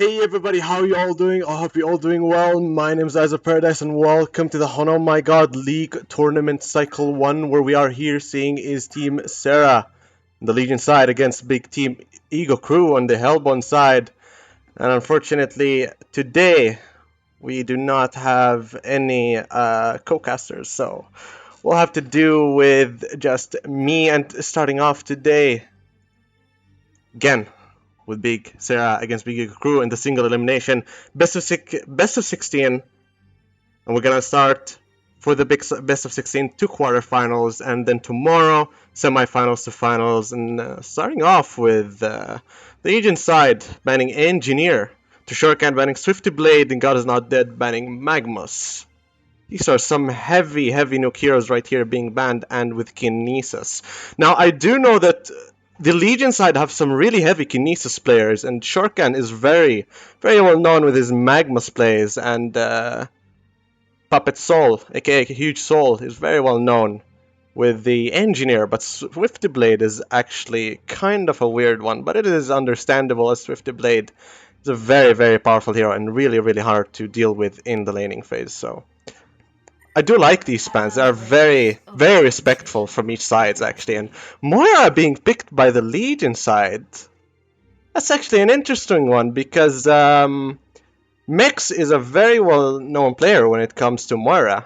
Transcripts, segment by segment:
Hey everybody, how you all doing? I hope you're all doing well. My name is Eyes of Paradise and welcome to the HoN Oh My God League Tournament Cycle 1 where we are here seeing is Team Sarah, the Legion side against big Team Ego Crew on the Hellbourne side. And unfortunately, today we do not have any co-casters, so we'll have to do with just me and starting off today again with Big Sarah against Big Eagle Crew in the single elimination best of 16, and we're gonna start for the big best of 16 to quarterfinals, and then tomorrow semifinals to finals. And starting off with the Legion side banning Engineer, to Shuriken banning Swifty Blade, and God is Not Dead banning Magmus. These are some heavy nuke heroes right here being banned, and with Kinesis. Now, I do know that the Legion side have some really heavy Kinesis players, and Shorkan is very well known with his Magmus plays, and Puppet Soul, aka Huge Soul, is very well known with the Engineer, but Swifty Blade is actually kind of a weird one, but it is understandable as Swifty Blade is a very powerful hero and really hard to deal with in the laning phase, so I do like these spans. They are very respectful from each side, actually. And Moira being picked by the Legion side, that's actually an interesting one because Mix is a very well-known player when it comes to Moira.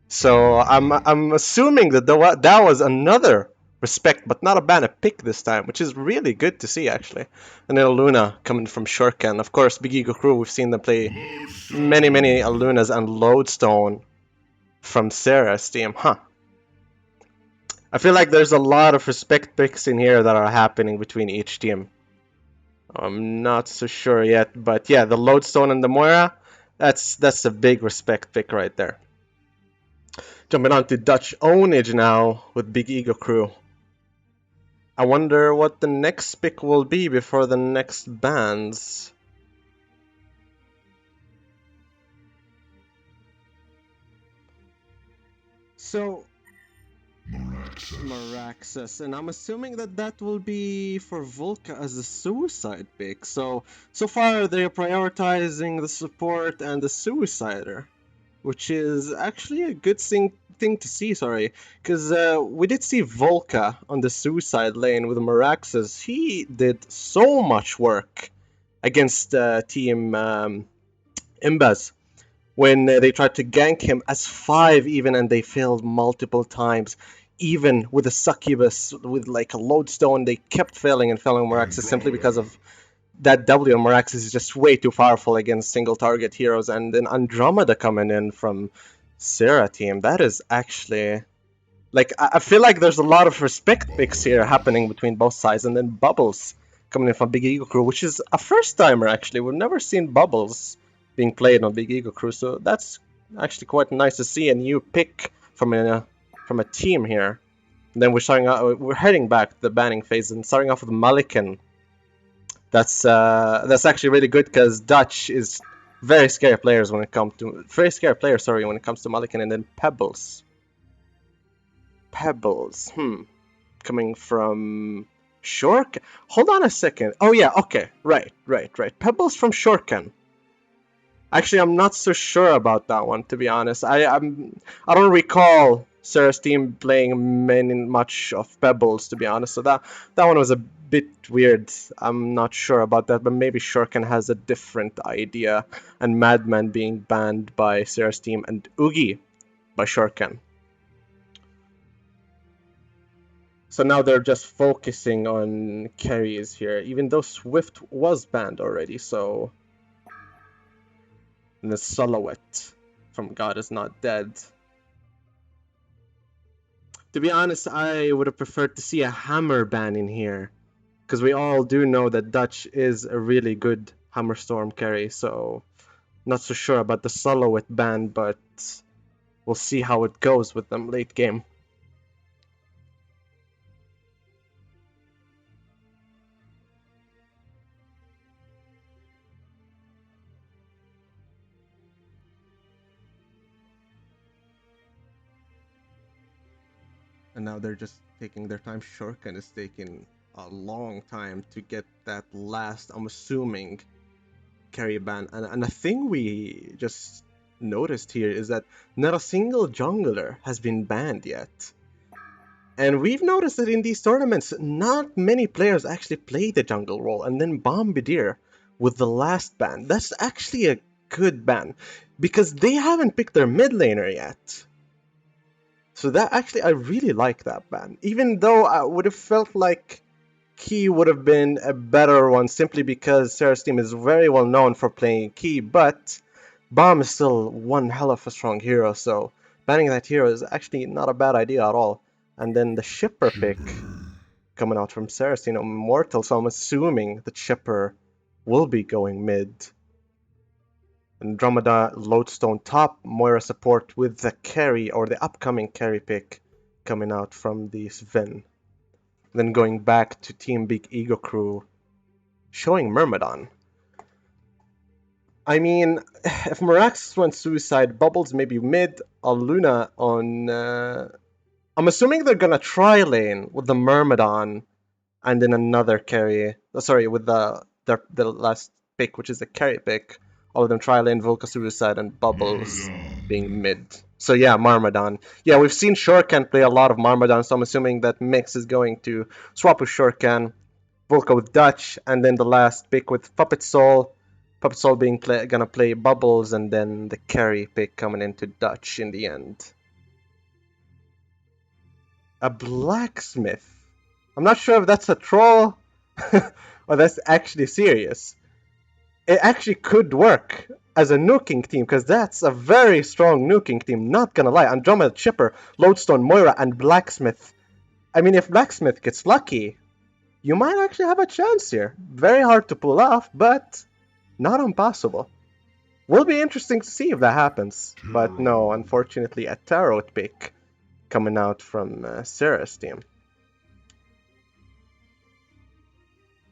So I'm assuming that that was another respect, but not a ban, a pick this time, which is really good to see, actually. And then Luna coming from Shuriken. Of course, Big Ego Crew, we've seen them play many Lunas and Lodestone from Sarah's team, huh? I feel like there's a lot of respect picks in here that are happening between each team. I'm not so sure yet, but yeah, the Lodestone and the Moira, that's a big respect pick right there. Jumping on to Dutch Ownage now with Big Ego Crew. I wonder what the next pick will be before the next bans. So Maraxus, and I'm assuming that that will be for Volca as a suicide pick. So far they're prioritizing the support and the suicider, which is actually a good thing to see. Sorry, because we did see Volca on the suicide lane with Maraxus. He did so much work against Team Imbaz when they tried to gank him as 5 even, and they failed multiple times. Even with a succubus with like a lodestone, they kept failing and failing Maraxis simply because of that W. Maraxis is just way too powerful against single target heroes. And then Andromeda coming in from Sarah team, that is actually like, I feel like there's a lot of respect picks here happening between both sides. And then Bubbles coming in from Big Ego Crew, which is a first timer actually. We've never seen Bubbles being played on Big Ego Crew, so that's actually quite nice to see a new pick from a team here. And then we're heading back to the banning phase and starting off with Malikan. That's actually really good because Dutch is very scary players when it comes to when it comes to Malikan. And then Pebbles, coming from Shork. Hold on a second. Oh yeah, okay, right. Pebbles from Shorkan. Actually, I'm not so sure about that one, to be honest. I don't recall Sarah's team playing much of Pebbles, to be honest. So that one was a bit weird. I'm not sure about that, but maybe Shuriken has a different idea. And Madman being banned by Sarah's team, and Oogie by Shuriken. So now they're just focusing on carries here, even though Swift was banned already. So and the Silhouette from God is Not Dead. To be honest, I would have preferred to see a Hammer ban in here, because we all do know that Dutch is a really good Hammer Storm carry, so not so sure about the Silhouette ban, but we'll see how it goes with them late game. And now they're just taking their time. Shuriken is taking a long time to get that last, I'm assuming, carry ban. And a thing we just noticed here is that not a single jungler has been banned yet. And we've noticed that in these tournaments, not many players actually play the jungle role. And then Bombardier with the last ban. That's actually a good ban, because they haven't picked their mid laner yet. So that actually, I really like that ban. Even though I would have felt like Key would have been a better one, simply because Sarah's team is very well known for playing Key, but Bomb is still one hell of a strong hero, so banning that hero is actually not a bad idea at all. And then the Shipper pick coming out from Sarah's team, Immortal, so I'm assuming that Shipper will be going mid. Andromeda, Lodestone top, Moira support with the carry, or the upcoming carry pick coming out from the Sven. Then going back to Team Big Ego Crew, showing Myrmidon. I mean, if Mirax went Suicide, Bubbles maybe mid, Aluna on... I'm assuming they're gonna tri-lane with the Myrmidon, and then another carry... Sorry, with the last pick, which is the carry pick. All of them tri-lane, Volca Suicide, and Bubbles being mid. So yeah, Myrmidon. Yeah, we've seen Shurkan play a lot of Myrmidon, so I'm assuming that Mix is going to swap with Shurkan, Volca with Dutch, and then the last pick with Puppet Soul. Puppet Soul being gonna play Bubbles, and then the carry pick coming into Dutch in the end. A Blacksmith. I'm not sure if that's a troll or that's actually serious. It actually could work as a nuking team, because that's a very strong nuking team, not gonna lie. Andromeda, Chipper, Lodestone, Moira, and Blacksmith. I mean, if Blacksmith gets lucky, you might actually have a chance here. Very hard to pull off, but not impossible. Will be interesting to see if that happens. But no, unfortunately, a Tarot pick coming out from Sarah's team.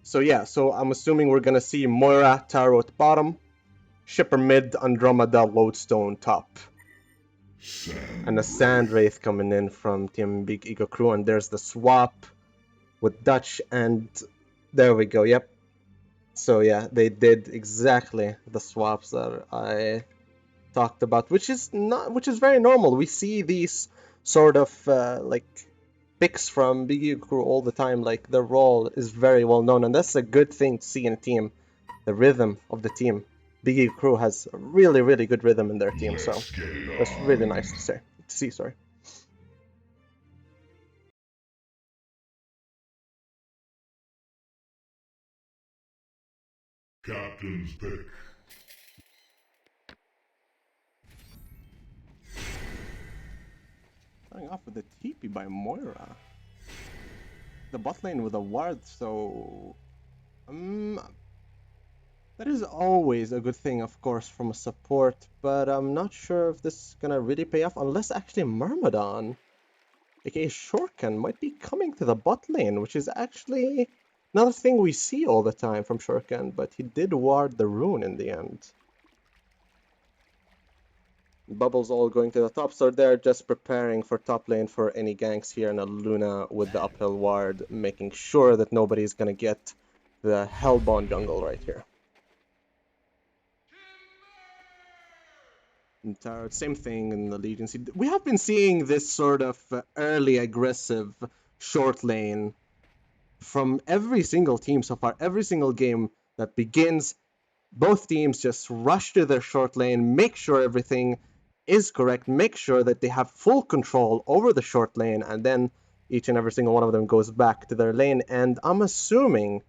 So yeah, so I'm assuming we're gonna see Moira, Tarot at bottom, Shipper mid, Andromeda, Lodestone top. And a Sand Wraith coming in from Team Big Ego Crew, and there's the swap with Dutch, and there we go, yep. So yeah, they did exactly the swaps that I talked about, which is very normal. We see these sort of like picks from Big Ego Crew all the time. Like, their role is very well known, and that's a good thing to see in a team. The rhythm of the team. Big Ego Crew has a really, really good rhythm in their team, so that's really nice to see. Sorry. Captain's pick. Starting off with the TP by Moira. The bot lane with a ward, so that is always a good thing, of course, from a support, but I'm not sure if this is gonna really pay off, unless actually Myrmidon, aka Shurkan, might be coming to the bot lane, which is actually not a thing we see all the time from Shurkan, but he did ward the rune in the end. Bubbles all going to the top, so they're just preparing for top lane for any ganks here, and a Luna with the uphill ward, making sure that nobody's gonna get the Hellbound jungle right here. And Tarot, same thing in the Legion. We have been seeing this sort of early aggressive short lane from every single team so far. Every single game that begins, both teams just rush to their short lane, make sure everything is correct, make sure that they have full control over the short lane, and then each and every single one of them goes back to their lane. And I'm assuming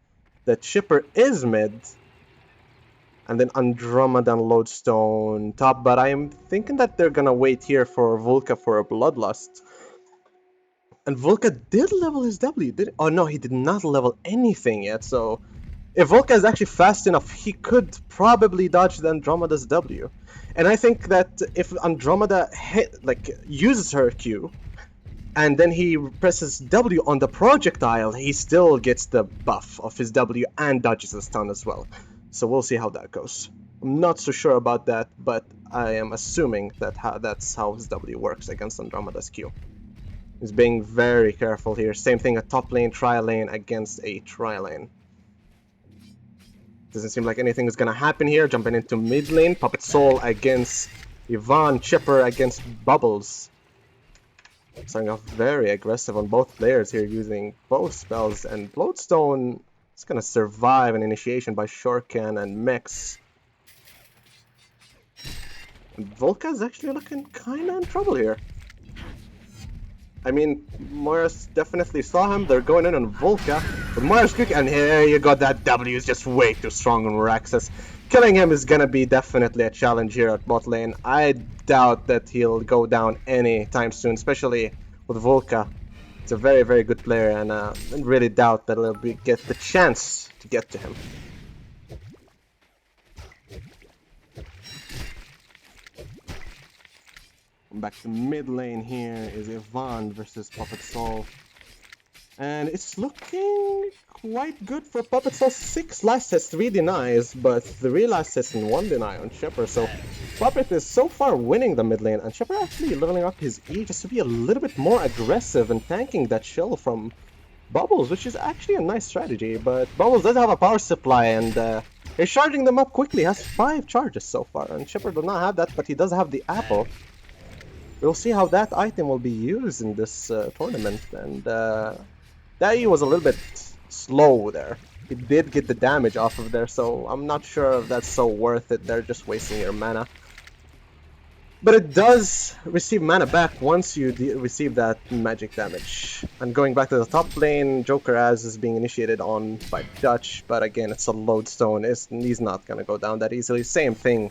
that Shipper is mid, and then Andromeda and Lodestone top, but I'm thinking that they're gonna wait here for Volca for a Bloodlust. And Volca did level his W, oh no, he did not level anything yet, so if Volca is actually fast enough, he could probably dodge the Andromeda's W. And I think that if Andromeda uses her Q, and then he presses W on the projectile, he still gets the buff of his W and dodges the stun as well. So we'll see how that goes. I'm not so sure about that, but I am assuming that that's how his W works against Andromeda's Q. He's being very careful here. Same thing, a top lane, tri lane against a tri lane. Doesn't seem like anything is gonna happen here. Jumping into mid lane. Puppet Soul against Yvonne. Chipper against Bubbles. Starting off very aggressive on both players here, using both spells. And Bloodstone is gonna survive an initiation by Shorkan and Mex. And Volka is actually looking kinda in trouble here. I mean, Morris definitely saw him. They're going in on Volka. But Morris quick, and here you got that W is just way too strong on Meraxas. Killing him is gonna be definitely a challenge here at bot lane. I doubt that he'll go down anytime soon, especially with Volka. It's a very, very good player, and I really doubt that he'll get the chance to get to him. Back to mid lane here is Yvonne versus Puppet Soul. And it's looking quite good for Puppet Soul. 6 last hits, 3 denies, but 3 last hits and 1 deny on Shepard. So Puppet is so far winning the mid lane, and Shepard actually leveling up his E just to be a little bit more aggressive and tanking that shell from Bubbles, which is actually a nice strategy. But Bubbles does have a power supply, and he's charging them up quickly. Has 5 charges so far, and Shepard does not have that, but he does have the apple. We'll see how that item will be used in this tournament, and that E was a little bit slow there. He did get the damage off of there, so I'm not sure if that's so worth it. They're just wasting your mana. But it does receive mana back once you receive that magic damage. And going back to the top lane, Joker Az is being initiated on by Dutch, but again, it's a lodestone. He's not gonna go down that easily. Same thing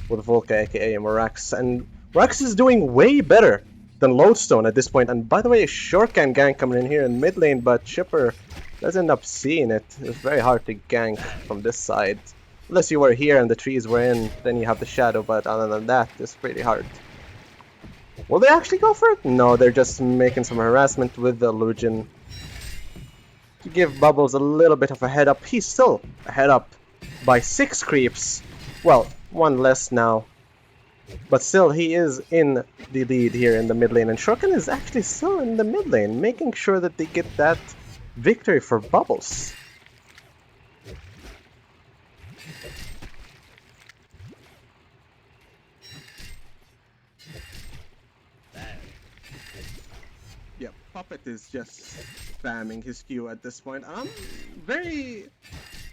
with Volka, aka Merax, and Merax is doing way better than Lodestone at this point. And by the way, Shorkan gank coming in here in mid lane, but Chipper does end up seeing it. It's very hard to gank from this side. Unless you were here and the trees were in, then you have the shadow, but other than that, it's pretty hard. Will they actually go for it? No, they're just making some harassment with the Illusion to give Bubbles a little bit of a head up. He's still a head up by 6 creeps. Well, 1 less now. But still, he is in the lead here in the mid lane, and Shorkan is actually still in the mid lane, making sure that they get that victory for Bubbles. Yeah, Puppet is just spamming his Q at this point. I'm very...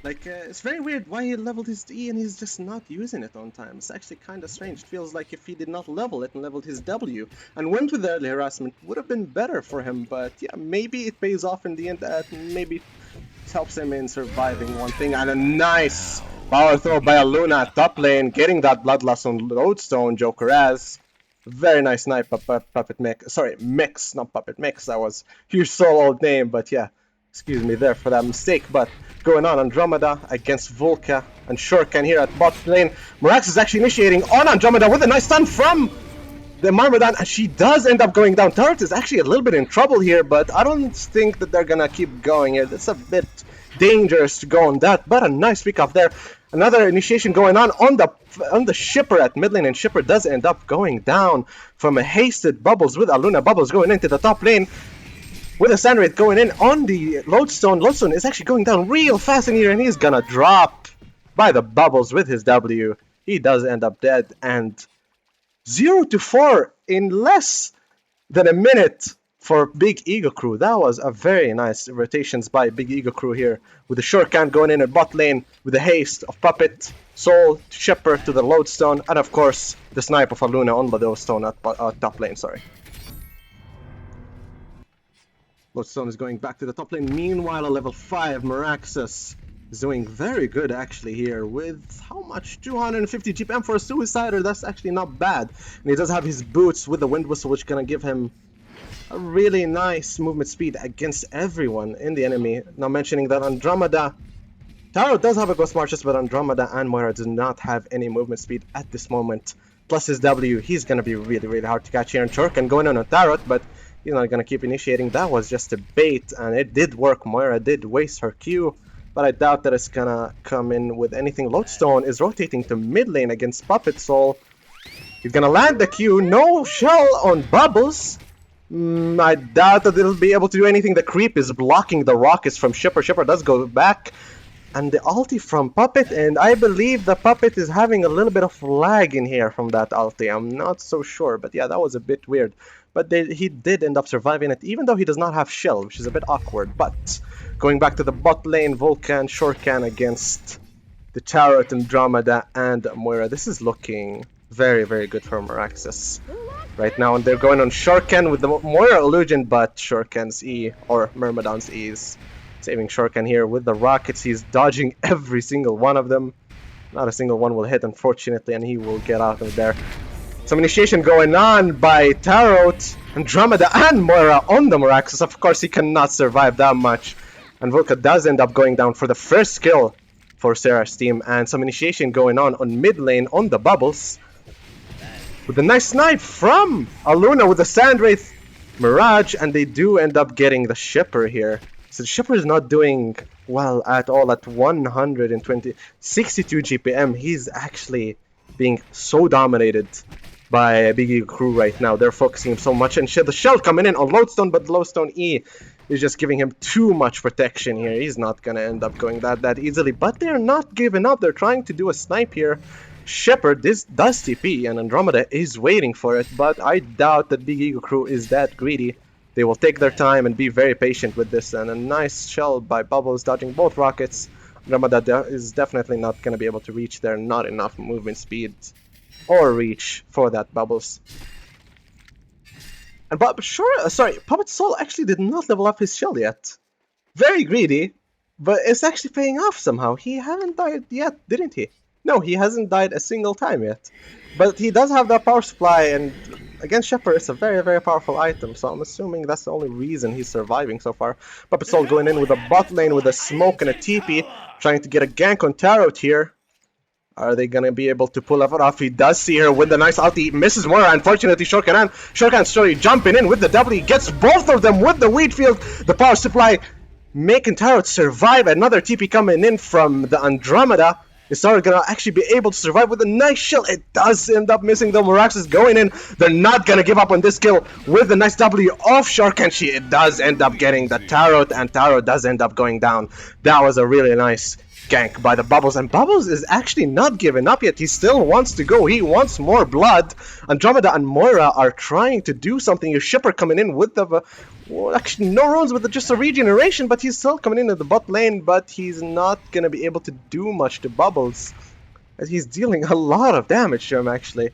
it's very weird why he leveled his E and he's just not using it on time. It's actually kind of strange. It feels like if he did not level it and leveled his W and went with the early harassment, would have been better for him. But yeah, maybe it pays off in the end. Maybe it helps him in surviving one thing. And a nice power throw by Aluna at top lane, getting that Bloodlust on Lodestone, Joker Az. Very nice snipe, Puppet Mix. Sorry, Mix, not Puppet Mix. That was your so old name, but yeah. Excuse me there for that mistake, but going on Andromeda against Volka and Shorkan here at bot lane. Merax is actually initiating on Andromeda with a nice stun from the Marmadan, and she does end up going down. Turret is actually a little bit in trouble here, but I don't think that they're gonna keep going here. It's a bit dangerous to go on that, but a nice pick off there. Another initiation going on the Shipper at mid lane, and Shipper does end up going down from a hasted Bubbles with Aluna. Bubbles going into the top lane. With a Sand Wraith going in on the Lodestone. Lodestone is actually going down real fast in here, and he's gonna drop by the Bubbles with his W. He does end up dead, and 0-4 in less than a minute for Big Ego Crew. That was a very nice rotations by Big Ego Crew here, with the Shorkan going in at bot lane, with the haste of Puppet, Soul, Shepherd to the Lodestone, and of course the snipe of Aluna on the Lodestone at top lane, sorry. Lodestone is going back to the top lane. Meanwhile, a level 5 Meraxas is doing very good actually here with how much? 250 GPM for a Suicider. That's actually not bad. And he does have his boots with the Wind Whistle, which is gonna give him a really nice movement speed against everyone in the enemy. Not mentioning that Andromeda, Taro does have a Ghost Marches, but Andromeda and Moira do not have any movement speed at this moment. Plus his W, he's gonna be really, really hard to catch here. And Chorkan going on a Tarot, but he's not gonna keep initiating. That was just a bait, and it did work. Moira did waste her Q, but I doubt that it's gonna come in with anything. Lodestone is rotating to mid lane against Puppet Soul. He's gonna land the Q. No shell on Bubbles. I doubt that it'll be able to do anything. The creep is blocking the rockets from Shipper. Shipper does go back. and the ulti from Puppet, and I believe the Puppet is having a little bit of lag in here from that ulti. I'm not so sure, but yeah, that was a bit weird. But he did end up surviving it, even though he does not have Shell, which is a bit awkward. But going back to the bot lane, Vulcan, Shortcan against the Tarot, Andromeda, and Moira. This is looking very, very good for Meraxes right now, and they're going on Shortcan with the Moira illusion, but Shortcan's E, or Myrmidon's E, is saving Shortcan here with the rockets. He's dodging every single one of them. Not a single one will hit, unfortunately, and he will get out of there. Some initiation going on by Tarot, Andromeda, and Moira on the Meraxes. Of course, he cannot survive that much, and Vulca does end up going down for the first kill for Sarah's team, and some initiation going on mid lane on the bubbles. With a nice snipe from Aluna with the Sandwraith Mirage, and they do end up getting the Shipper here. So the Shipper is not doing well at all at 62 GPM. He's actually being so dominated by Big Eagle Crew right now. They're focusing him so much, and the Shell coming in on Lodestone, but Lodestone E is just giving him too much protection here. He's not gonna end up going that easily, but they're not giving up. They're trying to do a snipe here. Shepard does TP, and Andromeda is waiting for it, but I doubt that Big Eagle Crew is that greedy. They will take their time and be very patient with this, and a nice shell by Bubbles dodging both rockets. Andromeda is definitely not gonna be able to reach there. Not enough movement speed or reach for that Bubbles. And Puppet Soul actually did not level up his shell yet. Very greedy, but it's actually paying off somehow. He hasn't died yet, didn't he? No, he hasn't died a single time yet. But he does have that power supply, and against Shepard, it's a very, very powerful item, so I'm assuming that's the only reason he's surviving so far. Puppet Soul going in with a bot lane with a smoke and a TP, trying to get a gank on Tarot here. Are they gonna be able to pull it off? He does see her with the nice ulti. Misses Moira, unfortunately. Shortcan slowly jumping in with the W. Gets both of them with the wheat field. The power supply making Tarot survive. Another TP coming in from the Andromeda. Is Tarot gonna actually be able to survive with a nice shield? It does end up missing though. Meraxes going in. They're not gonna give up on this kill with the nice W off Shortcan. It does end up getting the Tarot, and Tarot does end up going down. That was a really nice gank by the Bubbles, and Bubbles is actually not giving up yet. He still wants to go. He wants more blood. Andromeda and Moira are trying to do something. Your Shipper coming in with the well, actually no runes, with just a regeneration, but he's still coming in at the bot lane, but he's not gonna be able to do much to Bubbles, as he's dealing a lot of damage to him actually.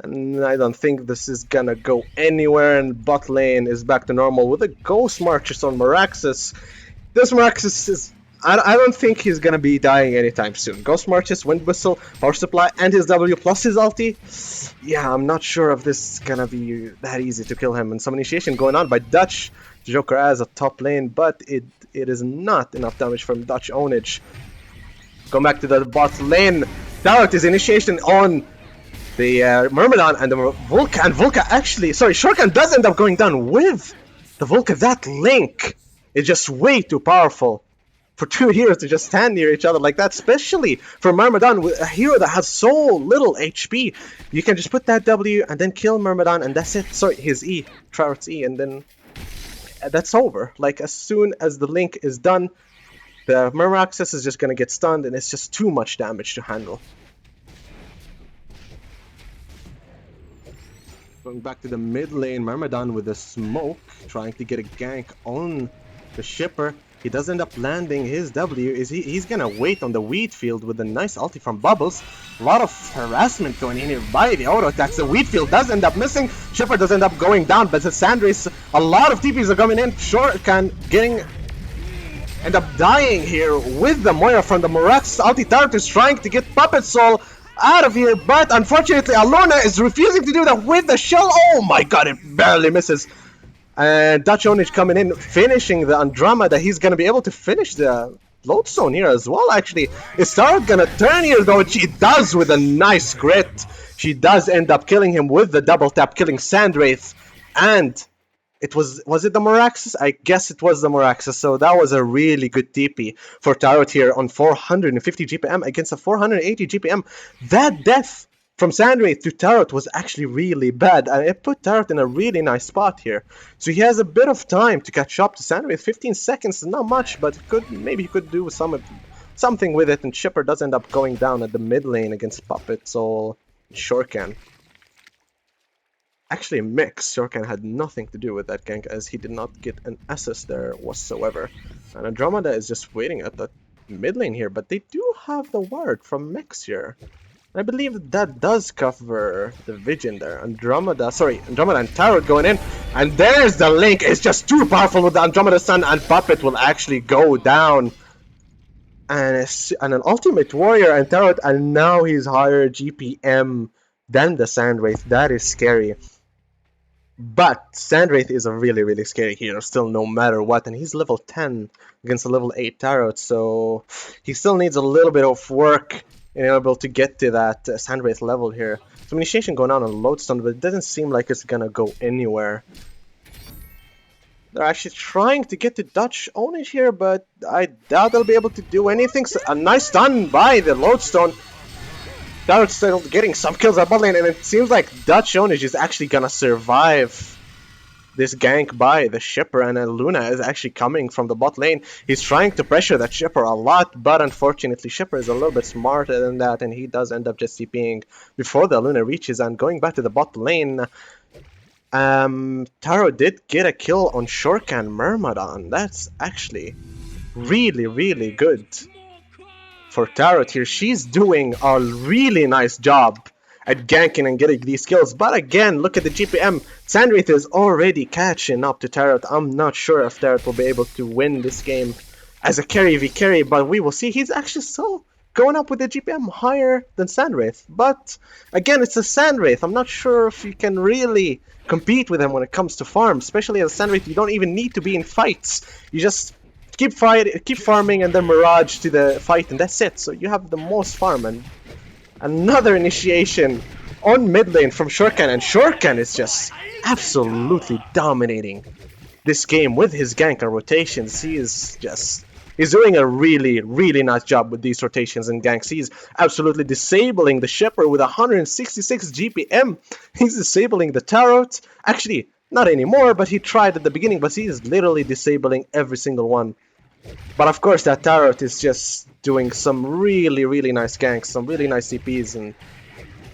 And I don't think this is gonna go anywhere, and bot lane is back to normal with a Ghost Marches on Meraxes. This Meraxes is I don't think he's gonna be dying anytime soon. Ghost Marches, Wind Whistle, Power Supply, and his W plus his ulti. Yeah, I'm not sure if this is gonna be that easy to kill him. And some initiation going on by Dutch. Joker as a top lane, but it is not enough damage from Dutch ownage. Going back to the bot lane. Tarot is initiation on the Myrmidon and the Vulca. And Vulca actually, Shortcan does end up going down with the Vulca. That link is just way too powerful for two heroes to just stand near each other like that, especially for Myrmidon, with a hero that has so little HP. You can just put that W and then kill Myrmidon, and that's it. Sorry, his E, Trout's E, and then that's over. Like, as soon as the link is done, the Meraxes is just gonna get stunned, and it's just too much damage to handle. Going back to the mid lane, Myrmidon with a smoke, trying to get a gank on the Shipper. He does end up landing his W. He's gonna wait on the wheat field with a nice ulti from Bubbles. A lot of harassment going in here by the auto attacks. The wheat field does end up missing. Shipper does end up going down, but the Sandrace, a lot of TPs are coming in. Shortcan end up dying here with the Moira from the Merax. Ulti Tarot is trying to get Puppet Soul out of here, but unfortunately Alona is refusing to do that with the shell. Oh my god, it barely misses. And Dutch Ownage coming in, finishing the Andromeda. He's going to be able to finish the Lodestone here as well, actually. Is Tarot going to turn here, though? She does with a nice crit. She does end up killing him with the double tap, killing Sandwraith. And it was it the Meraxes? I guess it was the Meraxes. So that was a really good TP for Tarot here on 450 GPM against a 480 GPM. That death from Sandwraith to Tarot was actually really bad, and it put Tarot in a really nice spot here. So he has a bit of time to catch up to Sandwraith. 15 seconds is not much, but maybe he could do something with it, and Shipper does end up going down at the mid lane against Puppet Soul Shorkan. Actually, Mix, Shorkan had nothing to do with that gank, as he did not get an assist there whatsoever. And Andromeda is just waiting at the mid lane here, but they do have the ward from Mix here. I believe that does cover the vision there. Andromeda and Tarot going in, and there's the link. It's just too powerful with the Andromeda Sun, and Puppet will actually go down. And an Ultimate Warrior and Tarot, and now he's higher GPM than the Sandwraith. That is scary. But Sandwraith is a really, really scary hero still, no matter what. And he's level 10 against a level 8 Tarot, so he still needs a little bit of work in able to get to that Sandwraith level here. So initiation going on Lodestone, but it doesn't seem like it's gonna go anywhere. They're actually trying to get to Dutch Ownage here, but I doubt they'll be able to do anything. So a nice stun by the Lodestone. Tarot's still getting some kills at bot lane, and it seems like Dutch Ownage is actually gonna survive this gank by the Shipper, and Luna is actually coming from the bot lane. He's trying to pressure that Shipper a lot, but unfortunately Shipper is a little bit smarter than that, and he does end up just TPing before the Luna reaches. And going back to the bot lane, Taro did get a kill on Shorkan Myrmidon. That's actually really, really good for Tarot here. She's doing a really nice job at ganking and getting these kills, but again, look at the GPM. Sandwraith is already catching up to Tarot. I'm not sure if Tarot will be able to win this game as a carry v carry, but we will see. He's actually still going up with the GPM higher than Sandwraith, but again, it's a Sandwraith. I'm not sure if you can really compete with him when it comes to farm, especially as a Sandwraith. You don't even need to be in fights. You just keep farming and then Mirage to the fight, and that's it. So you have the most farm. And another initiation on mid lane from Shorkan, and Shorkan is just absolutely dominating this game with his gank and rotations. He's doing a really, really nice job with these rotations and ganks. He's absolutely disabling the Shipper with 166 GPM. He's disabling the Tarot. Actually, not anymore, but he tried at the beginning, but he's literally disabling every single one. But of course, that Tarot is just doing some really, really nice ganks, some really nice CPs, and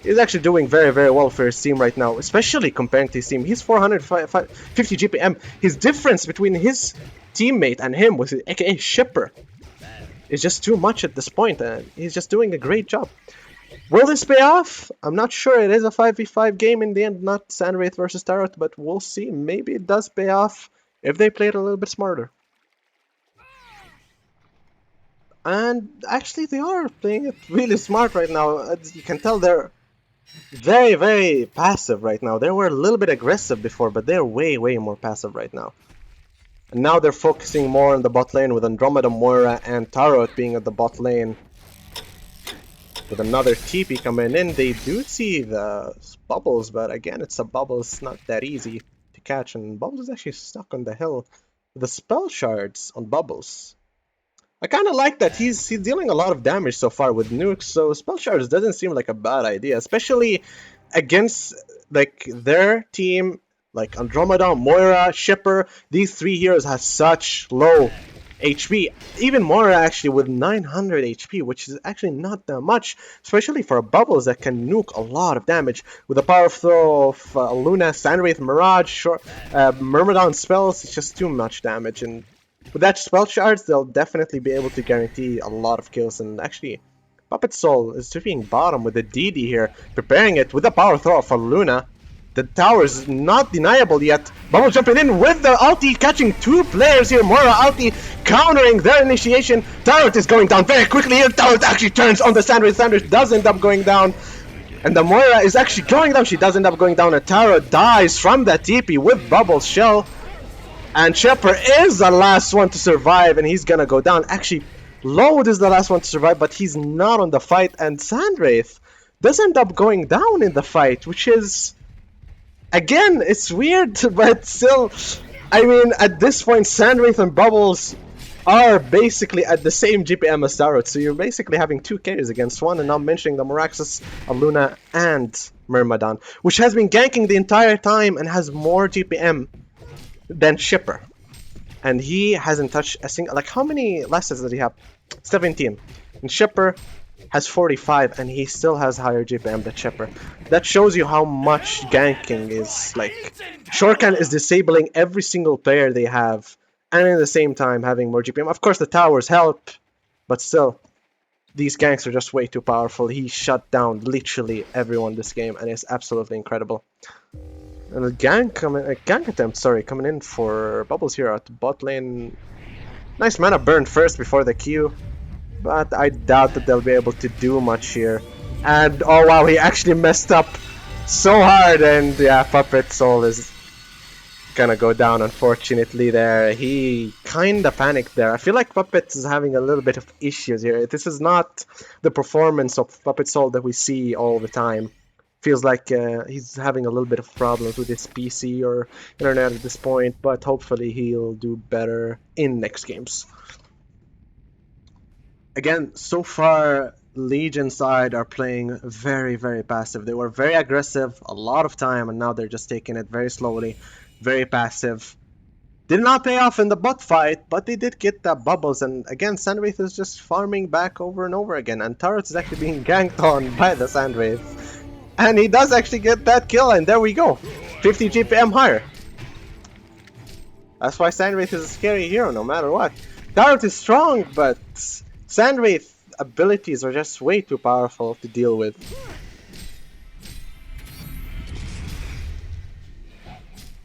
he's actually doing very, very well for his team right now, especially comparing to his team. He's 450 GPM. His difference between his teammate and him, with aka Shipper, is just too much at this point, and he's just doing a great job. Will this pay off? I'm not sure. It is a 5v5 game in the end, not Sandwraith versus Tarot, but we'll see. Maybe it does pay off if they play it a little bit smarter. And actually, they are playing it really smart right now. As you can tell, they're very, very passive right now. They were a little bit aggressive before, but they're way, way more passive right now. And now they're focusing more on the bot lane with Andromeda, Moira, and Tarot being at the bot lane. With another TP coming in, they do see the Bubbles, but again, it's a bubble. It's not that easy to catch, and Bubbles is actually stuck on the hill with the spell shards on Bubbles. I kind of like that. He's dealing a lot of damage so far with nukes, so spell shards doesn't seem like a bad idea, especially against like their team, like Andromeda, Moira, Shipper. These three heroes have such low HP. Even Moira actually with 900 HP, which is actually not that much, especially for Bubbles that can nuke a lot of damage. With the power throw of Luna, Sandwraith, Mirage, Myrmidon spells, it's just too much damage. And with that spell shards, they'll definitely be able to guarantee a lot of kills. And actually, Puppet Soul is sweeping bottom with the DD here, preparing it with the power throw for Luna. The tower is not deniable yet. Bubble jumping in with the ulti, catching two players here. Moira ulti countering their initiation. Tarot is going down very quickly here. Tarot actually turns on the Sandwich. Sandwich does end up going down. And the Moira is actually going down. She does end up going down. And Tarot dies from that TP with Bubble's shell. And Shepard is the last one to survive, and he's gonna go down. Actually, Load is the last one to survive, but he's not on the fight. And Sandwraith does end up going down in the fight, which is, again, it's weird, but still, I mean, at this point, Sandwraith and Bubbles are basically at the same GPM as Tarot, so you're basically having 2 carries against one, and I'm mentioning the Meraxes, Aluna, and Myrmidon, which has been ganking the entire time and has more GPM than Shipper. And he hasn't touched a single... Like, how many lessons did he have? 17. And Shipper has 45, and he still has higher GPM than Shipper. That shows you how much ganking is. Like, Shorkan is disabling every single player they have, and at the same time having more GPM. Of course, the towers help, but still, these ganks are just way too powerful. He shut down literally everyone this game, and it's absolutely incredible. And a gank attempt, sorry, coming in for Bubbles here at bot lane. Nice mana burn first before the Q, but I doubt that they'll be able to do much here. And oh wow, he actually messed up so hard, and yeah, Puppet Soul is gonna go down unfortunately there. He kinda panicked there. I feel like Puppet is having a little bit of issues here. This is not the performance of Puppet Soul that we see all the time. Feels like he's having a little bit of problems with his PC or internet at this point, but hopefully he'll do better in next games. Again, so far, Legion side are playing very, very passive. They were very aggressive a lot of time, and now they're just taking it very slowly, very passive. Did not pay off in the bot fight, but they did get the bubbles, and again, Sandwraith is just farming back over and over again, and Turret is actually being ganked on by the Sandwraith. And he does actually get that kill, and there we go. 50 GPM higher. That's why Sandwraith is a scary hero, no matter what. Turret is strong, but Sandwraith abilities are just way too powerful to deal with.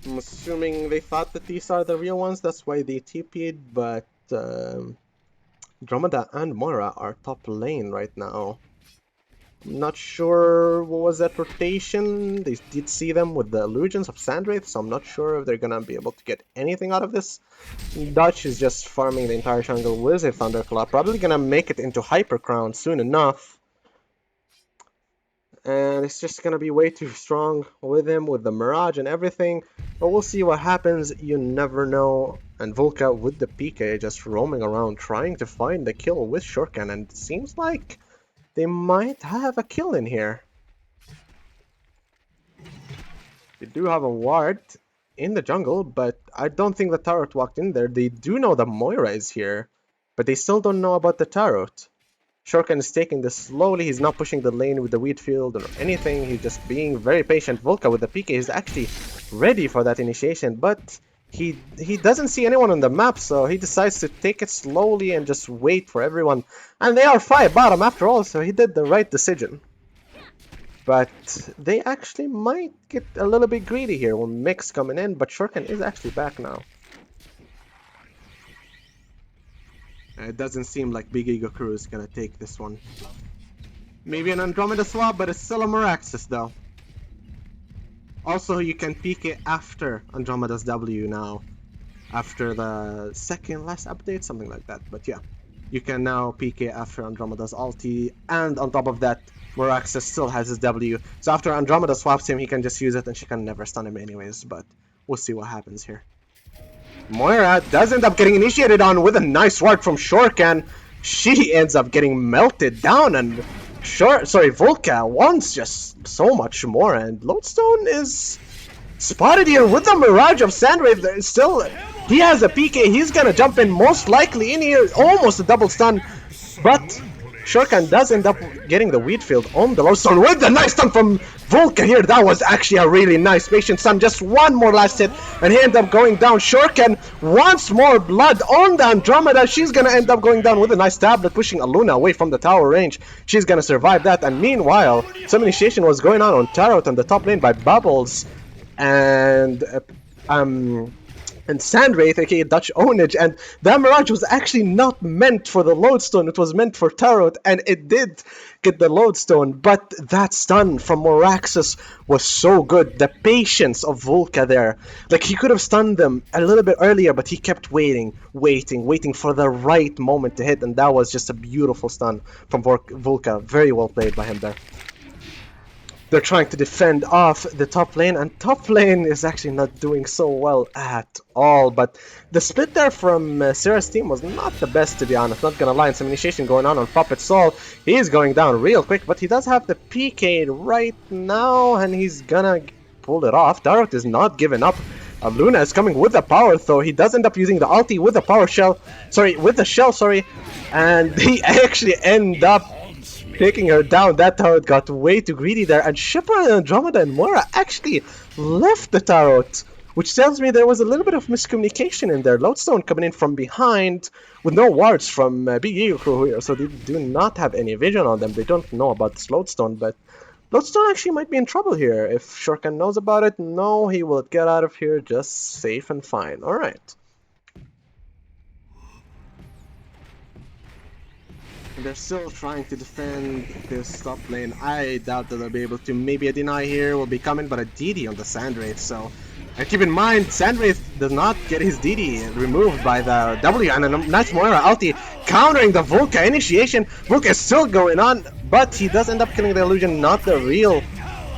I'm assuming they thought that these are the real ones, that's why they TP'd, but Andromeda and Moira are top lane right now. I'm not sure what was that rotation. They did see them with the illusions of Sandwraith, so I'm not sure if they're gonna be able to get anything out of this. Dutch is just farming the entire jungle with a Thunderclap, probably gonna make it into Hyper Crown soon enough. And it's just gonna be way too strong with him, with the Mirage and everything. But we'll see what happens, you never know. And Volca with the PK just roaming around trying to find the kill with Shortcan, and it seems like they might have a kill in here. They do have a ward in the jungle, but I don't think the turret walked in there. They do know that Moira is here, but they still don't know about the turret. Shorkan is taking this slowly. He's not pushing the lane with the wheat field or anything. He's just being very patient. Volca with the PK is actually ready for that initiation, but he doesn't see anyone on the map, so he decides to take it slowly and just wait for everyone. And they are 5 bottom after all, so he did the right decision. But they actually might get a little bit greedy here when Mix coming in, but Shorkan is actually back now. It doesn't seem like Big Ego Crew is gonna take this one. Maybe an Andromeda swap, but it's still a Meraxes though. Also, you can peek it after Andromeda's W now. After the second last update, something like that. But yeah, you can now peek it after Andromeda's ulti. And on top of that, Meraxes still has his W. So after Andromeda swaps him, he can just use it and she can never stun him anyways. But we'll see what happens here. Moira does end up getting initiated on with a nice ward from Shorkan. She ends up getting melted down, and Volca wants just so much more, and Lodestone is spotted here with the Mirage of Sandwraith. Still, he has a PK, he's gonna jump in most likely in here, almost a double stun, but Shorkan does end up getting the wheat field on the Lodestone with the nice stun from Volca here. That was actually a really nice patient stun. Just one more last hit and he ended up going down. Shorkan wants more blood on the Andromeda. She's gonna end up going down with a nice tablet, pushing Aluna away from the tower range. She's gonna survive that, and meanwhile some initiation was going on Tarot on the top lane by Bubbles and Sandwraith, aka Dutch Ownage, and that Mirage was actually not meant for the Lodestone, it was meant for Tarot, and it did get the Lodestone, but that stun from Meraxes was so good. The patience of Volca there, like he could have stunned them a little bit earlier, but he kept waiting for the right moment to hit, and that was just a beautiful stun from Volca. Very well played by him there. They're trying to defend off the top lane, and top lane is actually not doing so well at all. But the split there from Sarah's team was not the best, to be honest. Not gonna lie, some initiation going on Puppet Soul. He is going down real quick, but he does have the PK right now, and he's gonna pull it off. Darot is not giving up. Luna is coming with the power, though. He does end up using the ulti with the power shell. Sorry, with the shell, sorry. And he actually end up taking her down. That turret got way too greedy there, and Shipper and Andromeda and Moira actually left the turret, which tells me there was a little bit of miscommunication in there. Lodestone coming in from behind with no wards from Big Eagle Crew here, so they do not have any vision on them. They don't know about this Lodestone, but Lodestone actually might be in trouble here. If Shorkan knows about it, no, he will get out of here just safe and fine. Alright. They're still trying to defend this top lane. I doubt that they'll be able to. Maybe a deny here will be coming, but a DD on the Sandwraith. So, and keep in mind, Sandwraith does not get his DD removed by the W, and a nice Moira ulti countering the Vulca initiation. Vulca is still going on, but he does end up killing the illusion, not the real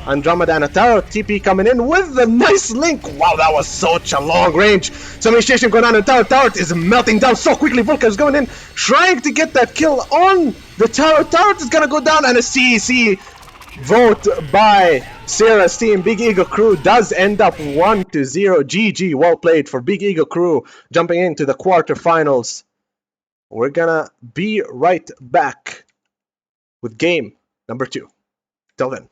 Andromeda, and a Tarot TP coming in with the nice link. Wow, that was such a long range. Some initiation going on, and Tarot is melting down so quickly. Vulca is going in, trying to get that kill on the Tarot. Tarot is gonna go down, and a CEC vote by Sarah's team. Big Eagle Crew does end up 1-0. GG, well played for Big Eagle Crew, jumping into the quarterfinals. We're gonna be right back with game number 2. Till then.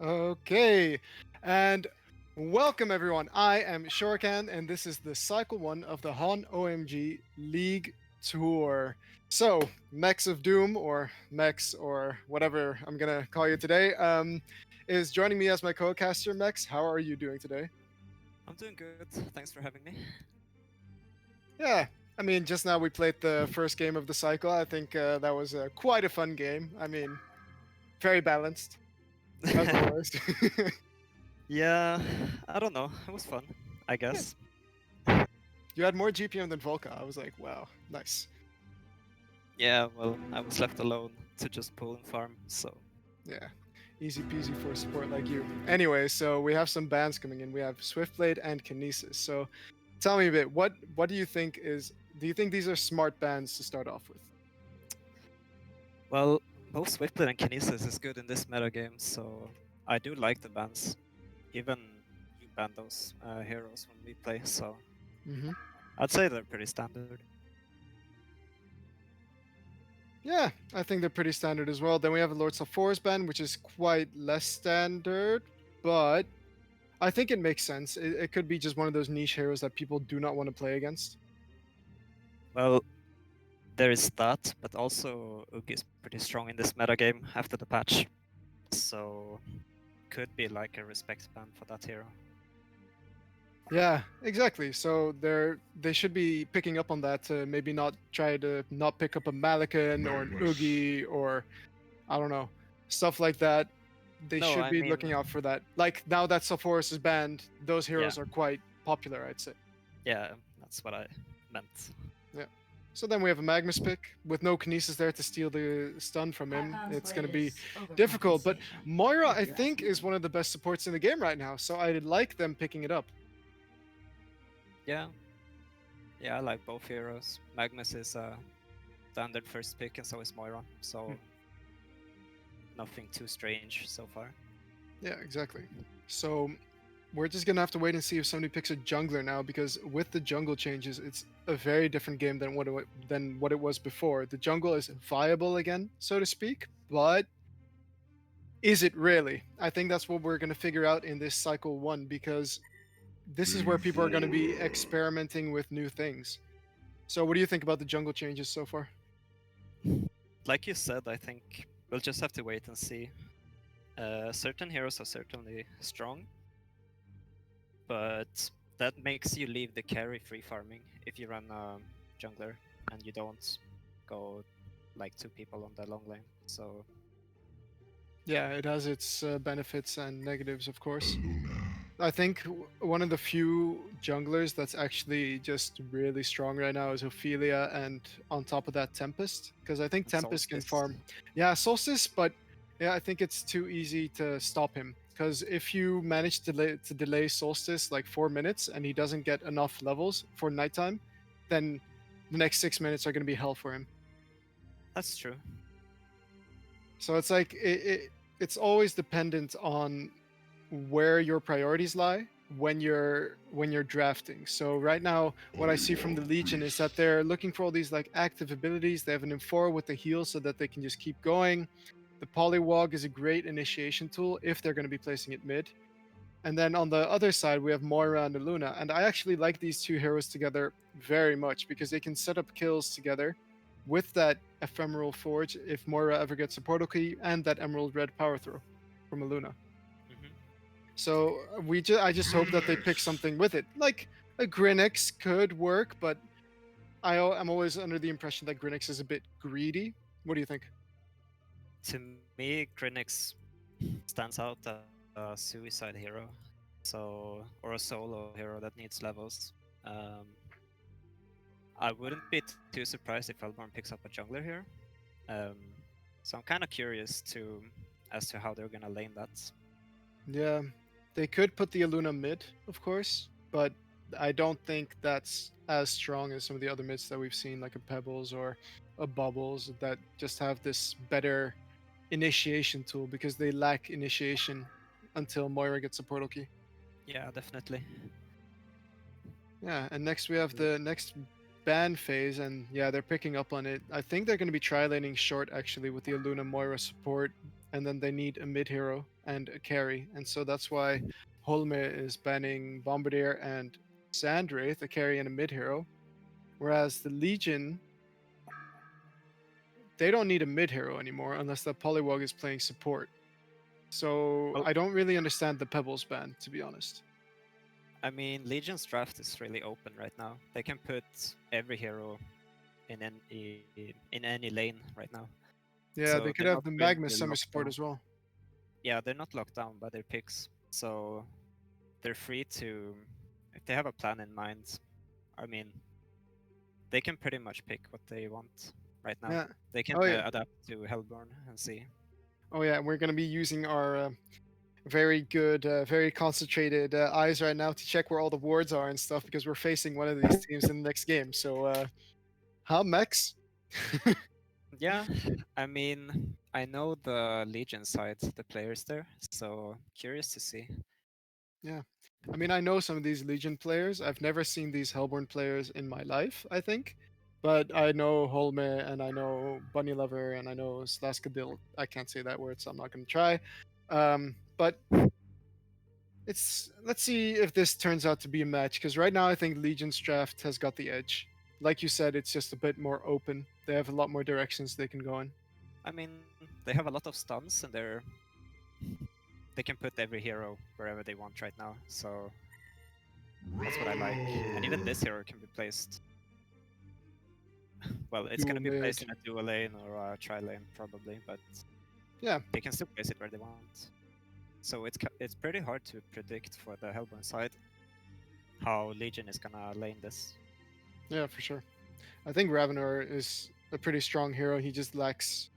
Okay, and welcome everyone. I am Shorkan, and this is the Cycle 1 of the HoN OMG League Tour. So, Mex of Doom, or Mex, or whatever I'm gonna call you today, is joining me as my co-caster. Mex, how are you doing today? I'm doing good. Thanks for having me. Yeah, I mean, just now we played the first game of the cycle. I think that was quite a fun game. I mean, very balanced, as always. Yeah, I don't know. It was fun, I Yeah. guess. You had more GPM than Volca. I was like, wow, nice. Yeah, well, I was left alone to just pull and farm, so. Yeah, easy peasy for a support like you. Anyway, so we have some bans coming in. We have Swiftblade and Kinesis. So tell me a bit. What do you think is? Do you think these are smart bans to start off with? Well, both Swiftblade and Kinesis is good in this meta game, so I do like the bans. Even you ban those heroes when we play, so Mm-hmm. I'd say they're pretty standard. Yeah, I think they're pretty standard as well. Then we have a Lords of Forest ban, which is quite less standard, but I think it makes sense. It could be just one of those niche heroes that people do not want to play against. Well, there is that, but also Ugi is pretty strong in this meta game after the patch, so could be like a respect ban for that hero. Yeah, exactly. So they should be picking up on that to maybe not try to not pick up a Malikan or an Oogie or I don't know, stuff like that. They No, should I be looking mean, out for that. Like now that Sulfuras is banned, those yeah, heroes are quite popular, I'd say. yeah, that's what I meant. Yeah. So then we have a Magnus pick with no Kinesis there to steal the stun from him. It's going to be difficult. But Moira, I think, is one of the best supports in the game right now. So I like them picking it up. Yeah, yeah, I like both heroes. Magnus is a standard first pick, and so is Moira. So nothing too strange so far. Yeah, exactly. So we're just gonna have to wait and see if somebody picks a jungler now, because with the jungle changes, it's a very different game than what it was before. The jungle is viable again, so to speak, but is it really? I think that's what we're gonna figure out in this cycle 1, because this is where people are gonna be experimenting with new things. So, what do you think about the jungle changes so far? Like you said, I think we'll just have to wait and see. Certain heroes are certainly strong, but that makes you leave the carry free farming if you run a jungler and you don't go like two people on the long lane. So Yeah, it has its benefits and negatives, of course. I think one of the few junglers that's actually just really strong right now is Ophelia, and on top of that, Tempest. Because I think and Tempest can Solstice. farm. Yeah, Solstice, but yeah, I think it's too easy to stop him. Because if you manage to delay Solstice like 4 minutes and he doesn't get enough levels for nighttime, then the next 6 minutes are going to be hell for him. That's true. So it's like it's always dependent on where your priorities lie when you're drafting. So right now, what I see from the Legion is that they're looking for all these like active abilities. They have an M4 with the heal so that they can just keep going. The Polywog is a great initiation tool if they're going to be placing it mid. And then on the other side, we have Moira and Luna. And I actually like these two heroes together very much because they can set up kills together with that ephemeral forge if Moira ever gets a portal key, and that emerald red power throw from a Luna. Hmm. So I just hope that they pick something with it. Like a Grinix could work, but I'm always under the impression that Grinix is a bit greedy. What do you think? To me, Grinix stands out as a suicide hero, so or a solo hero that needs levels. Um, I wouldn't be too surprised if Elborn picks up a jungler here. Um, so I'm kind of curious as to how they're gonna lane that. Yeah, they could put the Aluna mid, of course, but I don't think that's as strong as some of the other mids that we've seen, like a Pebbles or a Bubbles, that just have this better initiation tool because they lack initiation until Moira gets a portal key. Yeah, definitely. Yeah, and next we have the next ban phase, and yeah, they're picking up on it. I think they're going to be tri-laning short actually with the Aluna Moira support. and then they need a mid hero and a carry, and so that's why Holme is banning Bombardier and Sandwraith, a carry and a mid hero, whereas the Legion, they don't need a mid hero anymore unless the Polywog is playing support. So Well, I don't really understand the Pebbles ban, to be honest. I mean, Legion's draft is really open right now. They can put every hero in any lane right now. Yeah, So they could they're have not the really Magnus semi locked support down. as well. Yeah, they're not locked down by their picks. So they're free to, if they have a plan in mind, I mean, they can pretty much pick what they want right now. Yeah. They can Oh yeah. adapt to Hellborn and see. Oh yeah. We're gonna be using our very good, very concentrated eyes right now to check where all the wards are and stuff because we're facing one of these teams in the next game. So, huh, Mex? Yeah, I mean, I know the Legion side, the players there, so curious to see. Yeah. I mean, I know some of these Legion players. I've never seen these Hellborn players in my life, I think. But I know Holme and I know Bunny Lover and I know Slaskadil. I can't say that word, so I'm not going to try. But let's see if this turns out to be a match because right now I think Legion's draft has got the edge. Like you said, it's just a bit more open. They have a lot more directions they can go in. I mean, they have a lot of stuns and they can put every hero wherever they want right now, so that's what I like. And even this hero can be placed. Well, it's Dual gonna be placed mid. in a dual lane or a tri lane probably, but Yeah, they can still place it where they want. So it's pretty hard to predict for the Hellborn side how Legion is gonna lane this. yeah, for sure. I think Ravenor is a pretty strong hero. He just lacks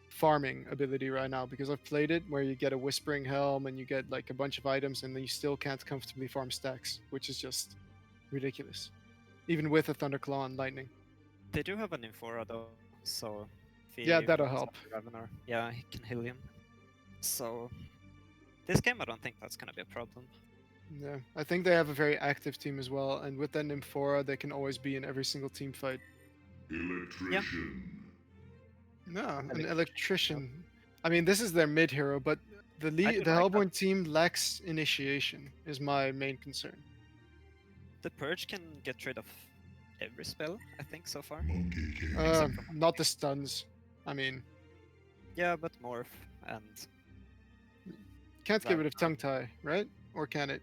farming ability right now because I've played it where you get a Whispering Helm and you get like a bunch of items and then you still can't comfortably farm stacks, which is just ridiculous. Even with a Thunderclaw and Lightning. They do have an Infora though, so if Yeah, he that'll wants help. up Ravenor, yeah, he can heal him. So this game, I don't think that's gonna be a problem. Yeah, I think they have a very active team as well, and with that Nymphora, they can always be in every single team fight. Electrician. No, an Electrician, electrician. I mean, this is their mid hero, but the I do the like that. Hellborn team lacks initiation. Is my main concern. The Purge can get rid of every spell, I think, so far. Monkey King. Except for Not the stuns. I mean, Yeah, but Morph and can't get rid of Ravenor. tongue tie, right? Or can it?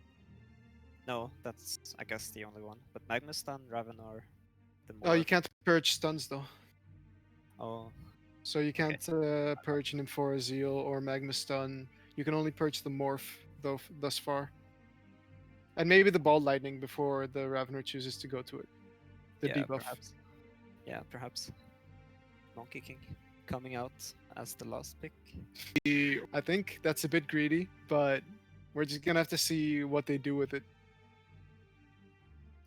No, that's I guess the only one. But Magnus Stun, Ravenor, the Morph. Oh, you can't purge stuns though. Oh, So you Okay. can't purge an Nymphora Zeal or Magma Stun. You can only purge the Morph though thus far. And maybe the Ball Lightning before the Ravener chooses to go to it. The yeah, debuff. perhaps. Yeah, perhaps. Monkey King coming out as the last pick. I think that's a bit greedy, but we're just gonna have to see what they do with it.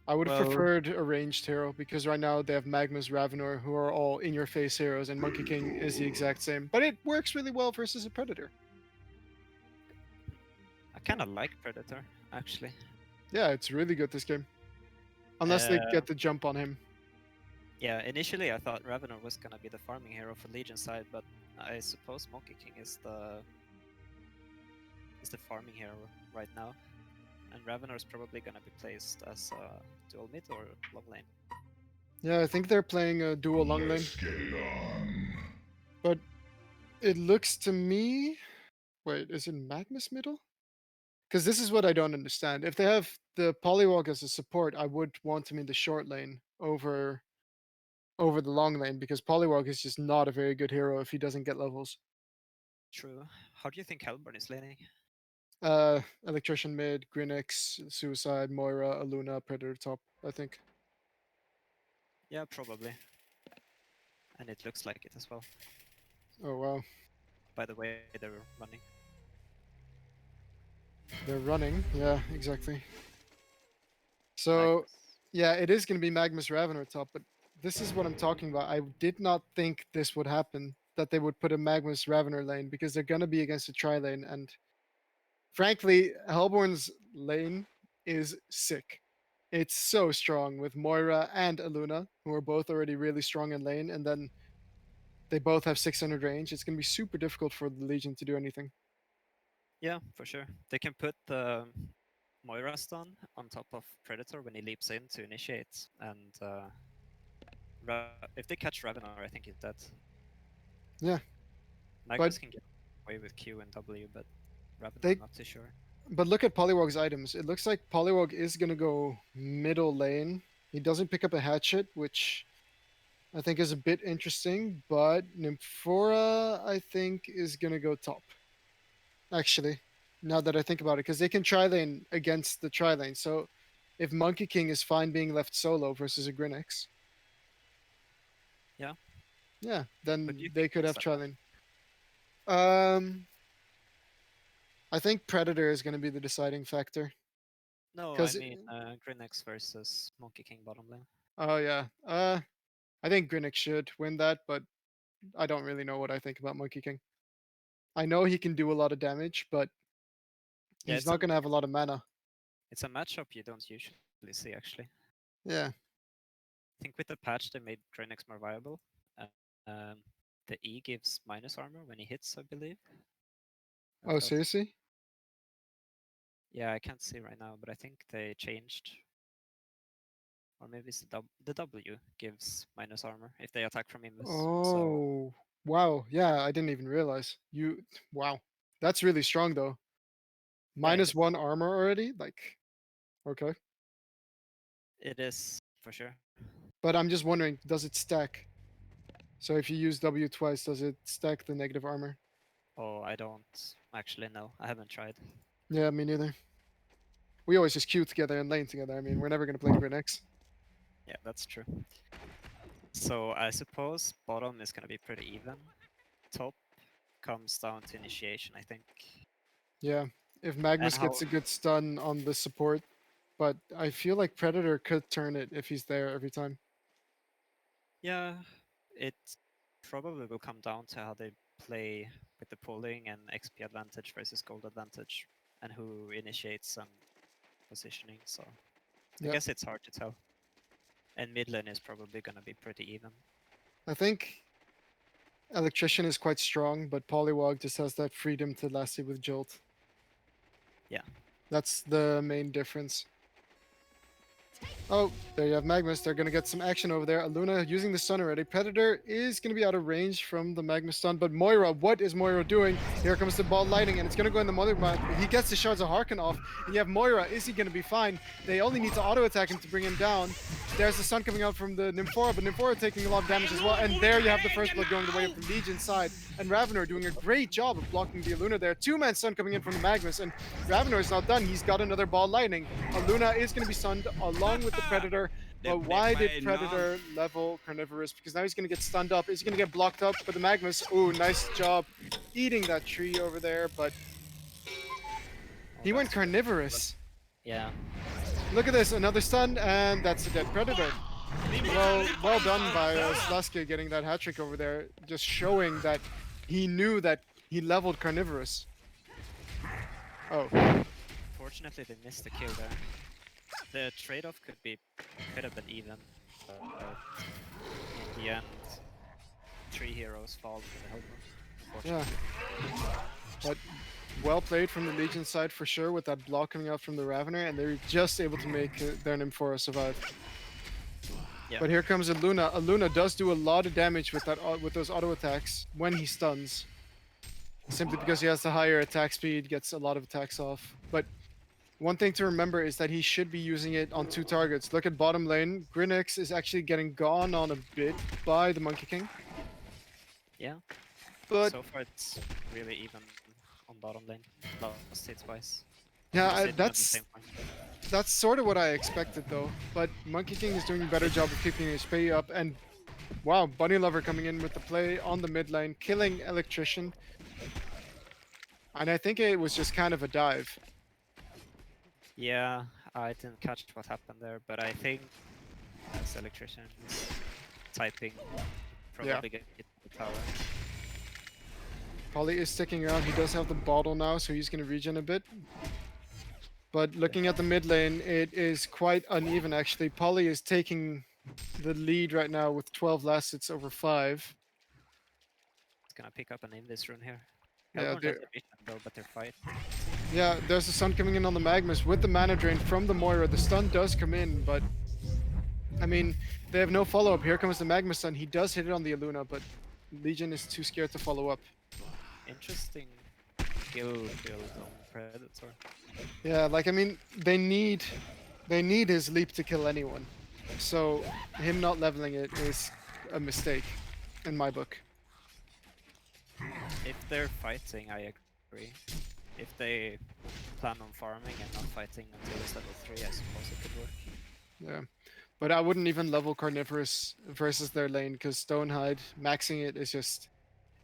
I would have Well- preferred a ranged hero because right now they have Magma's Ravenor who are all in your face heroes, and Monkey King is the exact same. But it works really well versus a Predator. I kind of like Predator, actually. Yeah, it's really good this game. Unless they Uh, get the jump on him. Yeah, initially I thought Ravenor was gonna be the farming hero for Legion side, but I suppose Monkey King is the farming hero right now. And Ravenor is probably gonna be placed as a dual mid or long lane. Yeah, I think they're playing a dual long lane. Let's get it on. But it looks to me. Wait, is it Magnus middle? Because this is what I don't understand. If they have the Polywog as a support, I would want him in the short lane over the long lane because Polywog is just not a very good hero if he doesn't get levels. True. How do you think Hellborn is laning? Electrician mid, Grinix, Suicide, Moira, Aluna, Predator top, I think. Yeah, probably. And it looks like it as well, Oh wow. by the way they're running. They're running. Yeah, exactly. So Magnus. yeah, it is going to be Magnus Ravenor top, but this is what I'm talking about. I did not think this would happen, that they would put a Magnus Ravenor lane, because they're going to be against a tri lane, and frankly, Hellborn's lane is sick. It's so strong with Moira and Aluna, who are both already really strong in lane, and then They both have 600 range. It's going to be super difficult for the Legion to do anything. Yeah, for sure. They can put the Moira stun on top of Predator when he leaps in to initiate, and if they catch Ravenar, I think he's dead. Yeah. Magnus can get away with Q and W, but Ravenar, They- I'm not too sure. But look at Polywog's items. It looks like Polywog is going to go middle lane. He doesn't pick up a hatchet, which I think is a bit interesting, but Nymphora, I think, is going to go top. Actually, now that I think about it, because they can tri-lane against the tri-lane. So if Monkey King is fine being left solo versus a Grinix, Yeah. yeah, But then you they think could have it's tri-lane. I think Predator is going to be the deciding factor. No, I 'Cause mean Grinix versus Monkey King bottom lane. Oh yeah, I think Grinix should win that, but I don't really know what I think about Monkey King. I know he can do a lot of damage, but Yeah, he's not going to have a lot of mana. It's a matchup you don't usually see, actually. Yeah. I think with the patch they made Grinix more viable. Um, the E gives minus armor when he hits, I believe. Oh, seriously? Yeah, I can't see right now, but I think they changed. Or maybe it's the W gives minus armor if they attack from Invis. So Oh, wow. Yeah, I didn't even realize. Wow. That's really strong though. Minus it- 1 armor already? Like, okay. it is for sure. But I'm just wondering, does it stack? So if you use W twice, does it stack the negative armor? Oh, I don't actually know. I haven't tried. Yeah, me neither. We always just queue together and lane together. I mean, we're never going to play Grinix. Yeah, that's true. So I suppose bottom is gonna be pretty even. Top comes down to initiation, I think. Yeah. If Magnus how- gets a good stun on the support, but I feel like Predator could turn it if he's there every time. Yeah, it probably will come down to how they play with the pulling and XP advantage versus gold advantage, and who initiates and positioning. So I Yep. guess it's hard to tell. And mid lane is probably gonna be pretty even. I think Electrician is quite strong, but Polywog just has that freedom to last it with Jolt. Yeah. That's the main difference. Oh, there you have Magnus. They're going to get some action over there. Aluna using the stun already. Predator is going to be out of range from the Magnus stun, but Moira, what is Moira doing? Here comes the ball lighting, and it's going to go in the Mother Mud. He gets the Shards of Harken off, and you have Moira. Is he going to be fine? They only need to auto-attack him to bring him down. There's the stun coming out from the Nymphora, but Nymphora taking a lot of damage as well, and there you have the first blood going the way of the Legion side, and Ravenar doing a great job of blocking the Aluna there. Two-man stun coming in from the Magnus, and Ravenar is not done. He's got another ball lightning. Aluna is going to be stunned along with the Predator. But why did Predator level Carnivorous? Because now he's going to get stunned up. Is he going to get blocked up? But the Magnus, ooh, nice job eating that tree over there. But he went Carnivorous. Yeah. Look at this, another stun, and that's a dead Predator. Well done by Slasky getting that hat trick over there, just showing that he knew that he leveled Carnivorous. Oh. Fortunately, they missed the kill there. The trade-off could have been even, but in the end, 3 heroes fall for the helper. Yeah. But well played from the Legion side for sure with that block coming out from the Ravener, and they're just able to make their Nymphora survive. Yeah. But here comes Aluna. Aluna does do a lot of damage with that with those auto attacks when he stuns. Simply because he has the higher attack speed, gets a lot of attacks off. But one thing to remember is that he should be using it on 2 targets. Look at bottom lane. Grinix is actually getting gone on a bit by the Monkey King. Yeah. But so far, it's really even on bottom lane. Lost it twice. yeah, Sitting at the same point. that's sort of what I expected though. But Monkey King is doing a better job of keeping his pay up. And wow, Bunny Lover coming in with the play on the mid lane, killing Electrician. And I think it was just kind of a dive. Yeah, I didn't catch what happened there, but I think as electrician is typing, probably get hit the tower. Polly is sticking around. He does have the bottle now, so he's going to regen a bit. But looking at the mid lane, it is quite uneven actually. Polly is taking the lead right now with 12 last hits over 5. gonna pick up an Invis rune here. Yeah, Hellborn they're- Intermission though, but they're fight. Yeah, there's the stun coming in on the Magnus with the mana drain from the Moira. The stun does come in, but I mean, they have no follow-up. Here comes the Magma stun. He does hit it on the Aluna, but Legion is too scared to follow up. Interesting skill build on Predator. Yeah, like I mean, they need his leap to kill anyone. So him not leveling it is a mistake, in my book. If they're fighting, I agree. If they plan on farming and not fighting until it's level 3, I suppose it could work. Yeah, but I wouldn't even level Carnivorous versus their lane because Stonehide maxing it is just,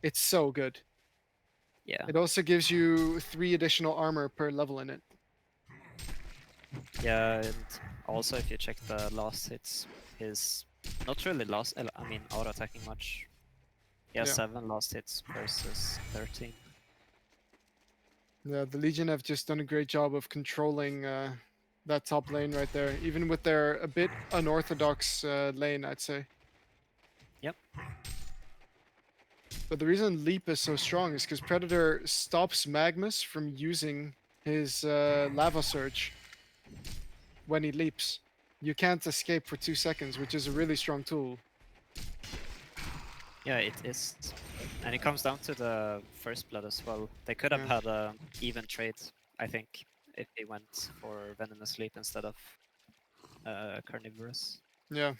it's so good. Yeah. It also gives you 3 additional armor per level in it. Yeah, and also if you check the last hits, his not really lost. I mean, auto attacking much. Yeah, Yeah. 7 last hits versus 13. Yeah, the Legion have just done a great job of controlling that top lane right there, even with their a bit unorthodox lane, I'd say. Yep. But the reason Leap is so strong is because Predator stops Magnus from using his Lava Surge when he leaps. You can't escape for 2 seconds, which is a really strong tool. Yeah, it is. And it comes down to the first blood as well. They could have Yeah. had a even trade, I think, if they went for Venomous Leap instead of Carnivorous. Yeah.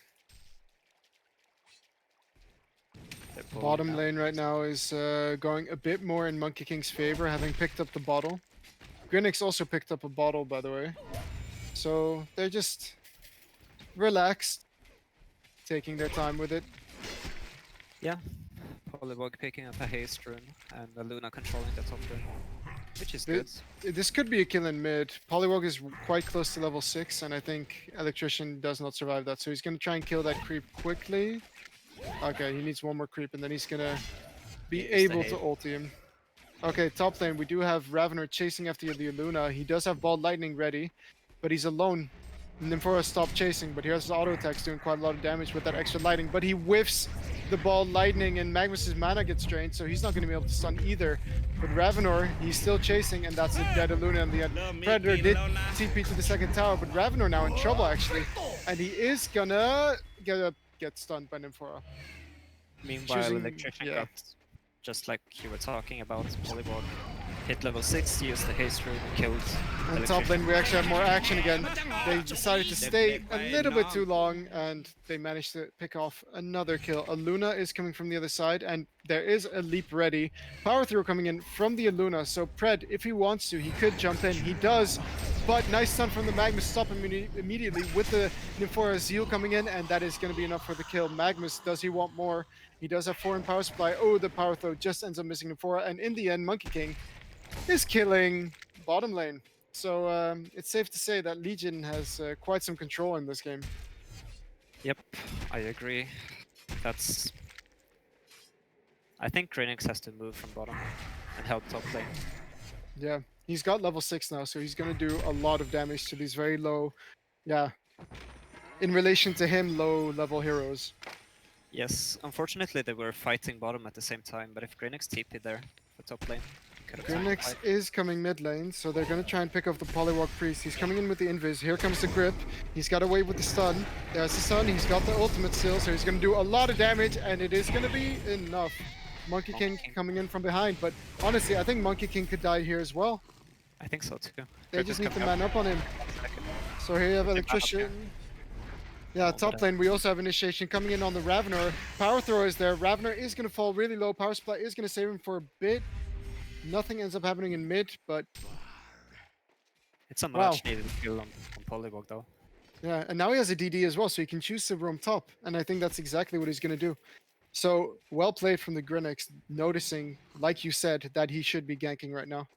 They're pulling Bottom out. lane right now is going a bit more in Monkey King's favor, having picked up the bottle. Grinix also picked up a bottle, by the way. So they're just relaxed, taking their time with it. Yeah. Polywog picking up a haste rune and the Luna controlling the top lane, which is good. This could be a kill in mid. Polywog is quite close to level 6, and I think Electrician does not survive that. So he's going to try and kill that creep quickly. Okay, he needs one more creep, and then he's going to be He needs the able to haste. ulti him. Okay, top lane, we do have Ravener chasing after the Luna. He does have Ball Lightning ready, but he's alone. Nymphora stopped chasing, but here's his auto attacks doing quite a lot of damage with that extra lightning. But he whiffs the Ball Lightning, and Magnus's mana gets drained, so he's not going to be able to stun either. But Ravenor, he's still chasing, and that's a dead Luna in the end. Predator did TP to the second tower, but Ravenor now in trouble actually, and he is gonna get stunned by Nymphora. Meanwhile, choosing- Electrician yeah. got, just like you were talking about, Polywog hit level 6, used the haste rune, killed On top Electrician. lane, we actually have more action again. They decided to stay a little bit too long, and they managed to pick off another kill. Aluna is coming from the other side, and there is a leap ready. Power throw coming in from the Aluna, so Pred, if he wants to, he could jump in. He does, but nice stun from the Magnus, stop him immediately with the Nymphora Zeal coming in, and that is going to be enough for the kill. Magnus, does he want more? He does have 4 in power supply. Oh, the power throw just ends up missing Nymphora, and in the end, Monkey King is killing bottom lane. So it's safe to say that Legion has quite some control in this game. Yep, I agree. That's... I think Grinix has to move from bottom and help top lane. Yeah, he's got level 6 now, so he's going to do a lot of damage to these very low, yeah, in relation to him, low level heroes. Yes, unfortunately they were fighting bottom at the same time, but if Grinix TP'd there for top lane, could have taken the Grinix fight. is coming mid lane, so they're going to try and pick off the Polywog Priest. He's coming in with the Invis. Here comes the grip. He's got away with the stun. There's the stun. He's got the ultimate still, so he's going to do a lot of damage, and it is going to be enough. Monkey King coming in from behind, but honestly, I think Monkey King could die here as well. I think so too. They Grip just is need to coming man up on him. So here you have Electrician. Yeah, top lane, we also have Initiation coming in on the Ravener. Power Throw is there. Ravener is going to fall really low. Power Supply is going to save him for a bit. Nothing ends up happening in mid, but It's a Wow. much needed kill on Polywog though. yeah, and now he has a DD as well, so he can choose to roam top, and I think that's exactly what he's going to do. So, well played from the Grinix, noticing, like you said, that he should be ganking right now.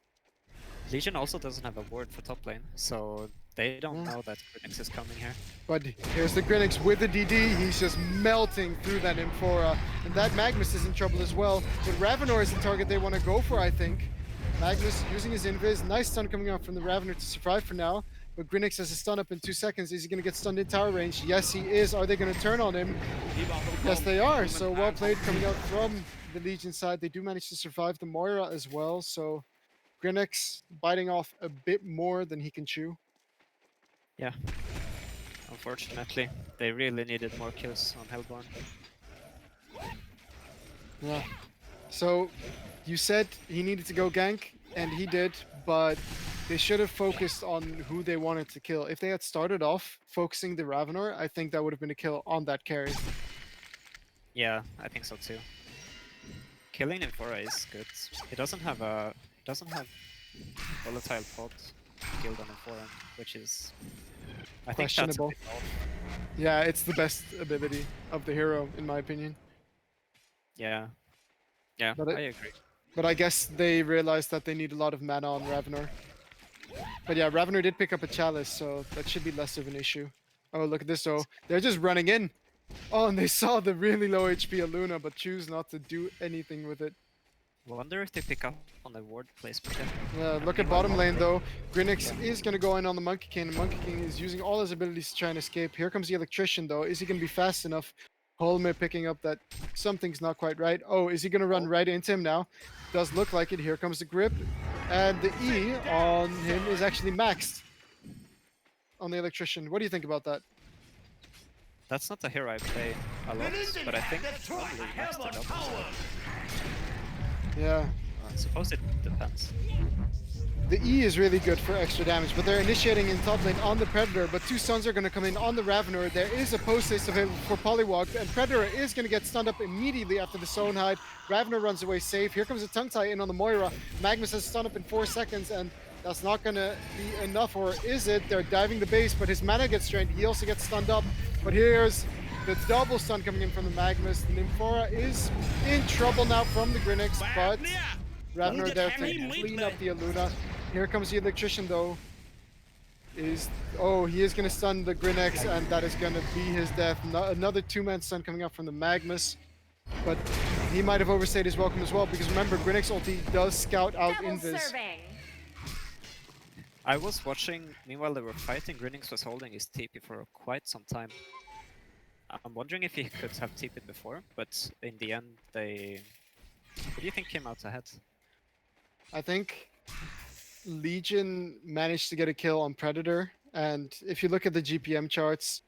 Legion also doesn't have a ward for top lane, so they don't Yeah. know that Grinix is coming here. But here's the Grinix with the DD, he's just melting through that Nymphora, and that Magnus is in trouble as well. But Ravenor is the target they want to go for, I think. Magnus using his Invis, nice stun coming out from the Ravener to survive for now. but Grinix has a stun up in 2 seconds. Is he going to get stunned in tower range? Yes, he is. Are they going to turn on him? Yes, they are. So well played coming out from the Legion side. They do manage to survive the Moira as well. So Grinix biting off a bit more than he can chew. Yeah. Unfortunately, they really needed more kills on Hellborn. Yeah. So you said he needed to go gank, and he did, but they should have focused on who they wanted to kill. If they had started off focusing the Ravenor, I think that would have been a kill on that carry. Yeah, I think so too. Killing Nymphora is good. He doesn't have volatile pod killed on Nymphora, which is I think that's a Questionable. bit off. Yeah, it's the best ability of the hero, in my opinion. Yeah. Yeah, But I agree. But I guess they realized that they need a lot of mana on Ravenor. But yeah, Ravenor did pick up a Chalice, so that should be less of an issue. Oh, look at this, though. They're just running in. Oh, and they saw the really low HP Aluna, but choose not to do anything with it. Wonder if they pick up on the ward placement then. Yeah, look at bottom lane, though. Grinix is going to go in on the Monkey King, and Monkey King is using all his abilities to try and escape. Here comes the Electrician, though. Is he going to be fast enough? Holmer picking up that something's not quite right. Oh, is he going to run right into him now? Does look like it. Here comes the grip. And the E on him is actually maxed on the Electrician. What do you think about that? That's not a hero I play a lot, but I think probably maxed it up. Yeah. I suppose it depends. The E is really good for extra damage, but they're initiating in top lane on the Predator, but 2 stuns are going to come in on the Ravenor. There is a post-haste available for Polywog, and Predator is going to get stunned up immediately after the Zone Hide. Ravenor runs away safe. Here comes a Tongue Tie in on the Moira. Magnus has stun up in 4 seconds, and that's not going to be enough, or is it? They're diving the base, but his mana gets drained. He also gets stunned up, but here's the double stun coming in from the Magnus. The Nymphora is in trouble now from the Grinix, but Ravenor there to clean up the Aluna. Here comes the Electrician, though. He is going to stun the Grinix, and that is going to be his death. Another 2-man stun coming up from the Magnus, but he might have overstayed his welcome as well, because remember, Grinix ulti does scout out Invis. I was watching, meanwhile they were fighting, Grinix was holding his TP for quite some time. I'm wondering if he could have TP'd before, but in the end they... Who do you think came out ahead? I think Legion managed to get a kill on Predator, and if you look at the GPM charts,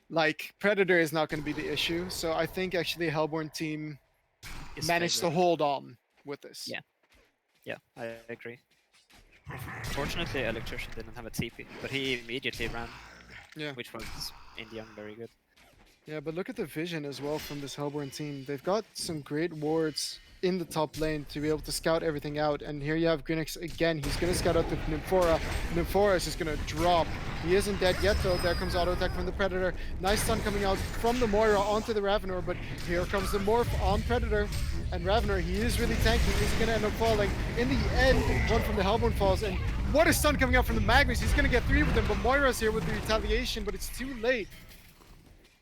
like, Predator is not going to be the issue, so I think actually Hellborn team managed to hold on with this. Yeah. Yeah, I agree. Fortunately, Electrician didn't have a TP, but he immediately ran, which was in the end very good. Yeah, but look at the vision as well from this Hellborn team. They've got some great wards in the top lane to be able to scout everything out. And here you have Grinix again. He's going to scout out the Nymphora. Nymphora is just going to drop. He isn't dead yet, though. There comes auto attack from the Predator. Nice stun coming out from the Moira onto the Ravenor, but here comes the Morph on Predator. And Ravenor, he is really tanky. He's going to end up falling. In the end, one from the Hellborn falls. And what a stun coming out from the Magnus. He's going to get 3 with him, but Moira's here with the retaliation, but it's too late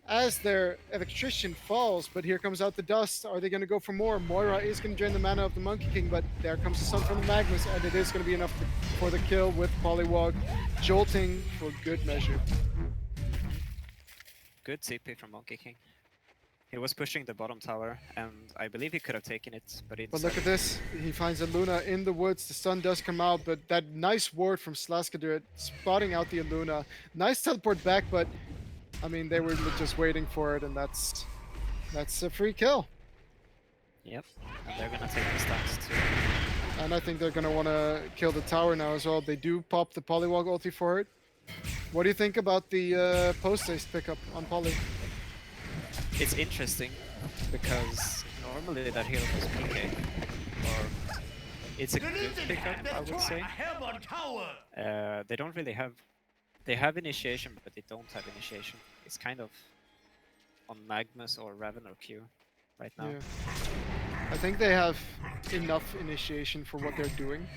as their Electrician falls, but here comes out the dust. Are they going to go for more? Moira is going to drain the mana of the Monkey King, but there comes the stun from the Magnus, and it is going to be enough for the kill with Polywog jolting for good measure. Good CP from Monkey King. He was pushing the bottom tower, and I believe he could have taken it, but But look at this. He finds a Luna in the woods. The stun does come out, but that nice ward from Slaskadur spotting out the Luna. Nice teleport back, but I mean, they were just waiting for it, and that's a free kill. Yep, and they're gonna take the stance too. And I think they're gonna want to kill the tower now as well. They do pop the Polywog ulti for it. What do you think about the post-haste pickup on Poly? It's interesting, because normally that hero was PK, or it's a good pickup, I would say. They don't really have... They have initiation, but they don't have initiation. It's kind of on Magnus or Ravenor Q right now. Yeah. I think they have enough initiation for what they're doing,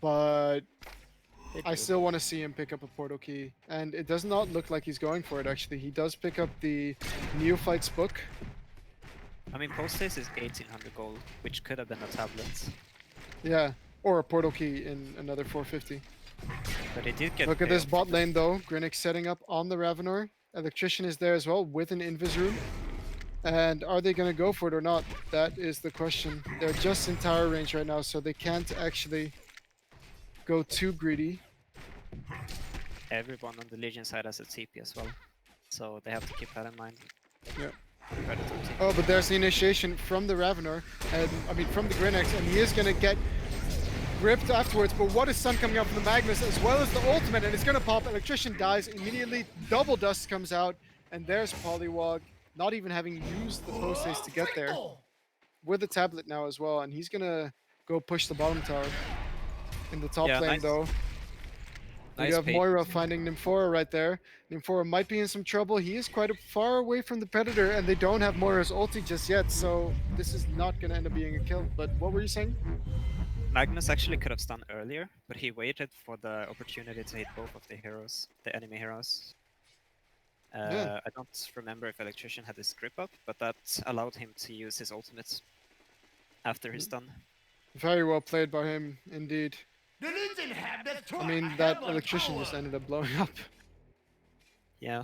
but I still want to see him pick up a portal key. And it does not look like he's going for it, actually. He does pick up the Neophyte's book. I mean, post-haste is 1800 gold, which could have been a tablet. Yeah, or a portal key in another 450. But he did get Look at this payoff bot from it. lane though. Grinix setting up on the Ravenor. Electrician is there as well with an invis room. And are they going to go for it or not? That is the question. They're just in tower range right now, so they can't actually go too greedy. Everyone on the Legion side has a TP as well, so they have to keep that in mind. Yeah. Predator team. Oh, but there's the initiation from the Ravenor, and I mean from the Grinix, and he is going to get gripped afterwards. But what is Sun coming out from the Magnus as well as the ultimate, and it's going to pop. Electrician dies immediately. Double dust comes out, and there's Polywog, not even having used the post haste to get there, with the tablet now as well, and he's going to go push the bottom tower. In the top Yeah, lane nice. though. We Nice have pick. Moira finding Nymphora right there. Nymphora might be in some trouble. He is quite far away from the Predator, and they don't have Moira's ulti just yet, so this is not going to end up being a kill. But what were you saying? Magnus actually could have stunned earlier, but he waited for the opportunity to hit both of the heroes, the enemy heroes. Yeah. I don't remember if Electrician had his grip up, but that allowed him to use his ultimate after his stun. Very well played by him, indeed. The Legion have destroyed I mean, a that Hellborn Electrician tower. just ended up blowing up. Yeah.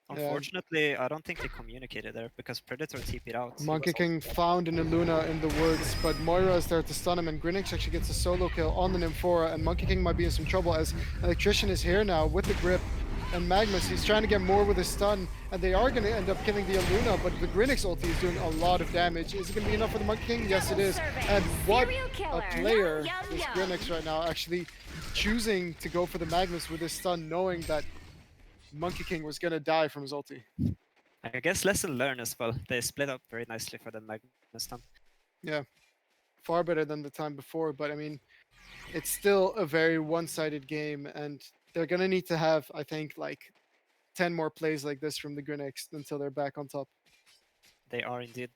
Yeah. Unfortunately, I don't think they communicated there because Predator TP'd out. He Monkey was King also- found in a Luna in the woods, but Moira is there to stun him, and Grinix actually gets a solo kill on the Nymphora, and Monkey King might be in some trouble as Electrician is here now with the grip, and Magnus, he's trying to get more with his stun, and they are going to end up killing the Aluna, but the Grinix ulti is doing a lot of damage. Is it going to be enough for the Monkey King? Yes, it is. And what a player, this Grinix right now, actually choosing to go for the Magnus with his stun, knowing that Monkey King was going to die from his ulti. I guess lesson learned as well. They split up very nicely for the Magnus stun. Yeah, far better than the time before, but I mean, it's still a very one-sided game, and they're gonna need to have, I think, like 10 more plays like this from the Grinix until they're back on top. They are indeed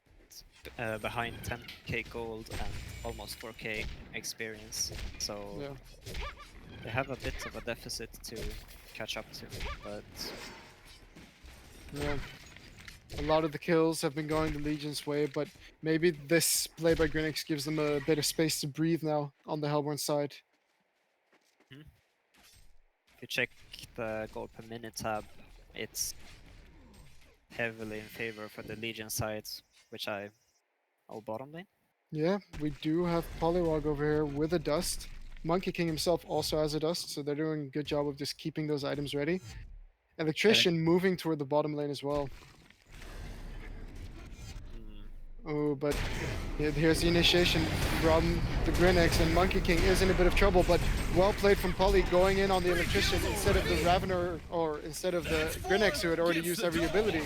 behind 10k gold and almost 4k experience, so Yeah, they have a bit of a deficit to catch up to, but yeah. A lot of the kills have been going the Legion's way, but maybe this play by Grinix gives them a bit of space to breathe now on the Hellborn side. if you check the gold per minute tab, it's heavily in favor for the Legion sides, which I... Oh, bottom lane? Yeah, we do have Polywog over here with a dust. Monkey King himself also has a dust, so they're doing a good job of just keeping those items ready. Electrician moving toward the bottom lane as well. Oh, but here's the initiation from the Grinix, and Monkey King is in a bit of trouble, but well played from Polly going in on the Electrician instead of the Ravener, or instead of the Grinix who had already used every ability.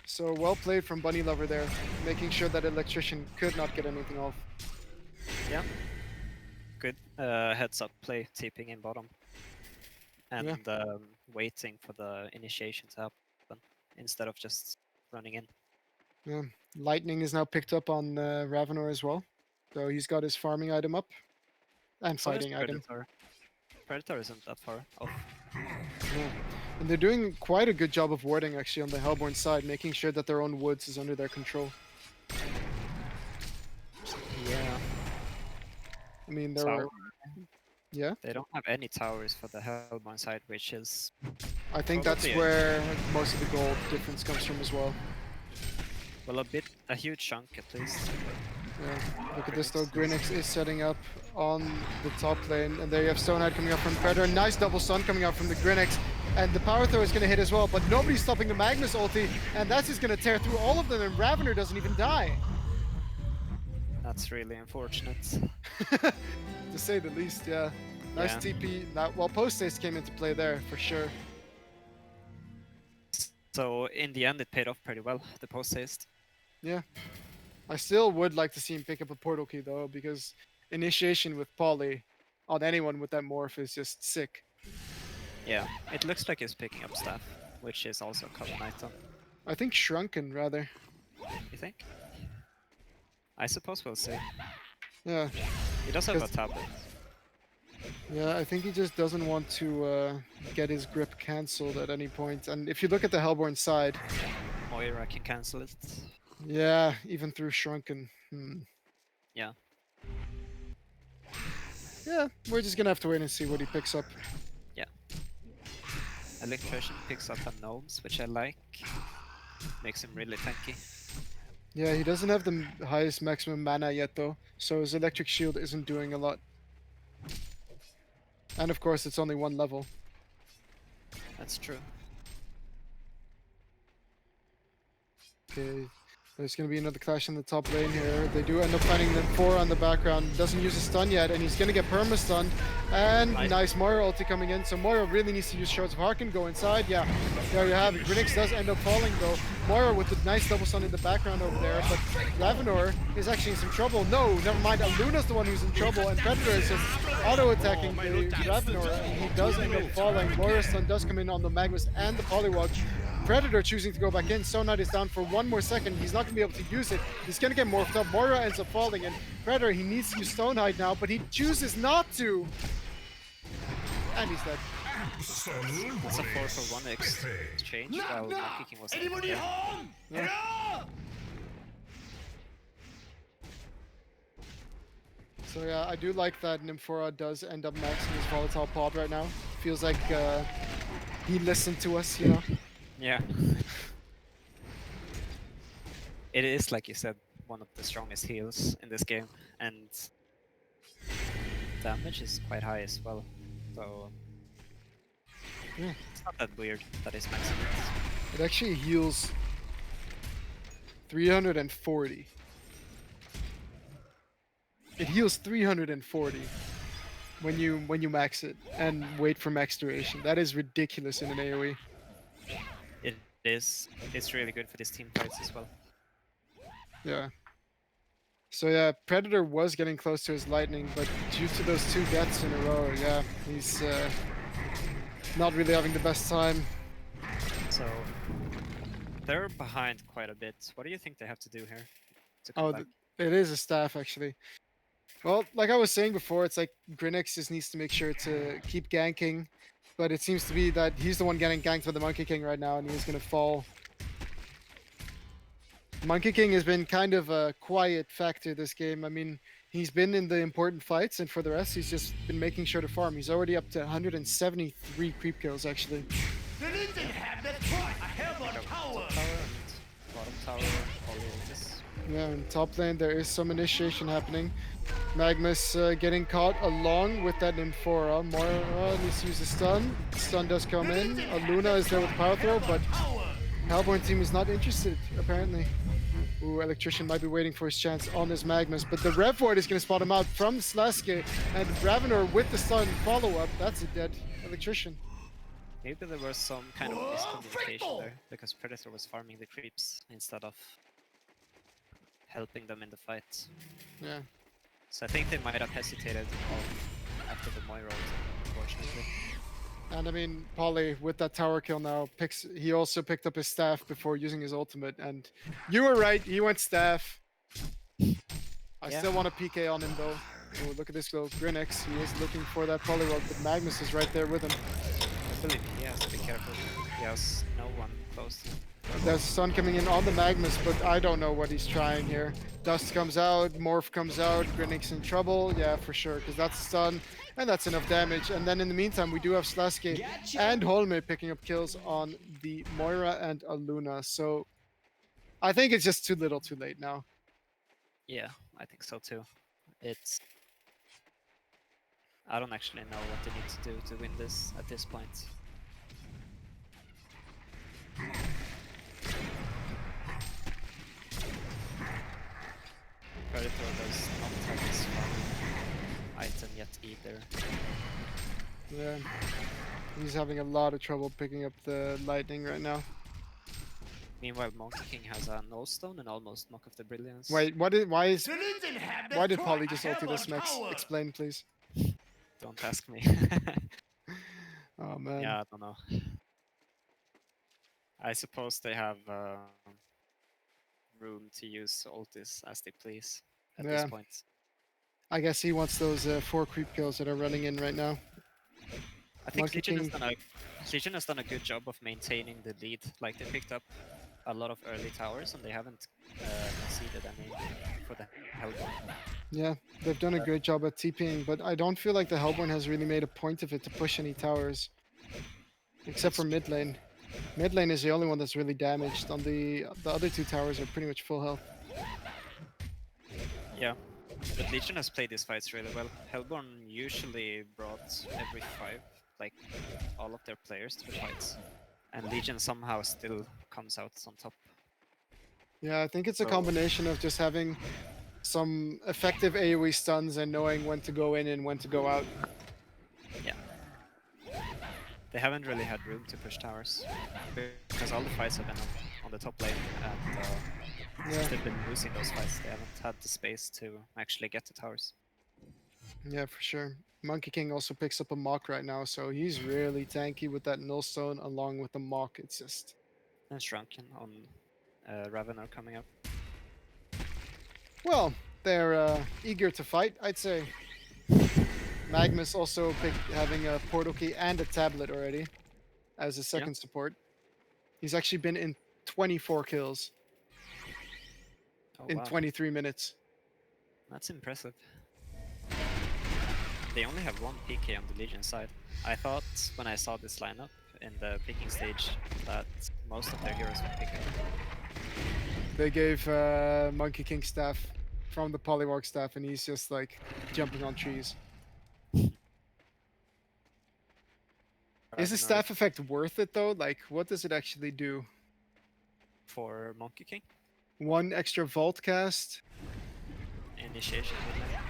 So well played from Bunny Lover there, making sure that Electrician could not get anything off. Yeah. Good heads up play, TPing in bottom. And waiting for the initiation to happen instead of just running in. Yeah. Lightning is now picked up on Ravenor as well. So he's got his farming item up. And So is fighting item. Predator isn't that far off. Yeah. And they're doing quite a good job of warding actually on the Hellborn side, making sure that their own woods is under their control. Yeah. I mean, there Tower. are... Yeah? They don't have any towers for the Hellborn side, which is... I think that's Probably. where most of the gold difference comes from as well. Well, a huge chunk at least. Yeah. Look at this though, Grinix is setting up on the top lane, and there you have Stonehead coming up from Predator. Nice double stun coming out from the Grinix, and the power throw is going to hit as well, but nobody's stopping the Magnus ulti, and that's just going to tear through all of them, and Ravener doesn't even die. That's really unfortunate. To say the least, yeah. Nice Yeah. TP. Well, post haste came into play there for sure. So in the end, it paid off pretty well, the post haste. Yeah. I still would like to see him pick up a portal key though, because initiation with Polly on anyone with that morph is just sick. Yeah, it looks like he's picking up staff, which is also a common item. I think Shrunken rather. You think? I suppose we'll see. Yeah. He does have a 'Cause- tablet. Yeah, I think he just doesn't want to get his grip cancelled at any point. And if you look at the Hellborn side, Moira can cancel it. yeah, even through Shrunken. Yeah. Yeah, we're just gonna have to wait and see what he picks up. Electrician picks up a gnomes, which I like. Makes him really tanky. Yeah, he doesn't have the highest maximum mana yet though, so his electric shield isn't doing a lot. And of course, it's only one level. That's true. Okay, there's gonna be another clash in the top lane here. They do end up finding the 4 on the background. Doesn't use a stun yet, and he's gonna get perma-stunned. And nice Moira ulti coming in. So Moira really needs to use Shards of Harkin, go inside. Yeah, there you have it. Grinix does end up falling though. Moira with the nice double stun in the background over there, but Ravenor is actually in some trouble. No, never mind. Luna's the one who's in trouble, and Predator is just auto-attacking the Ravenor, and he does end up falling. Moira's stun does come in on the Magnus and the Polywog. Predator choosing to go back in. Sonite is down for one more second. He's not going to be able to use it. He's going to get morphed up. Moira ends up falling, and Predator, he needs to use Stonehide now, but he chooses not to. And he's dead. That's a 4-for-1 exchange while Monkey King was Anybody there. home? Yeah. Hello? So yeah, I do like that Nymphora does end up maxing his volatile pod right now. Feels like he listened to us, you know? Yeah. It is, like you said, one of the strongest heals in this game, and damage is quite high as well. So Yeah. it's not that weird that he's maxing it. It actually heals 340. It heals 340 when you max it and wait for max duration. That is ridiculous in an AoE. It is. It's really good for these team fights as well. Yeah. So yeah, Predator was getting close to his lightning, but due to those 2 deaths in a row, yeah, he's not really having the best time. So they're behind quite a bit. What do you think they have to do here to come Oh, back? it is a staff actually. Well, like I was saying before, it's like Grinix just needs to make sure to keep ganking, but it seems to be that he's the one getting ganked by the Monkey King right now, and he's gonna fall. Monkey King has been kind of a quiet factor this game. I mean, he's been in the important fights, and for the rest, he's just been making sure to farm. He's already up to 173 creep kills, actually. The Legion have the try. I have a tower. Bottom tower, all this. Yeah, in top lane, there is some initiation happening. Magnus getting caught along with that Nymphora. Moira needs to use the stun. Stun does come in. Luna is there with power throw, but Hellborn team is not interested, apparently. Ooh, Electrician might be waiting for his chance on his Magnus, but the Rev Ward is going to spot him out from Slaske, and Ravenor with the stun follow-up. That's a dead Electrician. Maybe there was some kind of miscommunication there, because Predator was farming the creeps instead of helping them in the fight. Yeah. So I think they might have hesitated after the Moira ult, unfortunately. And I mean, Polly with that tower kill now he also picked up his staff before using his ultimate, and you were right, he went staff. I Yeah. still want a PK on him though. Oh, look at this little Grinix. He is looking for that Polywog, but Magnus is right there with him. Believe me, he has to be careful. He has no one close to him. There's sun coming in on the Magnus, but I don't know what he's trying here. Dust comes out, Morph comes out, Grinix in trouble. Yeah, for sure, because that's a stun, and that's enough damage. And then in the meantime, we do have Slaske and Holme picking up kills on the Moira and Aluna. So I think it's just too little too late now. Yeah, I think so too. It's... I don't actually know what they need to do to win this at this point. Predator does not have his farming item yet either. Yeah, he's having a lot of trouble picking up the lightning right now. Meanwhile, Monkey King has a null stone and almost Mock of the Brilliance. Wait, why The Legion have the did try. Polly just I have ulti a this Max? tower. Explain, please. Don't ask me. Oh man. Yeah, I don't know. I suppose they have room to use ultis as they please at Yeah. this point. I guess he wants those 4 creep kills that are running in right now. I think Monkey Legion has done a good job of maintaining the lead. Like, they picked up a lot of early towers and they haven't conceded any for the Hellborn. Yeah, they've done a great job at TPing, but I don't feel like the Hellborn has really made a point of it to push any towers, except for mid lane. Mid lane is the only one that's really damaged. On the other two towers are pretty much full health. Yeah, but Legion has played these fights really well. Hellborn usually brought every 5, like all of their players to the fights, and Legion somehow still comes out on top. Yeah, I think it's a So- combination of just having some effective AoE stuns and knowing when to go in and when to go out. Yeah. They haven't really had room to push towers because all the fights have been on the top lane, and Yeah, they've been losing those fights. They haven't had the space to actually get to towers. yeah, for sure. Monkey King also picks up a Mock right now, so he's really tanky with that Nullstone along with the Mock. It's just... And Shrunken on Ravener coming up. Well, they're eager to fight, I'd say. Magnus also having a portal key and a tablet already as a second support. He's actually been in 24 kills Oh, in wow. 23 minutes. That's impressive. They only have 1 PK on the Legion side. I thought when I saw this lineup in the picking stage that most of their heroes would pick up. They gave Monkey King staff from the Polywalk staff, and he's just like jumping on trees. Is the Ravener staff effect worth it though? Like, what does it actually do? for Monkey King? 1 extra Vault cast. Initiation midlane.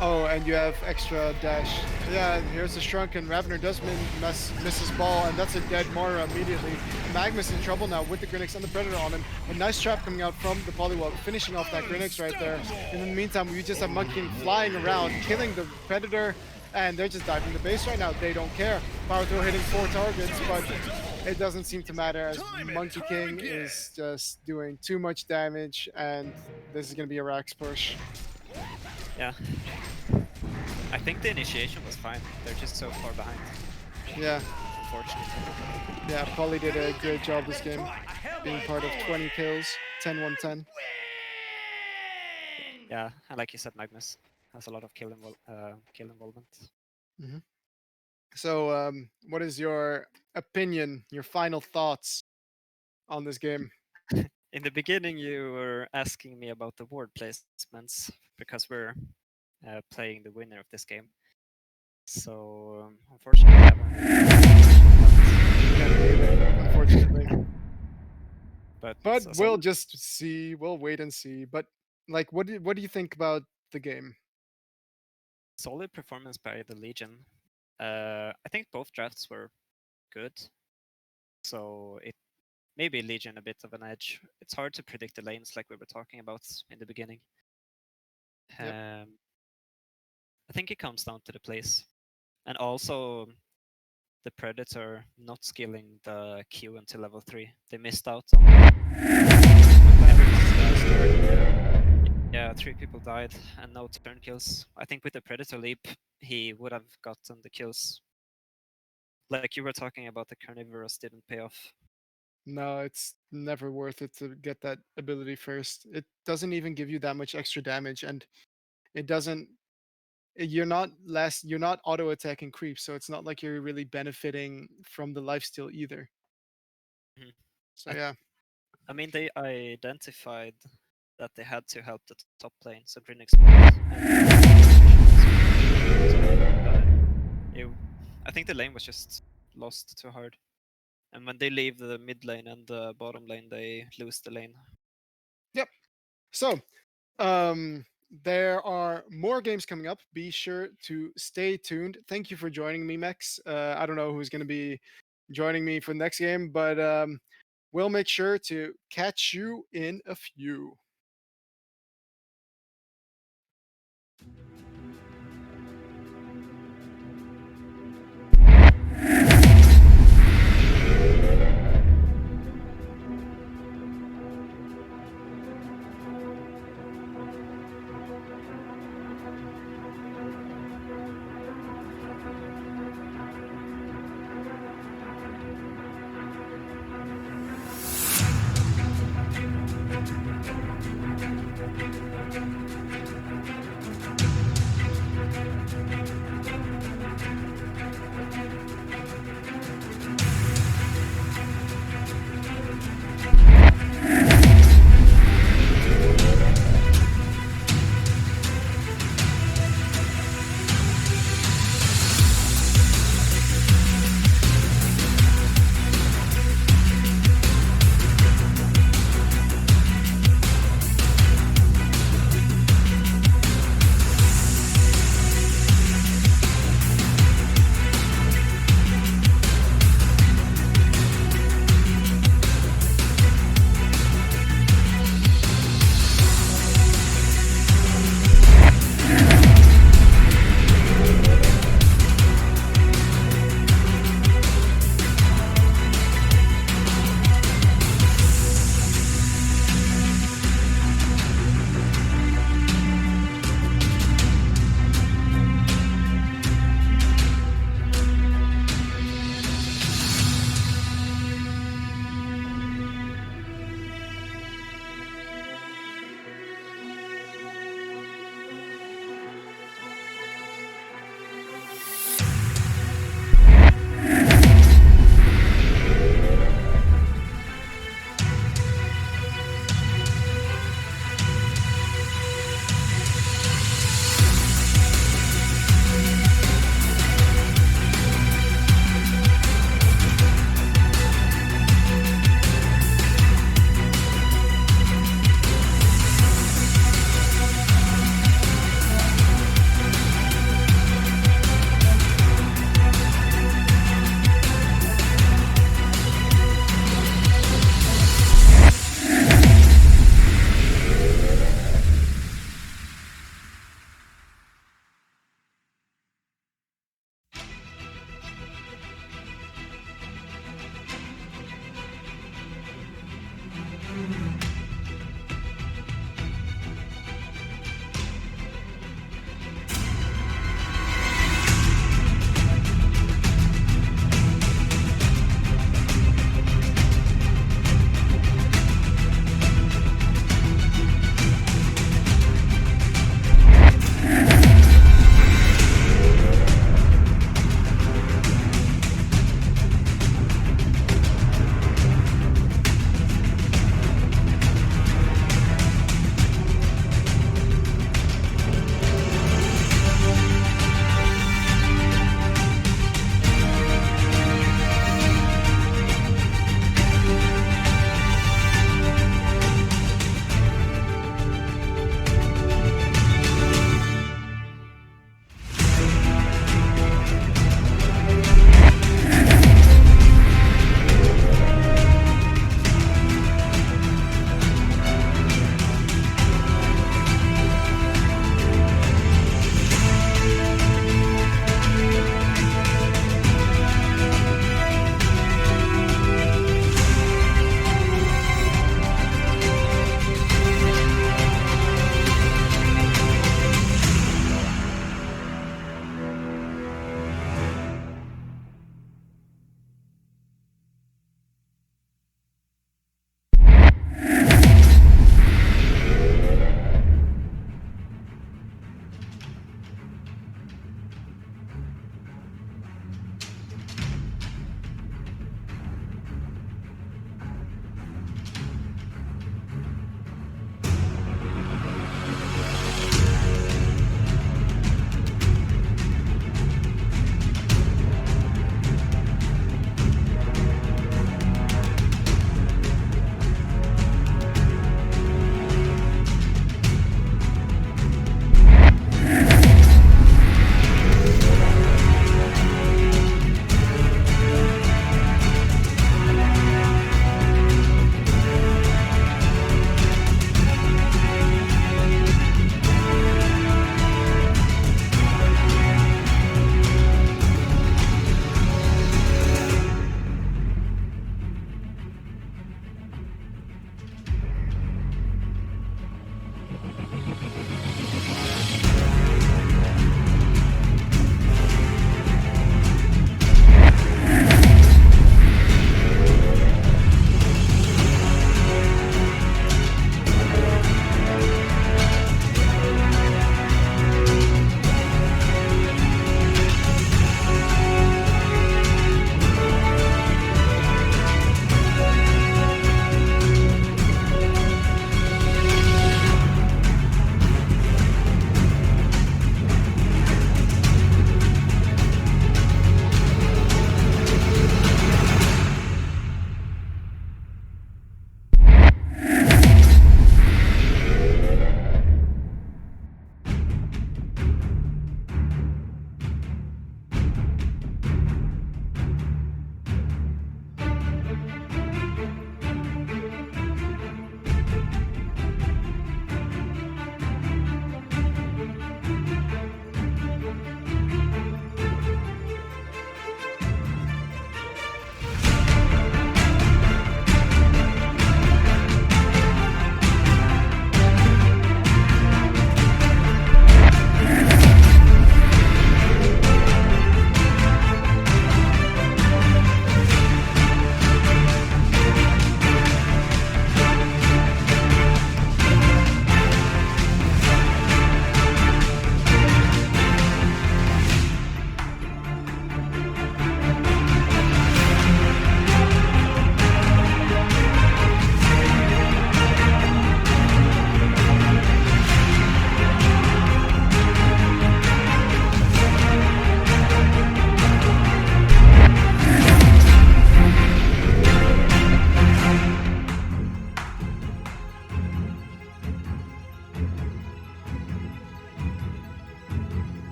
Oh, and you have extra dash. Yeah, here's the Shrunken. Ravener does miss his ball, and that's a dead Mara immediately. Magnus in trouble now with the Grinix and the Predator on him. A nice trap coming out from the Polywalk, finishing off that Grinix right there. And in the meantime, we just have Monkey King flying around, killing the Predator, and they're just diving the base right now. They don't care. Power Throw hitting 4 targets, but it doesn't seem to matter as Monkey King is just doing too much damage, and this is going to be a Rax push. Yeah. I think the initiation was fine. They're just so far behind, Yeah. unfortunately. Yeah, Polly did a great job this game, being part of 20 kills, 10-1-10. Yeah, and like you said, Magnus has a lot of kill involvement. So, what is your opinion, your final thoughts on this game? In the beginning, you were asking me about the ward placements because we're playing the winner of this game. So, unfortunately, I haven't. Unfortunately, But but so we'll just see. We'll wait and see. But like, what do you think about the game? solid performance by the Legion. I think both drafts were good. So it maybe Legion a bit of an edge. It's hard to predict the lanes like we were talking about in the beginning. Yep. I think it comes down to the place. And also the Predator not skilling the Q until level 3. They missed out on yeah, 3 people died and no turn kills. I think with the Predator leap, he would have gotten the kills. Like you were talking about, the Carnivorous didn't pay off. No, it's never worth it to get that ability first. It doesn't even give you that much extra damage, and it doesn't. You're not auto attacking creep, so it's not like you're really benefiting from the lifesteal either. Mhm. So yeah, I mean, they identified that they had to help the top lane, so Grinix I think the lane was just lost too hard. And when they leave the mid lane and the bottom lane, they lose the lane. so there are more games coming up. Be sure to stay tuned. Thank you for joining me, Max. I don't know who's going to be joining me for the next game, but we'll make sure to catch you in a few.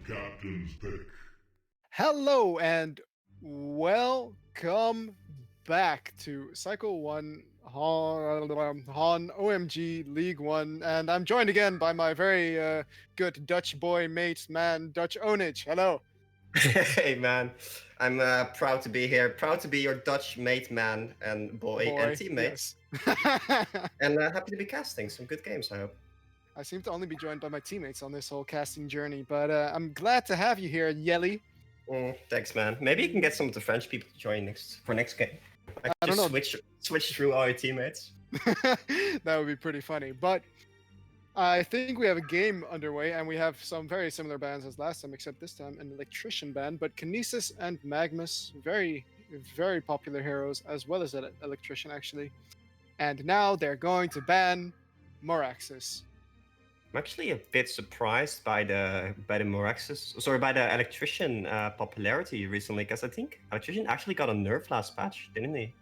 Captain's pick. Hello and welcome back to Cycle 1 HoN OMG League 1, and I'm joined again by my very good Dutch boy mate man, Dutch Onage. Hello. Hey man, I'm proud to be here. Proud to be your Dutch mate man and boy and teammate. Yes. And happy to be casting some good games, I hope. I seem to only be joined by my teammates on this whole casting journey, but I'm glad to have you here, Yelly. Thanks, man. Maybe you can get some of the French people to join next game. I don't know. Switch through all your teammates. That would be pretty funny. But I think we have a game underway, and we have some very similar bands as last time, except this time an electrician band. But Kinesis and Magnus, very, very popular heroes, as well as an electrician, actually. And now they're going to ban Moraxis. I'm actually a bit surprised by the electrician popularity recently, because I think electrician actually got a nerf last patch, didn't he?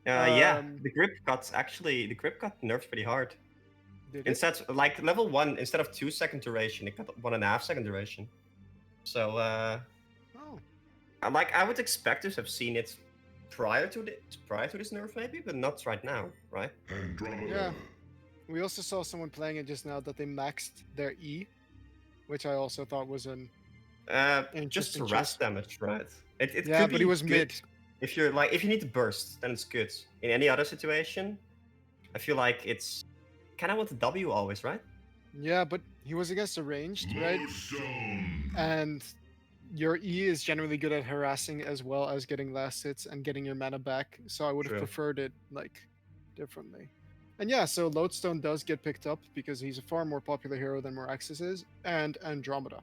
Yeah, the grip got nerfed pretty hard. Instead, like level 1, instead of 2-second duration, it got 1.5 second duration. So, I would expect to have seen it prior to this nerf, maybe, but not right now, right? Andromeda. Yeah. We also saw someone playing it just now that they maxed their E, which I also thought was an just interesting rest choice. damage, right? It Yeah, could but be he was good. mid. If you need to burst, then it's good. In any other situation, I feel like it's kind of want the W always, right? Yeah, but he was against a ranged, right? Lodestone. And your E is generally good at harassing as well as getting last hits and getting your mana back. So I would have True. preferred it like differently. And yeah, so Lodestone does get picked up because he's a far more popular hero than Moraxis is, and Andromeda.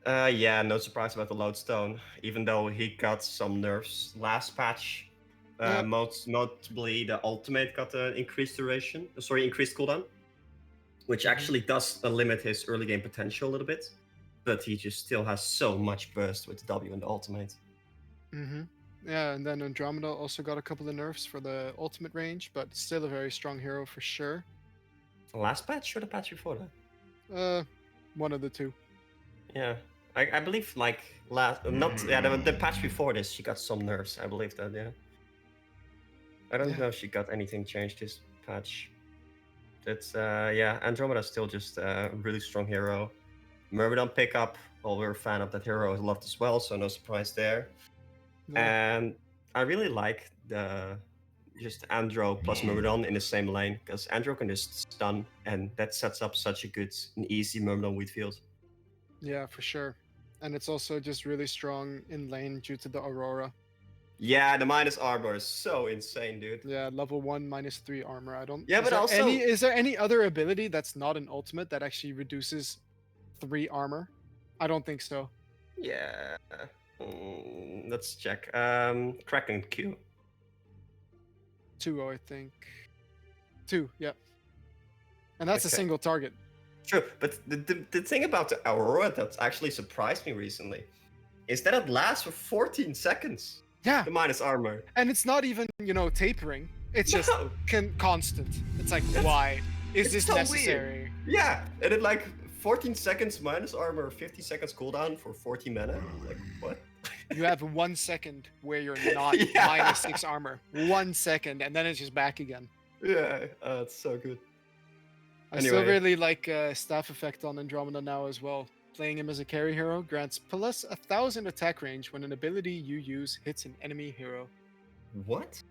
Yeah, no surprise about the Lodestone, even though he got some nerfs last patch. Yeah. Most notably, the ultimate got an increased cooldown, which actually does limit his early game potential a little bit. But he just still has so much burst with the W and the ultimate. Mm-hmm. Yeah, and then Andromeda also got a couple of nerfs for the ultimate range, but still a very strong hero for sure. The last patch or the patch before that? One of the two. Yeah, I believe the patch before this she got some nerfs. I believe that. Yeah. I don't know if she got anything changed this patch. It's Andromeda's still just a really strong hero. Myrmidon pickup. Well, we're a fan of that hero a lot as well, so no surprise there. Yeah. And I really like the just Andro plus Myrmidon in the same lane, because Andro can just stun, and that sets up such a good and easy Myrmidon wheat field. Yeah, for sure. And it's also just really strong in lane due to the Aurora. Yeah, the minus armor is so insane, dude. Yeah, level 1 -3 armor. I don't. Yeah, but also is there any other ability that's not an ultimate that actually reduces 3 armor? I don't think so. Yeah. Let's check. Kraken Q. 2, I think. 2, yeah. And that's a Okay. single target. True, but the thing about the Aurora that's actually surprised me recently is that it lasts for 14 seconds. Yeah, The minus armor. and it's not even, tapering. It's just No. constant. It's like, It's- why is it's this so weird. necessary? Yeah, and then 14 seconds minus armor, 50 seconds cooldown for 40 mana. Like, what? You have 1 second where you're not Yeah. -6 armor. 1 second, and then it's just back again. Yeah, it's so good. I still Anyway. really like staff effect on Andromeda now as well. Playing him as a carry hero grants plus 1,000 attack range when an ability you use hits an enemy hero. What?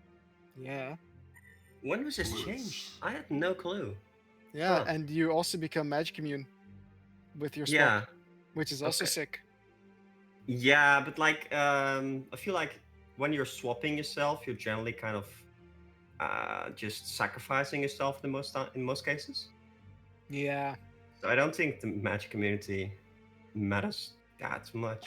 Yeah. When was this changed? I had no clue. Yeah, Huh. and you also become magic immune with your swap, Yeah. which is also Okay. sick. Yeah, but I feel like when you're swapping yourself, you're generally kind of just sacrificing yourself in most cases. Yeah. So I don't think the magic community matters that much,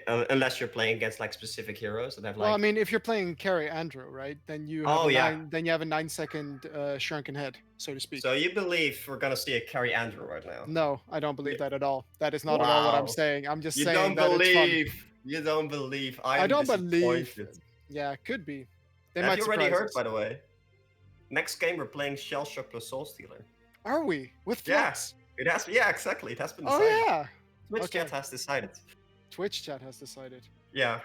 unless you're playing against specific heroes that have Well, I mean, if you're playing carry Andrew, right, then you have Oh, yeah. then you have a 9-second shrunken head, so to speak. So you believe we're gonna see a carry Andrew right now? No, I don't believe that at all. That is not at all what I'm Wow. saying. I'm just You saying don't that it's fun. believe. You don't believe. I don't believe. disappointed. Yeah, could be. They Have might you already surprise heard, us. by the way? Next game we're playing Shell Shock plus Soul Stealer. Are we with Yeah. Flux? It has. Yeah, exactly. It has been Oh decided. yeah. Twitch Okay. chat has decided. Twitch chat has decided. Yeah.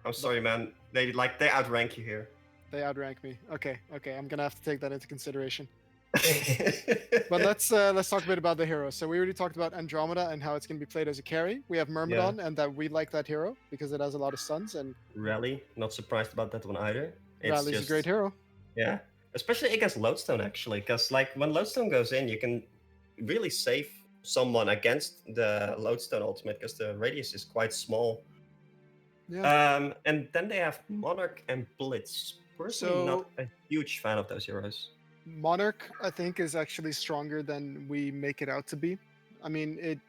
I'm sorry, man. They outrank you here. They outrank me. Okay, I'm gonna have to take that into consideration. But let's talk a bit about the hero. So we already talked about Andromeda and how it's gonna be played as a carry. We have Myrmidon, and that we like that hero because it has a lot of stuns, and Rally, not surprised about that one either. Rally's a great hero. Yeah, especially against Lodestone actually, because like when Lodestone goes in, you can really save someone against the Lodestone ultimate because the radius is quite small. Yeah. And then they have Monarch and Blitz. Personally, not So- a huge fan of those heroes. Monarch, I think, is actually stronger than we make it out to be. I mean,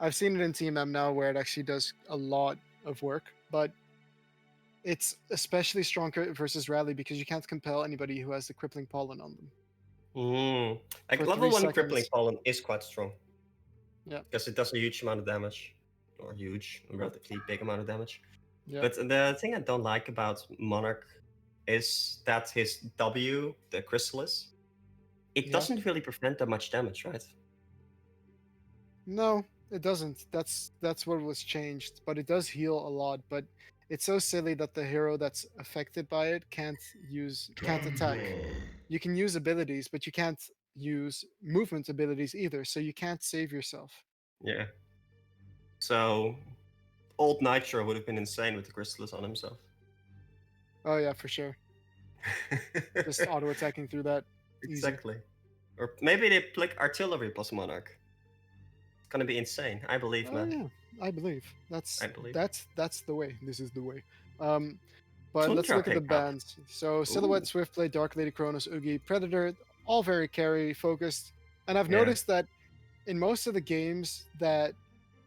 I've seen it in Team M now where it actually does a lot of work, but it's especially stronger versus Rally because you can't compel anybody who has the crippling pollen on them. Like For level 3 1 crippling seconds. pollen is quite strong. Yeah. Because it does a huge amount of damage. Or a relatively big amount of damage. Yeah. But the thing I don't like about Monarch is that his W, the Chrysalis, it Yeah. doesn't really prevent that much damage, right? No, it doesn't. That's what was changed, but it does heal a lot. But it's so silly that the hero that's affected by it can't attack. You can use abilities, but you can't use movement abilities either. So you can't save yourself. Yeah. So, old Nitro would have been insane with the Chrysalis on himself. Oh yeah, for sure. Just auto attacking through that. Easy. Exactly. Or maybe they pick Artillery plus Monarch. It's gonna be insane. I believe, Oh man. yeah, I believe. That's I believe. that's the way. This is the way. But let's Tundra look at the picked up. bands. So Silhouette, Ooh. Swiftblade, Dark Lady, Kronos, Oogie, Predator, all very carry focused. And I've Yeah. noticed that in most of the games that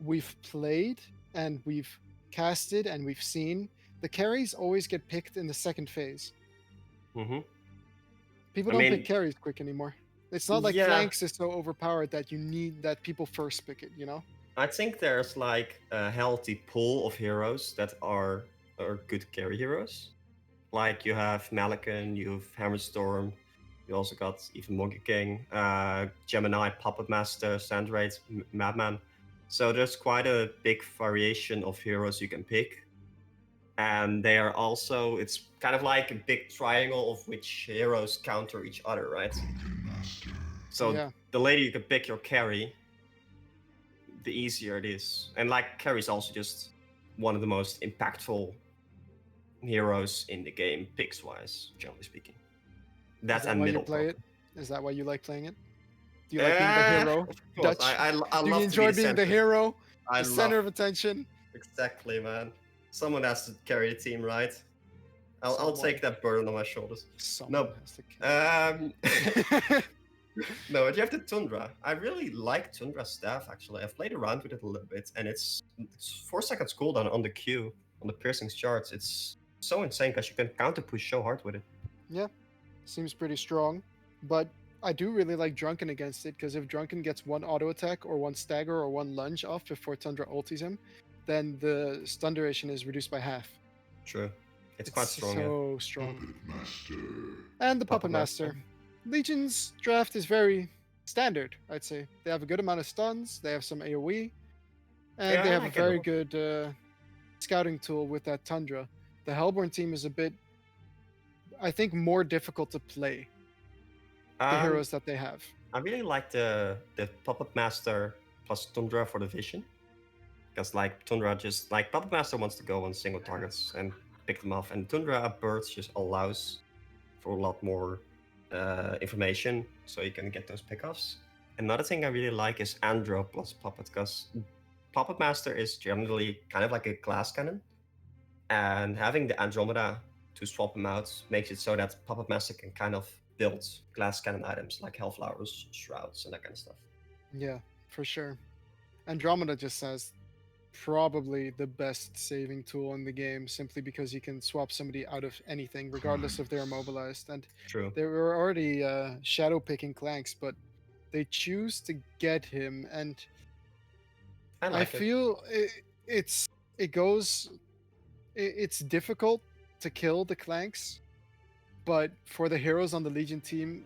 we've played and we've casted and we've seen, the carries always get picked in the second phase. Mm-hmm. People I don't mean- pick carries quick anymore. It's not like Yeah. flanks is so overpowered that you need that people first pick it, you know? I think there's like a healthy pool of heroes that are good carry heroes. Like you have Malikan, you have Hammerstorm, you also got even Monkey King, Gemini, Puppet Master, Sandrate, Madman. So there's quite a big variation of heroes you can pick. And they are also, it's kind of like a big triangle of which heroes counter each other, right? So Yeah. the later you can pick your carry, the easier it is. And like carry is also just one of the most impactful heroes in the game, picks wise, generally speaking. That Is that and why you middle. play it? probably. Is that why you like playing it? Do you like being the hero? Of course, Dutch? I Do love you to enjoy be the being the center. hero? I The center love of attention? exactly, man. Someone has to carry the team, right? I'll Someone. take that burden on my shoulders. Someone No. has to kill. No, but you have the Tundra. I really like Tundra staff actually. I've played around with it a little bit, and it's 4 seconds cooldown on the Q on the piercings charts. It's so insane because you can counter push so hard with it. Yeah, seems pretty strong. But I do really like Drunken against it because if Drunken gets one auto attack or one stagger or one lunge off before Tundra ulties him, then the stun duration is reduced by half. True, it's quite strong. Yeah. So strong. Puppet Master. And the Puppet Puppet Master. Master. Legion's draft is very standard, I'd say. They have a good amount of stuns, they have some AoE, and Yeah, they I have a like it very all. good scouting tool with that Tundra. The Hellborn team is a bit, I think, more difficult to play, the Um, heroes that they have. I really like the Puppet Master plus Tundra for the vision. Because like Tundra just like Puppet Master wants to go on single targets and pick them off, and Tundra birds just allows for a lot more information, so you can get those pickoffs. Another thing I really like is Andro plus Puppet, because Puppet Master is generally kind of like a glass cannon, and having the Andromeda to swap him out makes it so that Puppet Master can kind of build glass cannon items like Hellflowers, Shrouds, and that kind of stuff. Yeah, for sure. Andromeda just has probably the best saving tool in the game simply because you can swap somebody out of anything regardless if they're immobilized. And True. they were already shadow picking Clanks, but they choose to get him, and I I like it. feel it's difficult to kill the Clanks, but for the heroes on the Legion team,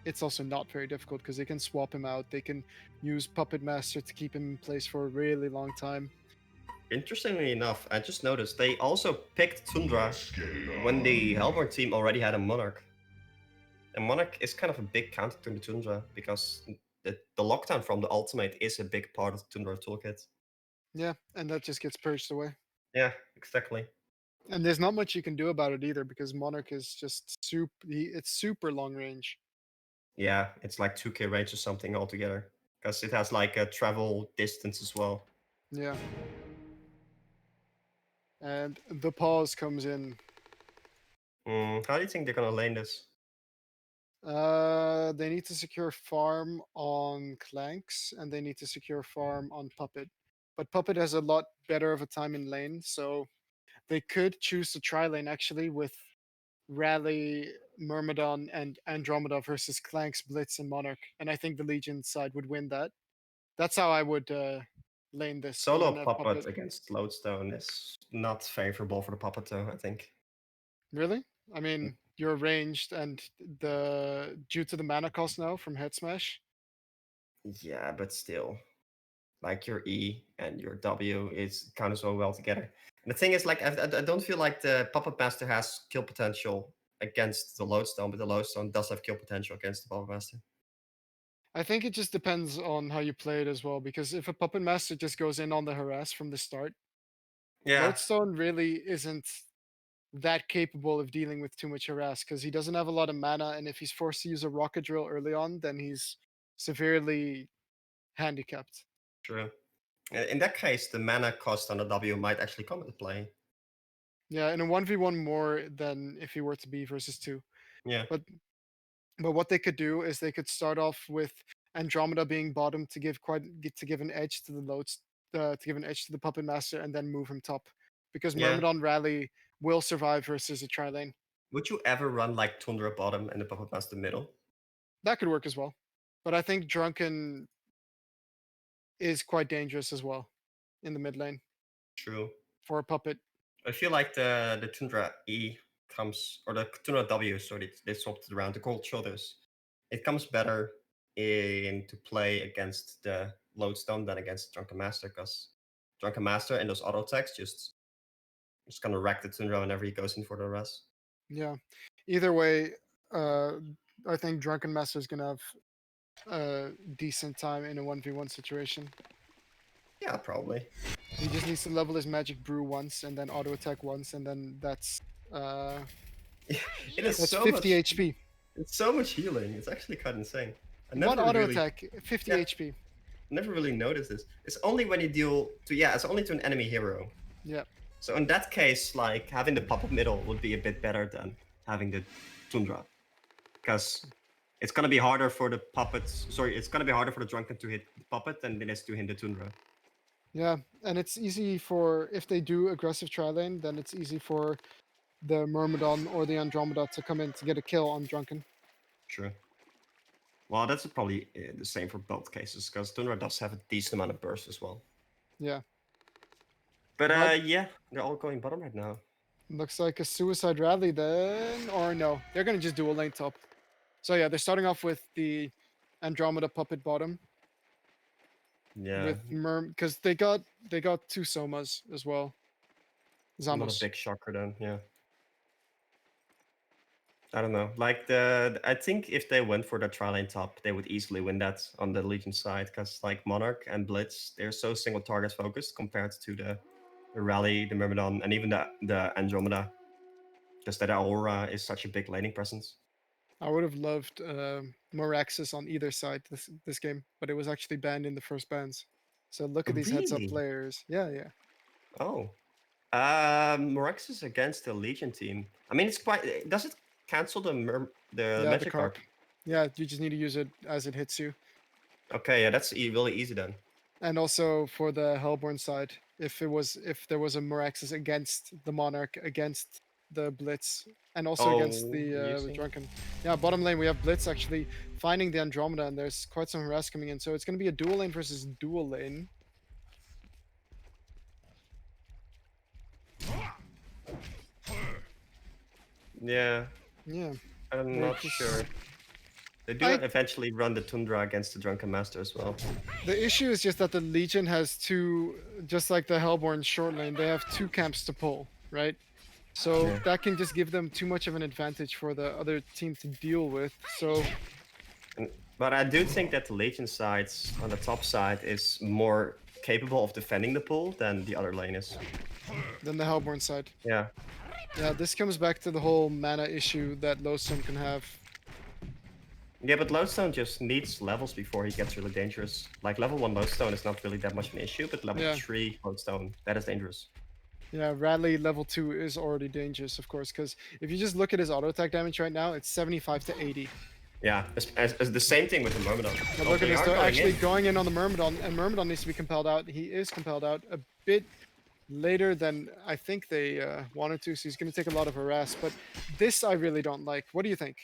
it's also not very difficult because they can swap him out. They can use Puppet Master to keep him in place for a really long time. Interestingly enough, I just noticed they also picked Tundra when the Hellborn team already had a Monarch. And Monarch is kind of a big counter to the Tundra because the lockdown from the ultimate is a big part of the Tundra toolkit. Yeah, and that just gets purged away. Yeah, exactly. And there's not much you can do about it either because Monarch is just it's super long range. Yeah, it's like 2k range or something altogether. Because it has like a travel distance as well. Yeah. And the pause comes in. How do you think they're gonna lane this? They need to secure farm on Clanks and they need to secure farm on Puppet. But Puppet has a lot better of a time in lane, so they could choose to try lane actually with Rally, Myrmidon, and Andromeda versus Clanks, Blitz, and Monarch. And I think the Legion side would win that. That's how I would lane this. And Solo then have Puppet against Lodestone is not favorable for the Puppet though, I think. Really? I mean, you're ranged, and due to the mana cost now from Head Smash. Yeah, but still. Like your E and your W is kind of so well together. And the thing is, like, I don't feel like the Puppet Master has kill potential against the Lodestone, but the Lodestone does have kill potential against the Puppet Master. I think it just depends on how you play it as well, because if a Puppet Master just goes in on the harass from the start, Yeah, Lodestone really isn't that capable of dealing with too much harass because he doesn't have a lot of mana, and if he's forced to use a rocket drill early on, then he's severely handicapped. true. In that case, the mana cost on the W might actually come into play. Yeah, in a 1v1 more than if he were to be versus 2. Yeah, But what they could do is they could start off with Andromeda being bottom to give an edge to the loads, to give an edge to the Puppet Master, and then move him top, because yeah. Myrmidon Rally will survive versus a tri lane. Would you ever run like Tundra bottom and the Puppet Master middle? That could work as well, but I think Drunken is quite dangerous as well in the mid lane True. for a Puppet. I feel like the Tundra E comes, or the Tundra W, sorry, they swapped it around, the Cold Shoulders. It comes better into play against the Lodestone than against Drunken Master, because Drunken Master and those auto attacks just gonna wreck the Tundra whenever he goes in for the rest. Yeah. Either way, I think Drunken Master is gonna have a decent time in a 1v1 situation. Yeah, probably. He just needs to level his Magic Brew once and then auto attack once, and then that's It is that's so 50 much. HP. It's so much healing. It's actually quite insane. I One never auto really, attack, 50 Yeah. HP. never really noticed this. It's only when you deal to it's only to an enemy hero. Yeah. So in that case, like having the Puppet middle would be a bit better than having the Tundra, because it's gonna be harder for the puppets. Sorry, it's gonna be harder for the Drunken to hit the Puppet than it is to hit the Tundra. Yeah, and it's easy for, if they do aggressive tri lane, then it's easy for the Myrmidon or the Andromeda to come in to get a kill on Drunken. True. Well, that's probably the same for both cases, because Tundra does have a decent amount of burst as well. Yeah. But Well- yeah, they're all going bottom right now. Looks like a suicide rally then, or no, they're gonna just do a lane top. So yeah, they're starting off with the Andromeda Puppet bottom Yeah, with because they got two Somas as well. not a Zamos. big shocker then. Yeah. I don't know. Like I think if they went for the tri-lane top, they would easily win that on the Legion side, because like Monarch and Blitz, they're so single target focused compared to the Rally, the Myrmidon, and even the Andromeda. Just that Aura is such a big laning presence. I would have loved Moraxis on either side this game, but it was actually banned in the first bans. So look at these heads up Really? players. Yeah, yeah. Oh. Moraxis against the Legion team. I mean, it's quite. Does it cancel the Yeah, magic carp. card? Yeah, you just need to use it as it hits you. Okay, yeah, that's really easy then. And also for the Hellborn side, if there was a Moraxis against the Monarch, against the Blitz, and also against Oh, the you see? Drunken. Yeah, bottom lane we have Blitz actually finding the Andromeda, and there's quite some harass coming in. So it's going to be a dual lane versus dual lane. Yeah, Yeah. I'm Very not close. sure. They do eventually run the Tundra against the Drunken Master as well. The issue is just that the Legion has two, just like the Hellborn short lane, they have two camps to pull, right? So Yeah. that can just give them too much of an advantage for the other team to deal with. So But I do think that the Legion side on the top side is more capable of defending the pool than the other lane is. then the Hellborn side. Yeah. Yeah, this comes back to the whole mana issue that Lodestone can have. Yeah, but Lodestone just needs levels before he gets really dangerous. Like level 1 Lodestone is not really that much of an issue, but level Yeah. 3 Lodestone, that is dangerous. Yeah, Radley level 2 is already dangerous, of course, because if you just look at his auto attack damage right now, it's 75 to 80. Yeah, as the same thing with the Myrmidon. But look at this, they're actually going in on the Myrmidon, and Myrmidon needs to be compelled out. He is compelled out a bit later than I think they wanted to, so he's going to take a lot of harass. But this I really don't like. What do you think?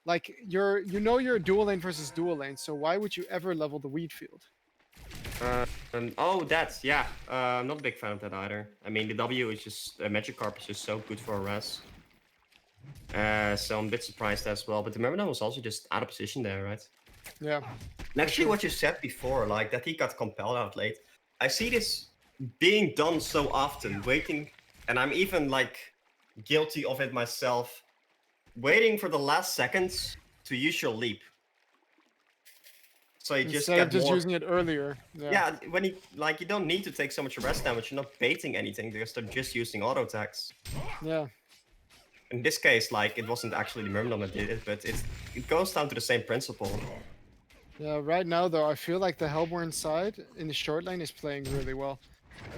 Like, you're a dual lane versus dual lane, so why would you ever level the wheat field? Oh, that's, yeah. I'm not a big fan of that either. I mean, the W is just, Magikarp is just so good for harass. So I'm a bit surprised as well, but the Myrmidon was also just out of position there, right? Yeah. And actually, what you said before, like that he got compelled out late, I see this being done so often, waiting, and I'm even like guilty of it myself, waiting for the last seconds to use your leap. So you just Instead get of just more... using it earlier. Yeah, when you like, you don't need to take so much arrest damage. You're not baiting anything because they're just using auto attacks. Yeah. In this case, like, it wasn't actually the Myrmidon that did it, but it goes down to the same principle. Yeah, right now though, I feel like the Hellborn side in the short lane is playing really well.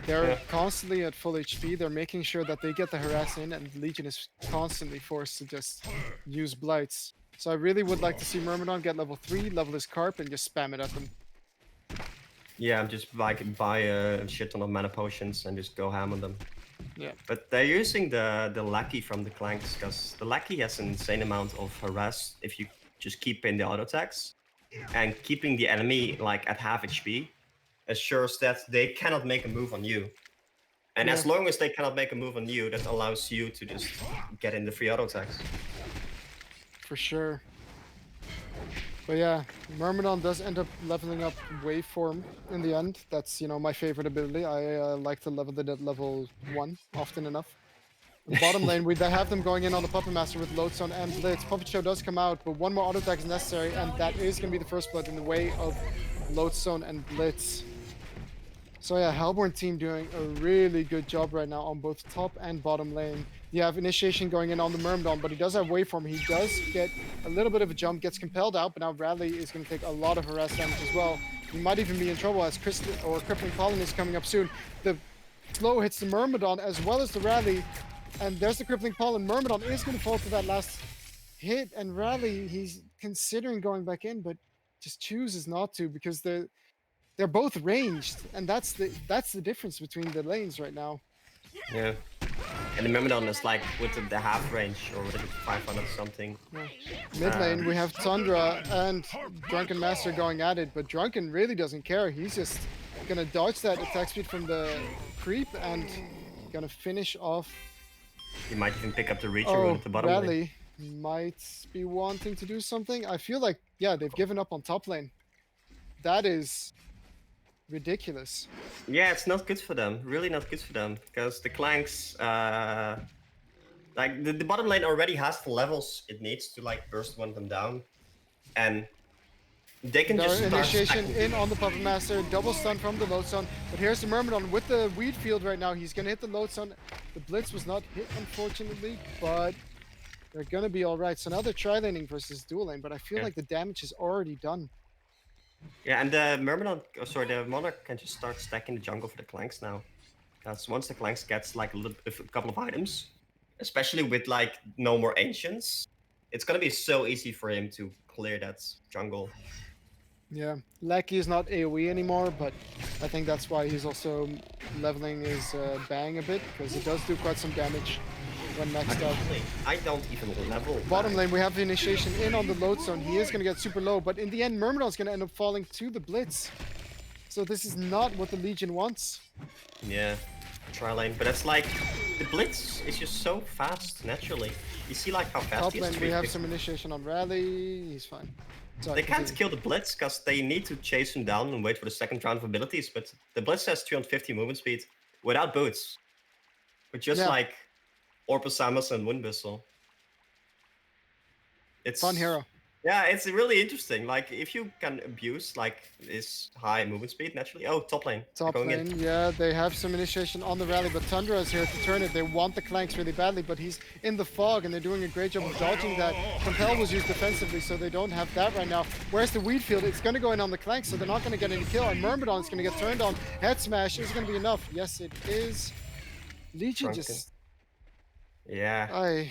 They're constantly at full HP, they're making sure that they get the harass in, and Legion is constantly forced to just use Blights. So I really would like to see Myrmidon get level 3, level his Carp, and just spam it at them. Yeah, I'm just like buy a shit ton of mana potions and just go ham on them. Yeah. But they're using the Lackey from the Clanks, because the Lackey has an insane amount of harass if you just keep in the auto attacks. And keeping the enemy like at half HP assures that they cannot make a move on you. And as long as they cannot make a move on you, that allows you to just get in the free auto attacks. For sure. But yeah, Myrmidon does end up leveling up Waveform in the end. That's, you know, my favorite ability. I like to level it at level 1 often enough. In bottom lane, they have them going in on the Puppet Master with Lodestone and Blitz. Puppet Show does come out, but one more auto attack is necessary, and that is going to be the first blood in the way of Lodestone and Blitz. So yeah, Hellborn team doing a really good job right now on both top and bottom lane. You have Initiation going in on the Myrmidon, but he does have Waveform. He does get a little bit of a jump, gets compelled out, but now Radley is going to take a lot of harass damage as well. He might even be in trouble as Crippling Pollen is coming up soon. The slow hits the Myrmidon as well as the Radley, and there's the Crippling Pollen. Myrmidon is going to fall to that last hit, and Radley, he's considering going back in, but just chooses not to because they're both ranged, and that's the difference between the lanes right now. Yeah. And the Myrmidon is like with the half range, or what is it, 500 something. Yeah. Mid lane, we have Tundra and Drunken Master going at it, but Drunken really doesn't care. He's just gonna dodge that attack speed from the creep and gonna finish off. He might even pick up the Reacher at the bottom lane. Radley might be wanting to do something. I feel like, yeah, they've given up on top lane. That is ridiculous. Yeah, it's not good for them. Really not good for them. Because the Clanks, like the bottom lane already has the levels it needs to like burst one of them down. And they can just start Initiation stacking. in on the Puppet Master, double stun from the Lodestone. But here's the Myrmidon with the Weed Field right now. He's gonna hit the Lodestone. The Blitz was not hit, unfortunately, but they're gonna be alright. So now they're tri-laning versus dual lane, but I feel like the damage is already done. Yeah, and the Myrmidon, the Monarch can just start stacking the jungle for the Clanks now. Because once the Clanks gets like a couple of items, especially with like no more Ancients, it's gonna be so easy for him to clear that jungle. Yeah, Lackey is not AoE anymore, but I think that's why he's also leveling his bang a bit, because it does do quite some damage when maxed out. I don't even level. Bottom lane, we have the Initiation in on the Lodestone. He is going to get super low, but in the end, Myrmidon's going to end up falling to the Blitz. So this is not what the Legion wants. Yeah. Tri lane, but it's like the blitz is just so fast naturally. You see like how fast Top he is. lane, we have some initiation on Rally. He's fine. Sorry, They can't continue. kill the blitz because they need to chase him down and wait for the second round of abilities. But the blitz has 350 movement speed without boots, with just Yeah. like Orpus Samus and Wind Whistle. It's Fun hero. Yeah, it's really interesting. Like if you can abuse like this high movement speed naturally. Oh, top lane. They're Top going lane, in. yeah, they have some initiation on the Rally, but Tundra is here to turn it. They want the clanks really badly, but he's in the fog, and they're doing a great job of dodging that. Compel was used defensively, so they don't have that right now. Whereas the Weed Field, it's going to go in on the clanks, so they're not going to get any kill. And Myrmidon is going to get turned on. Head Smash is going to be enough. Yes, it is. Legion Drunken. just... Yeah,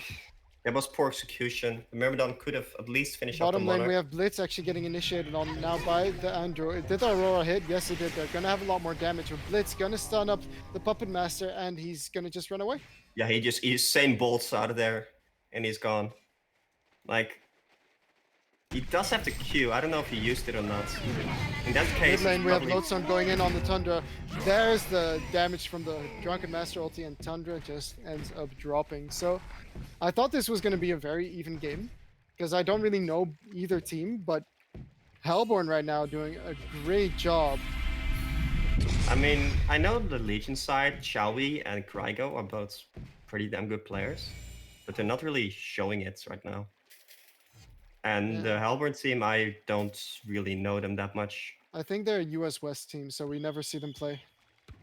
it was poor execution. Myrmidon could have at least finished off the Bottom lane, Monarch. we have Blitz actually getting initiated on now by the Android. Did the Aurora hit? Yes, it did. They're going to have a lot more damage. But Blitz going to stun up the Puppet Master, and he's going to just run away. Yeah, he Usain bolts out of there, and he's gone. Like, he does have the Q. I don't know if he used it or not. In that case, Mid lane, it's we have probably- Lodestone going in on the Tundra. There's the damage from the Drunken Master ulti, and Tundra just ends up dropping. So I thought this was going to be a very even game, because I don't really know either team, but Hellborn right now doing a great job. I mean, I know the Legion side, Xiaowi and Krygo are both pretty damn good players, but they're not really showing it right now. And Yeah. the Hellborn team, I don't really know them that much. I think they're a US West team, so we never see them play.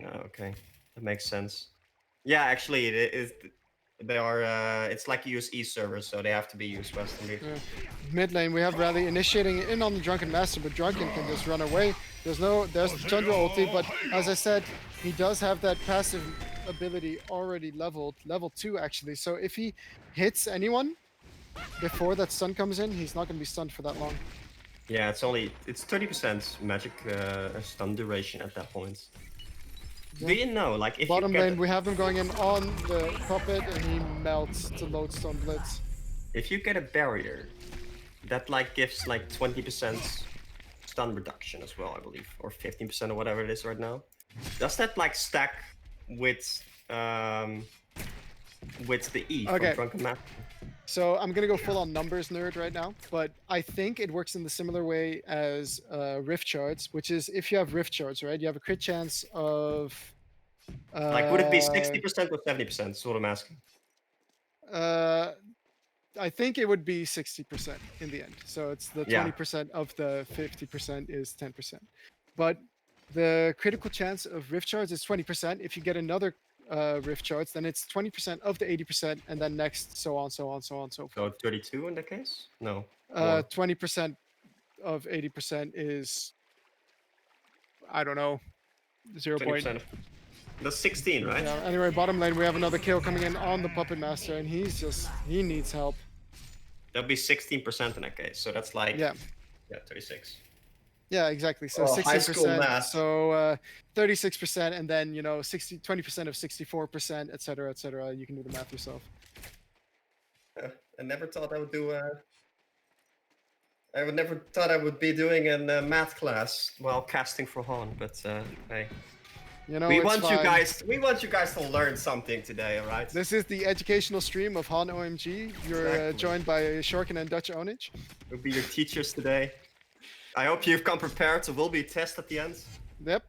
Oh, okay, that makes sense. Yeah, actually, it is. They are. It's like US East servers, so they have to be US West indeed. Yeah. Mid lane, we have Rally initiating in on the Drunken Master, but Drunken can just run away. There's the Tundra ulti, but as I said, he does have that passive ability already leveled, level 2 actually. So if he hits anyone before that stun comes in, he's not going to be stunned for that long. Yeah, it's 30% magic stun duration at that point. Do you know, like, if Bottom you get, lane, we have them going in on the Puppet, and he melts the Lodestone Blitz. if you get a barrier, that like gives like 20% stun reduction as well, I believe, or 15% or whatever it is right now. Does that like stack with the E Okay. from Drunken Master? So I'm gonna go full on numbers nerd right now, but I think it works in the similar way as Rift Shards, which is if you have Rift Shards, right, you have a crit chance of... Like, would it be 60% or 70%? That's what I'm asking. I think it would be 60% in the end. So it's the Yeah. 20% of the 50% is 10%. But the critical chance of Rift Shards is 20%. If you get another Rift Shards, then it's 20% of the 80%, and then next, so on, so on, so on, so forth. So 32 in that case? No. more. 20% of 80% is, I don't know, 0. 20% of... That's 16, right? Yeah, anyway, bottom lane, we have another kill coming in on the Puppet Master, and he needs help. That'd be 16% in that case. So that's like... Yeah. Yeah, 36. Yeah, exactly. So Oh, high school 16%, math. so 36%, and then 20% of 64%, etc., etc. You can do the math yourself. I never thought I would do I would never thought I would be doing a math class while casting for HoN, but hey. We It's want you fine. guys. We want you guys to learn something today, all right? This is the educational stream of HoN OMG. You're Exactly. joined by Shorkin and Dutch Onage. We'll be your teachers today. I hope you've come prepared. So will be a test at the end. Yep.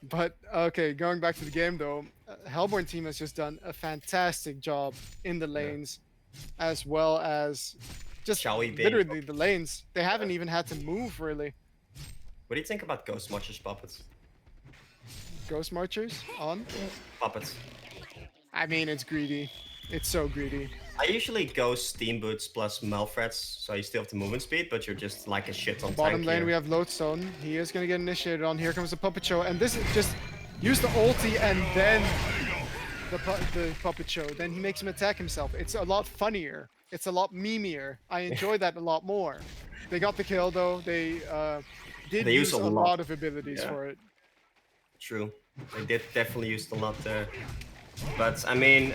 But okay, going back to the game though, Hellborn team has just done a fantastic job in the lanes, as well as just Shall we be? literally the lanes. They haven't even had to move really. What do you think about Ghost Marchers puppets? Ghost Marchers on. Puppets. I mean, it's greedy. It's so greedy. I usually go Steam Boots plus Malfreds, so you still have the movement speed, but you're just like a shit on Bottom tank lane, here. we have Lodestone. He is going to get initiated on. Here comes the Puppet Show. And this is just use the ulti and then the Puppet Show. Then he makes him attack himself. It's a lot funnier. It's a lot memeier. I enjoy that a lot more. They got the kill, though. They did They use use a a lot. lot of abilities Yeah. for it. True. They did definitely use a lot there. But I mean,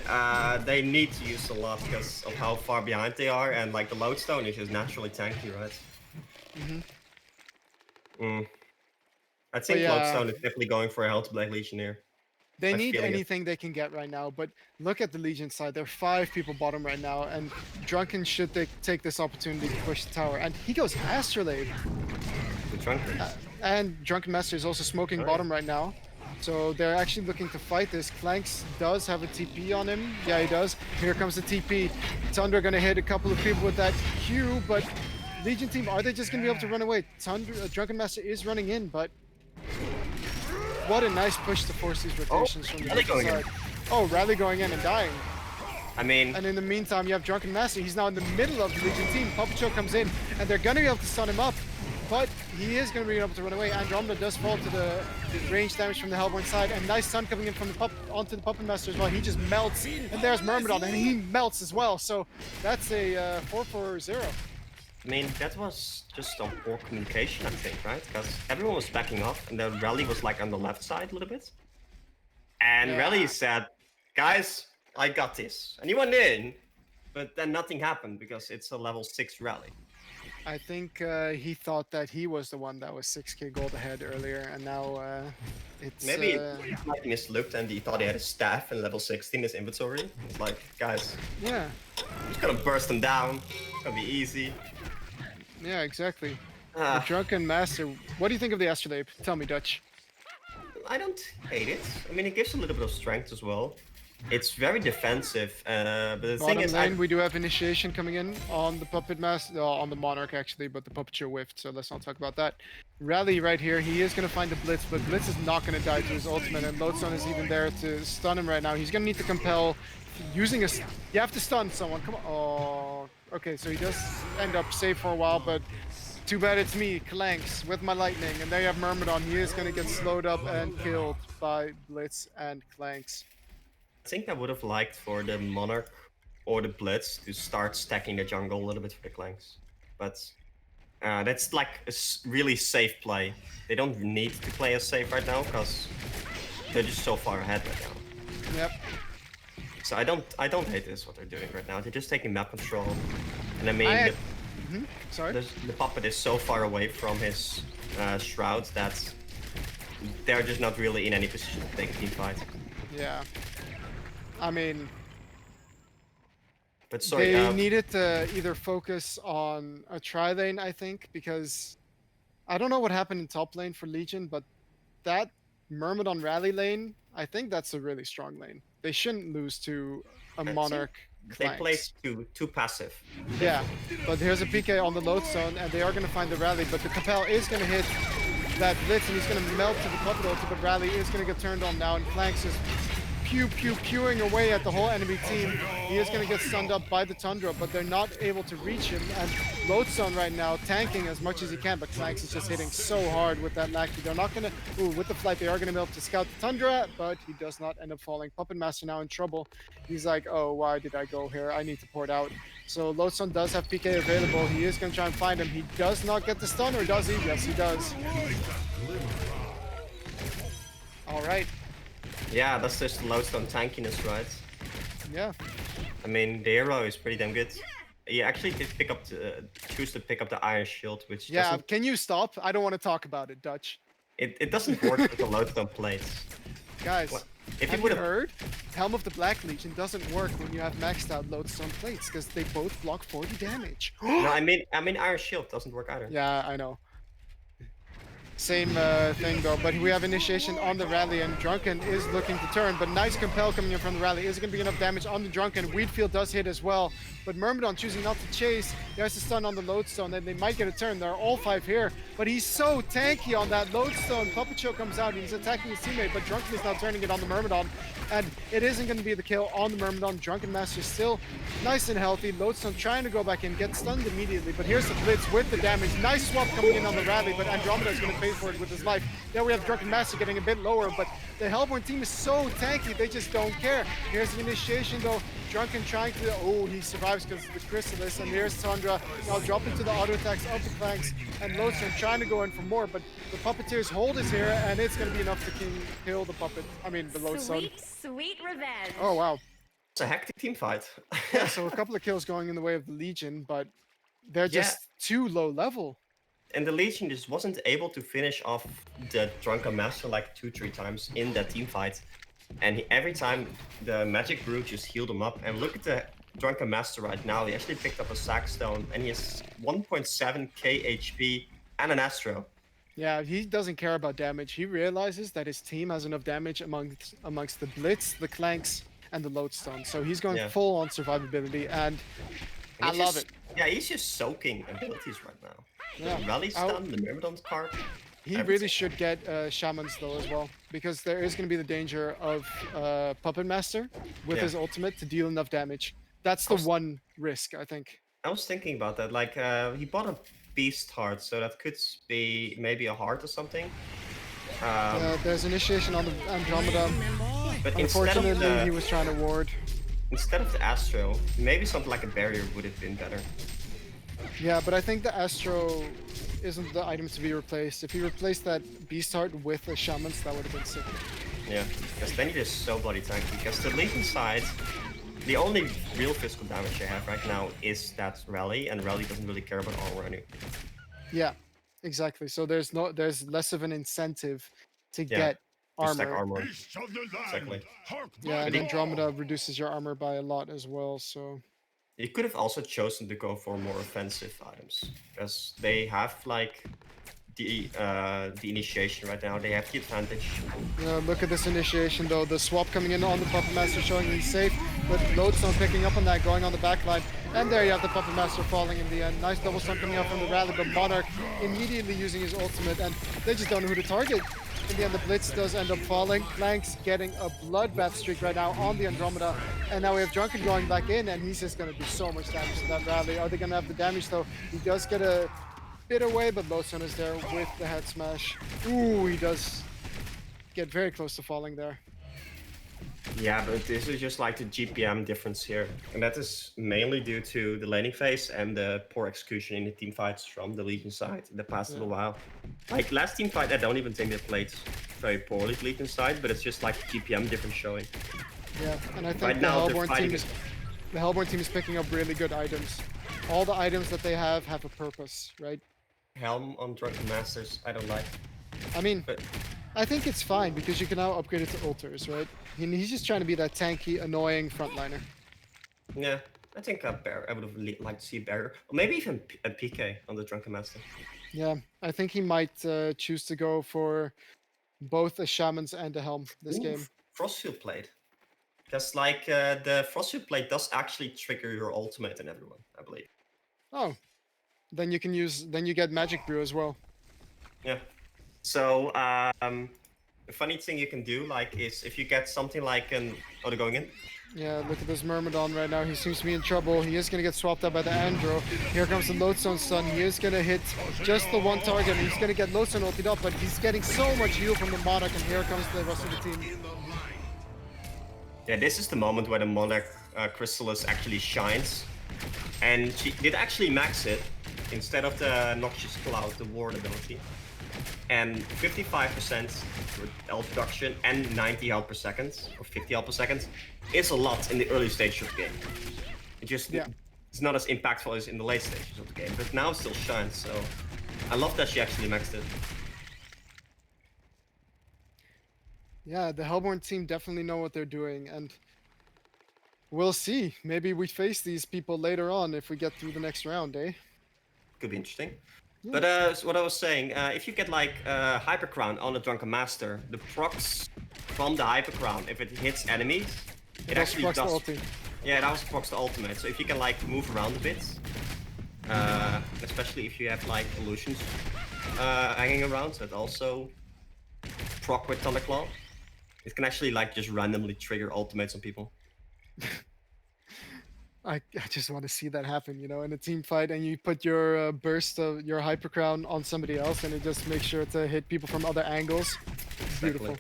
they need to use a lot because of how far behind they are, and like the Lodestone is just naturally tanky, right? I think yeah. Lodestone is definitely going for a Hell to Black Legionnaire. They My need feeling is- anything they can get right now, but look at the Legion side. There are 5 people bottom right now, and Drunken should take this opportunity to push the tower. And he goes Astrolabe. The Drunken. And Drunken Master is also smoking Oh, yeah. bottom right now. So they're actually looking to fight this. Clanks does have a TP on him. Yeah, he does. Here comes the TP. Tundra gonna hit a couple of people with that Q, but Legion team, are they just gonna be able to run away? Drunken Master is running in, but what a nice push to force these rotations from the Rally Legion going in. side. Oh, Rally going in and dying. I mean, And in the meantime, you have Drunken Master. He's now in the middle of the Legion team. Puppet Show comes in, and they're gonna be able to stun him up. But he is going to be able to run away. Andromeda does fall to the range damage from the Hellborn side. And nice stun coming in from the onto the Puppet Master as well. He just melts. And there's Myrmidon, and he melts as well. So that's a 4-4-0. I mean, that was just on poor communication, I think, right? Because everyone was backing off, and the Rally was like on the left side a little bit. And Yeah. Rally said, "Guys, I got this." And he went in, but then nothing happened because it's a level 6 Rally. I think he thought that he was the one that was 6k gold ahead earlier, and now it's... Maybe he like mislooked and he thought he had a staff in level 60 in his inventory. It's like, guys, Yeah, I'm just gonna burst them down. It's gonna be easy. yeah, exactly. The Ah, Drunken Master, what do you think of the Astrolabe? Tell me, Dutch. I don't hate it. I mean, it gives a little bit of strength as well. It's very defensive, but the thing Bottom is, lane, we do have initiation coming in on the Puppet Master, on the Monarch actually, but the Puppeteer whiffed, so let's not talk about that. Rally right here, he is going to find the Blitz, but Blitz is not going to die to his ultimate, and Lodestone is even there to stun him right now. He's going to need to compel using a... You have to stun someone, come on. Oh, okay, so he does end up safe for a while, but too bad it's me, Clanks, with my lightning, and there you have Myrmidon. He is going to get slowed up and killed by Blitz and Clanks. I think I would have liked for the Monarch or the Blitz to start stacking the jungle a little bit for the Clanks. But that's like a really safe play. They don't need to play as safe right now because they're just so far ahead right now. Yep. So I don't hate this what they're doing right now. They're just taking map control. And I mean Sorry? the puppet is so far away from his shroud that they're just not really in any position to take a team fight. Yeah. I mean, But sorry, they needed to either focus on a tri-lane, I think, because I don't know what happened in top lane for Legion, but that Myrmidon rally lane, I think that's a really strong lane. They shouldn't lose to a think Monarch. they Clanks. play too passive. Yeah, but here's a PK on the Lodestone, and they are going to find the rally, but the Capel is going to hit that Blitz, and he's going to melt to the Puppet ulti, but rally is going to get turned on now, and Clanks is pewing away at the whole enemy team. He is going to get stunned up by the Tundra, but they're not able to reach him. And Lodestone right now tanking as much as he can, but Clanks is just hitting so hard with that Lackey. They're not going to... Ooh, with the flight, they are going to be able to scout the Tundra, but he does not end up falling. Puppet Master now in trouble. He's like, oh, why did I go here? I need to port out. So Lodestone does have PK available. He is going to try and find him. He does not get the stun, or does he? Yes, he does. All right. Yeah, that's just Lodestone tankiness, right? Yeah. I mean, the hero is pretty damn good. He actually did choose to pick up the Iron Shield, which Yeah, doesn't, can you stop? I don't want to talk about it, Dutch. it doesn't work with the Lodestone plates. Guys, What? If have you you would have heard? Helm of the Black Legion doesn't work when you have maxed out Lodestone plates, because they both block 40 damage. no, I mean Iron Shield doesn't work either. Yeah, I know. Same thing though, but we have initiation on the rally, and Drunken is looking to turn, but nice compel coming in from the rally. Is it going to be enough damage on the Drunken? Wheatfield does hit as well, but Myrmidon choosing not to chase. There's a stun on the Lodestone, and they might get a turn. There are all 5 here, but he's so tanky on that Lodestone. Puppet Show comes out, he's attacking his teammate, but Drunken is now turning it on the Myrmidon, and it isn't going to be the kill on the Myrmidon. Drunken Master still nice and healthy. Lodestone trying to go back in, get stunned immediately, but here's the Blitz with the damage. Nice swap coming in on the rally, but Andromeda is going to pay for it with his life. There we have Drunken Master getting a bit lower, but the Hellborn team is so tanky, they just don't care. Here's the initiation though. Drunken trying to... Oh, he survives because of the Chrysalis, and here's Tundra. Now drop into the auto attacks of the Clanks, and Lodestone trying to go in for more, but the Puppeteer's hold is here, and it's going to be enough to kill the Puppet. I mean, the Lodestone. Sweet, sweet revenge. Oh, wow. It's a hectic team fight. Yeah, so a couple of kills going in the way of the Legion, but they're just too low level. And the Legion just wasn't able to finish off the Drunken Master like 2-3 times in that team fight. and every time the magic brew just healed him up. And look at the Drunken Master right now. He actually picked up a Sackstone, and he has 1.7k HP and an Astro. Yeah, he doesn't care about damage. He realizes that his team has enough damage amongst the Blitz, the Clanks, and the Lodestone. So he's going Yeah. full on survivability, and I he's love just- it. Yeah, he's just soaking abilities right now. Yeah. The Rally Stun, the Myrmidon's card. He everything. really should get Shamans though as well, because there is going to be the danger of Puppet Master with Yeah. his ultimate to deal enough damage. That's the Also- one risk, I think. I was thinking about that. Like, he bought a Beast Heart, so that could be maybe a heart or something. There's initiation on the Andromeda. But instead of Unfortunately, he the was trying to ward. Astro, maybe something like a barrier would have been better. Yeah, but I think the Astro isn't the item to be replaced. If he replaced that Beast Heart with a Shamans, that would have been sick. Yeah, because then you're just so bloody tanky. Because the Legion side, the only real physical damage they have right now is that Rally, and Rally doesn't really care about armor anyway. Yeah, exactly. So there's less of an incentive to Yeah, get Just stack armor. armor. Beasts of the land, Exactly. hark Yeah, my and he- Andromeda reduces your armor by a lot as well. So You could have also chosen to go for more offensive items, because they have like the initiation right now. They have the advantage. look at this initiation though. The swap coming in on the Puppet Master showing he's safe, but Lodestone picking up on that, going on the backline. And there you have the Puppet Master falling in the end. Nice double stun coming out from the rally, but Monarch immediately using his ultimate, and they just don't know who to target. In the end, the Blitz does end up falling. Flanks getting a bloodbath streak right now on the Andromeda. And now we have Drunken going back in, and he's just going to do so much damage to that rally. Are they going to have the damage, though? He does get a bit away, but Lodestone is there with the head smash. Ooh, he does get very close to falling there. Yeah, but this is just like the GPM difference here. And that is mainly due to the laning phase and the poor execution in the team fights from the Legion side in the past little while. Like last team fight, I don't even think they played very poorly the Legion side, but it's just like GPM difference showing. Yeah, and I think Right the now, they're Hellborn fighting team the Hellborn team is picking up really good items. All the items that they have a purpose, right? Helm on Drunken Masters, I don't like. I mean, But I think it's fine because you can now upgrade it to ulters, right? He's just trying to be that tanky, annoying frontliner. yeah, I think a bear. I would have liked to see a barrier, or maybe even a PK on the Drunken Master. Yeah, I think he might choose to go for both a Shamans and a Helm this Ooh, game. Frostfield Blade. Because like the Frostfield Blade does actually trigger your ultimate in everyone, I believe. Oh, then you can then you get Magic Brew as well. Yeah. So the funny thing you can do like is if you get something like an oh they're going in. Yeah, look at this Myrmidon right now. He seems to be in trouble. He is going to get swapped out by the Andro. Here comes the Lodestone stun. He is going to hit just the one target. And he's going to get Lodestone ulted up, but he's getting so much heal from the Monarch, and here comes the rest of the team. Yeah, this is the moment where the Monarch Chrysalis actually shines. And she did actually max it instead of the Noxious Cloud, the ward ability. And 55% health reduction and 90 health per second, or 50 health per second, is a lot in the early stage of the game. It just it's not as impactful as in the late stages of the game, but now it still shines, so I love that she actually maxed it. Yeah, the Hellborn team definitely know what they're doing, and we'll see. Maybe we face these people later on if we get through the next round, eh? Could be interesting. Yeah. But so what I was saying, if you get like Hyper Crown on the Drunken Master, the procs from the Hyper Crown, if it hits enemies, it also actually procs the does. ulti. Yeah, it also procs the ultimate. So if you can like move around a bit, especially if you have like illusions hanging around that also proc with Thunderclaw, it can actually like just randomly trigger ultimates on people. I just want to see that happen, you know, in a team fight, and you put your burst of your Hyper Crown on somebody else, and it just makes sure to hit people from other angles. It's beautiful.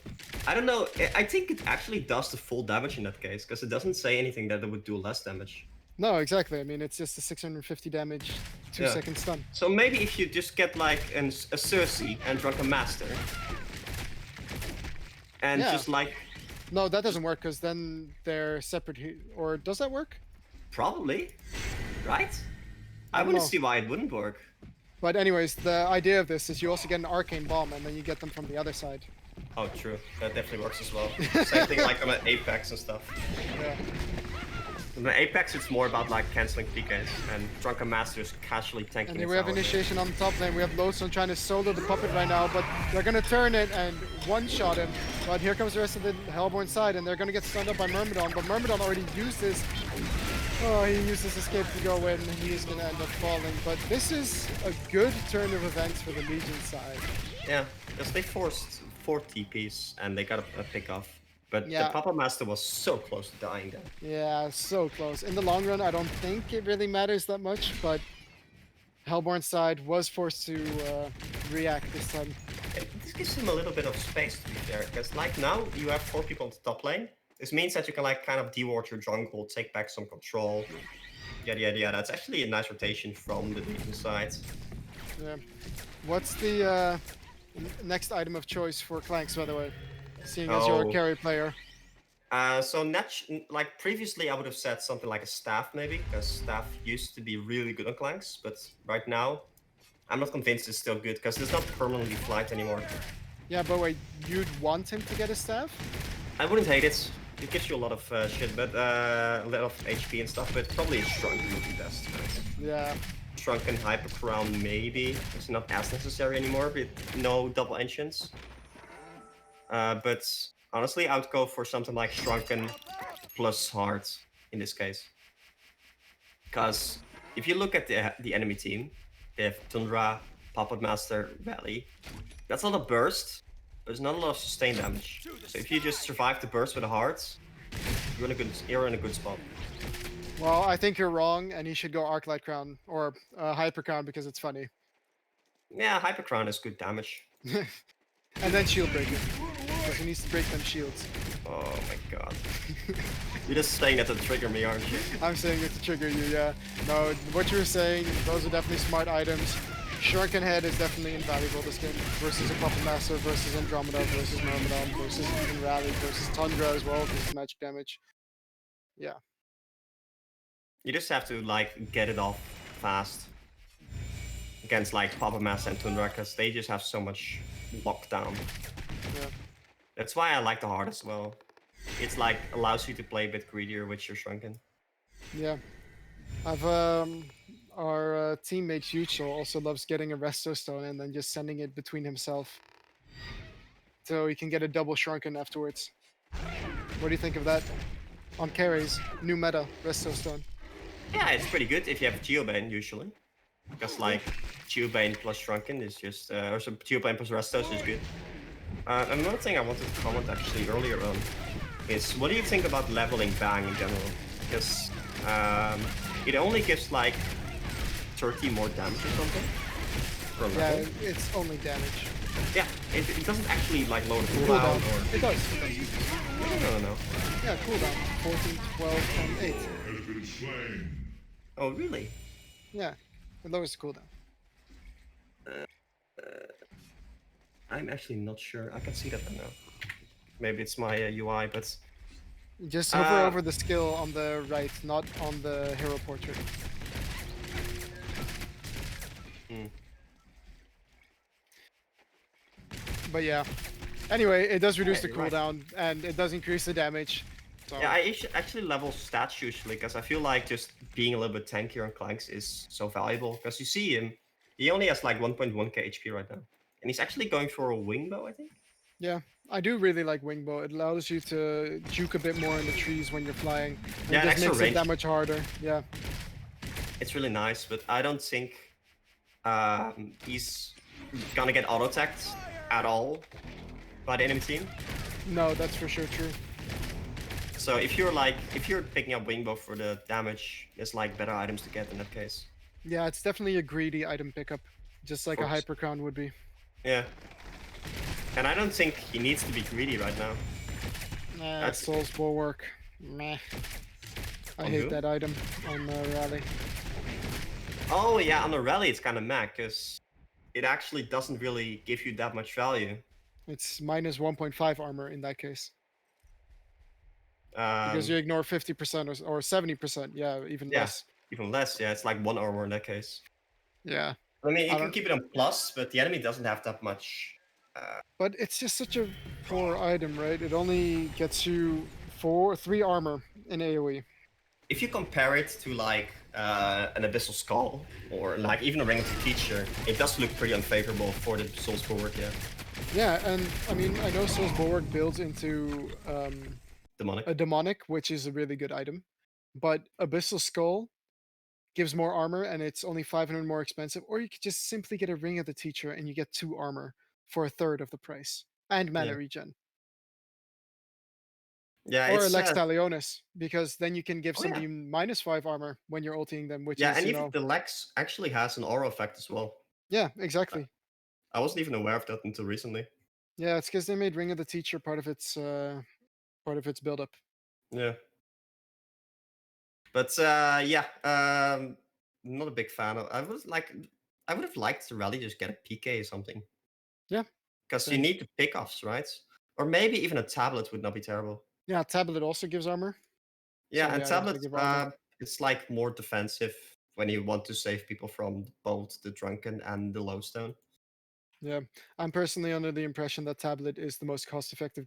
I don't know. I think it actually does the full damage in that case, because it doesn't say anything that it would do less damage. No, exactly. I mean, it's just a 650 damage, 2-second stun. So maybe if you just get like a Cersei and Drunken Master, and Yeah. just like No, that doesn't work because then they're separate. Or does that work? probably, right? I don't wouldn't know. see why it wouldn't work. But anyways, the idea of this is you also get an Arcane Bomb, and then you get them from the other side. Oh, true. That definitely works as well. Same thing like on an Apex and stuff. Yeah. On the Apex, it's more about like canceling PKs, and Drunken Master is casually tanking. And then his we have tower here. initiation on the top lane. We have Lodestone trying to solo the puppet right now, but they're gonna turn it and one-shot him. But here comes the rest of the Hellborn side, and they're gonna get stunned up by Myrmidon. But Myrmidon already used his. Oh, he used his escape to go in, and he is gonna end up falling. But this is a good turn of events for the Legion side. Yeah, because they forced 4 TPs and they got a pick off. But Yeah. the Papa Master was so close to dying there. Yeah, so close. In the long run, I don't think it really matters that much, but Hellborn side was forced to react this time. This gives him a little bit of space, to be fair, because like now you have 4 people on the top lane. This means that you can like kind of deward your jungle, take back some control, yada yada yada. It's actually a nice rotation from the Legion side. Yeah. What's the next item of choice for Clanks, by the way? Seeing as you're a Oh. carry player. So like previously I would have said something like a staff maybe, because staff used to be really good on clanks, but right now I'm not convinced it's still good because it's not permanently flight anymore. Yeah, but wait, you'd want him to get a staff? I wouldn't hate it. It gives you a lot of shit, but a lot of HP and stuff, but probably Shrunken would be best. Right? Yeah. Shrunken Hyper Crown maybe. It's not as necessary anymore with no double engines. But honestly, I would go for something like Shrunken plus Heart in this case. Because if you look at the enemy team, they have Tundra, Puppet Master, Valley. That's a lot of burst, but there's not a lot of sustained damage. So if you just survive the burst with a Heart, you're in a good spot. Well, I think you're wrong, and he should go Arclight Crown or Hyper Crown because it's funny. Yeah, Hyper Crown is good damage. And then Shield Breaker. Because he needs to break them shields. Oh my god. You're just saying that to trigger me, aren't you? I'm saying it to trigger you, yeah. No, what you were saying, those are definitely smart items. Shrunken Head is definitely invaluable this game. Versus a Puppet Master, versus Andromeda, versus Myrmidon, versus even Rally, versus Tundra as well, because magic damage. Yeah. You just have to like get it off fast against like Papa Master and Tundra because they just have so much lockdown. Yeah. That's why I like the Heart as well. It's like allows you to play a bit greedier with your Shrunken. Yeah. I've our teammate Yuchel also loves getting a Resto Stone and then just sending it between himself. So he can get a double Shrunken afterwards. What do you think of that? On carries, new meta, Resto Stone. Yeah, it's pretty good if you have Geobane usually. Because like Geobane plus Shrunken is just, or some Geobane plus Restos is good. Another thing I wanted to comment actually earlier on is what do you think about leveling Bang in general? Because it only gives like 30 more damage or something per Yeah, level. it's only damage. Yeah, it doesn't actually like lower the cooldown Cooldown. or... It does. It does. No. Yeah, cooldown. 14, 12, and 8. Has been slain. Oh, really? Yeah, it lowers the cooldown. I'm actually not sure. I can see that now. Maybe it's my UI, but... Just hover over the skill on the right, not on the hero portrait. Hmm. But yeah. Anyway, it does reduce the you're right. cooldown and it does increase the damage. So Yeah, I actually level stats usually because I feel like just being a little bit tankier on Clanks is so valuable. Because you see him, he only has like 1.1k HP right now. And he's actually going for a wing bow, I think. yeah, I do really like Wingbow. It allows you to juke a bit more in the trees when you're flying. And Yeah, it just extra makes it range. that much harder. Yeah. It's really nice, but I don't think he's gonna get auto-attacked at all by the enemy team. No, that's for sure true. So if you're picking up wing bow for the damage, there's like better items to get in that case. Yeah, it's definitely a greedy item pickup. Just like a Of course. Hyper Crown would be. Yeah. And I don't think he needs to be greedy right now. Nah, That's- Soul's Bulwark. Meh. I On hate who? that item on Rally. Oh yeah, on the rally it's kind of mad because it actually doesn't really give you that much value. It's minus 1.5 armor in that case. Because Um, you ignore 50% or 70%. Yeah, even Yeah. less. even less, yeah, it's like 1 armor in that case. Yeah. I mean, you I can don't- keep it on plus, but the enemy doesn't have that much But it's just such a poor item, right? It only gets you 3 armor in AoE. If you compare it to like an Abyssal Skull or like even a Ring of the Teacher, it does look pretty unfavorable for the Souls Bulwark, yeah. Yeah, and I mean, I know Souls Bulwark builds into Demonic. a demonic, which is a really good item, but Abyssal Skull gives more armor and it's only 500 more expensive, or you could just simply get a Ring of the Teacher and you get 2 armor for a third of the price and mana Yeah. regen. Yeah, Or a it's Lex Talionis, because then you can give Oh, yeah. somebody -5 armor when you're ulting them, which yeah, is, and you even know, the Lex actually has an aura effect as well. yeah, exactly. I wasn't even aware of that until recently. Yeah, it's because they made Ring of the Teacher part of its build-up. Yeah. But yeah, not a big fan of. I would have liked to really just get a PK or something. Yeah, Because you same. need the pickoffs, right? Or maybe even a tablet would not be terrible. Yeah, Tablet also gives armor. Yeah, Some of and the items tablet, they give armor. it's like more defensive when you want to save people from both the drunken and the lodestone. Yeah, I'm personally under the impression that Tablet is the most cost-effective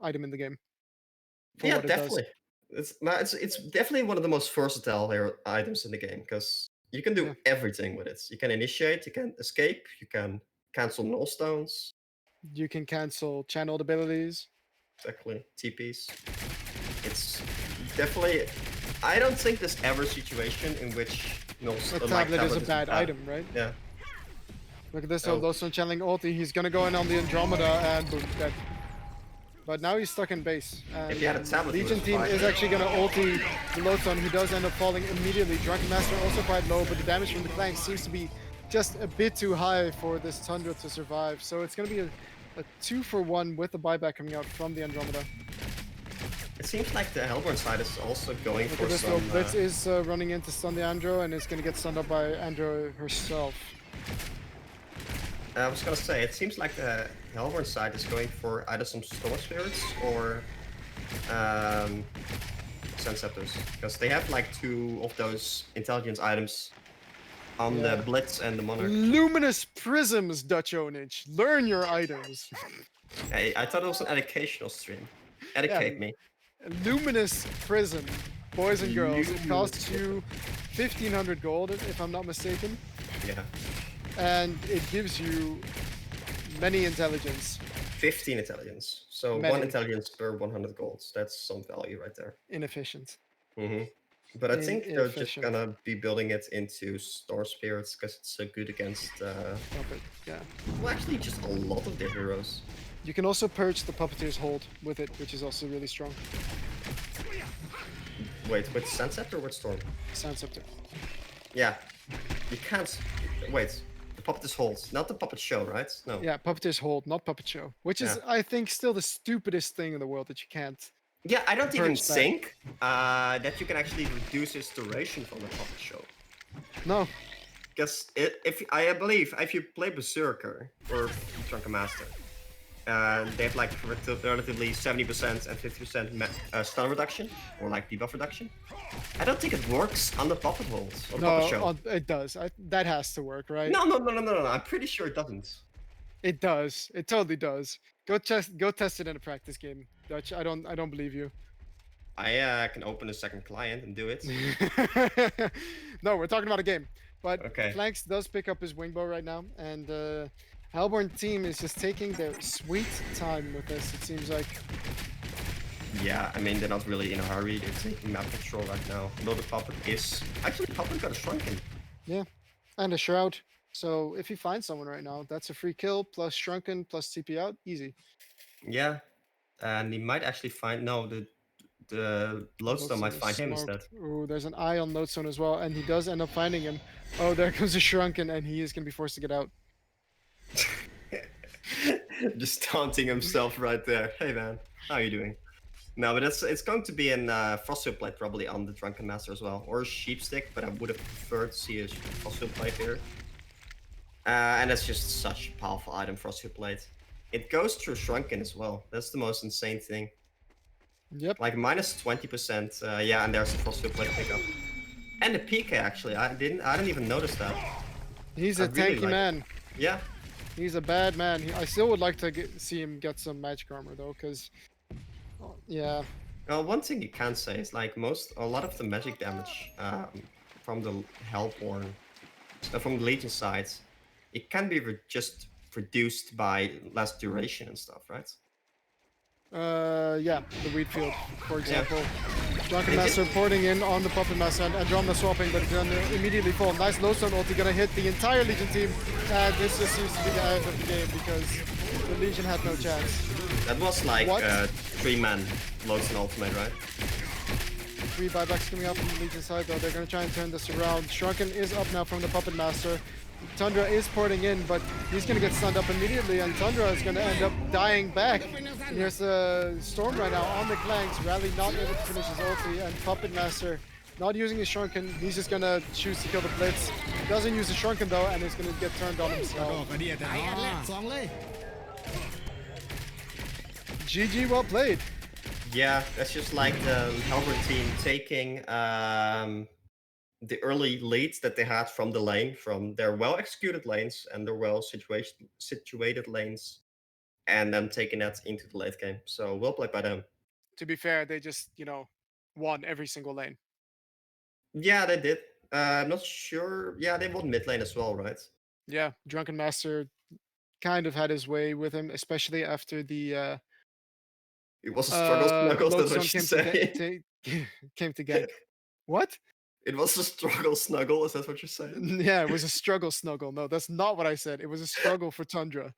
item in the game. For Yeah, what it does. definitely. It's definitely one of the most versatile items in the game because you can do Yeah. everything with it. You can initiate, you can escape, you can cancel null stones. You can cancel channeled abilities. Exactly, TPs. It's definitely. I don't think there's ever a situation in which A Tablet is a bad item, right? Yeah. Look at this Oh. Lodestone channeling ulti. He's gonna go in on the Andromeda and boom, dead. But now he's stuck in base. And If he had a tablet, he Legion was team fine. is actually gonna ulti the Lodestone. He does end up falling immediately. Drunken Master also quite low, but the damage from the flank seems to be just a bit too high for this Tundra to survive. So it's gonna be a 2-for-1 with the buyback coming out from the Andromeda. It seems like the Hellborn side is also going Look for at this some. though. Blitz is running in to stun the Andro and is gonna get stunned up by Andro herself. I was gonna say, it seems like the Hellborn side is going for either some Storm Spirits or Sun Scepters, because they have like 2 of those intelligence items on Yeah. the Blitz and the Monarch. Luminous Prisms, Dutch Onage. Learn your items. I thought it was an educational stream. Educate me. Luminous Prism, boys and girls. It Luminous costs you 1,500 gold, if I'm not mistaken, Yeah. and it gives you many intelligence. 15 intelligence. So Many. 1 intelligence per 100 golds. That's some value right there. Inefficient. hmm But I think they're just Inefficient. gonna be building it into Storm Spirits because it's so good against. Puppet, yeah. Well, actually, just a lot of their heroes. You can also purge the Puppeteer's Hold with it, which is also really strong. Wait, with Sunset or with Storm? Sound Scepter. Yeah. You can't. Wait. The puppet is hold, not the puppet show, right? No. Yeah, Puppeteer's Hold, not Puppet Show. Which is, I think, still the stupidest thing in the world that you can't. Yeah, I don't even Purge back. think that you can actually reduce its duration from the puppet show. No. Because I believe if you play Berserker or Drunken Master, they have like relatively 70% and 50% stun reduction or like debuff reduction. I don't think it works on the puppet holds or puppet show. It does. That has to work, right? No. I'm pretty sure it doesn't. It does. It totally does. Go test it in a practice game, Dutch. I don't believe you. I can open a second client and do it. No, we're talking about a game. But Okay. Flanks does pick up his wingbow right now, and Hellborn team is just taking their sweet time with this. It seems like. Yeah, I mean, they're not really in a hurry. They're taking map control right now. Although the puppet is... Actually, the puppet got a shrunken. Yeah, and a shroud. So if you find someone right now, that's a free kill plus shrunken plus TP out, easy. Yeah, and he might actually find... No, the Lodestone might find him instead. Ooh, there's an eye on Lodestone as well, and he does end up finding him. Oh, there comes a shrunken, and he is going to be forced to get out. Just taunting himself right there. Hey man, how are you doing? No, but it's going to be in Frosthill Plate probably on the Drunken Master as well. Or a Sheepstick, but I would have preferred to see a Frosthill Plate here. And that's just such a powerful item, Frosthill Plate. It goes through Shrunken as well. That's the most insane thing. Yep. Like minus 20%, yeah, and there's the Frosthill Plate pickup. And the PK actually, I didn't even notice that. He's I a really tanky like it. man. Yeah. He's a bad man. I still would like to see him get some magic armor though, because yeah. Well, one thing you can say is like a lot of the magic damage from the Hellborn, from the Legion sides, it can be just reduced by less duration and stuff, right? Yeah, the wheat field, for example. Drunken Master porting in on the Puppet Master and Andromeda swapping, but gonna immediately fall. Nice low stone ulti, gonna hit the entire Legion team, and this just seems to be the end of the game because the Legion had no chance. That was like 3-man Lodestone ultimate, right? 3 buybacks coming up from the Legion side though. They're gonna try and turn this around. Shrunken is up now from the Puppet Master. Tundra is porting in, but he's gonna get stunned up immediately, and Tundra is gonna end up dying back. And here's Storm right now on the flanks. Rally not able to finish his ulti, and Puppet Master not using his Shrunken. He's just gonna choose to kill the Blitz. Doesn't use the Shrunken though, and is gonna get turned on himself. GG, well played. Yeah, that's just like the Hellborn team taking the early leads that they had from the lane, from their well-executed lanes and their well-situated lanes, and then taking that into the late game. So well played by them. To be fair, they just, won every single lane. Yeah, they did. I'm not sure. Yeah, they won mid lane as well, right? Yeah, Drunken Master kind of had his way with him, especially after the it was a struggle snuggles, that's what you say. Came to gank. What? It was a struggle snuggle, is that what you're saying? Yeah, it was a struggle snuggle. No, that's not what I said. It was a struggle for Tundra.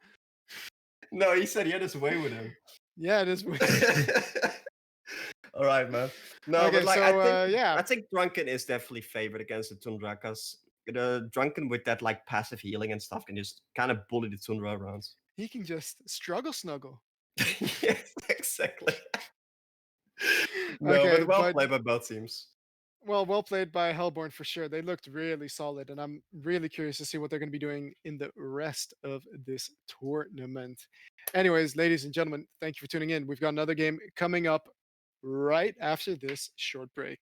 No, he said he had his way with him. Yeah, it is. All right, man. No, okay, but like, so, I think Drunken is definitely favored against the Tundra, because the Drunken with that like passive healing and stuff can just kind of bully the Tundra around. He can just struggle snuggle. Yes, exactly. No, okay, but well played by both teams. Well played by Hellborn for sure. They looked really solid, and I'm really curious to see what they're going to be doing in the rest of this tournament. Anyways, ladies and gentlemen, thank you for tuning in. We've got another game coming up right after this short break.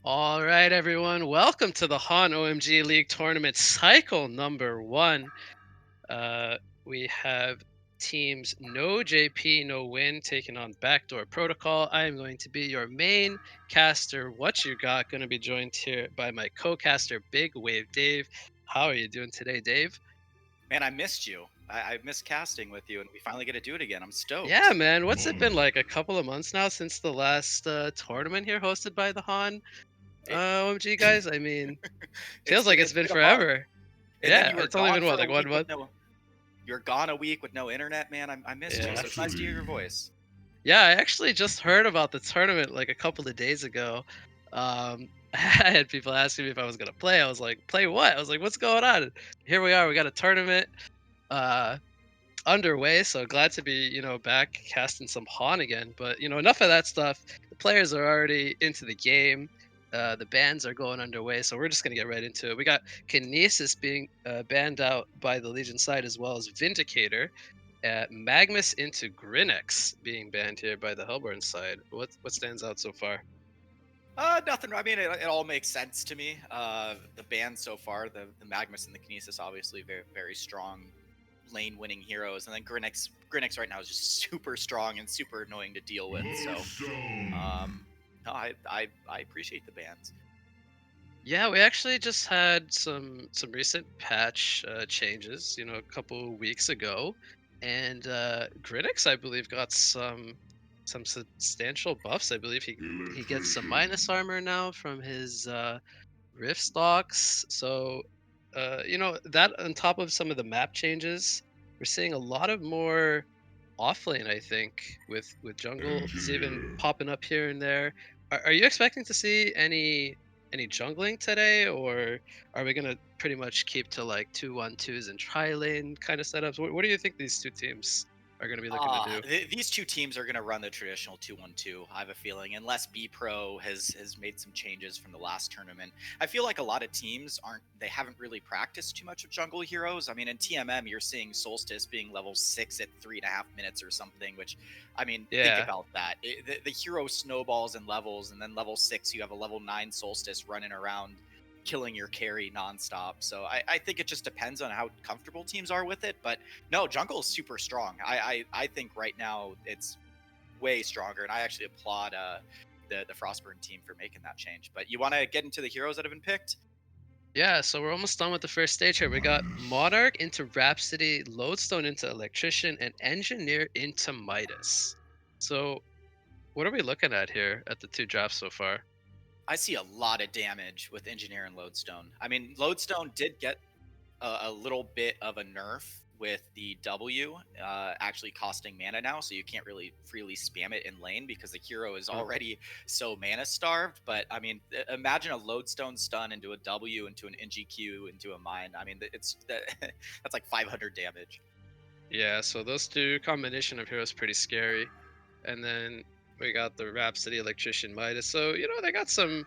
All right, everyone. Welcome to the HoN OMG League Tournament cycle number 1. We have teams No JP, No Win taking on Backdoor Protocol. I am going to be your main caster. What you got? Going to be joined here by my co-caster, Big Wave Dave. How are you doing today, Dave? Man, I missed you. I missed casting with you, and we finally get to do it again. I'm stoked. Yeah, man. What's it been like? A couple of months now since the last tournament here hosted by the HoN OMG guys? I mean, feels like it's been a month. forever. And then Yeah, you were it's only gone been what, for a like 1 week with month? you're gone a week with no internet, man. I missed you, Yeah. so it's nice to hear your voice. Yeah, I actually just heard about the tournament like a couple of days ago. I had people asking me if I was gonna play. I was like, play what? I was like, what's going on? Here we are. We got a tournament uh underway, so glad to be, back casting some HoN again. But enough of that stuff. The players are already into the game. The bans are going underway, so we're just gonna get right into it. We got Kinesis being banned out by the Legion side, as well as Vindicator. Magmus into Grinex being banned here by the Hellborn side. What stands out so far? Nothing. I mean, it all makes sense to me. The band so far, the Magmus and the Kinesis, obviously very very strong lane winning heroes, and then Grinex right now is just super strong and super annoying to deal with. So, no, I appreciate the bans. Yeah, we actually just had some recent patch changes, a couple weeks ago, and Grinex, I believe, got some substantial buffs. I believe he gets some minus armor now from his rift stocks. So, that on top of some of the map changes, we're seeing a lot of more offlane. I think with jungle is even popping up here and there. Are you expecting to see any jungling today, or are we gonna pretty much keep to like 2-1-2s and tri lane kind of setups? What do you think these two teams are gonna be looking to do? These two teams are going to run the traditional 2-1-2. I have a feeling, unless B Pro has made some changes from the last tournament. I feel like a lot of teams haven't really practiced too much of jungle heroes. I mean, in TMM, you're seeing Solstice being level 6 at 3.5 minutes or something. Which, I mean, Yeah. think about that. The hero snowballs and levels, and then level 6, you have a level 9 Solstice running around killing your carry nonstop. So I think it just depends on how comfortable teams are with it. But no, jungle is super strong. I think right now it's way stronger, and I actually applaud the Frostburn team for making that change. But you want to get into the heroes that have been picked? Yeah, so we're almost done with the first stage here. We got Monarch into Rhapsody, Lodestone into Electrician, and Engineer into Midas. So what are we looking at here at the two drafts so far? I see a lot of damage with Engineer and Lodestone. I mean, Lodestone did get a little bit of a nerf with the W actually costing mana now, so you can't really freely spam it in lane because the hero is already so mana starved. But I mean, imagine a Lodestone stun into a W, into an NGQ, into a mine. I mean, that's like 500 damage. Yeah, so those two combination of heroes pretty scary. And then we got the Rhapsody, Electrician, Midas. So, they got some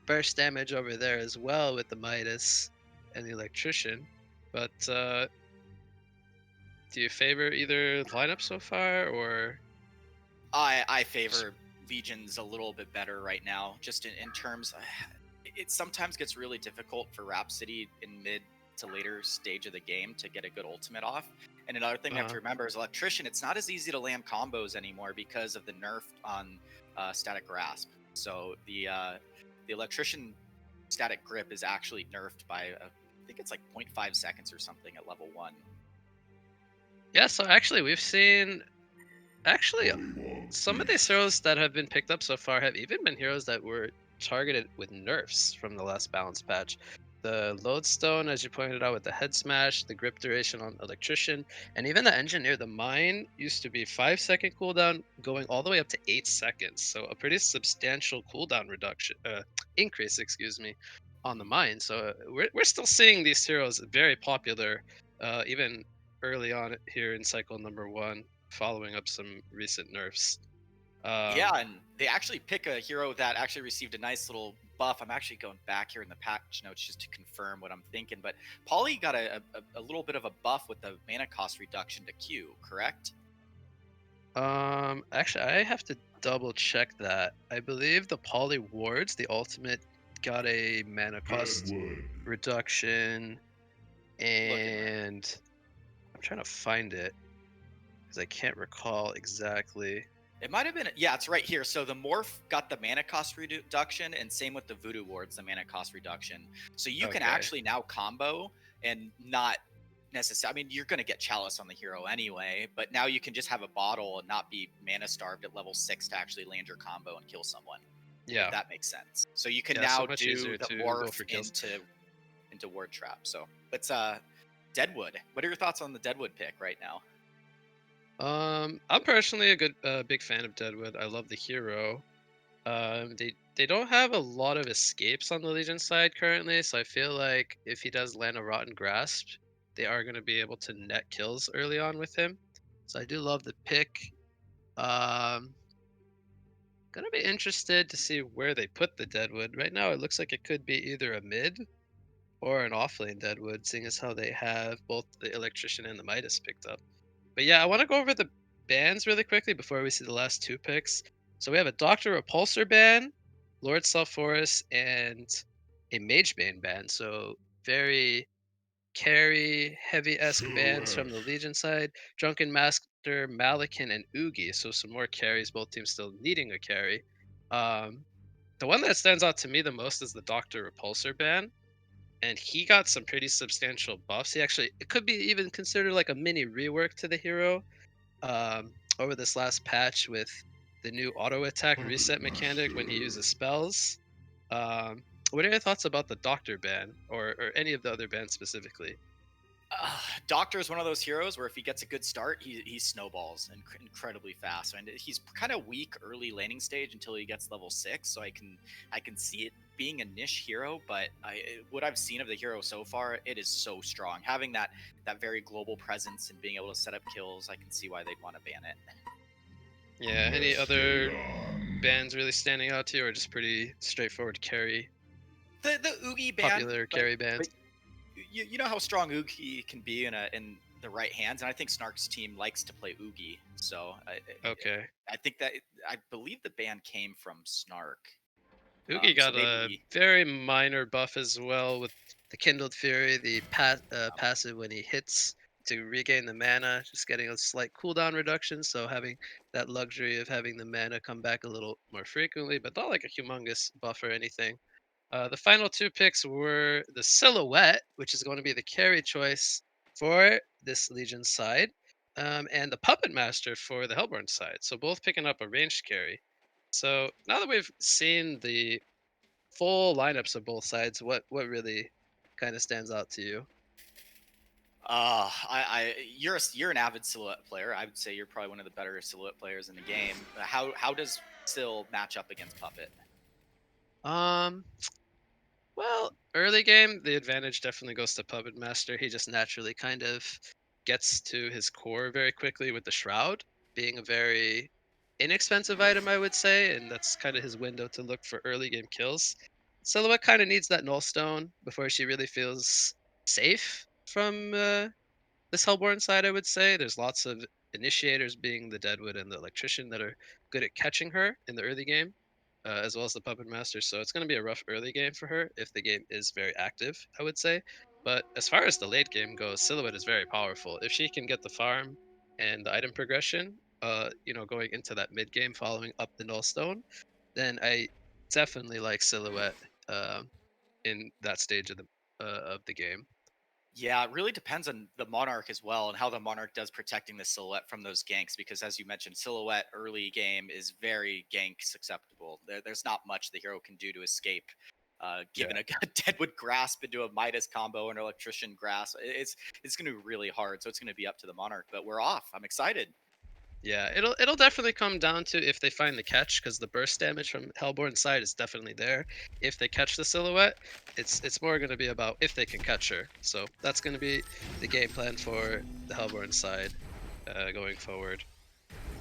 burst damage over there as well with the Midas and the Electrician. But do you favor either lineup so far, or? I favor Legions a little bit better right now, just in terms. It sometimes gets really difficult for Rhapsody in mid to later stage of the game to get a good ultimate off. And another thing we have to remember is Electrician, it's not as easy to land combos anymore because of the nerf on Static Grasp. So the Electrician Static Grip is actually nerfed by, I think it's like 0.5 seconds or something at level 1. Yeah, so actually we've seen some of these heroes that have been picked up so far have even been heroes that were targeted with nerfs from the last balance patch. The Lodestone, as you pointed out, with the head smash, the grip duration on Electrician, and even the Engineer, the Mine used to be 5-second cooldown, going all the way up to 8 seconds. So a pretty substantial cooldown increase, on the Mine. So we're still seeing these heroes very popular, even early on here in cycle number 1, following up some recent nerfs. Yeah, and they actually pick a hero that actually received a nice little buff. I'm actually going back here in the patch notes just to confirm what I'm thinking. But Polly got a little bit of a buff with the mana cost reduction to Q, correct? Actually, I have to double check that. I believe the Poly Wards, the ultimate got a mana cost Deadwood. reduction, and I'm trying to find it because I can't recall exactly. It might have been, yeah, it's right here. So the morph got the mana cost reduction, and same with the voodoo wards, the mana cost reduction. So you can Okay. actually now combo and not necessarily. I mean, you're going to get chalice on the hero anyway, but now you can just have a bottle and not be mana starved at level 6 to actually land your combo and kill someone. Yeah. If that makes sense. So you can Yeah, so now much do easier the to go morph for kills. into ward trap. So it's Deadwood. What are your thoughts on the Deadwood pick right now? I'm personally a big fan of Deadwood. I love the hero. They don't have a lot of escapes on the Legion side currently, so I feel like if he does land a Rotten Grasp, they are going to be able to net kills early on with him. So I do love the pick. Gonna be interested to see where they put the Deadwood. Right now, it looks like it could be either a mid or an offlane Deadwood, seeing as how they have both the Electrician and the Midas picked up. But yeah, I want to go over the bans really quickly before we see the last two picks. So we have a Doctor Repulsor ban, Lord Sulfuras, and a Magebane ban. So very carry heavy-esque bans from the Legion side. Drunken Master, Malakin, and Oogie. So some more carries, both teams still needing a carry. The one that stands out to me the most is the Doctor Repulsor ban. And he got some pretty substantial buffs. He actually, it could be even considered like a mini rework to the hero over this last patch with the new auto attack reset mechanic when he uses spells. What are your thoughts about the Doctor ban or any of the other bans specifically? Doctor is one of those heroes where if he gets a good start, he snowballs incredibly fast, and he's kind of weak early laning stage until he gets level 6. So I can see it being a niche hero, but what I've seen of the hero so far, it is so strong. Having that very global presence and being able to set up kills, I can see why they'd want to ban it. Yeah, any other bans really standing out to you, or just pretty straightforward carry? The Oogie ban, Popular carry bans. You know how strong Oogie can be in the right hands, and I think Snark's team likes to play Oogie. So Okay. I think that I believe the ban came from Snark. Oogie got so a maybe very minor buff as well with the Kindled Fury, the passive when he hits to regain the mana, just getting a slight cooldown reduction. So having that luxury of having the mana come back a little more frequently, but not like a humongous buff or anything. The final two picks were the Silhouette, which is going to be the carry choice for this Legion side, and the Puppet Master for the Hellborn side. So both picking up a ranged carry. So now that we've seen the full lineups of both sides, what really kind of stands out to you? You're an avid Silhouette player. I would say you're probably one of the better Silhouette players in the game. How does Sil match up against Puppet? Um, well, early game, the advantage definitely goes to Puppet Master. He just naturally kind of gets to his core very quickly with the Shroud being a very inexpensive item, I would say, and that's kind of his window to look for early game kills. Silhouette kind of needs that Null Stone before she really feels safe from this Hellborn side, I would say. There's lots of initiators, being the Deadwood and the Electrician, that are good at catching her in the early game, as well as the Puppet Master. So it's going to be a rough early game for her if the game is very active, I would say. But as far as the late game goes, Silhouette is very powerful. If she can get the farm and the item progression, going into that mid game following up the Null Stone, then I definitely like Silhouette in that stage of the game. Yeah, it really depends on the Monarch as well and how the Monarch does protecting the Silhouette from those ganks. Because as you mentioned, Silhouette early game is very gank susceptible. There's not much the hero can do to escape. Given a Deadwood Grasp into a Midas combo and Electrician Grasp, it's going to be really hard. So it's going to be up to the Monarch. But we're off. I'm excited. Yeah, it'll definitely come down to if they find the catch, because the burst damage from Hellborn's side is definitely there. If they catch the Silhouette, it's more going to be about if they can catch her. So that's going to be the game plan for the Hellborn side going forward.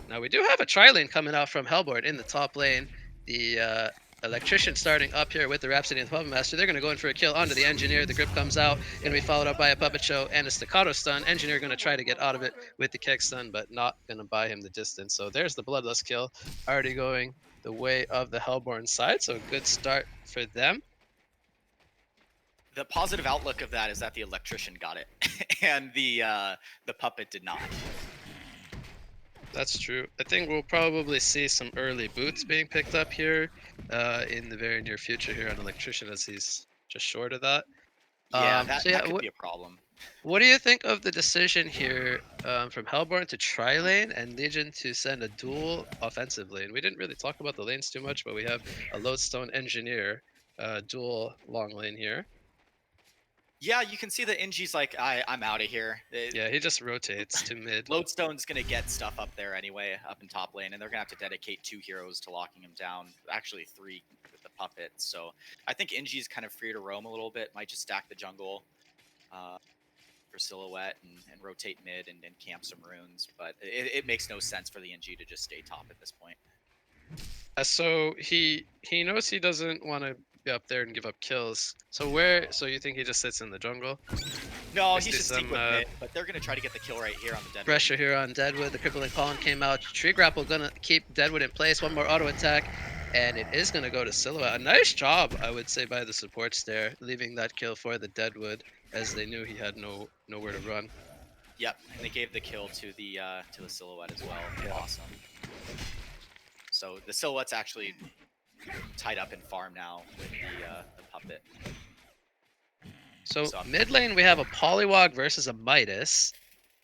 Now we do have a tri-lane coming out from Hellborn in the top lane. The Electrician starting up here with the Rhapsody and the Puppet Master. They're going to go in for a kill onto the Engineer. The grip comes out, going to be followed up by a Puppet Show and a Staccato Stun. Engineer going to try to get out of it with the Keck Stun, but not going to buy him the distance. So there's the Bloodlust kill, already going the way of the Hellborn side. So a good start for them. The positive outlook of that is that the electrician got it, and the puppet did not. That's true. I think we'll probably see some early boots being picked up here in the very near future here on electrician, as he's just short of that. Yeah, So that could be a problem. what do you think of the decision here from Hellborn to try lane and Legion to send a dual offensive lane? We didn't really talk about the lanes too much, but we have a Lodestone Engineer dual long lane here. Yeah, you can see that NG's like, I'm out of here. Yeah, he just rotates to mid. Lodestone's gonna get stuff up there anyway, up in top lane, and they're gonna have to dedicate 2 heroes to locking him down. Actually, 3 with the puppet. So I think NG's kind of free to roam a little bit. Might just stack the jungle for silhouette and rotate mid and camp some runes. But it makes no sense for the NG to just stay top at this point. So he knows he doesn't want to be up there and give up kills. So you think he just sits in the jungle? No, Let's he do should stick some, with mid, but they're gonna try to get the kill right here on the Deadwood. Pressure here on Deadwood. The crippling pollen came out. Tree grapple gonna keep Deadwood in place. One more auto attack, and it is gonna go to Silhouette. A nice job, I would say, by the supports there, leaving that kill for the Deadwood, as they knew he had nowhere to run. Yep, and they gave the kill to the Silhouette as well. Yeah. Awesome. So the Silhouette's actually tied up in farm now with the puppet. So mid lane we have a Polywog versus a Midas.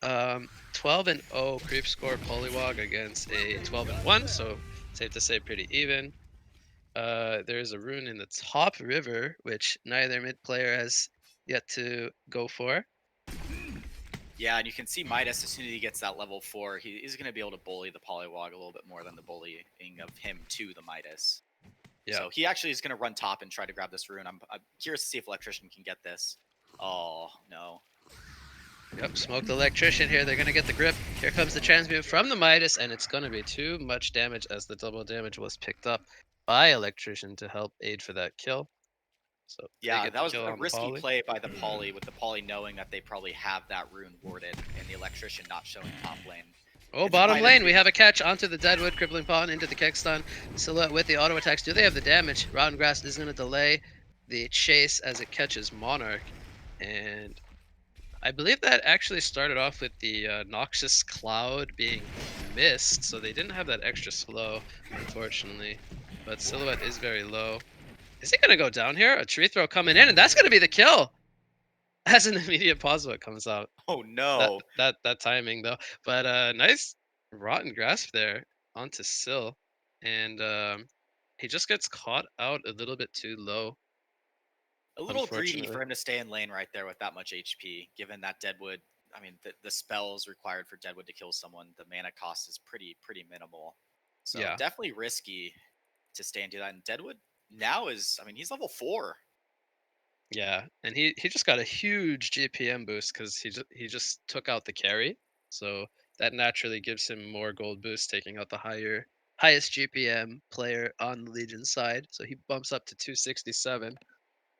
12-0 creep score Polywog against a 12-1, so safe to say pretty even. There's a rune in the top river, which neither mid player has yet to go for. Yeah, and you can see Midas, as soon as he gets that level 4, he's going to be able to bully the Polywog a little bit more than the bullying of him to the Midas. Yeah. So he actually is going to run top and try to grab this rune. I'm curious to see if Electrician can get this. Oh, no. Yep, smoked electrician here. They're going to get the grip. Here comes the transmute from the Midas, and it's going to be too much damage as the double damage was picked up by electrician to help aid for that kill. So yeah, that was a risky play by the Poly, with the Poly knowing that they probably have that rune warded, and the electrician not showing top lane. Oh, bottom lane, we have a catch onto the Deadwood, crippling pawn into the Kekstun. Silhouette with the auto attacks. Do they have the damage? Rotten Grass is going to delay the chase as it catches Monarch. And I believe that actually started off with the Noxious Cloud being missed, so they didn't have that extra slow, unfortunately. But Silhouette is very low. Is he going to go down here? A tree throw coming in, and that's going to be the kill! As an immediate pause what comes out. Oh no. That timing though. But nice rotten grasp there onto Sill. And he just gets caught out a little bit too low. A little greedy for him to stay in lane right there with that much HP, given that Deadwood, I mean, the spells required for Deadwood to kill someone, the mana cost is pretty minimal. So yeah, definitely risky to stay and do that. And Deadwood now is, I mean, he's level 4. Yeah, and he just got a huge GPM boost because he just took out the carry. So that naturally gives him more gold boost, taking out the highest GPM player on the Legion side. So he bumps up to 267.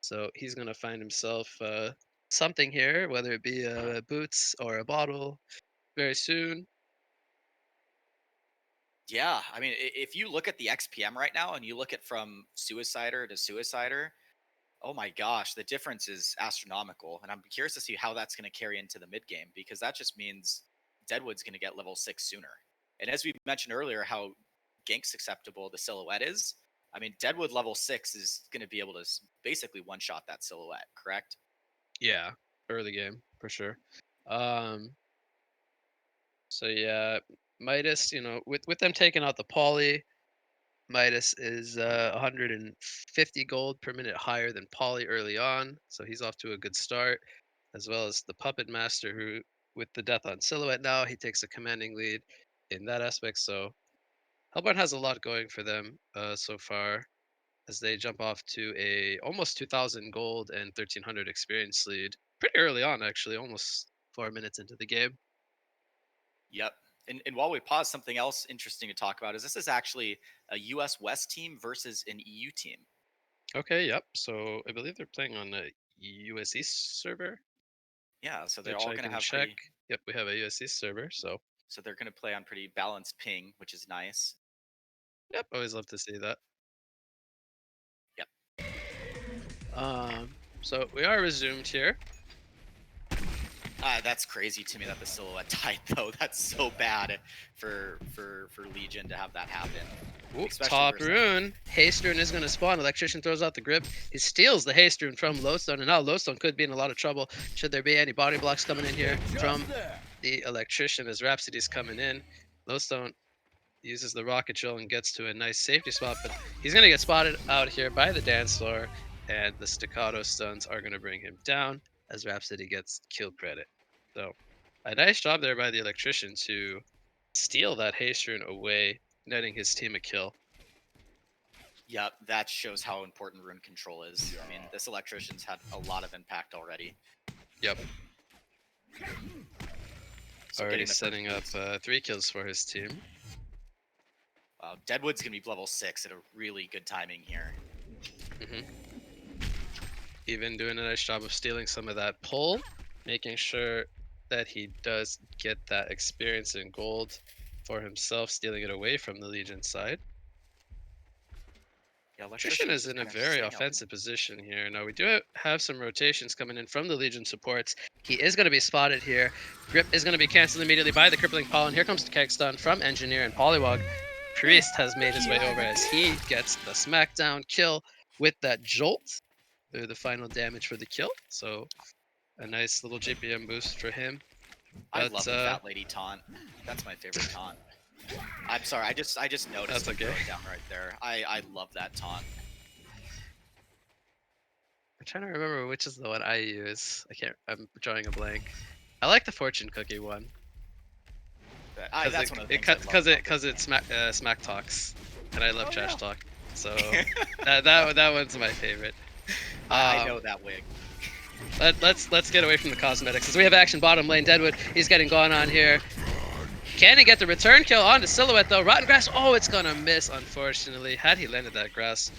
So he's gonna find himself something here, whether it be boots or a bottle, very soon. Yeah, I mean, if you look at the XPM right now and you look at from Suicider to Suicider, oh my gosh, the difference is astronomical. And I'm curious to see how that's going to carry into the mid game, because that just means Deadwood's going to get level 6 sooner. And as we mentioned earlier, how gank susceptible the Silhouette is, I mean, Deadwood level 6 is going to be able to basically one-shot that Silhouette, correct? Yeah, early game for sure. So yeah, Midas, with them taking out the Poly, Midas is 150 gold per minute higher than Poly early on, so he's off to a good start, as well as the Puppet Master, who, with the death on Silhouette now, he takes a commanding lead in that aspect. So Hellborn has a lot going for them so far, as they jump off to a almost 2,000 gold and 1,300 experience lead pretty early on, actually, almost 4 minutes into the game. Yep. And while we pause, something else interesting to talk about is this is actually a US West team versus an EU team. Okay, yep. So I believe they're playing on a US East server. Yeah, so they're all going to have check. Yep, we have a US East server, so they're going to play on pretty balanced ping, which is nice. Yep, always love to see that. Yep. So we are resumed here. That's crazy to me that the silhouette died though. That's so bad for Legion to have that happen. Ooh, Especially top versus- rune. Haste rune is going to spawn. Electrician throws out the grip. He steals the haste rune from Lodestone, and now Lodestone could be in a lot of trouble should there be any body blocks coming in here from the Electrician as Rhapsody's coming in. Lodestone uses the rocket drill and gets to a nice safety spot, but he's going to get spotted out here by the dance floor, and the staccato stuns are going to bring him down as Rhapsody gets kill credit. So a nice job there by the Electrician to steal that haste rune away, netting his team a kill. Yep, that shows how important rune control is. I mean, this Electrician's had a lot of impact already. Yep. So Already getting the setting up first 3 kills for his team. Wow, Deadwood's gonna be level 6 at a really good timing here. Even doing a nice job of stealing some of that pull, making sure that he does get that experience in gold for himself, stealing it away from the Legion side. Yeah, Electrician is in a very offensive position here. Now we do have some rotations coming in from the Legion supports. He is going to be spotted here. Grip is going to be canceled immediately by the crippling pollen. Here comes the keg stun from Engineer and Polywog. Priest has made his way over as he gets the smackdown kill with that jolt. The final damage for the kill. So a nice little GPM boost for him. I But, love the fat lady taunt. That's my favorite taunt. I'm sorry, I just noticed That's it okay. going down right there. I love that taunt. I'm trying to remember which is the one I use. I'm drawing a blank. I like the fortune cookie one. That's one of the things I love about Because this it game. smack talks, and I love trash yeah. talk. So that one's my favorite. I know that wig. Let's get away from the cosmetics as we have action bottom lane. Deadwood, he's getting gone on here. Can he get the return kill onto Silhouette though? Rotten Grass, oh, it's gonna miss, unfortunately. Had he landed that grass,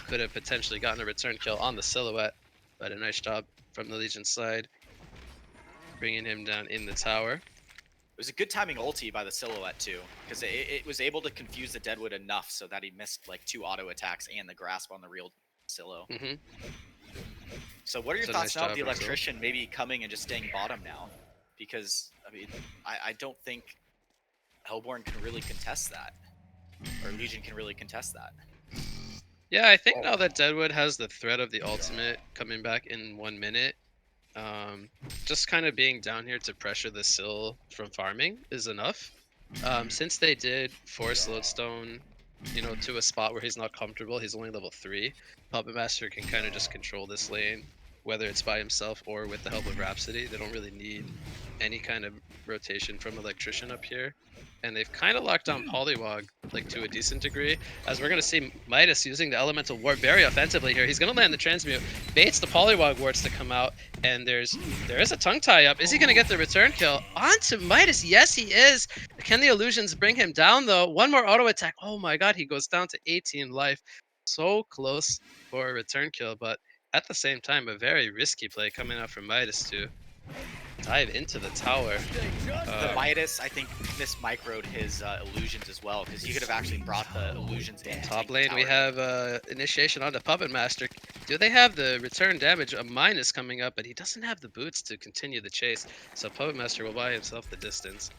could have potentially gotten a return kill on the Silhouette, but a nice job from the Legion side, bringing him down in the tower. It was a good timing ulti by the Silhouette too, because it was able to confuse the Deadwood enough so that he missed like 2 auto attacks and the grasp on the real Silo. So what are your It's a thoughts nice now of the job, Russell. Electrician maybe coming and just staying bottom now? Because I mean, I don't think Hellborn can really contest that, or Legion can really contest that. Yeah, I think now that Deadwood has the threat of the ultimate coming back in 1 minute, just kind of being down here to pressure the Sill from farming is enough. Since they did force Lodestone, to a spot where he's not comfortable, he's only level 3. Puppet Master can kind of just control this lane, whether it's by himself or with the help of Rhapsody. They don't really need any kind of rotation from Electrician up here. And they've kind of locked down Polywog like to a decent degree, as we're going to see Midas using the Elemental Ward very offensively here. He's going to land the Transmute, baits the Polywog wards to come out, and there is a tongue tie up. Is he going to get the return kill onto Midas? Yes, he is. Can the illusions bring him down though? One more auto attack. Oh my god, he goes down to 18 life. So close for a return kill, but at the same time, a very risky play coming out from Midas to dive into the tower. The Midas, I think, mismicroed his illusions as well, because he could have actually brought the illusions in. to Top take the lane, we tower. have initiation onto Puppet Master. Do they have the return damage? A minus coming up, but he doesn't have the boots to continue the chase. So Puppet Master will buy himself the distance.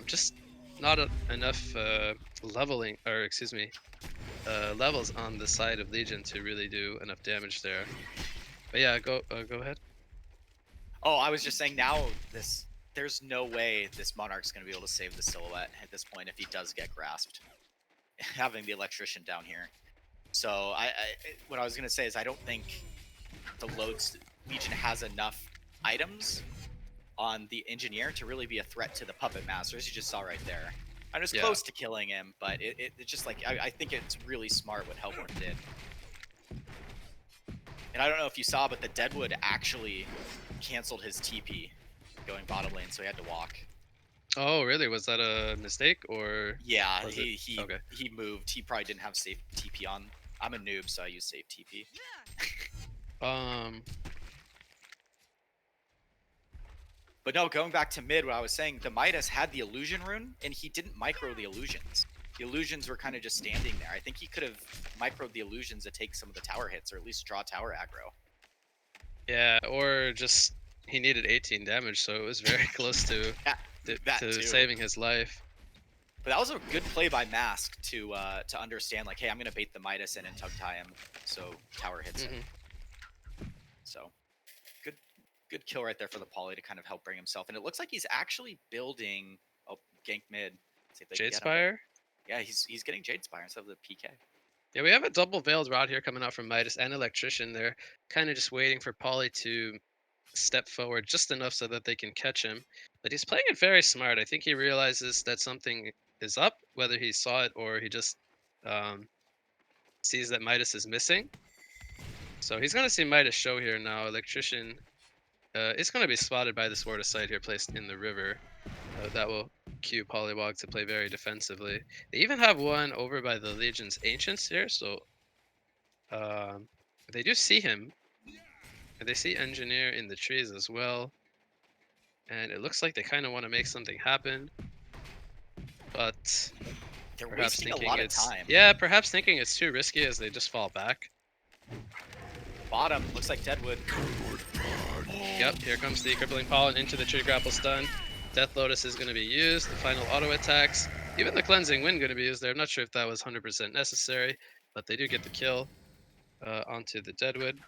Just not enough leveling, or excuse me, levels on the side of Legion to really do enough damage there. But yeah, go ahead. Oh, I was just saying now there's no way this Monarch's going to be able to save the Silhouette at this point if he does get grasped, having the Electrician down here. So what I was going to say is I don't think the Legion has enough items on the Engineer to really be a threat to the Puppet Master, as you just saw right there. I was close to killing him, but it's just like, I think it's really smart what Hellborn did. And I don't know if you saw, but the Deadwood actually canceled his TP going bottom lane, so he had to walk. Oh, really? Was that a mistake or? Yeah, was he moved. He probably didn't have safe TP on. I'm a noob, so I use safe TP. But no, going back to mid, what I was saying, the Midas had the illusion rune, and he didn't micro the illusions. The illusions were kind of just standing there. I think he could have microed the illusions to take some of the tower hits, or at least draw tower aggro. Yeah, or just he needed 18 damage, so it was very close to That to too. saving his life. But that was a good play by Mask to understand, like, hey, I'm gonna bait the Midas in and tug tie him, so tower hits him. So good kill right there for the Poly to kind of help bring himself. And it looks like he's actually building gank mid. See if they can get him. Jadespire? Yeah, he's getting Jadespire instead of the PK. Yeah, we have a double veiled rod here coming out from Midas and Electrician. They're kind of just waiting for Poly to step forward just enough so that they can catch him. But he's playing it very smart. I think he realizes that something is up, whether he saw it or he just um, sees that Midas is missing. So he's going to see Midas show here now. Electrician is going to be spotted by this Ward of Sight here placed in the river. That will cue Polywog to play very defensively. They even have one over by the Legion's Ancients here, so they do see him. They see Engineer in the trees as well. And it looks like they kind of want to make something happen. But they're perhaps wasting a thinking lot of it's time. Yeah, perhaps thinking it's too risky as they just fall back. Bottom looks like Deadwood. Yep, here comes the Crippling Pollen into the Tree Grapple stun. Death Lotus is going to be used. The final auto attacks. Even the Cleansing Wind going to be used there. I'm not sure if that was 100% necessary, but they do get the kill onto the Deadwood.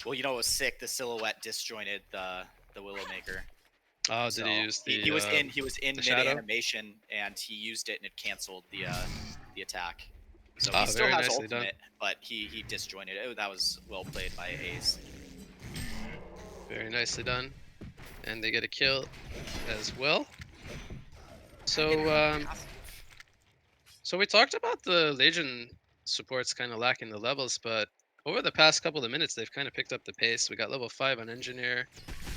Well, you know it was sick. The Silhouette disjointed the Willowmaker. Oh, So did he use the? he was in mid shadow? animation and he used it and it canceled the attack. So Oh, he still very has nicely done. ultimate, but he disjointed it. That was well played by Ace. Very nicely done. And they get a kill as well. So so we talked about the Legion supports kind of lacking the levels, but over the past couple of minutes they've kind of picked up the pace. We got level 5 on Engineer,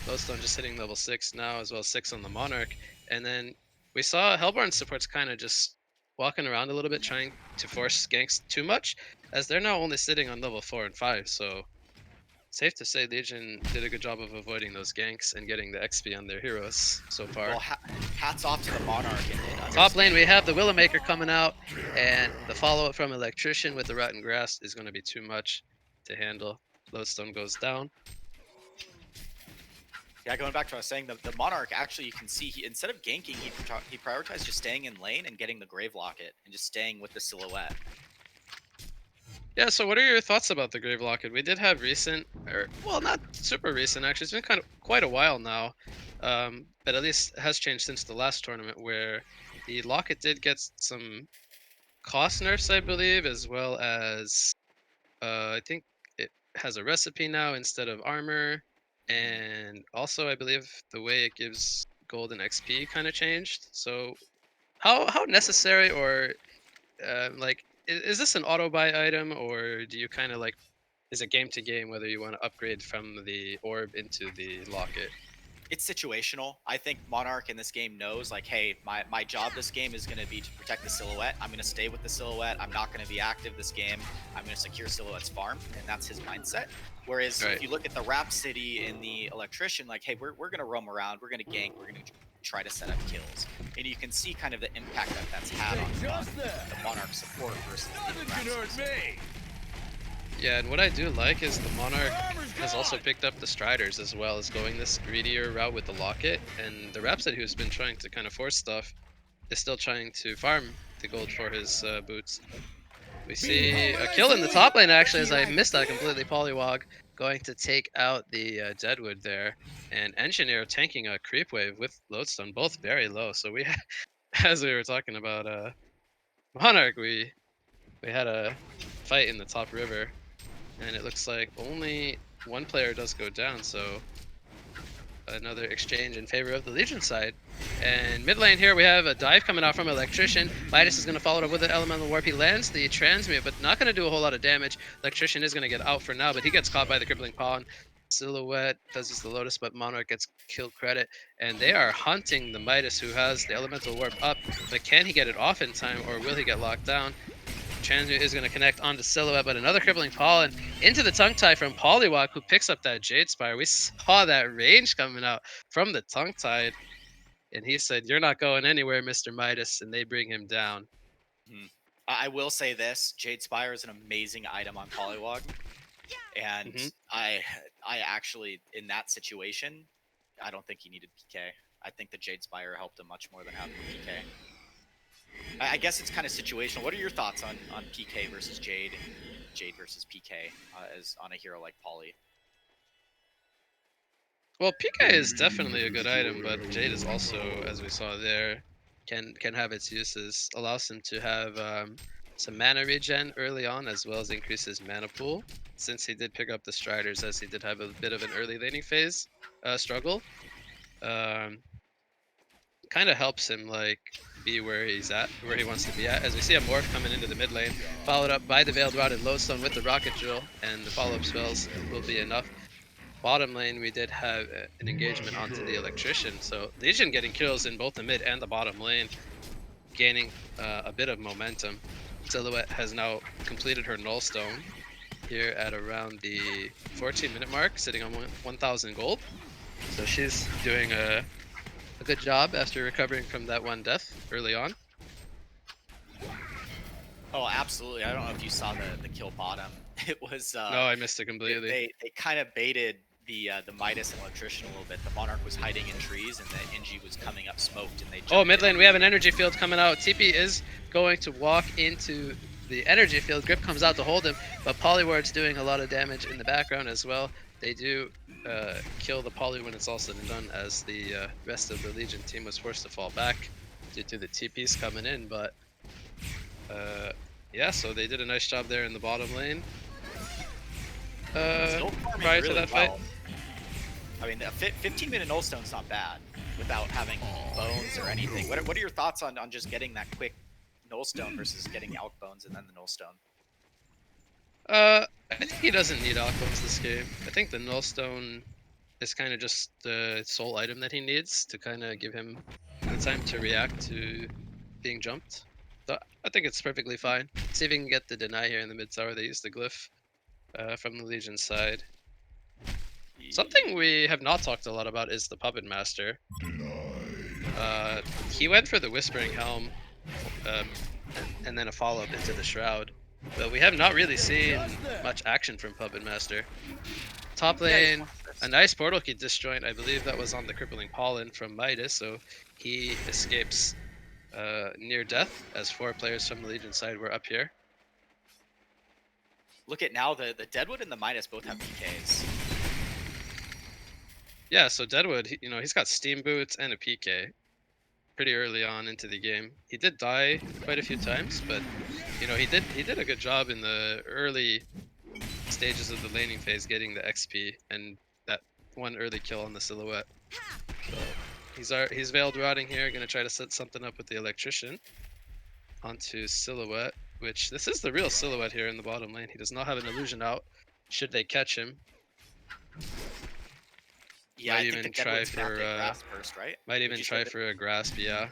Glowstone just hitting level 6 now, as well as 6 on the Monarch. And then we saw Hellborn supports kind of just walking around a little bit, trying to force ganks too much, as they're now only sitting on level 4 and 5. So safe to say Legion did a good job of avoiding those ganks and getting the XP on their heroes so far. Well, hats off to the Monarch. Top lane, we have the Willowmaker coming out, and the follow-up from Electrician with the Rotten Grass is going to be too much to handle. Lodestone goes down. Yeah, going back to what I was saying, the Monarch, actually, you can see, instead of ganking, he prioritized just staying in lane and getting the Grave Locket and just staying with the Silhouette. Yeah, so what are your thoughts about the Grave Locket? We did have recent, or well, not super recent actually. It's been quite a while now, but at least it has changed since the last tournament, where the Locket did get some cost nerfs, I believe, as well as I think it has a recipe now instead of armor, and also I believe the way it gives gold and XP kind of changed. So how necessary or like is this an auto buy item, or do you kind of like, is it game to game whether you want to upgrade from the orb into the locket? It's situational. I think Monarch in this game knows, like, hey, my job this game is going to be to protect the Silhouette. I'm going to stay with the Silhouette. I'm not going to be active this game. I'm going to secure Silhouette's farm, and that's his mindset. Whereas if you look at the Rhapsody in the Electrician, like, hey, we're going to roam around. We're going to gank. We're going to try to set up kills. And you can see kind of the impact that that's had on the Monarch support versus the Rhapsody. Yeah, and what I do like is the Monarch has also picked up the Striders as well as going this greedier route with the Locket, and the Rhapsody, who's been trying to kind of force stuff, is still trying to farm the gold for his boots. We see a kill in the top lane actually, as I missed that completely. Polywog going to take out the Deadwood there, and Engineer tanking a creep wave with Lodestone, both very low. So we, as we were talking about Monarch, we had a fight in the top river. And it looks like only one player does go down, so another exchange in favor of the Legion side. And mid lane here, we have a dive coming out from Electrician. Midas is going to follow it up with an Elemental Warp. He lands the transmute, but not going to do a whole lot of damage. Electrician is going to get out for now, but he gets caught by the Crippling Pollen. Silhouette does use the Lotus, but Monarch gets kill credit. And they are hunting the Midas, who has the Elemental Warp up. But can he get it off in time, or will he get locked down? Transmute is going to connect onto Silhouette, but another Crippling Pollen into the tongue tie from Polywog, who picks up that Jadespire. We saw that range coming out from the tongue tie, and he said, "You're not going anywhere, Mr. Midas," and they bring him down. I will say this, Jadespire is an amazing item on Polywog. And Mhm. I actually, in that situation, I don't think he needed PK. I think the Jade Spire helped him much more than having PK. I guess it's kind of situational. What are your thoughts on PK versus Jade, Jade versus PK as on a hero like Polly? Well, PK is definitely a good item, but Jade is also, as we saw there, can have its uses. Allows him to have some mana regen early on, as well as increase his mana pool. Since he did pick up the Striders, as he did have a bit of an early laning phase struggle, kind of helps him like be where he's at, where he wants to be at. As we see a morph coming into the mid lane, followed up by the Veiled Rod and Lodestone with the Rocket Drill, and the follow-up spells will be enough. Bottom lane, we did have an engagement onto the Electrician, so Legion getting kills in both the mid and the bottom lane, gaining a bit of momentum. Silhouette has now completed her Nullstone here at around the 14-minute mark, sitting on 1,000 gold. So she's doing a good job after recovering from that one death early on. Oh, absolutely. I don't know if you saw the kill bottom. It was No, I missed it completely. They kind of baited the Midas and Electrician a little bit. The Monarch was hiding in trees, and the Inji was coming up smoked, and they Oh, jumped mid in. lane, we have an energy field coming out. TP is going to walk into the energy field. Grip comes out to hold him, but Polyward's doing a lot of damage in the background as well. They do kill the Poly when it's all said and done, as the rest of the Legion team was forced to fall back due to the TPs coming in. But yeah, so they did a nice job there in the bottom lane. Still farming Prior to really that fight. well. I mean, a 15-minute Nullstone's not bad without having bones or anything. What are your thoughts on just getting that quick Nullstone versus getting Alk Bones and then the Nullstone? I think he doesn't need Alchemist this game. I think the Nullstone is kind of just the sole item that he needs to kind of give him the time to react to being jumped. So I think it's perfectly fine. See if we can get the deny here in the mid tower. They use the glyph from the Legion side. Something we have not talked a lot about is the Puppet Master. He went for the Whispering Helm and then a follow-up into the Shroud. But we have not really seen much action from Puppet Master. Top lane, a nice portal key disjoint. I believe that was on the Crippling Pollen from Midas, so he escapes near death as 4 players from the Legion side were up here. Look at now, the Deadwood and the Midas both have PKs. Yeah, so Deadwood, he's got Steam Boots and a PK pretty early on into the game. He did die quite a few times, but he did a good job in the early stages of the laning phase getting the XP and that one early kill on the Silhouette. So he's Veiled Rotting here, gonna try to set something up with the Electrician onto Silhouette, which this is the real Silhouette here in the bottom lane. He does not have an illusion out should they catch him. Yeah, Might I think even the try Deadwood's gonna have for to grasp first, right? might even Would you try say for a grasp, yeah.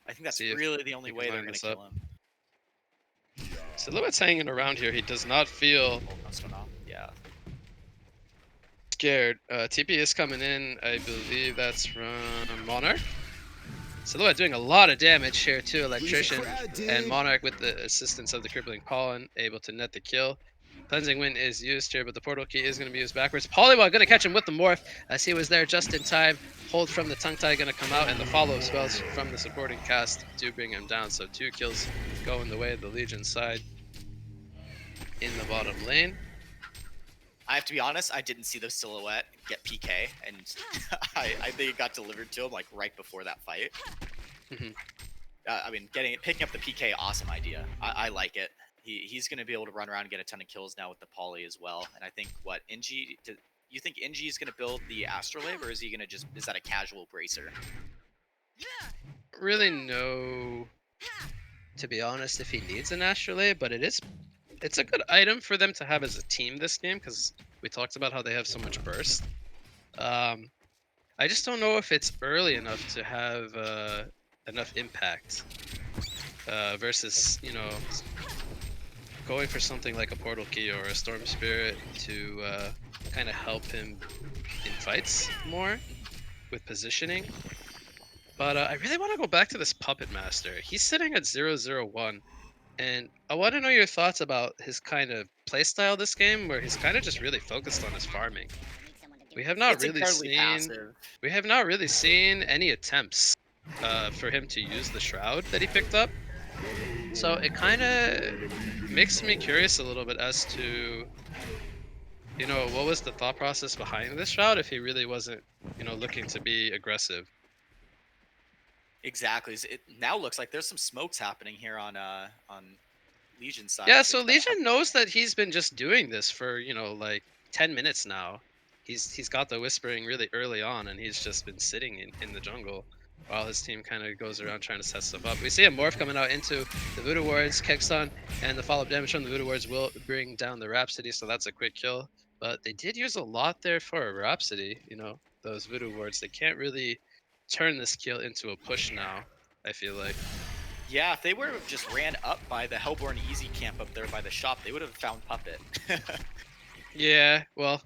I think that's see if really the only we can way they're line gonna this kill up. him. Silhouette's hanging around here. He does not feel Oh, no, still not. Yeah. scared. TP is coming in. I believe that's from Monarch. Silhouette doing a lot of damage here to Electrician, and Monarch with the assistance of the Crippling Pollen able to net the kill. Cleansing Wind is used here, but the portal key is going to be used backwards. Polywog going to catch him with the morph as he was there just in time. Hold from the tongue tie going to come out, and the follow-up spells from the supporting cast do bring him down. So 2 kills going the way of the Legion side in the bottom lane. I have to be honest, I didn't see the Silhouette get PK, and I think it got delivered to him like right before that fight. Mhm. I mean, picking up the PK, awesome idea. I like it. He's going to be able to run around and get a ton of kills now with the Poly as well. And I think you think Inji is going to build the Astrolabe, or is he going to is that a casual bracer? Really know, to be honest, if he needs an Astrolabe, but it's a good item for them to have as a team this game, because we talked about how they have so much burst. I just don't know if it's early enough to have enough impact versus, going for something like a Portal Key or a Storm Spirit to kind of help him in fights more with positioning. But I really want to go back to this Puppet Master. He's sitting at 0-0-1. And I want to know your thoughts about his kind of playstyle this game, where he's kind of just really focused on his farming. We have not It's really incredibly seen passive. any attempts for him to use the shroud that he picked up. So it kind of makes me curious a little bit as to, what was the thought process behind this shroud if he really wasn't, looking to be aggressive. Exactly. It now looks like there's some smokes happening here on Legion's side. Yeah, to so try to help. Legion knows that he's been just doing this for, like 10 minutes now. He's got the whispering really early on, and he's just been sitting in the jungle while his team kind of goes around trying to set stuff up. We see a morph coming out into the Voodoo Wards, Kexon, and the follow-up damage from the Voodoo Wards will bring down the Rhapsody, so that's a quick kill. But they did use a lot there for a Rhapsody, those Voodoo Wards. They can't really turn this kill into a push now, I feel like. Yeah, if they would have just ran up by the Hellborn easy camp up there by the shop, they would have found Puppet. Yeah, well,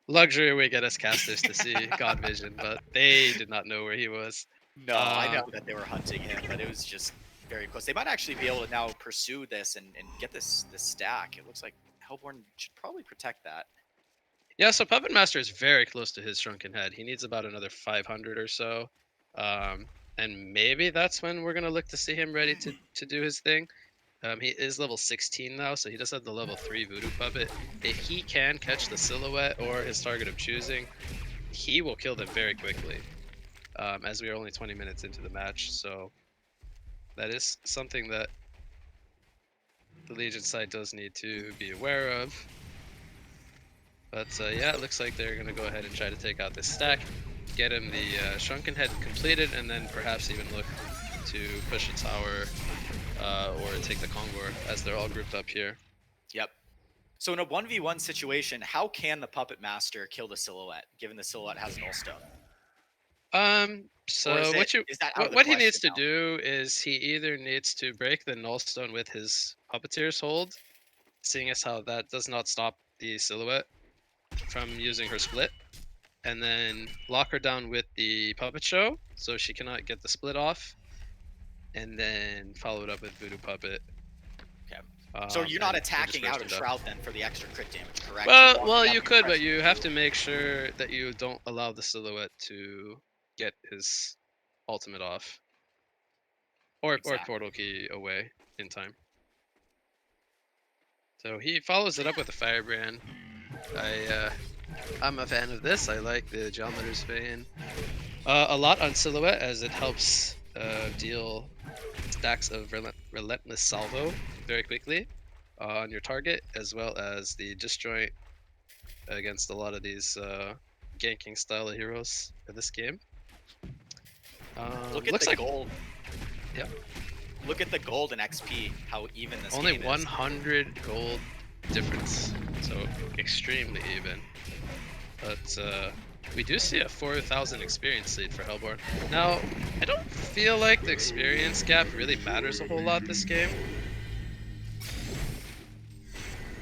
luxury we get as casters to see God Vision, but they did not know where he was. No, I know that they were hunting him, but it was just very close. They might actually be able to now pursue this and get this stack. It looks like Hellborn should probably protect that. Yeah, so Puppet Master is very close to his Shrunken Head. He needs about another 500 or so. And maybe that's when we're going to look to see him ready to do his thing. He is level 16 now, so he does have the level 3 Voodoo Puppet. If he can catch the Silhouette or his target of choosing, he will kill them very quickly, as we are only 20 minutes into the match. So that is something that the Legion side does need to be aware of. But yeah, it looks like they're going to go ahead and try to take out this stack, get him the Shrunken Head completed, and then perhaps even look to push a tower or take the Kongor as they're all grouped up here. Yep. So in a 1v1 situation, how can the Puppet Master kill the Silhouette, given the Silhouette has Null Stone? So what he needs to do is he either needs to break the Null Stone with his Puppeteer's hold, seeing as how that does not stop the Silhouette from using her split, and then lock her down with the Puppet Show so she cannot get the split off, and then follow it up with Voodoo Puppet. Okay. So you're not attacking out of Shroud then for the extra crit damage, correct? Well, you could, but you have to make sure that you don't allow the Silhouette to get his ultimate off, or Portal Key away in time. So he follows it up with a Firebrand. I'm a fan of this. I like the Geometer's Vein a lot on Silhouette, as it helps deal stacks of Relentless Salvo very quickly on your target, as well as the Disjoint against a lot of these ganking style of heroes in this game. Look at the like gold. Yeah. Look at the gold and XP, how even this Only game is. 100 gold difference, so extremely even. But we do see a 4,000 experience lead for Hellborn. Now, I don't feel like the experience gap really matters a whole lot this game.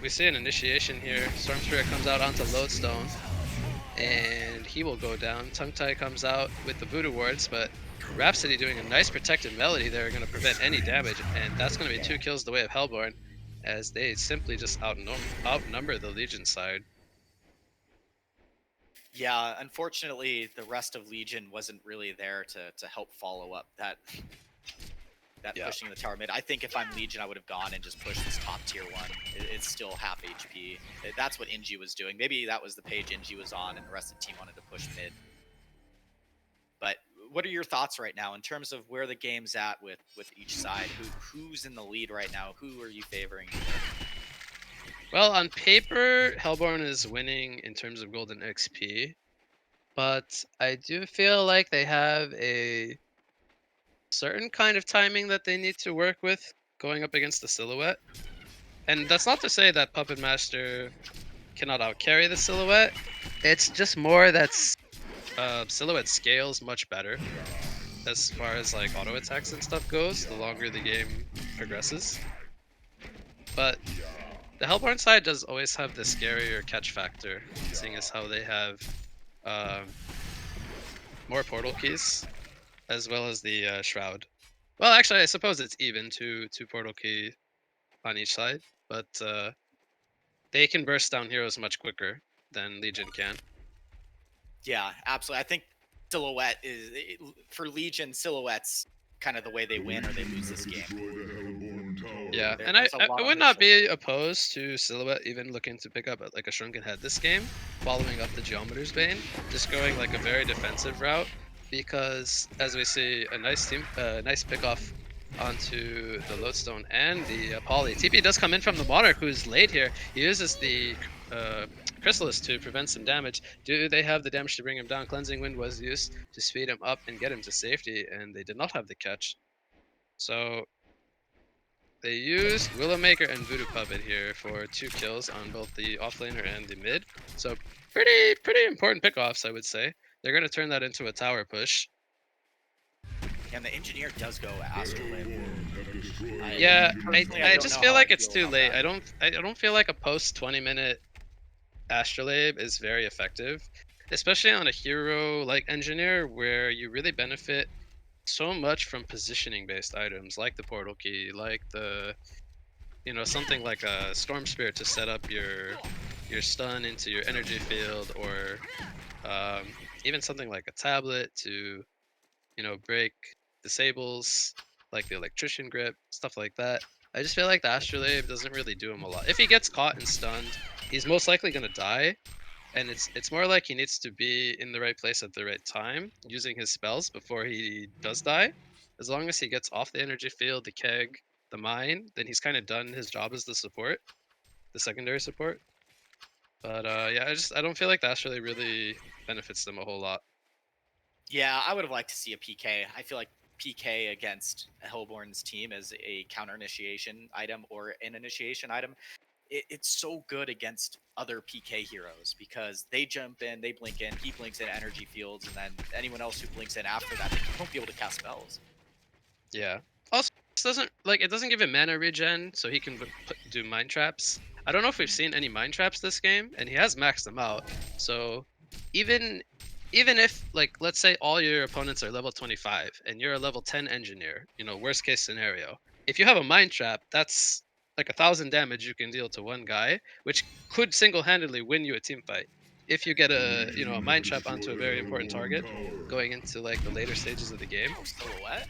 We see an initiation here. Storm Spirit comes out onto Lodestone, and he will go down. Tongue Tie comes out with the Voodoo Wards, but Rhapsody doing a nice protective melody there, going to prevent any damage, and that's going to be 2 kills the way of Hellborn, as they simply just outnumber the Legion side. Yeah, unfortunately, the rest of Legion wasn't really there to help follow up that pushing the tower mid. I think if I'm Legion, I would have gone and just pushed this top tier one. It's still half HP. That's what Inji was doing. Maybe that was the page Inji was on, and the rest of the team wanted to push mid. But what are your thoughts right now in terms of where the game's at with each side? Who's in the lead right now? Who are you favoring? Well, on paper, Hellborn is winning in terms of golden XP, but I do feel like they have a certain kind of timing that they need to work with going up against the Silhouette. And that's not to say that Puppet Master cannot outcarry the Silhouette. It's just more that Silhouette scales much better as far as like auto attacks and stuff goes the longer the game progresses. But the Hellborn side does always have the scarier catch factor, seeing as how they have more portal keys, as well as the Shroud. Well, actually, I suppose it's even two portal key on each side, but they can burst down heroes much quicker than Legion can. Yeah, absolutely. I think Silhouette is for Legion. Silhouette's kind of the way they win or they lose this game. Yeah, There- and I, there's a I lot I on would their not be opposed to Silhouette even looking to pick up like a Shrunken Head this game, following up the Geometer's Bane, just going like a very defensive route, because as we see a nice nice pick off onto the Lodestone and the Poly. TP does come in from the Monarch, who's late here. He uses the Chrysalis to prevent some damage. Do they have the damage to bring him down? Cleansing Wind was used to speed him up and get him to safety, and they did not have the catch. So they used Willowmaker and Voodoo Puppet here for 2 kills on both the offlaner and the mid. So pretty important pickoffs, I would say. They're going to turn that into a tower push. And the engineer does go Astrolabe. Yeah, personally, I don't just know feel how like I it's feel too about late. that. I don't feel like a post 20-minute Astrolabe is very effective, especially on a hero like Engineer where you really benefit so much from positioning based items like the portal key, like the something like a Storm Spirit to set up your stun into your energy field, or even something like a tablet to break disables like the electrician grip, stuff like that. I just feel like the Astrolabe doesn't really do him a lot. If he gets caught and stunned, he's most likely gonna die, and it's more like he needs to be in the right place at the right time, using his spells before he does die. As long as he gets off the energy field, the keg, the mine, then he's kind of done his job as the support, the secondary support. But yeah, I don't feel like the Astrolabe really benefits them a whole lot. Yeah, I would have liked to see a PK. I feel like PK against Hellborn's team as a counter initiation item or an initiation item, it's so good against other PK heroes because they jump in, they blink in, he blinks in energy fields, and then anyone else who blinks in after that, they won't be able to cast spells. Yeah. Also, it doesn't give him mana regen, so he can do mind traps. I don't know if we've seen any mind traps this game, and he has maxed them out. So even if let's say all your opponents are level 25 and you're a level 10 engineer, worst case scenario. If you have a mind trap, that's like 1,000 damage you can deal to one guy, which could single-handedly win you a team fight. If you get a mind trap onto a very important target going into like the later stages of the game. Oh, Silhouette?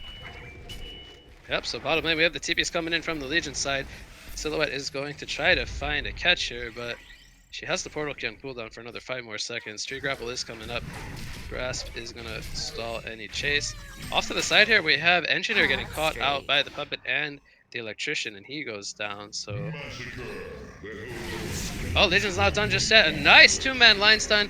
Yep, so bottom lane, we have the TPs coming in from the Legion side. Silhouette is going to try to find a catch here, but she has the portal key on cooldown for another 5 more seconds. Tree Grapple is coming up. Grasp is going to stall any chase. Off to the side here, we have Engineer getting caught out by the Puppet and the Electrician, and he goes down, so... Oh, Legion's not done just yet. A nice 2-man line stun.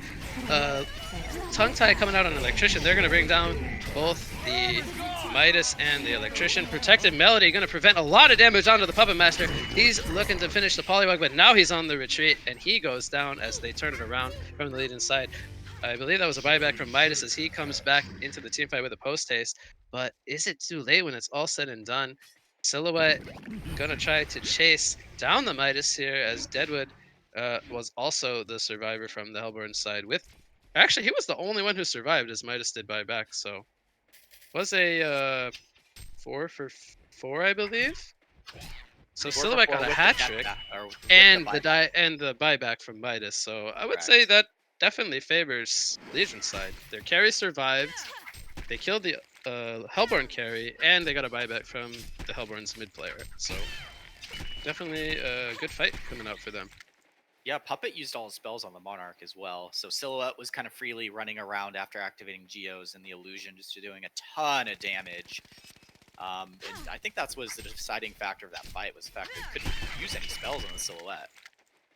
Tongue Tie coming out on Electrician. They're going to bring down both the Midas and the Electrician. Protected Melody going to prevent a lot of damage onto the Puppet Master. He's looking to finish the Polywog, but now he's on the retreat, and he goes down as they turn it around from the Legion side. I believe that was a buyback from Midas as he comes back into the teamfight with a post haste. But is it too late when it's all said and done? Silhouette gonna try to chase down the Midas here as Deadwood was also the survivor from the Hellborn side with... Actually, he was the only one who survived as Midas did buyback, so... Was a 4 for 4, I believe? So 4 for Silhouette 4 got a with hat the trick and and the buyback from Midas. So I would Correct. say that definitely favors Legion side. Their carry survived. They killed the Hellborn carry, and they got a buyback from the Hellborn's mid player. So definitely a good fight coming out for them. Yeah, Puppet used all his spells on the Monarch as well. So Silhouette was kind of freely running around after activating Geos and the Illusion, just doing a ton of damage. And I think that was the deciding factor of that fight, was the fact that he couldn't use any spells on the Silhouette.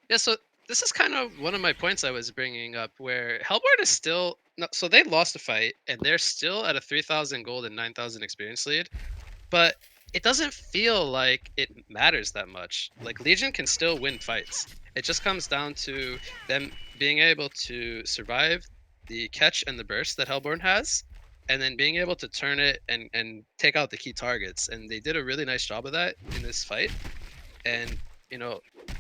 Yeah, so this is kind of one of my points I was bringing up, where Hellborn is still... No, so they lost a fight, and they're still at a 3,000 gold and 9,000 experience lead. But it doesn't feel like it matters that much. Like, Legion can still win fights. It just comes down to them being able to survive the catch and the burst that Hellborn has, and then being able to turn it and take out the key targets. And they did a really nice job of that in this fight. And,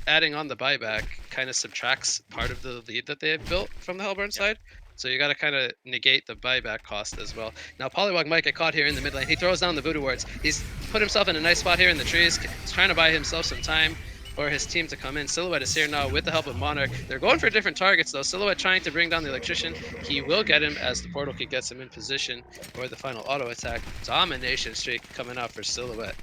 adding on the buyback kind of subtracts part of the lead that they have built from the Hellborn side. So you got to kind of negate the buyback cost as well. Now Polywog might get caught here in the mid lane. He throws down the voodoo wards. He's put himself in a nice spot here in the trees. He's trying to buy himself some time for his team to come in. Silhouette is here now with the help of Monarch. They're going for different targets though. Silhouette trying to bring down the Electrician. He will get him as the Portal Key gets him in position for the final auto attack. Domination streak coming out for Silhouette,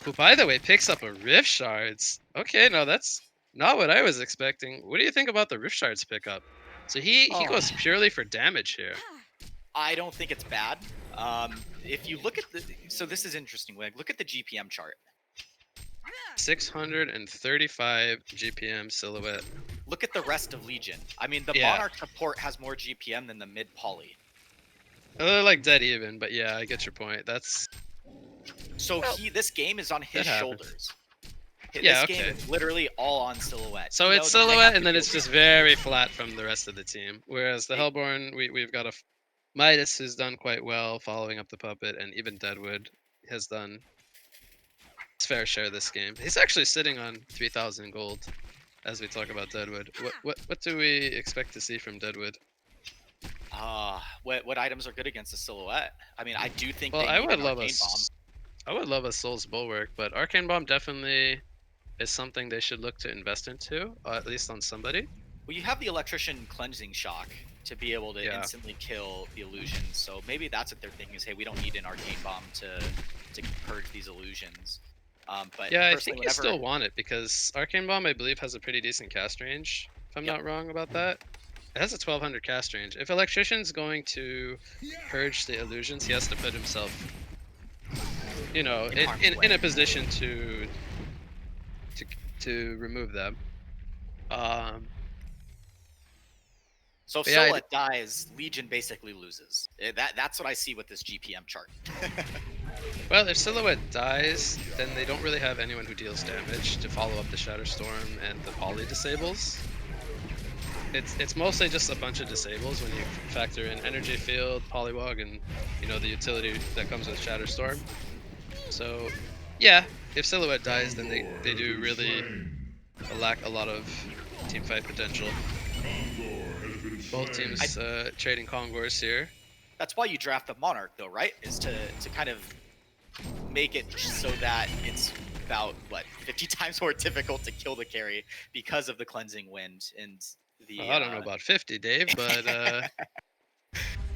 who by the way picks up a Rift Shards. Okay, no, that's not what I was expecting. What do you think about the Rift Shards pickup? So he goes purely for damage here. I don't think it's bad. If you look at so this is interesting. Look at the GPM chart. 635 GPM Silhouette. Look at the rest of Legion. I mean, the Yeah. Monarch support has more GPM than the mid poly. They're like dead even, but yeah, I get your point. That's So this game is on his that happens. shoulders. Yeah, This game okay. is literally all on Silhouette. So You it's know, they have Silhouette, to and then do it's it. just very flat from the rest of the team. Whereas the Hellborn, we've got a Midas who's done quite well following up the puppet, and even Deadwood has done his fair share this game. He's actually sitting on 3,000 gold as we talk about Deadwood. What do we expect to see from Deadwood? What items are good against the Silhouette? I mean, I do think Well, they I need would an love Arcane Bomb. I would love a Soul's Bulwark, but Arcane Bomb definitely is something they should look to invest into, at least on somebody. Well, you have the Electrician Cleansing Shock to be able to Yeah. instantly kill the illusions. So maybe that's what they're thinking is, hey, we don't need an Arcane Bomb to purge these illusions. But Yeah, I personally, think you still want it because Arcane Bomb, I believe, has a pretty decent cast range, if I'm not wrong about that. It has a 1200 cast range. If Electrician's going to purge the illusions, he has to put himself, you know, in a position to remove them. So if But yeah, Silhouette dies, Legion basically loses. That's what I see with this GPM chart. Well, if Silhouette dies, then they don't really have anyone who deals damage to follow up the Shatterstorm and the Poly disables. It's mostly just a bunch of disables when you factor in Energy Field, Polywog, and you know the utility that comes with Shatterstorm. So yeah, if Silhouette dies, then they do really lack a lot of teamfight potential. Both teams trading Kongors here. That's why you draft the Monarch, though, right? Is to kind of make it so that it's about, what, 50 times more difficult to kill the carry because of the Cleansing Wind and the... I don't know about 50, Dave, but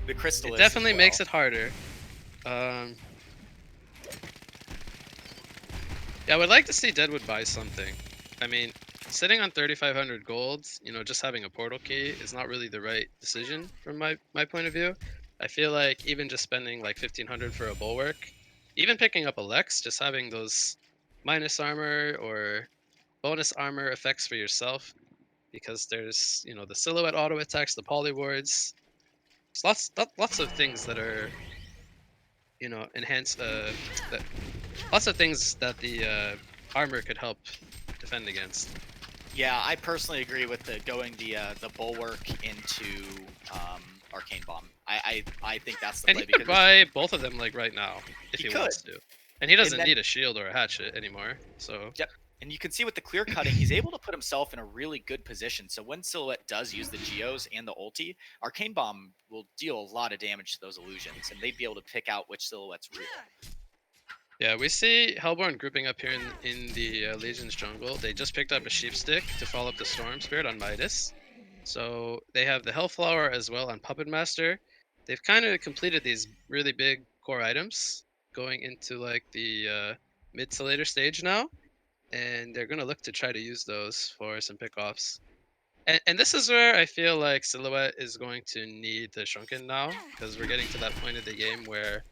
the Crystal it definitely makes it harder. Yeah, I would like to see Deadwood buy something. I mean, sitting on 3,500 gold, you know, just having a portal key is not really the right decision from my point of view. I feel like even just spending like 1,500 for a bulwark, even picking up a Lex, just having those minus armor or bonus armor effects for yourself, because there's, you know, the Silhouette auto attacks, the poly wards, there's lots of things that are, you know, enhance lots of things that the armor could help defend against. Yeah, I personally agree with going the bulwark into Arcane Bomb. I think that's the And play he could because buy both of them like right now if He he wants could. to. And he doesn't then- need a shield or a hatchet anymore. So Yep. And you can see with the clear cutting, he's able to put himself in a really good position. So when Silhouette does use the Geos and the ulti, Arcane Bomb will deal a lot of damage to those illusions, and they'd be able to pick out which Silhouette's real. yeah, we see Hellborn grouping up here in the Legion's jungle. They just picked up a Sheep Stick to follow up the Storm Spirit on Midas. So they have the Hellflower as well on Puppet Master. They've kind of completed these really big core items going into like the mid to later stage now. And they're going to look to try to use those for some pickoffs. And this is where I feel like Silhouette is going to need the Shrunken now, because we're getting to that point of the game where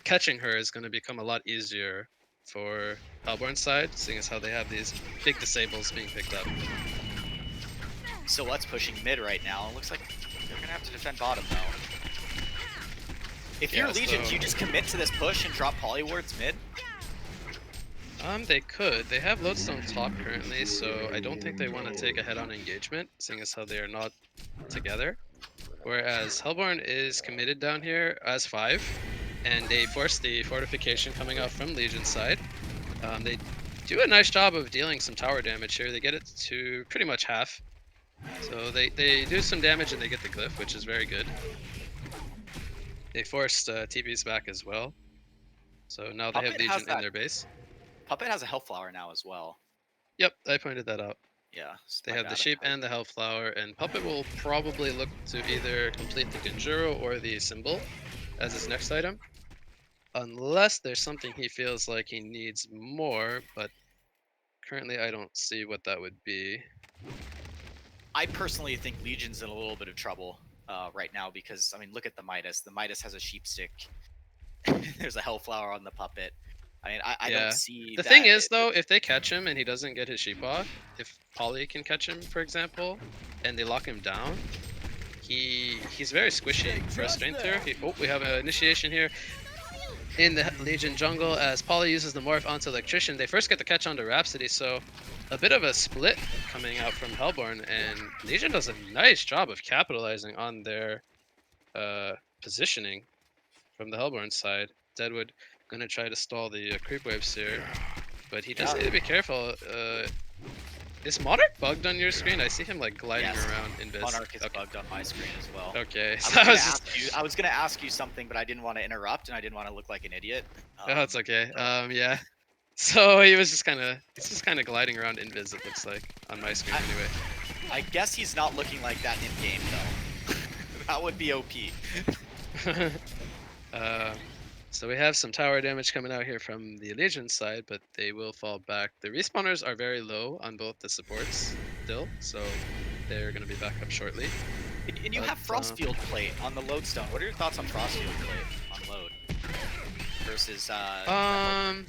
catching her is going to become a lot easier for Hellborn's side, seeing as how they have these big disables being picked up. Silhouette's pushing mid right now. It looks like they're going to have to defend bottom, though. If you're Yeah, Legion, so- do you just commit to this push and drop Polywards mid? They could. They have Lodestone top currently, so I don't think they want to take a head-on engagement, seeing as how they are not together. Whereas Hellborn is committed down here as 5, and they force the fortification coming out from Legion's side. They do a nice job of dealing some tower damage here. They get it to pretty much half. So they do some damage and they get the glyph, which is very good. They forced TVs back as well. So now they have Puppet has Legion in that. their base. Puppet has a health flower now as well. Yep, I pointed that out. Yeah. They my have the bad. sheep and the health flower, and Puppet will probably look to either complete the Genjuro or the symbol as his next item. Unless there's something he feels like he needs more, but currently I don't see what that would be. I personally think Legion's in a little bit of trouble right now because, I mean, look at the Midas. The Midas has a sheep stick. There's a hellflower on the puppet. I mean, I Yeah. don't see The that. thing is, though, if they catch him and he doesn't get his sheep off, if Polly can catch him, for example, and they lock him down, he's very squishy for a strength tier. Oh, we have an initiation here in the Legion jungle as Polly uses the morph onto Electrician. They first get the catch onto Rhapsody, so a bit of a split coming out from Hellborn, and Legion does a nice job of capitalizing on their positioning from the Hellborn side. Deadwood gonna try to stall the creep waves here, but he does need to be careful. Is Monarch bugged on your screen? I see him like gliding Yes. around in Biz. Monarch is bugged on my screen as well. Okay, I so I was gonna ask you something, but I didn't want to interrupt and I didn't want to look like an idiot. Oh, it's okay. Yeah. So he's just kind of gliding around in Biz. It looks like on my screen anyway. I guess he's not looking like that in game though. That would be OP. So we have some tower damage coming out here from the Legion side, but they will fall back. The respawners are very low on both the supports still, so they're going to be back up shortly. And you have Frostfield plate on the Lodestone. What are your thoughts on Frostfield plate on load versus? I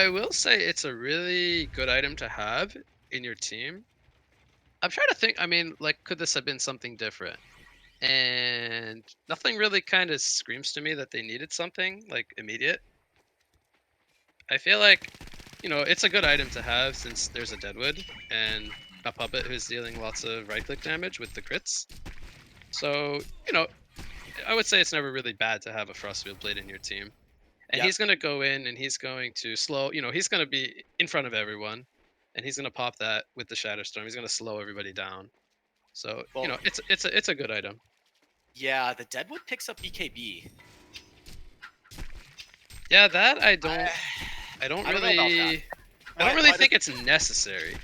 will say it's a really good item to have in your team. I'm trying to think. I mean, like, could this have been something different? And nothing really kind of screams to me that they needed something like immediate. I feel like, it's a good item to have since there's a Deadwood and a Puppet who's dealing lots of right-click damage with the crits. So, I would say it's never really bad to have a Frostfield Blade in your team. And he's going to go in and he's going to slow, he's going to be in front of everyone and he's going to pop that with the Shatterstorm. He's going to slow everybody down. So, it's a good item. Yeah, the Deadwood picks up BKB. Yeah, that I don't really think it's necessary.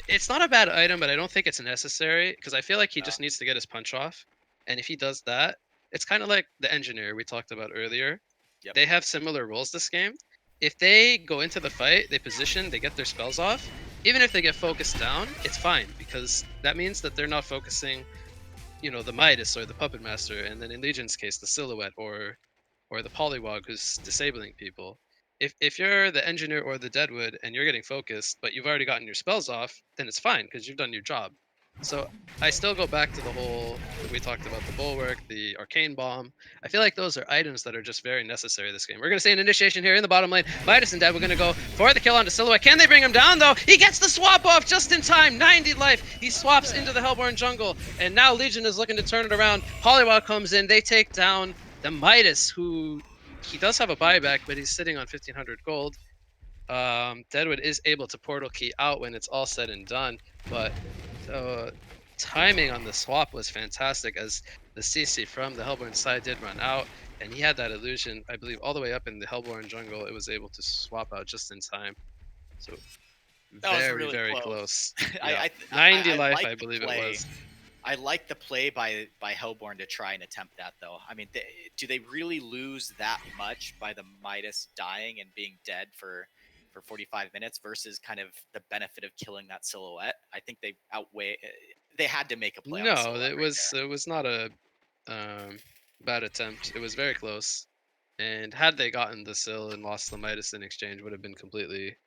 It's not a bad item, but I don't think it's necessary because I feel like he just needs to get his punch off. And if he does that, it's kind of like the engineer we talked about earlier. Yep. They have similar roles this game. If they go into the fight, they position, they get their spells off, even if they get focused down, it's fine because that means that they're not focusing, the Midas or the Puppet Master, and then in Legion's case, the Silhouette or the Polywog who's disabling people. If you're the engineer or the Deadwood and you're getting focused, but you've already gotten your spells off, then it's fine because you've done your job. So I still go back to the whole, we talked about the Bulwark, the Arcane Bomb. I feel like those are items that are just very necessary this game. We're going to see an initiation here in the bottom lane. Midas and Dead, we're going to go for the kill onto Silhouette. Can they bring him down though? He gets the swap off just in time. 90 life. He swaps into the Hellborn jungle. And now Legion is looking to turn it around. Polywog comes in. They take down the Midas, who he does have a buyback, but he's sitting on 1,500 gold. Deadwood is able to portal key out when it's all said and done, but timing on the swap was fantastic as the CC from the Hellborn side did run out, and he had that illusion, I believe, all the way up in the Hellborn jungle. It was able to swap out just in time. So very, really very close. Yeah. 90 life, I believe it was. I like the play by Hellborn to try and attempt that, though. I mean, do they really lose that much by the Midas dying and being dead for 45 minutes versus kind of the benefit of killing that Silhouette? I think they outweigh. They had to make a play. No, it was not a bad attempt. It was very close, and had they gotten the Sil and lost the Midas in exchange, would have been completely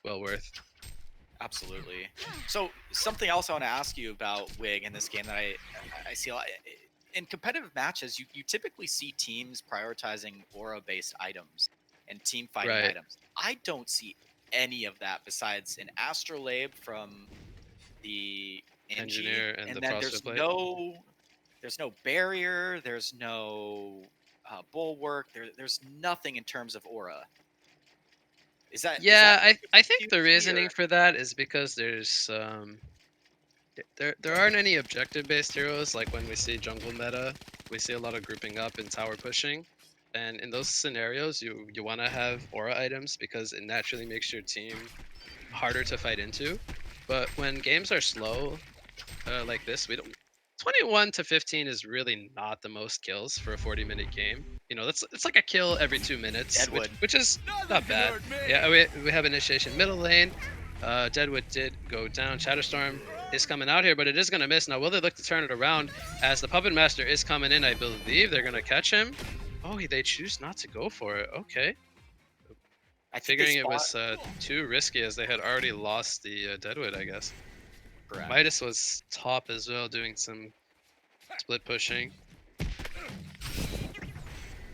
well worth. Absolutely. So something else I want to ask you about Wig in this game that I see a lot in competitive matches. You typically see teams prioritizing aura-based items and team fighting items. I don't see any of that besides an Astrolabe from the engineer and the then there's no barrier. There's no bulwark. There's nothing in terms of aura. Is that Yeah, like I a think the PvP reasoning or- for that is because there's there aren't any objective based heroes like when we see jungle meta, we see a lot of grouping up and tower pushing. And in those scenarios you want to have aura items because it naturally makes your team harder to fight into. But when games are slow, like this, we don't. 21 to 15 is really not the most kills for a 40-minute game. You know, that's it's like a kill every 2 minutes, Deadwood. which is not bad. Yeah, we have initiation middle lane. Deadwood did go down. Shatterstorm is coming out here, but it is going to miss. Now, will they look to turn it around as the Puppet Master is coming in? I believe they're going to catch him. Oh, they choose not to go for it. Okay. I think they Figuring it spawn- was too risky as they had already lost the Deadwood, I guess. Correct. Midas was top as well, doing some split pushing. We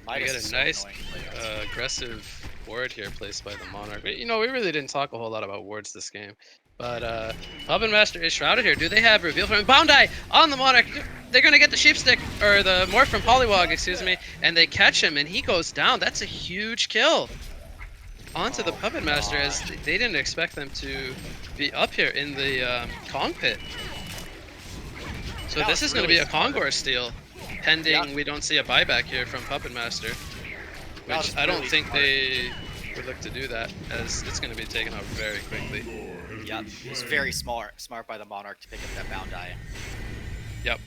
Midas get is a so nice annoying to play against. aggressive ward here placed by the Monarch. You know, we really didn't talk a whole lot about wards this game. But Puppet Master is shrouded here. Do they have reveal from him? Boundai on the Monarch. They're going to get the Sheepstick, or the Morph from Polywog, excuse me, and they catch him, and he goes down. That's a huge kill. Onto the Puppet Master, as they didn't expect them to be up here in the Kong pit. So That this was is going to really be a smart. Kongor steal, pending Yeah. we don't see a buyback here from Puppet Master, That was which I don't really think smart. they would look to do that, as it's going to be taken out very quickly. Yeah, it's very smart by the Monarch to pick up that bound eye. Yep,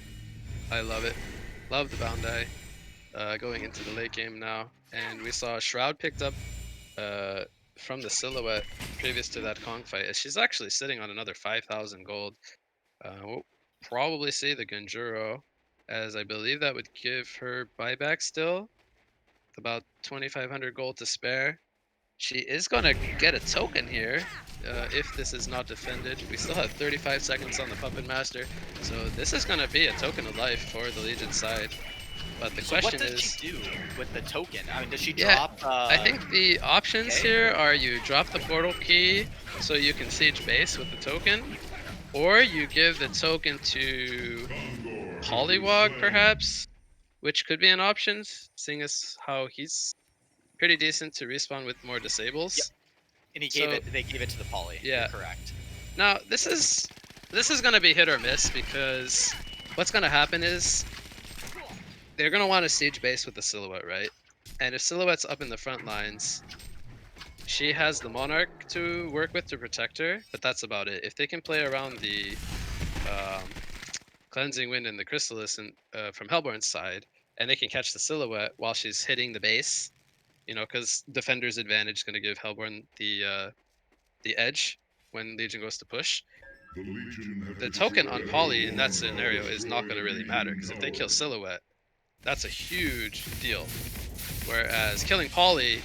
I love it. Love the bound eye. Going into the late game now, and we saw Shroud picked up from the Silhouette previous to that Kong fight. She's actually sitting on another 5,000 gold. We'll probably see the Gunjuro, as I believe that would give her buyback still. About 2,500 gold to spare. She is going to get a token here if this is not defended. We still have 35 seconds on the Puppet Master, so this is going to be a token of life for the Legion side. But the So question what does is, she do with the token? I mean, does she Yeah, drop? I think the options okay. here are you drop the portal key so you can siege base with the token, or you give the token to Polywog perhaps, which could be an option, seeing as how he's pretty decent to respawn with more disables. And he so- gave it. They gave it to the poly. Yeah. You're correct. Now this is going to be hit or miss, because what's going to happen is they're going to want to siege base with the Silhouette, right? And if Silhouette's up in the front lines, she has the Monarch to work with to protect her, but that's about it. If they can play around the Cleansing Wind and the Chrysalis from Hellborn's side, and they can catch the Silhouette while she's hitting the base, you know, because Defender's advantage is going to give Hellborn the edge when Legion goes to push. The token on Poly in that scenario is not going to really matter, because if they kill Silhouette, that's a huge deal. Whereas killing Poly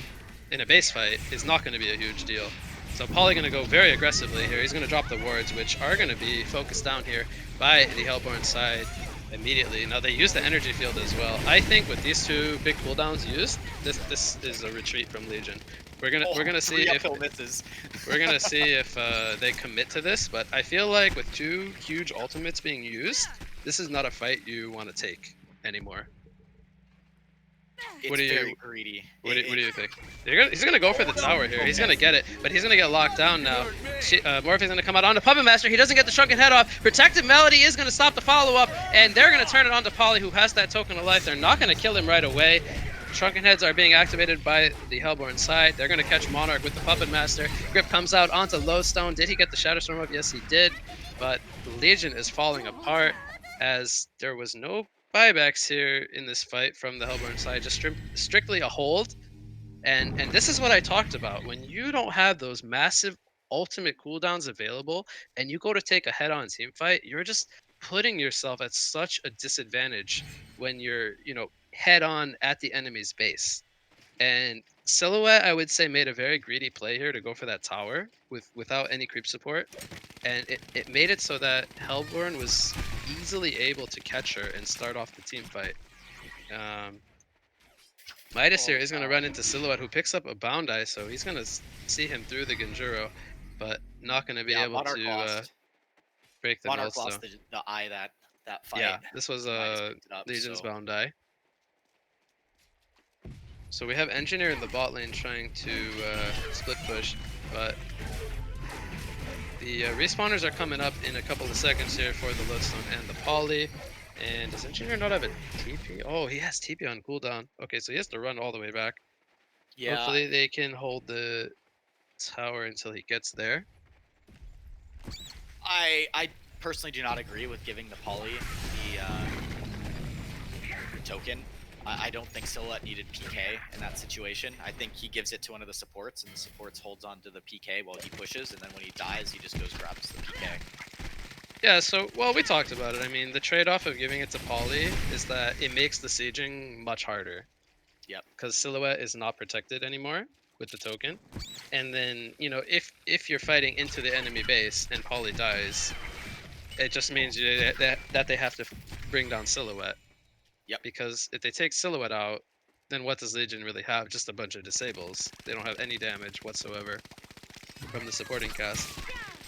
in a base fight is not going to be a huge deal. So Poly going to go very aggressively here. He's going to drop the wards, which are going to be focused down here by the Hellborn side immediately. Now they use the energy field as well. I think with these two big cooldowns used, this is a retreat from Legion. We're gonna see Three if uphill misses. we're gonna see if they commit to this. But I feel like with two huge ultimates being used, this is not a fight you want to take anymore. It's What do you- very greedy. What do you think? He's gonna go for the tower here. He's gonna get it, but he's gonna get locked down now. Morphe's gonna come out onto Puppet Master. He doesn't get the shrunken head off. Protective Melody is gonna stop the follow-up, and they're gonna turn it onto Poly, who has that token of life. They're not gonna kill him right away. Shrunken heads are being activated by the Hellborn side. They're gonna catch Monarch with the Puppet Master. Grip comes out onto Lowstone. Did he get the Shatterstorm up? Yes, he did. But the Legion is falling apart, as there was no buybacks here in this fight from the Hellborn side, just strictly a hold. And this is what I talked about. When you don't have those massive ultimate cooldowns available and you go to take a head-on team fight, you're just putting yourself at such a disadvantage when you're, you know, head-on at the enemy's base. And Silhouette, I would say, made a very greedy play here to go for that tower without any creep support. And it made it so that Hellborn was easily able to catch her and start off the team fight. Midas here is going to run into Silhouette, who picks up a Bound Eye, so he's going to see him through the Gunjuro, but not going to be able Monarch to lost. break the Monarch Millstone. lost the eye that fight. Yeah, this was Midas a picked it up, Legion's so- Bound Eye. So we have Engineer in the bot lane trying to split push, but the respawners are coming up in a couple of seconds here for the Lodestone and the Poly. And does Engineer not have a TP? Oh, he has TP on cooldown. Okay, so he has to run all the way back. Yeah, Hopefully they can hold the tower until he gets there. I personally do not agree with giving the Poly the token. I don't think Silhouette needed PK in that situation. I think he gives it to one of the supports, and the supports holds on to the PK while he pushes, and then when he dies, he just goes grabs the PK. Yeah, so, well, we talked about it. I mean, the trade-off of giving it to Poly is that it makes the sieging much harder. Yep. Because Silhouette is not protected anymore with the token. And then, you know, if you're fighting into the enemy base and Poly dies, it just means that they have to bring down Silhouette. Yep. Because if they take Silhouette out, then what does Legion really have? Just a bunch of disables. They don't have any damage whatsoever from the supporting cast.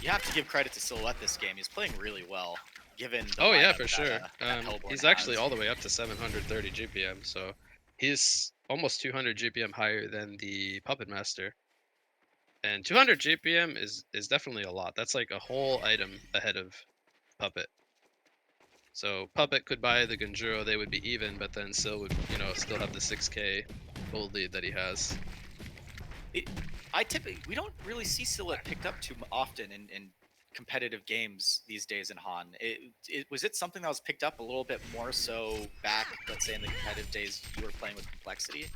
You have to give credit to Silhouette this game. He's playing really well, given the Oh yeah, lineup for sure. that Hellborn He's actually has. all the way up to 730 GPM, so he's almost 200 GPM higher than the Puppet Master. And 200 GPM is definitely a lot. That's like a whole item ahead of Puppet. So Puppet could buy the Gunjuro, they would be even, but then Sil would, you know, still have the 6k gold lead that he has. We don't really see Silhouette picked up too often in competitive games these days in HoN. Was it something that was picked up a little bit more so back, let's say in the competitive days you were playing with Complexity?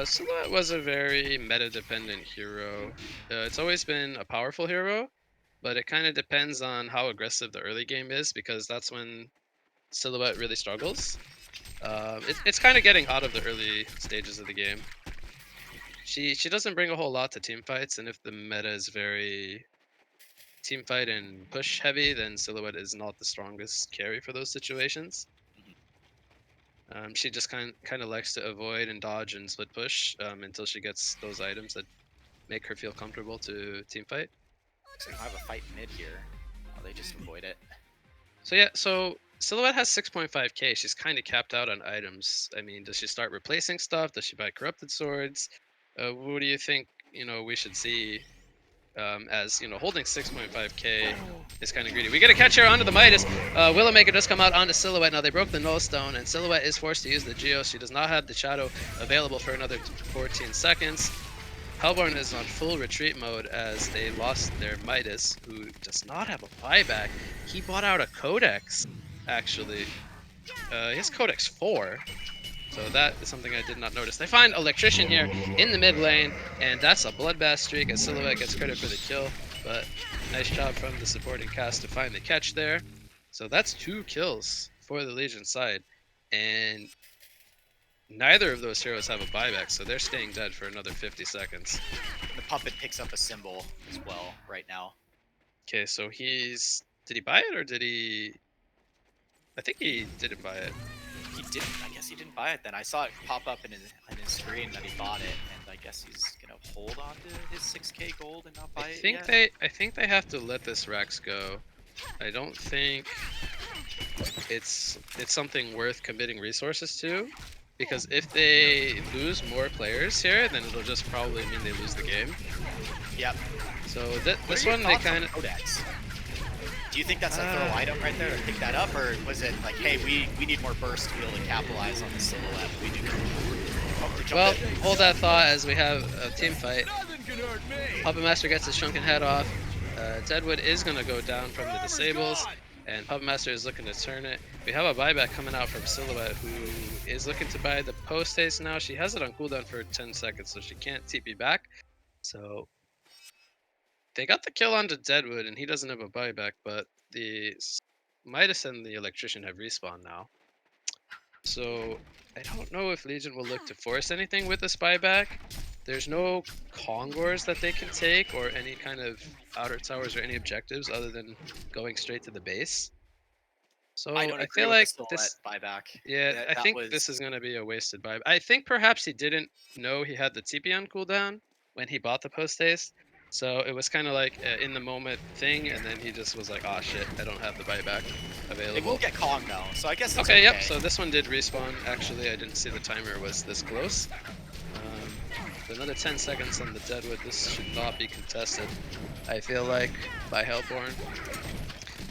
Silhouette was a very meta-dependent hero. It's always been a powerful hero, but it kind of depends on how aggressive the early game is, because that's when Silhouette really struggles. It's kind of getting out of the early stages of the game. She doesn't bring a whole lot to team fights, and if the meta is very team fight and push heavy, then Silhouette is not the strongest carry for those situations. She just kind of likes to avoid and dodge and split push until she gets those items that make her feel comfortable to team fight. So you don't have a fight mid here. Oh, they just avoid it. So yeah, so Silhouette has 6.5k. She's kind of capped out on items. I mean, does she start replacing stuff? Does she buy corrupted swords? What do you think, you know, we should see? As you know, holding 6.5k is kind of greedy. We get a catch here onto the Midas. Willowmaker does come out onto Silhouette. Now they broke the Null Stone, and Silhouette is forced to use the Geo. She does not have the Shadow available for another 14 seconds. Hellborn is on full retreat mode as they lost their Midas, who does not have a buyback. He bought out a Codex, actually. He has Codex 4. So that is something I did not notice. They find Electrician here in the mid lane, and that's a bloodbath streak as Silhouette gets credit for the kill. But nice job from the supporting cast to find the catch there. So that's 2 kills for the Legion side. And neither of those heroes have a buyback, so they're staying dead for another 50 seconds. The Puppet picks up a symbol as well right now. Okay, so he's... Did he buy it or did he... I think he didn't buy it. He didn't. I guess he didn't buy it then. I saw it pop up in his screen that he bought it, and I guess he's gonna hold on to his 6k gold and not buy it yet. I think they have to let this Rex go. I don't think it's something worth committing resources to, because if they lose more players here, then it'll just probably mean they lose the game. Yep. So this one they kind of. Do you think that's a throw item right there to pick that up, or was it like, hey, we need more burst to be able to capitalize on the Silhouette? We do. Well, hold that thought as we have a team fight. Puppet Master gets his shrunken head off. Deadwood is going to go down from the disables, and Puppet Master is looking to turn it. We have a buyback coming out from Silhouette, who is looking to buy the post haste now. She has it on cooldown for 10 seconds, so she can't TP back. So they got the kill onto Deadwood, and he doesn't have a buyback, but the Midas and the Electrician have respawned now. So I don't know if Legion will look to force anything with this buyback. There's no Kongors that they can take, or any kind of outer towers or any objectives other than going straight to the base. So I feel like this buyback. Yeah, I think this is going to be a wasted buyback. I think perhaps he didn't know he had the TP on cooldown when he bought the post haste. So it was kind of like in the moment thing, and then he just was like, "Oh shit, I don't have the buyback They will available." get Kong though, so I guess it's Okay, okay. yep. So this one did respawn. Actually, I didn't see the timer was this close. So another 10 seconds on the Deadwood. This should not be contested. I feel like by Hellborn.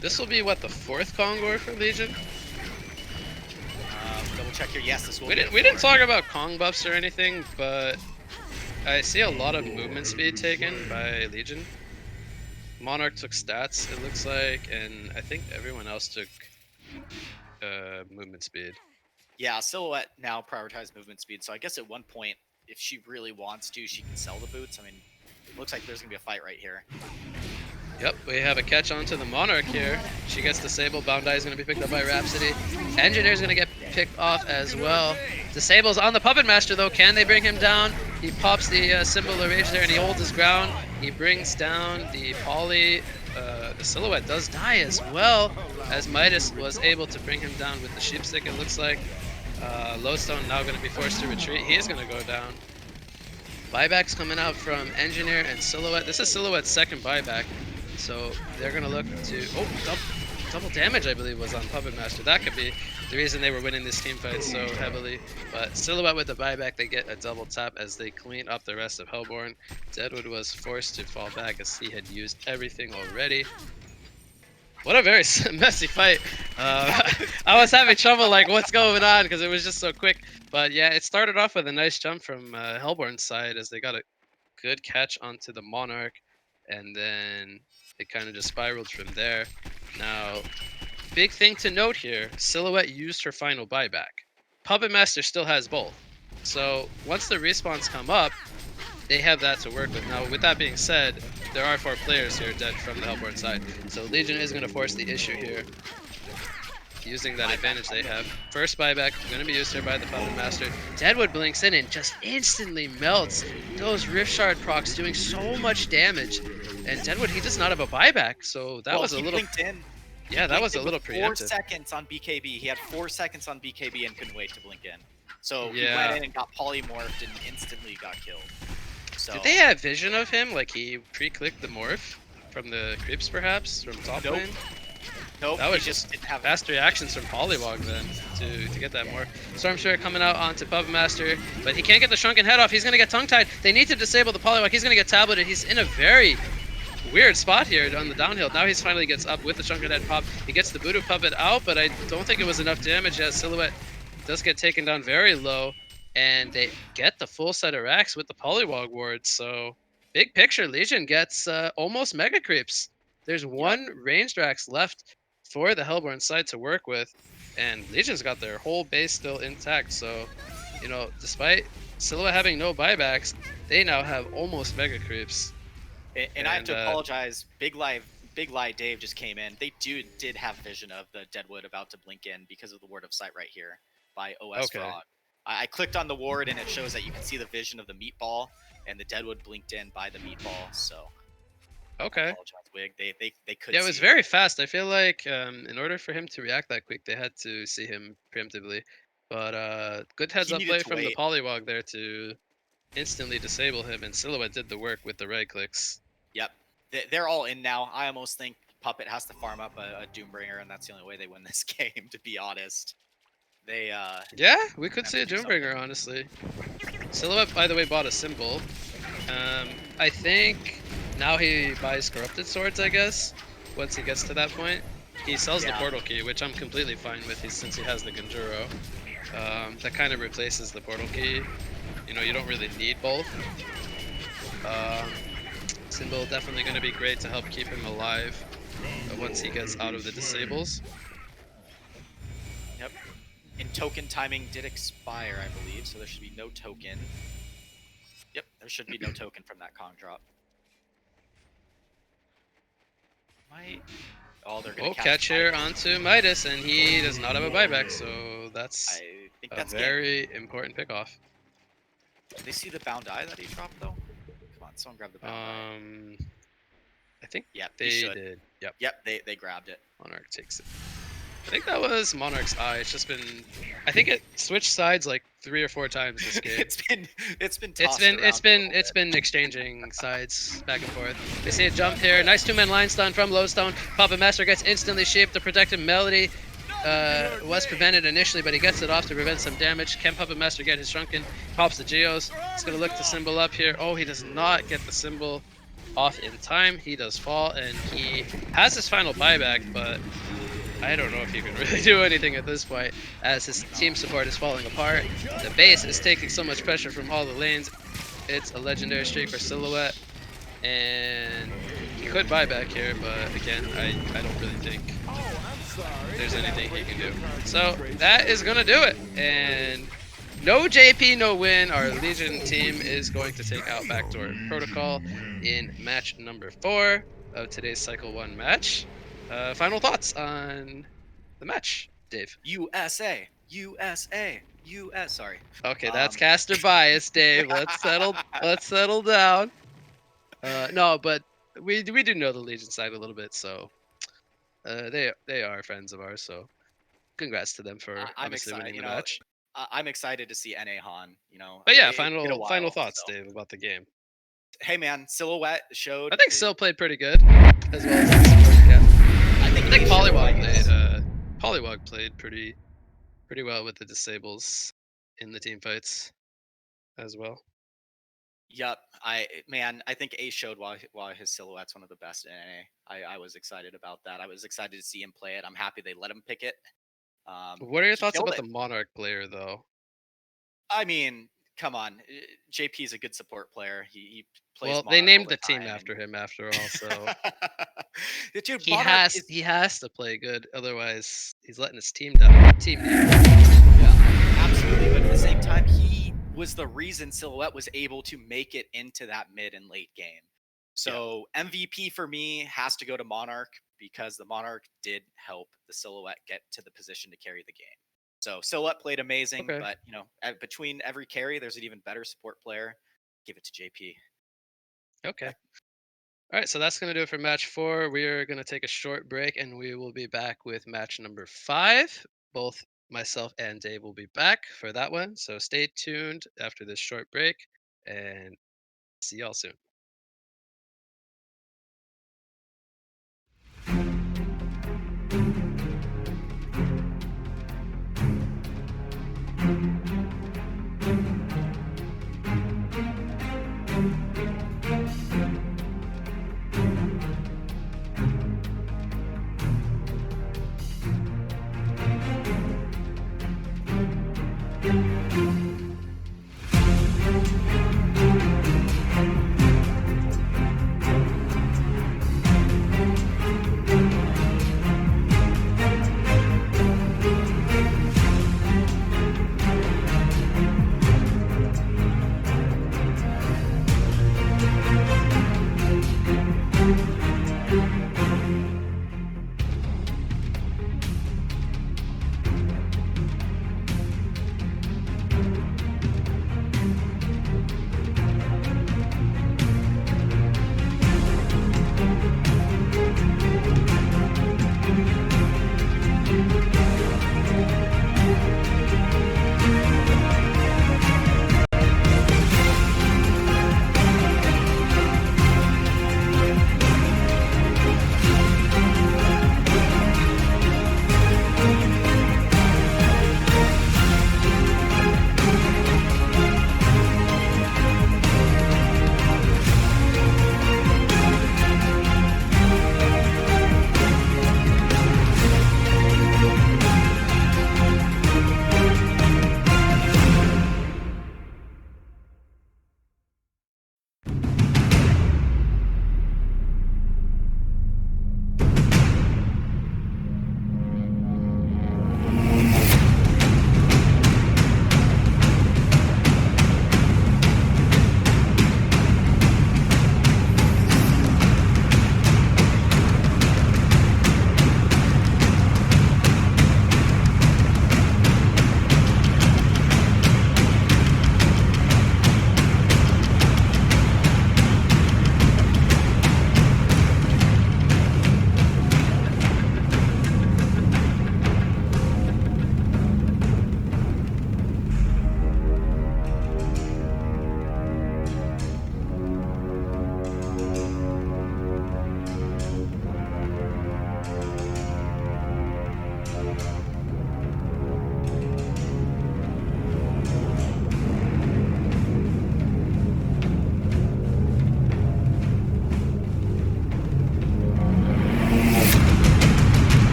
This will be what, the 4th Kongor for Legion? Double check here. Yes, this will. We didn't talk about Kong buffs or anything, but I see a lot of movement speed taken by Legion. Monarch took stats, it looks like, and I think everyone else took movement speed. Yeah, Silhouette now prioritized movement speed, so I guess at one point, if she really wants to, she can sell the boots. I mean, it looks like there's gonna be a fight right here. Yep, we have a catch onto the Monarch here. She gets disabled. Boundai is going to be picked up by Rhapsody. Engineer's going to get picked off as well. Disable's on the Puppet Master though. Can they bring him down? He pops the symbol of rage there and he holds his ground. He brings down the Poly. The Silhouette does die as well, as Midas was able to bring him down with the Sheepstick, it looks like. Lodestone now going to be forced to retreat. He is going to go down. Buybacks coming out from Engineer and Silhouette. This is Silhouette's second buyback. So they're going to look to... Oh, double damage, I believe, was on Puppet Master. That could be the reason they were winning this team fight so heavily. But Silhouette with the buyback, they get a double tap as they clean up the rest of Hellborn. Deadwood was forced to fall back as he had used everything already. What a very messy fight. I was having trouble, like, what's going on, because it was just so quick. But yeah, it started off with a nice jump from Hellborn's side as they got a good catch onto the Monarch. And then it kind of just spiraled from there. Now, big thing to note here, Silhouette used her final buyback. Puppet Master still has both. So once the respawns come up, they have that to work with. Now, with that being said, there are 4 players here dead from the Hellborn side. So Legion is going to force the issue here, using that advantage they have. First buyback going to be used here by the Puppet Master. Deadwood blinks in and just instantly melts those Rift Shard procs, doing so much damage. And Deadwood, he does not have a buyback, so that was a little... Blinked in. Yeah, that was a little 4 preemptive. seconds on BKB. He had 4 seconds on BKB and couldn't wait to blink in. So he Yeah. went in and got polymorphed and instantly got killed. So Did they have vision of him? Like he pre-clicked the morph from the creeps, perhaps, from top Nope. lane? nope, That he was just didn't have fast reactions from Polywog then to get that morph. Stormshare coming out onto Puppet Master, but he can't get the shrunken head off. He's going to get tongue-tied. They need to disable the Polywog. He's going to get tableted. He's in a very weird spot here on the downhill. Now he finally gets up with the shrunken head pop. He gets the Voodoo Puppet out, but I don't think it was enough damage as Silhouette does get taken down very low. And they get the full set of racks with the Polywog ward. So big picture, Legion gets almost mega creeps. There's one ranged racks left for the Hellborn side to work with, and Legion's got their whole base still intact. So, you know, despite Silhouette having no buybacks, they now have almost mega creeps. And I have to apologize. Big Lie Dave just came in. They did have vision of the Deadwood about to blink in because of the word of sight right here by OS Okay. Frog. I clicked on the ward and it shows that you can see the vision of the meatball and the Deadwood blinked in by the meatball. So I Okay. apologize, Wig. They could. Yeah, it was see very fast. I feel like in order for him to react that quick, they had to see him preemptively. But good heads He up needed play to from the wait. Polywog there to instantly disable him, and Silhouette did the work with the right clicks. Yep, they're all in now. I almost think Puppet has to farm up a Doombringer, and that's the only way they win this game. To be honest, they Yeah, we could have see a to do Doombringer, honestly. Silhouette, by the way, bought a symbol. I think now he buys Corrupted Swords, I guess, once he gets to that point. He sells the Yeah. Portal Key, which I'm completely fine with since he has the Ganjuro. That kind of replaces the Portal Key. You know, you don't really need both. Symbol definitely going to be great to help keep him alive once he gets out of the disables. Yep. And token timing did expire, I believe, so there should be no token. Yep, there should be no token from that Kong drop. Oh, they're gonna Catch here Midas. onto Midas, and he does not have a buyback, so that's I think a that's game. very important pickoff. Did they see the bound eye that he dropped though? Come on, someone grab the bound eye. I think Yep, they he should. did. Yep. Yep, they grabbed it. Monarch takes it. I think that was Monarch's eye. It's just been, I think it switched sides like 3 or 4 times this game. it's been It's tossed around a little bit. been exchanging sides back and forth. We see a jump here. Nice 2-man line stun from Lowstone. Puppet Master gets instantly shaped. The protected Melody was prevented initially, but he gets it off to prevent some damage. Can Puppet Master get his Shrunken? Pops the Geos. He's gonna look the symbol up here. Oh, he does not get the symbol off in time. He does fall, and he has his final buyback, but I don't know if he can really do anything at this point, as his team support is falling apart. The base is taking so much pressure from all the lanes. It's a legendary streak for Silhouette, and he could buy back here, but again, I don't really think there's anything he can do. So that is gonna do it, and no JP, no win. Our Legion team is going to take out Backdoor Protocol in match number 4 of today's Cycle 1 match. Final thoughts on the match, Dave? USA. Sorry. Okay, that's caster bias, Dave. Let's settle down. No, but we do know the Legion side a little bit, so they are friends of ours. So congrats to them for I'm obviously excited. winning the match. I'm excited to see NA HoN. But yeah, it's been a while, final thoughts, so. Dave, about the game. Hey man, Silhouette showed. I think Sil played pretty good, as well as the I think Polywog played pretty well with the disables in the team fights as well. Yup. I think Ace showed why his Silhouette's one of the best in NA. I was excited about that. I was excited to see him play it. I'm happy they let him pick it. What are your thoughts about it. the Monarch player, though? I mean, come on. JP's a good support player. He plays. Well, Monarch they named all the team time. after him, after all. So Dude, he Monarch has to play good. Otherwise, he's letting his team down. Yeah, absolutely. But at the same time, he was the reason Silhouette was able to make it into that mid and late game. So MVP for me has to go to Monarch, because the Monarch did help the Silhouette get to the position to carry the game. So Silhouette played amazing, but between every carry, there's an even better support player. Give it to JP. Okay. All right, so that's going to do it for match 4. We are going to take a short break, and we will be back with match number 5. Both myself and Dave will be back for that one. So stay tuned after this short break, and see y'all soon.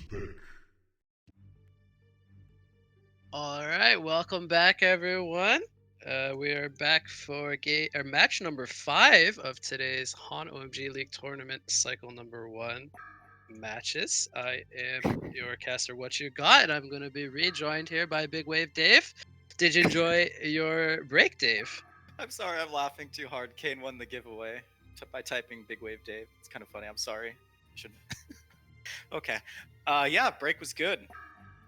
pick. All right, welcome back, everyone. We are back for match number 5 of today's HoN OMG League Tournament cycle number 1 matches. I am your caster, What You Got, and I'm going to be rejoined here by Big Wave Dave. Did you enjoy your break, Dave? I'm sorry, I'm laughing too hard. Kane won the giveaway by typing Big Wave Dave. It's kind of funny. I'm sorry. Should. Okay. Yeah, break was good.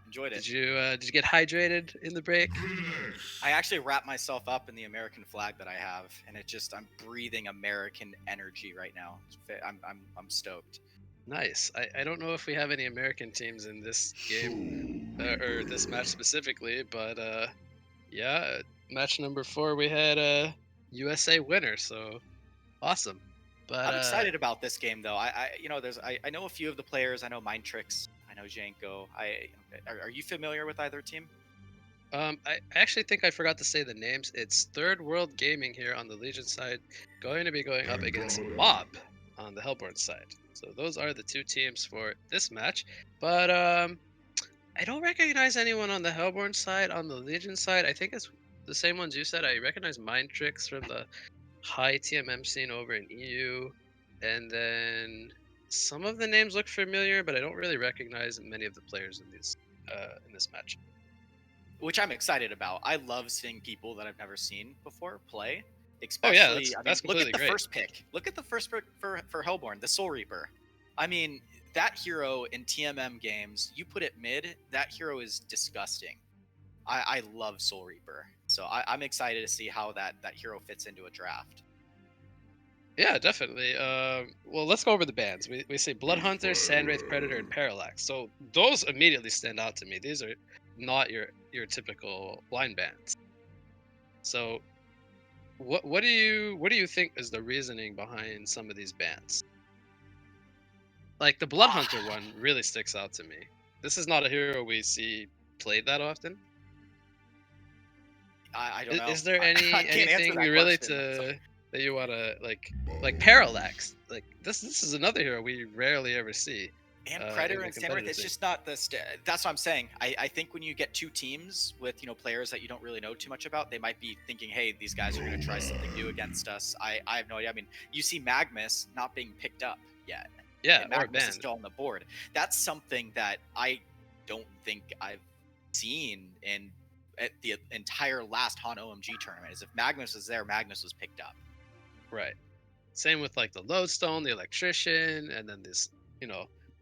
Enjoyed it. Did you get hydrated in the break? I actually wrapped myself up in the American flag that I have, and I'm breathing American energy right now. I'm stoked. Nice. I don't know if we have any American teams in this game or this match specifically, but yeah, match number 4 we had a USA winner, so awesome. But I'm excited about this game though. I know a few of the players. I know Mindtrix. I know Janko. Are you familiar with either team? I actually think I forgot to say the names. It's Third World Gaming here on the Legion side, going to be going up against Mob on the Hellborn side. So those are the 2 teams for this match. But I don't recognize anyone on the Hellborn side. On the Legion side, I think it's the same ones you said. I recognize Mindtrix from the high TMM scene over in EU, and then some of the names look familiar, but I don't really recognize many of the players in this match. Which I'm excited about. I love seeing people that I've never seen before play. Oh yeah, Especially, that's look completely at the great. first pick. Look at the first pick for Hellborn, the Soul Reaper. I mean, that hero in TMM games, you put it mid, that hero is disgusting. I love Soul Reaper. So I'm excited to see how that hero fits into a draft. Yeah, definitely. Well, let's go over the bans. We say Bloodhunter, Sandwraith, Predator, and Parallax. So those immediately stand out to me. These are not your typical blind bans. So what do you think is the reasoning behind some of these bans? Like the Bloodhunter one really sticks out to me. This is not a hero we see played that often. I don't know. Is there I can't answer anything that really question. that you want to like Parallax? Like this is another hero we rarely ever see. And in Predator the and Sandwraith, it's competitive just not the. That's what I'm saying. I think when you get 2 teams with players that you don't really know too much about, they might be thinking, hey, these guys are going to try something new against us. I have no idea. I mean, you see Magnus not being picked up yet. Yeah, And or Magnus is banned. still on the board. That's something that I don't think I've seen at the entire last HoN OMG tournament. Is if Magnus was there, Magnus was picked up. Right. Same with like the Lodestone, the Electrician, and then this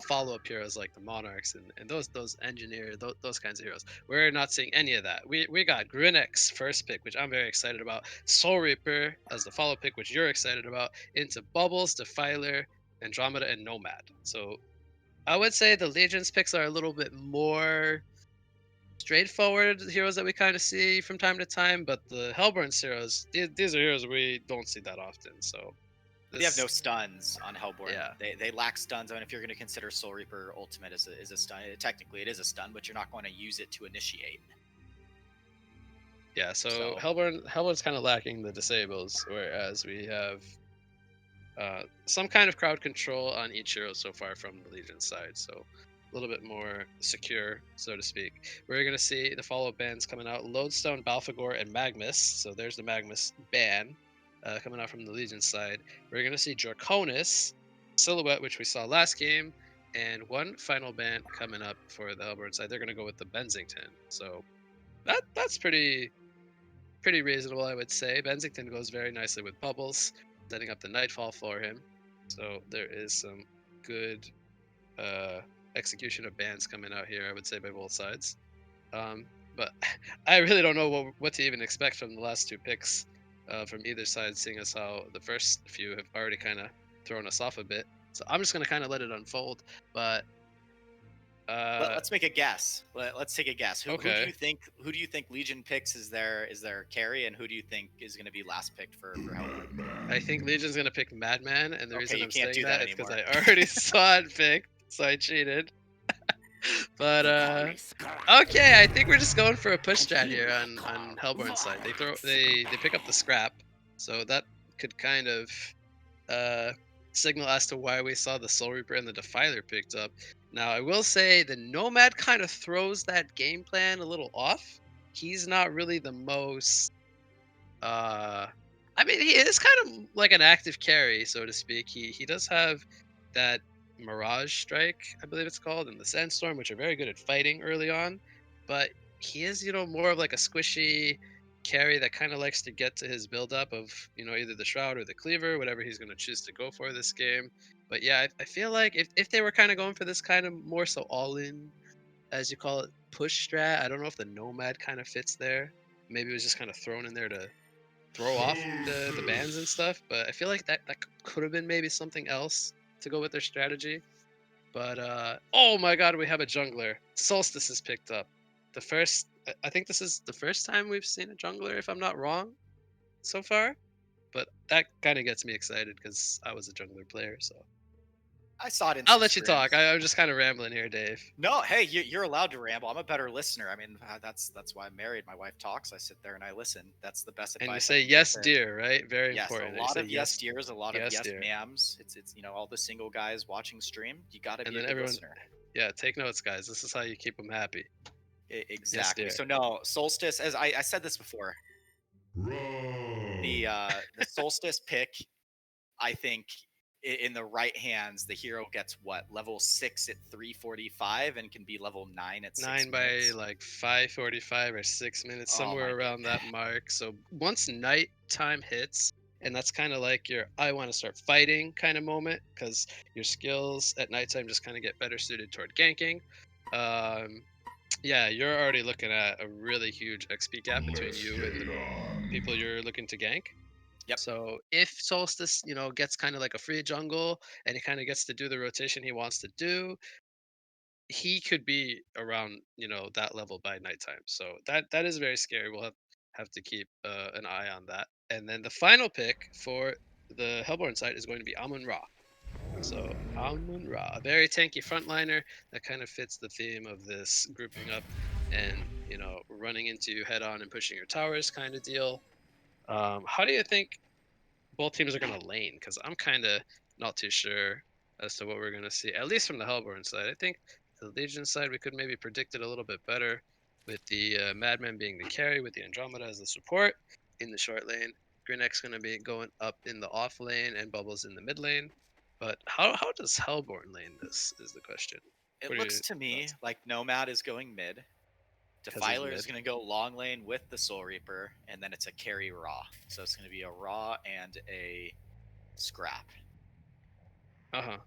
follow-up heroes like the Monarchs and those engineer those kinds of heroes. We're not seeing any of that. We got Grinix first pick, which I'm very excited about. Soul Reaper as the follow pick, which you're excited about. Into Bubbles, Defiler, Andromeda, and Nomad. So I would say the Legion's picks are a little bit more straightforward heroes that we kind of see from time to time, but the Hellborn's heroes, these are heroes we don't see that often. So They have no stuns on Hellborn. Yeah. They lack stuns. I mean, if you're going to consider Soul Reaper Ultimate as a stun, technically it is a stun, but you're not going to use it to initiate. Yeah, so Hellborn's kind of lacking the disables, whereas we have some kind of crowd control on each hero so far from the Legion side, so a little bit more secure, so to speak. We're going to see the follow-up bans coming out, Lodestone, Balfagor, and Magmus. So there's the Magmus ban coming out from the Legion side. We're going to see Draconis, Silhouette, which we saw last game, and one final ban coming up for the Hellborn side. They're going to go with the Bensington. So that's pretty reasonable, I would say. Bensington goes very nicely with Bubbles, setting up the Nightfall for him. So there is some good execution of bans coming out here, I would say, by both sides. But I really don't know what to even expect from the last 2 picks from either side, seeing as how the first few have already kind of thrown us off a bit. So I'm just going to kind of let it unfold. But let's make a guess. Let's take a guess. Who do Okay. you think Legion picks is their carry, and who do you think is going to be last picked for Hellborn? I think Legion's going to pick Madman, and the Okay, reason you I'm can't saying do that that is because I anymore. already saw it picked, so I cheated. But okay, I think we're just going for a push strat here on Hellborn's side. They pick up the scrap, so that could kind of signal as to why we saw the Soul Reaper and the Defiler picked up. Now, I will say the Nomad kind of throws that game plan a little off. He's not really the most. I mean, he is kind of like an active carry, so to speak. He does have that Mirage Strike, I believe it's called, and the Sandstorm, which are very good at fighting early on. But he is, more of like a squishy carry that kind of likes to get to his build-up of, either the Shroud or the Cleaver, whatever he's going to choose to go for this game. But yeah, I feel like if they were kind of going for this kind of more so all-in, as you call it, push strat, I don't know if the Nomad kind of fits there. Maybe it was just kind of thrown in there to throw off the bans and stuff, but I feel like that could have been maybe something else to go with their strategy. But oh my god, we have a jungler. Solstice is picked up. I think this is the first time we've seen a jungler, if I'm not wrong, so far. But that kind of gets me excited because I was a jungler player. So I saw it in I'll some let you talk. scrims. I'm just kind of rambling here, Dave. No, hey, you're allowed to ramble. I'm a better listener. I mean, that's why I'm married. My wife talks. I sit there and I listen. That's the best advice. And you I say can give yes, her. dear, right? Very Yes, important. a You lot say of yes dears, a lot of yes, yes dear. ma'ams. It's all the single guys watching stream. You gotta And be a then good everyone, listener. yeah, take notes, guys. This is how you keep them happy. Exactly. dear. So no, Solstice. As I said this before, the Solstice pick, I think in the right hands, the hero gets what, level 6 at 345 and can be level 9 at 6 9 minutes. by like 5:45 or 6 minutes, Oh somewhere my around that mark. So once nighttime hits, and that's kind of like your I want to start fighting kind of moment, because your skills at nighttime just kind of get better suited toward ganking. Yeah, you're already looking at a really huge XP gap between you and the people you're looking to gank. Yep. So if Solstice, gets kind of like a free jungle and he kind of gets to do the rotation he wants to do, he could be around, that level by nighttime. So that is very scary. We'll have to keep an eye on that. And then the final pick for the Hellborn side is going to be Amun Ra. So Amun Ra, a very tanky frontliner that kind of fits the theme of this grouping up and running into you head on and pushing your towers kind of deal. How do you think both teams are going to lane? Because I'm kind of not too sure as to what we're going to see, at least from the Hellborn side. I think the Legion side, we could maybe predict it a little bit better with the Madman being the carry, with the Andromeda as the support in the short lane. Grinek's going to be going up in the off lane and Bubbles in the mid lane. But how does Hellborn lane this is the question. It What are looks your to me thoughts? like Nomad is going mid. 'Cause he's Defiler is mid. going to go long lane with the Soul Reaper, and then it's a carry Raw. So it's going to be a Raw and a Scrap. Uh-huh.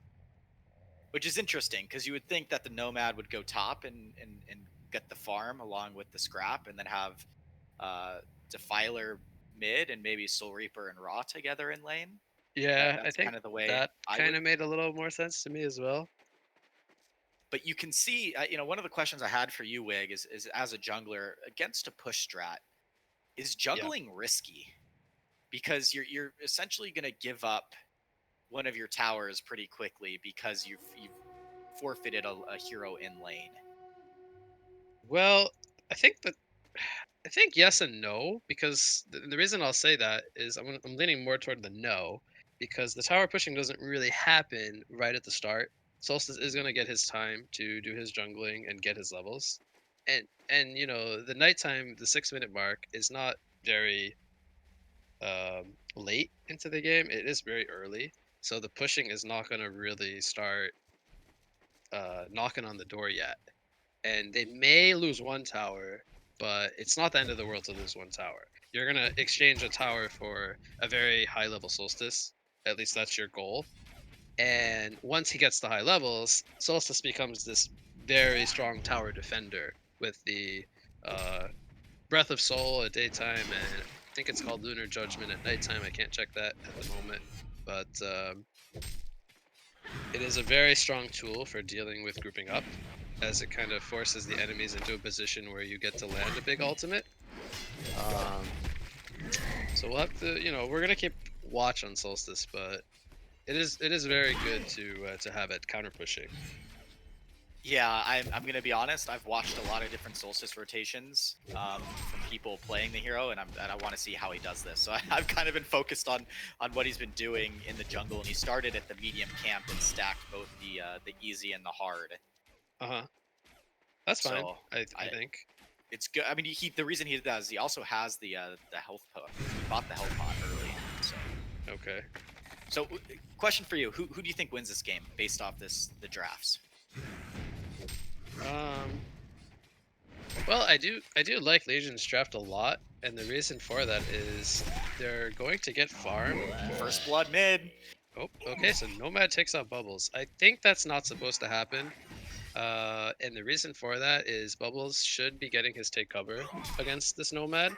Which is interesting, because you would think that the Nomad would go top and get the farm along with the Scrap, and then have Defiler mid and maybe Soul Reaper and Raw together in lane. Yeah, I That's think kind of the way that I kind would. of made a little more sense to me as well. But you can see, one of the questions I had for you, Wig, is as a jungler against a push strat, is juggling risky? Because you're essentially going to give up one of your towers pretty quickly because you've forfeited a hero in lane. Well, I think that I think yes and no, because the reason I'll say that is I'm leaning more toward the no, because the tower pushing doesn't really happen right at the start. Solstice is going to get his time to do his jungling and get his levels, and the nighttime, the 6 minute mark is not very late into the game. It is very early, so the pushing is not going to really start knocking on the door yet. And they may lose one tower, but it's not the end of the world to lose one tower. You're gonna exchange a tower for a very high level Solstice. At least that's your goal. And once he gets the high levels, Solstice becomes this very strong tower defender with the Breath of Soul at daytime, and I think it's called Lunar Judgment at nighttime. I can't check that at the moment, but it is a very strong tool for dealing with grouping up, as it kind of forces the enemies into a position where you get to land a big ultimate. So we'll have to, we're gonna keep watch on Solstice, but it is very good to have it counter pushing. Yeah, I'm gonna be honest. I've watched a lot of different Solstice rotations from people playing the hero, and I want to see how he does this. So I've kind of been focused on what he's been doing in the jungle, and he started at the medium camp and stacked both the easy and the hard. That's fine. So, I think. It's good. I mean, the reason he does, he also has the health pot. He bought the health pot early. So. Okay. So, question for you: Who do you think wins this game based off the drafts? Well, I do like Legion's draft a lot, and the reason for that is they're going to get farm. First blood mid. Oh, okay. So Nomad takes out Bubbles. I think that's not supposed to happen. And the reason for that is Bubbles should be getting his take cover against this Nomad,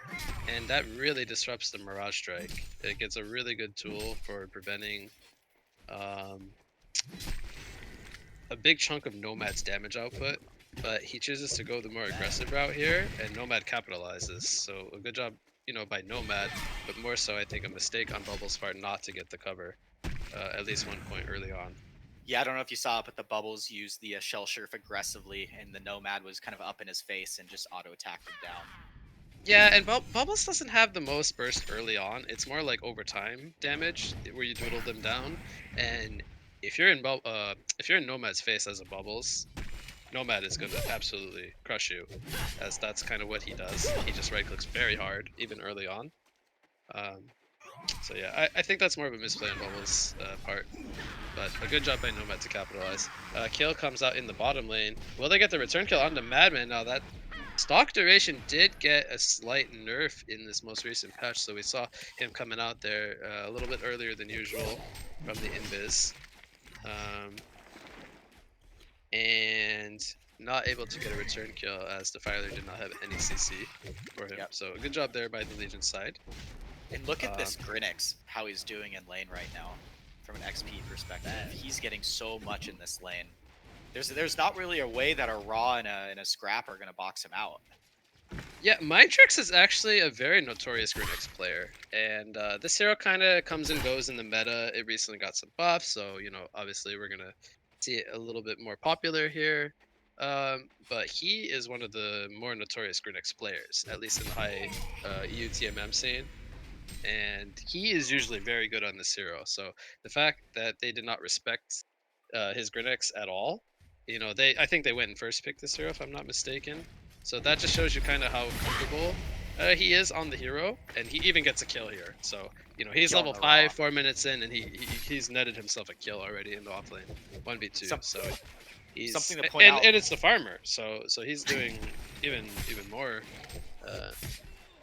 and that really disrupts the Mirage Strike. It gets a really good tool for preventing a big chunk of Nomad's damage output, but he chooses to go the more aggressive route here, and Nomad capitalizes. So a good job, by Nomad, but more so I think a mistake on Bubbles' part not to get the cover, at least one point early on. Yeah, I don't know if you saw it, but the Bubbles used the Shell Surf aggressively, and the Nomad was kind of up in his face and just auto-attacked him down. Yeah, and Bubbles doesn't have the most burst early on. It's more like overtime damage where you doodle them down. And if you're in Nomad's face as a Bubbles, Nomad is gonna absolutely crush you, as that's kind of what he does. He just right clicks very hard, even early on. So yeah, I think that's more of a misplay on Bubbles' part. But a good job by Nomad to capitalize. Kill comes out in the bottom lane. Will they get the return kill onto Madman? Now that stock duration did get a slight nerf in this most recent patch, so we saw him coming out there a little bit earlier than usual from the invis. And not able to get a return kill as Defiler did not have any CC for him. Yep. So a good job there by the Legion side. And look at this Grinix, how he's doing in lane right now. From an XP perspective, he's getting so much in this lane. There's not really a way that a Raw and a Scrap are gonna box him out. Yeah, Mindtrix is actually a very notorious Grinix player, and this hero kind of comes and goes in the meta. It recently got some buffs, so obviously we're gonna see it a little bit more popular here. But he is one of the more notorious Grinix players, at least in the high EU TMM scene. And he is usually very good on this hero. So the fact that they did not respect his Grinix at all, I think they went and first picked this hero if I'm not mistaken. So that just shows you kind of how comfortable he is on the hero, and he even gets a kill here. So he's level 5, 4 minutes in, and he's netted himself a kill already in the off lane, 1v2. So he's something to point out, and it's the farmer. So he's doing even more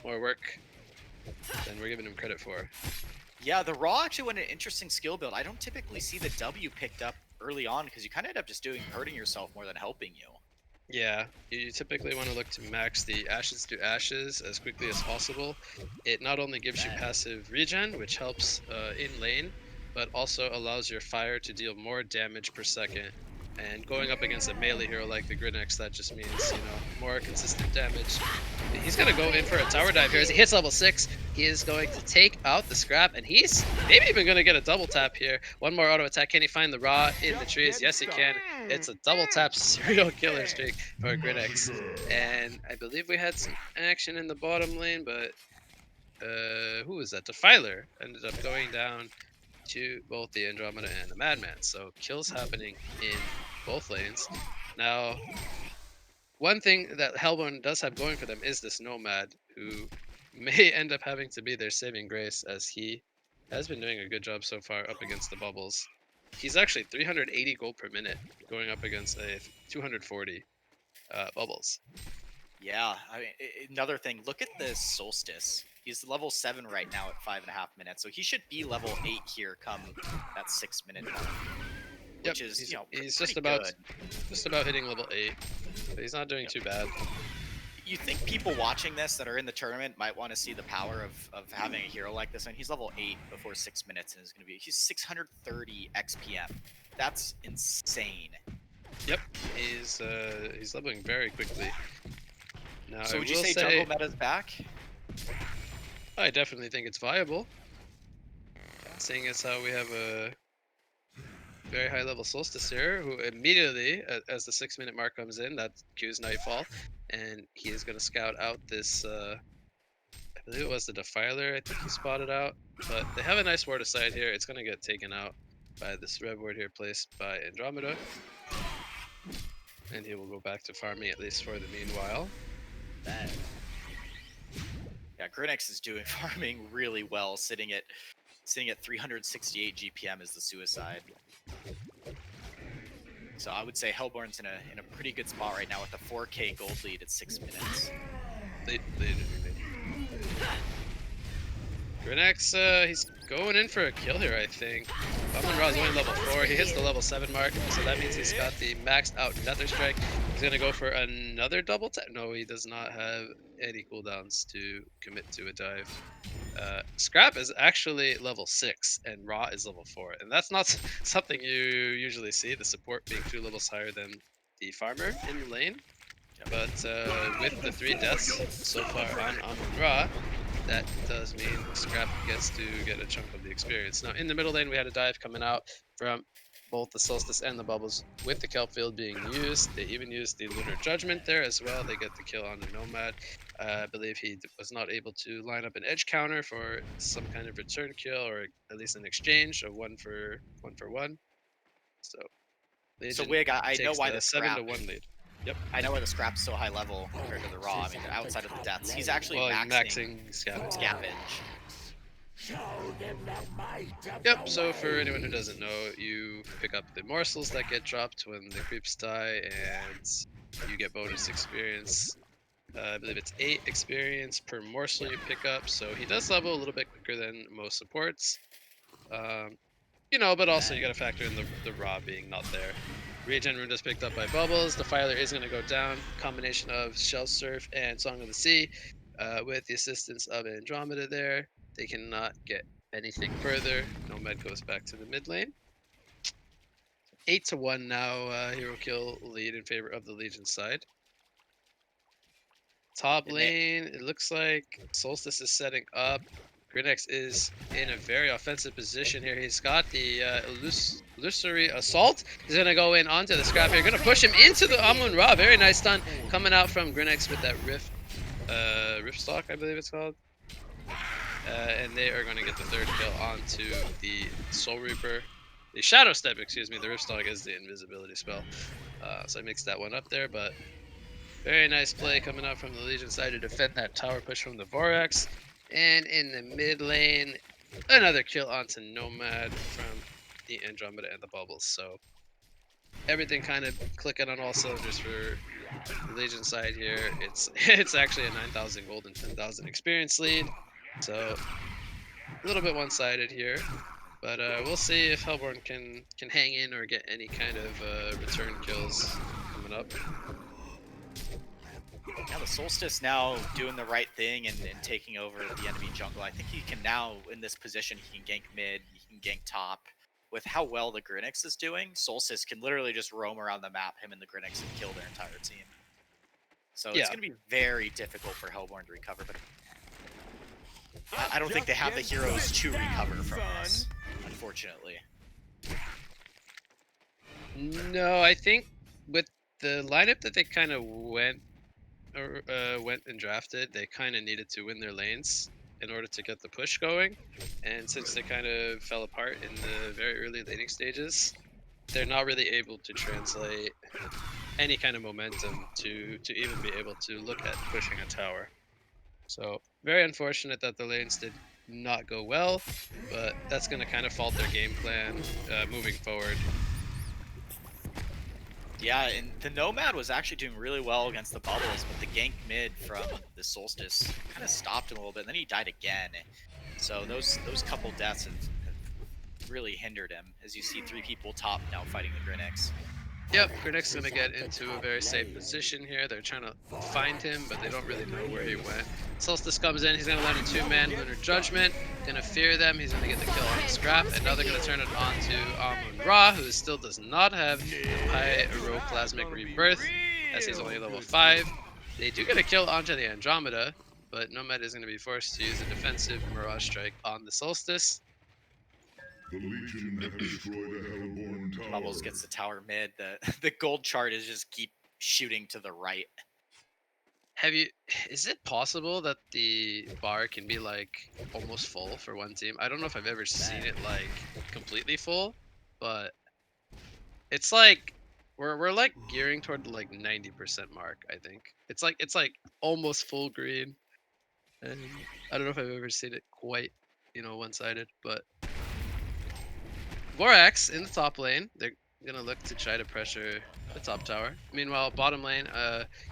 work than we're giving him credit for. Yeah, the Raw actually went an interesting skill build. I don't typically see the W picked up early on because you kind of end up just hurting yourself more than helping you. Yeah, you typically want to look to max the Ashes to Ashes as quickly as possible. It not only gives you passive regen, which helps in lane, but also allows your fire to deal more damage per second. And going up against a melee hero like the Grinix, that just means, more consistent damage. He's going to go in for a tower dive here. As he hits level 6, he is going to take out the Scrap, and he's maybe even going to get a double tap here. One more auto attack. Can he find the Raw in the trees? Yes, he can. It's a double tap serial killer streak for Grinix. And I believe we had some action in the bottom lane, but who was that? Defiler ended up going down to both the Andromeda and the Madman. So kills happening in both lanes. Now, one thing that Hellborn does have going for them is this Nomad, who may end up having to be their saving grace, as he has been doing a good job so far up against the Bubbles. He's actually 380 gold per minute going up against a 240 Bubbles. Yeah, I mean, another thing, look at this Solstice. He's level 7 right now at 5.5 minutes, so he should be level 8 here come that 6-minute mark. Which is, he's just about hitting level 8, but he's not doing too bad. You think people watching this that are in the tournament might want to see the power of having a hero like this, and he's level 8 before 6 minutes, and he's 630 XPM. That's insane. Yep, he's leveling very quickly. Now, so would you say jungle meta's back? I definitely think it's viable, seeing as how we have a very high level Solstice here, who immediately, as the 6-minute mark comes in, that cues Nightfall, and he is going to scout out this, I believe it was the Defiler, I think he spotted out, but they have a nice ward aside here. It's going to get taken out by this Rev ward here placed by Andromeda. and he will go back to farming at least for the meanwhile. That. Yeah, Grinix is doing farming really well, sitting at 368 GPM is the suicide. So I would say Hellborn's in a pretty good spot right now with a 4K gold lead at 6 minutes. Grinix, he's going in for a kill here, I think. Amon-Ra is only level 4. He hits the level 7 mark, so that means he's got the maxed out Nether Strike. He's going to go for another double tap. No, he does not have any cooldowns to commit to a dive. Scrap is actually level 6, and Ra is level 4. And that's not something you usually see, the support being 2 levels higher than the farmer in the lane. But with the 3 deaths so far on Amon-Ra, that does mean Scrap gets to get a chunk of the experience. Now, in the middle lane, we had a dive coming out from both the Solstice and the Bubbles with the Kelp Field being used. They even used the Lunar Judgment there as well. They get the kill on the Nomad. I believe he was not able to line up an edge counter for some kind of return kill, or at least an exchange of 1 for 1. So, So Legion Wig, I know takes why the the 7 to Scrap. 1 lead. Yep. I know why the Scrap's so high level compared to the Raw. I mean, outside of the deaths, he's actually Well, maxing Scavenge. Scavenge. Yep, so for anyone who doesn't know, you pick up the morsels that get dropped when the creeps die, and you get bonus experience. I believe it's 8 experience per morsel you pick up, so he does level a little bit quicker than most supports. You know, but also you gotta factor in the Raw being not there. Regen rune is picked up by Bubbles. The Filer is going to go down. Combination of Shell Surf and Song of the Sea. With the assistance of Andromeda there, they cannot get anything further. Nomad goes back to the mid lane. 8 to 1 now. Hero kill lead in favor of the Legion side. Top lane, it looks like Solstice is setting up. Grinix is in a very offensive position here. He's got the illusory assault. He's gonna go in onto the Scrap here. Gonna push him into the Amon-Ra. Very nice stun coming out from Grinix with that Rift Stalk, I believe it's called. And they are gonna get the 3rd kill onto the Soul Reaper. The Shadow Step, excuse me. The Rift Stalk is the invisibility spell. So I mixed that one up there, but very nice play coming out from the Legion side to defend that tower push from the Vorax. And in the mid lane, another kill onto Nomad from the Andromeda and the Bubbles. So everything kind of clicking on all cylinders for the Legion side here. It's actually a 9,000 gold and 10,000 experience lead. So a little bit one-sided here. But we'll see if Hellborn can hang in or get any kind of return kills coming up. Yeah, the Solstice now doing the right thing and taking over the enemy jungle. I think he can now, in this position, he can gank mid, he can gank top. With how well the Grinix is doing, Solstice can literally just roam around the map, him and the Grinix, and kill their entire team. So it's going to be very difficult for Hellborn to recover, but I don't think they have the heroes to recover from this, unfortunately. No, I think with the lineup that they kind of went and drafted, they kind of needed to win their lanes in order to get the push going. And since they kind of fell apart in the very early laning stages, they're not really able to translate any kind of momentum to even be able to look at pushing a tower. So very unfortunate that the lanes did not go well, but that's going to kind of fault their game plan moving forward. Yeah, and the Nomad was actually doing really well against the Bubbles, but the gank mid from the Solstice kind of stopped him a little bit, and then he died again. So those couple deaths have really hindered him, as you see 3 people top now fighting the Grinix. Yep, Grinix is going to get into a very safe position here. They're trying to find him, but they don't really know where he went. Solstice comes in. He's going to land a 2-man Lunar Judgment. Going to fear them. He's going to get the kill on the Scrap. And now they're going to turn it on to Amon-Ra, who still does not have Pyroclasmic Rebirth, as he's only level 5. They do get a kill onto the Andromeda, but Nomad is going to be forced to use a defensive Mirage Strike on the Solstice. The Legion have destroyed a Hellborn tower. Bubbles gets the tower mid. The gold chart is just keep shooting to the right. Is it possible that the bar can be like almost full for one team? I don't know if I've ever seen it like completely full, but it's like We're like gearing toward like 90% mark. I think it's like almost full green, and I don't know if I've ever seen it quite, one-sided. But Vorax in the top lane. They're gonna look to try to pressure the top tower. Meanwhile, bottom lane,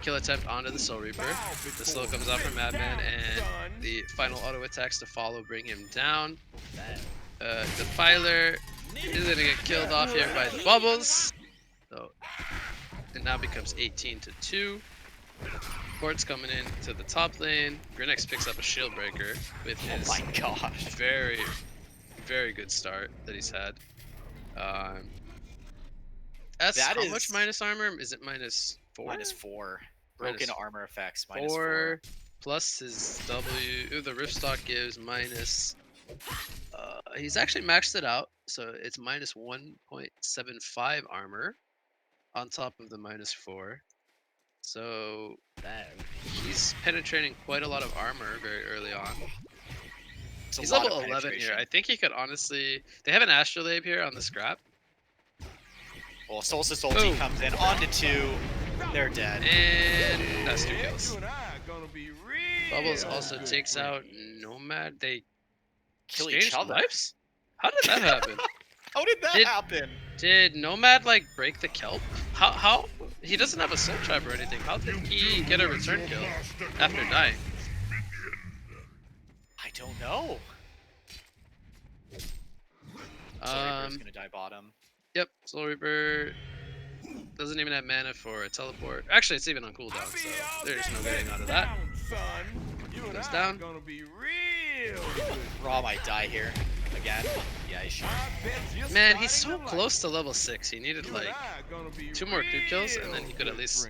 kill attempt onto the Soul Reaper. The slow comes out from Madman, and the final auto attacks to follow bring him down. Defiler is gonna get killed off here by the bubbles. So it now becomes 18-2. Quartz coming in to the top lane. Grinix picks up a shield breaker with his Oh my gosh. very, very good start that he's had. That How much is- minus armor? Is it -4? -4. Broken Minus armor effects, -4. 4 plus his W. Ooh, the Riftstock gives minus. He's actually maxed it out, so it's minus 1.75 armor on top of the -4. So he's penetrating quite a lot of armor very early on. It's a He's lot level of 11 here. penetration. I think he could honestly. They have an Astrolabe here on the scrap. Well, Solstice ulti Boom. comes in onto 2. They're dead. And that's 2 kills. Bubbles also takes out Nomad. They Kill exchanged each other. lives? How did that happen? How did that Did- happen? Did Nomad like break the kelp? How he doesn't have a soul trap or anything. How did he get a return kill after dying? I don't know. Soul Reaper's gonna die bottom. Yep, Soul Reaper doesn't even have mana for a teleport. Actually, it's even on cooldown, so there's no getting out of that. Goes down. Raw might die here again. Yeah, he should. Man, he's so close to level 6. He needed like 2 more creep kills, and then he could at least,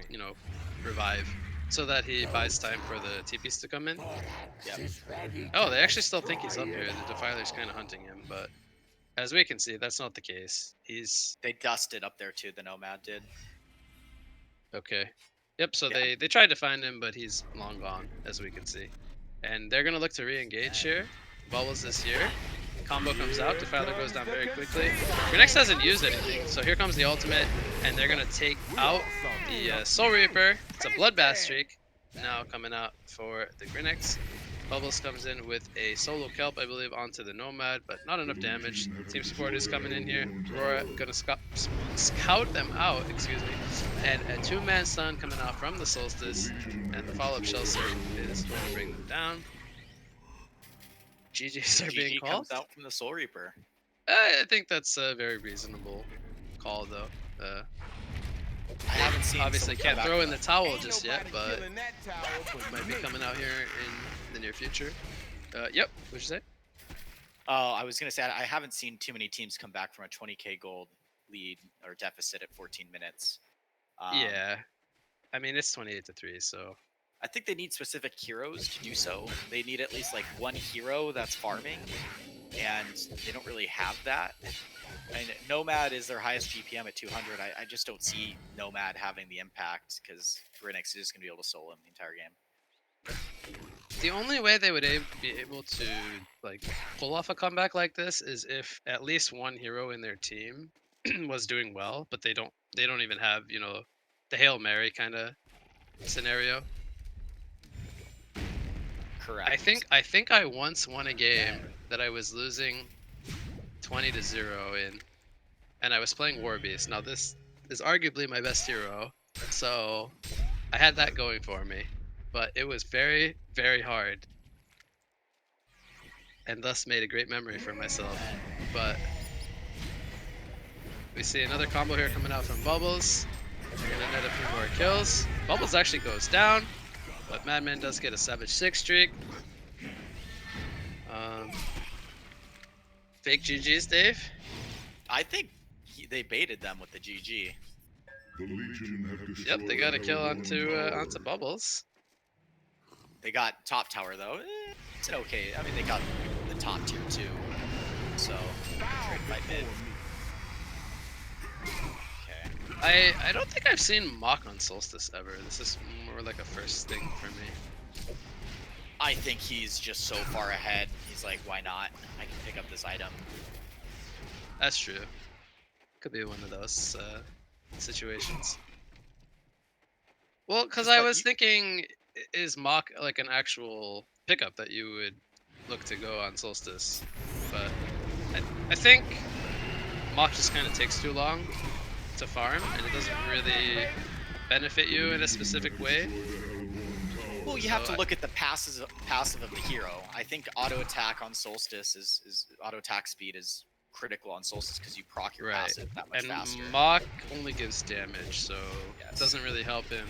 revive, so that he buys time for the TPs to come in. Yep. Oh, they actually still think he's up here. The Defiler's kind of hunting him, but as we can see, that's not the case. He's They dusted up there too, the Nomad did. okay. Yep, so Yeah. they tried to find him, but he's long gone, as we can see. And they're going to look to re-engage here. Bubbles is here. Combo comes out. Defiler goes down very quickly. Grinix hasn't used anything, so here comes the ultimate, and they're going to take out the Soul Reaper. It's a Bloodbath streak now coming out for the Grinix. Bubbles comes in with a solo kelp, I believe, onto the Nomad, but not enough damage. Team support is coming in here. Aurora gonna scout them out, excuse me. And a 2-man stun coming out from the Solstice, and the follow-up shell surf is going to bring them down. GGs are being GG called. comes out from the Soul Reaper. I think that's a very reasonable call, though. I haven't seen. Obviously, someone can't come throw back in the from towel just yet, but might be coming out here in the near future. Yep. What'd you say? Oh, I was gonna say I haven't seen too many teams come back from a 20k gold lead or deficit at 14 minutes. Yeah. I mean, it's 28-3, so. I think they need specific heroes to do so. They need at least like one hero that's farming, and they don't really have that. I mean, Nomad is their highest GPM at 200. I just don't see Nomad having the impact because Grinix is just gonna be able to solo him the entire game. The only way they would be able to like pull off a comeback like this is if at least one hero in their team was doing well, but they don't even have, the Hail Mary kind of scenario. Correct. I think I once won a game that I was losing 20-0 in, and I was playing Warbeast. Now this is arguably my best hero, so I had that going for me, but it was very, very hard, and thus made a great memory for myself. But we see another combo here coming out from Bubbles. They're gonna net a few more kills. Bubbles actually goes down, but Madman does get a Savage 6 streak. Fake GG's, Dave? I think they baited them with the GG. The Legion have destroyed Yep, they got a kill onto tower. Bubbles. They got top tower though. It's okay. I mean, they got the top tier too. So trade by mid. Okay. I don't think I've seen Mock on Solstice ever. This is more like a first thing for me. I think he's just so far ahead. He's like, why not? I can pick up this item. That's true. Could be one of those. situations. Well, because Just I like was you- thinking, is Mach like an actual pickup that you would look to go on Solstice? But I think Mach just kind of takes too long to farm, and it doesn't really benefit you in a specific way. Well, you have So to look at the passive of the hero. I think auto attack on Solstice is auto attack speed is critical on Solstice because you proc your Right, passive that much and faster. Mach only gives damage, so Yes. it doesn't really help him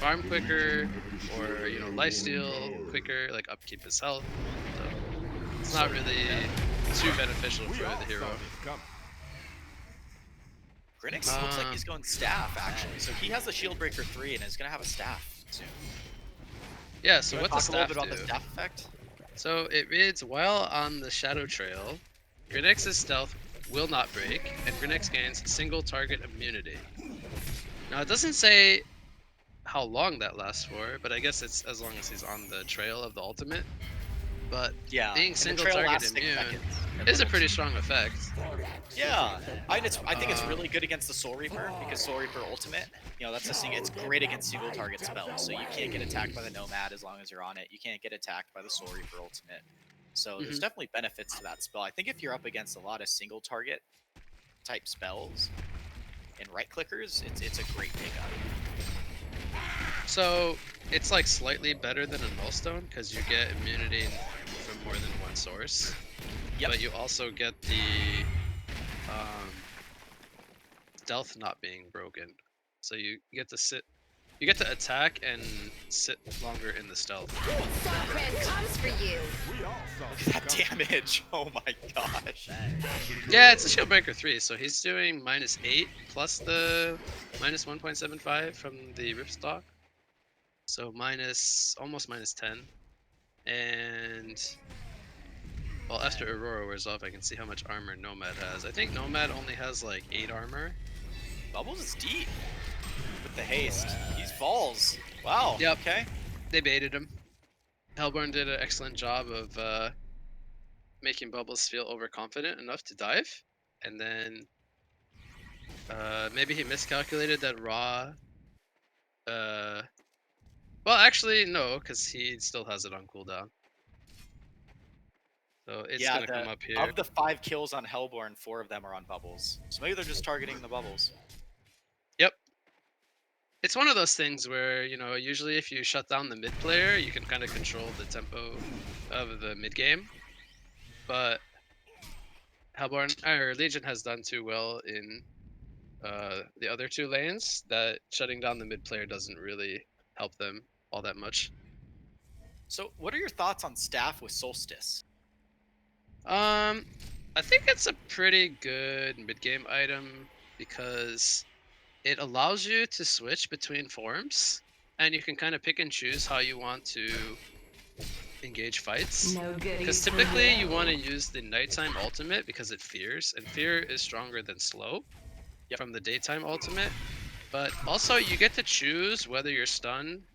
farm quicker or lifesteal quicker, like upkeep his health. So it's not really too beneficial for the hero. Grinix looks like he's going staff actually, so he has the Shield Breaker 3 and is gonna have a staff soon. Yeah, so You what wanna does talk a little staff bit on do? the staff effect? So it reads, while on the Shadow Trail, Grinix's stealth will not break, and Grinix gains single target immunity. Now it doesn't say how long that lasts for, but I guess it's as long as he's on the trail of the ultimate. But Yeah, being and the single trail target lasts 6 immune seconds at is a level pretty 2. strong effect. Yeah, I think it's really good against the Soul Reaper because Soul Reaper ultimate, that's the thing. It's great against single target spells, so you can't get attacked by the Nomad as long as you're on it. You can't get attacked by the Soul Reaper ultimate. So there's definitely benefits to that spell. I think if you're up against a lot of single target type spells and right clickers, it's a great pickup. So it's like slightly better than a Nullstone because you get immunity from more than one source. Yep. But you also get the stealth not being broken. So you get to attack and sit longer in the stealth. Songkran comes for you. Look at that damage! Oh my gosh! Yeah, it's a Shield Breaker 3, so he's doing -8 plus the -1.75 from the Ripstock. So almost -10. And well, after Aurora wears off, I can see how much armor Nomad has. I think Nomad only has like 8 armor. Bubbles is deep with the haste. He falls. Wow. Yep. Okay. They baited him. Hellborn did an excellent job of making Bubbles feel overconfident enough to dive, and then maybe he miscalculated that Raw. Well, actually, no, because he still has it on cooldown. So it's gonna come up here. Of the 5 kills on Hellborn, 4 of them are on Bubbles. So maybe they're just targeting the Bubbles. Yep. It's one of those things where, usually if you shut down the mid player, you can kind of control the tempo of the mid game. But Hellborn or Legion has done too well in the other 2 lanes that shutting down the mid player doesn't really help them all that much. So what are your thoughts on staff with Solstice? I think it's a pretty good mid game item because it allows you to switch between forms, and you can kind of pick and choose how you want to engage fights. No goodies Because for typically you want to use the nighttime ultimate because it fears, and fear is stronger than slow from the daytime ultimate. But also you get to choose whether your stun,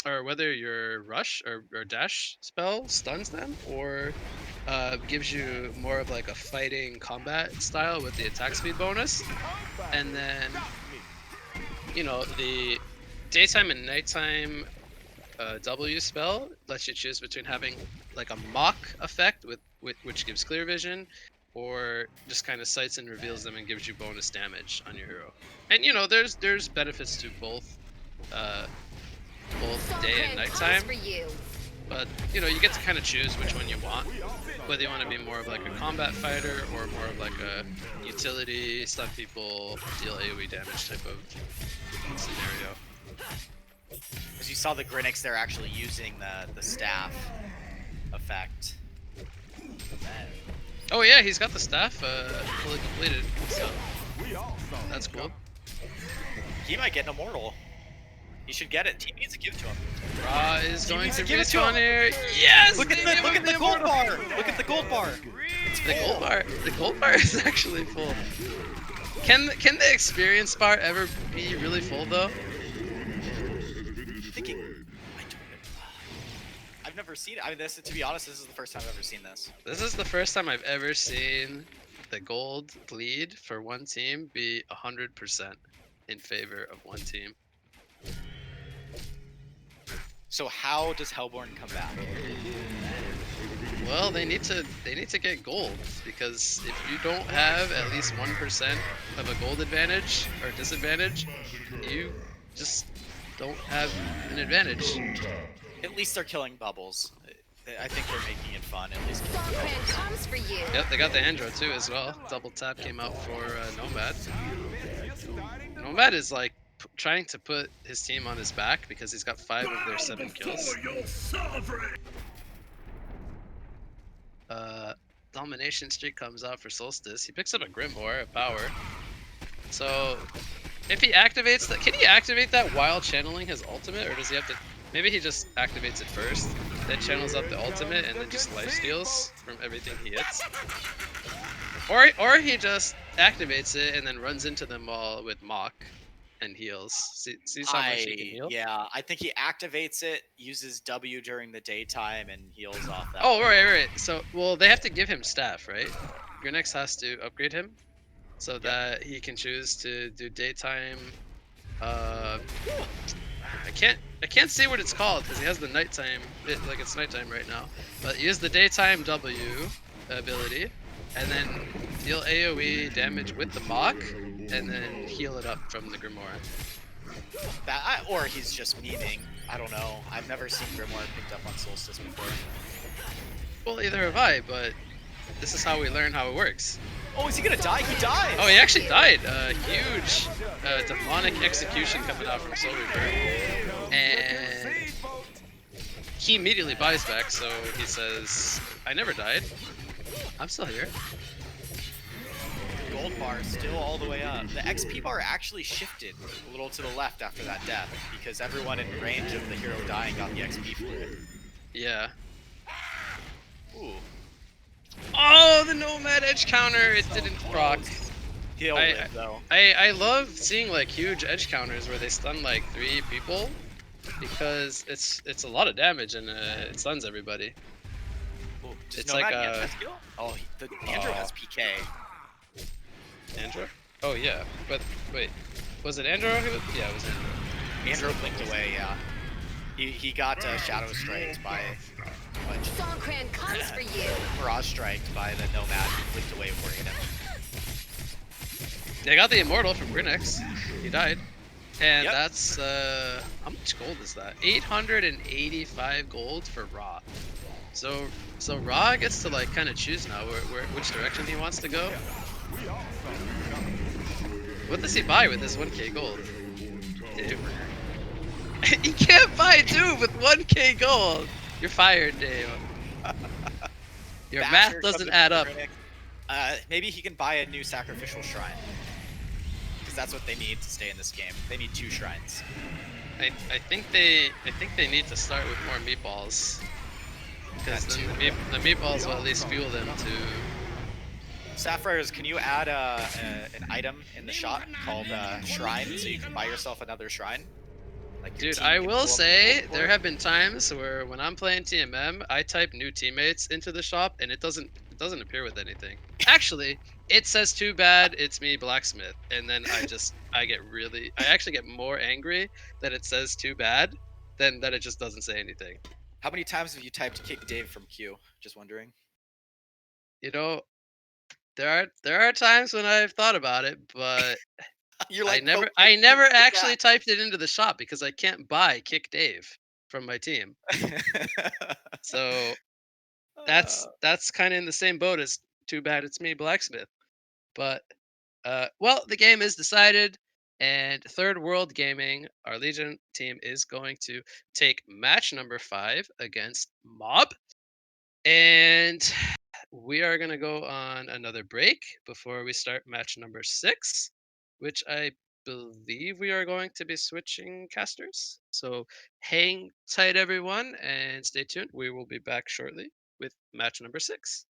or whether your rush or dash spell stuns them, or gives you more of like a fighting combat style with the attack speed bonus. And then, the daytime and nighttime W spell lets you choose between having like a mock effect which gives clear vision, or just kind of sights and reveals them and gives you bonus damage on your hero. And there's benefits to both day and Songkran nighttime. comes for you. But you get to kind of choose which one you want, whether you want to be more of like a combat fighter or more of like a utility, stun people, deal AoE damage type of scenario. As you saw the Grinix, they're actually using the staff effect. Oh yeah, he's got the staff fully completed, so that's cool. He might get an immortal. He should get it. Team needs to give it to him. Ra is going needs to to give it to respawn him. here. Yes! Look at the gold bar. Look at the gold bar. The gold bar is actually full. Can the experience bar ever be really full though? I've never seen it. I mean, to be honest, this is the first time I've ever seen this. This is the first time I've ever seen the gold lead for one team be 100% in favor of one team. So how does Hellborn come back? Well, they need to get gold, because if you don't have at least 1% of a gold advantage or disadvantage, you just don't have an advantage. At least they're killing bubbles. I think they're making it fun. At least killing Songkran bubbles. comes for you. Yep, they got the Andro too as well. Double tap came out for Nomad. Nomad is like trying to put his team on his back because he's got 5 of their 7 kills. Domination streak comes out for Solstice. He picks up a Grimoire, a power. So if he activates that, can he activate that while channeling his ultimate, or does he have to? Maybe he just activates it first, then channels out the ultimate, and then just lifesteals from everything he hits. Or he just activates it and then runs into them all with Mach and heals. See how much he can heal? Yeah, I think he activates it, uses W during the daytime, and heals off that. Oh, right. So, well, they have to give him staff, right? Grinix has to upgrade him so that he can choose to do daytime. I can't see what it's called because he has the nighttime. Like it's nighttime right now, but use the daytime W ability, and then deal AOE damage with the Mach, and then heal it up from the Grimoire. Or he's just memeing. I don't know. I've never seen Grimoire picked up on Solstice before. Well, either have I, but this is how we learn how it works. Oh, is he gonna die? He died! Oh, he actually died. Huge demonic execution coming out from Soul Reaper. And he immediately buys back, so he says, I never died. I'm still here. Gold bar still all the way up. The XP bar actually shifted a little to the left after that death because everyone in range of the hero dying got the XP for it. Yeah. Ooh. Oh, the Nomad edge counter! It didn't proc. He'll live, though. I love seeing like huge edge counters where they stun like 3 people because it's a lot of damage and it stuns everybody. Ooh, It's like a Oh, the Andrew has PK. Andrew? Oh yeah, but wait, was it Andrew? Yeah, it was Andrew. Andrew blinked away. Yeah, he got shadow striked by. Songkran comes for you. Mirage striked by the Nomad who blinked away before he hit him. They got the Immortal from Grinix. He died. And Yep. that's, how much gold is that? 885 gold for Ra. So Ra gets to like kind of choose now which direction he wants to go. What does he buy with his 1k gold? Dave. He can't buy 2 with 1k gold! You're fired, Dave. Your Basher math doesn't comes add in up. Maybe he can buy a new sacrificial shrine. Because that's what they need to stay in this game. They need 2 shrines. I think they need to start with more meatballs. Because then the meatballs will at least fuel them to. Sapphires, can you add an item in the shop called Shrine so you can buy yourself another shrine? Like your Dude, team I can will pull up say the there board? have been times where when I'm playing TMM, I type new teammates into the shop and it doesn't appear with anything. Actually, it says too bad, it's me Blacksmith, and then I actually get more angry that it says too bad than that it just doesn't say anything. How many times have you typed kick Dave from Q? Just wondering. You know, there are times when I've thought about it, but You're like, I never actually typed it into the shop because I can't buy Kick Dave from my team. So that's kind of in the same boat as too bad it's me Blacksmith. But well, the game is decided, and Third World Gaming, our Legion team, is going to take match number 5 against Mob, and we are going to go on another break before we start match number 6, which I believe we are going to be switching casters. So hang tight, everyone, and stay tuned. We will be back shortly with match number 6.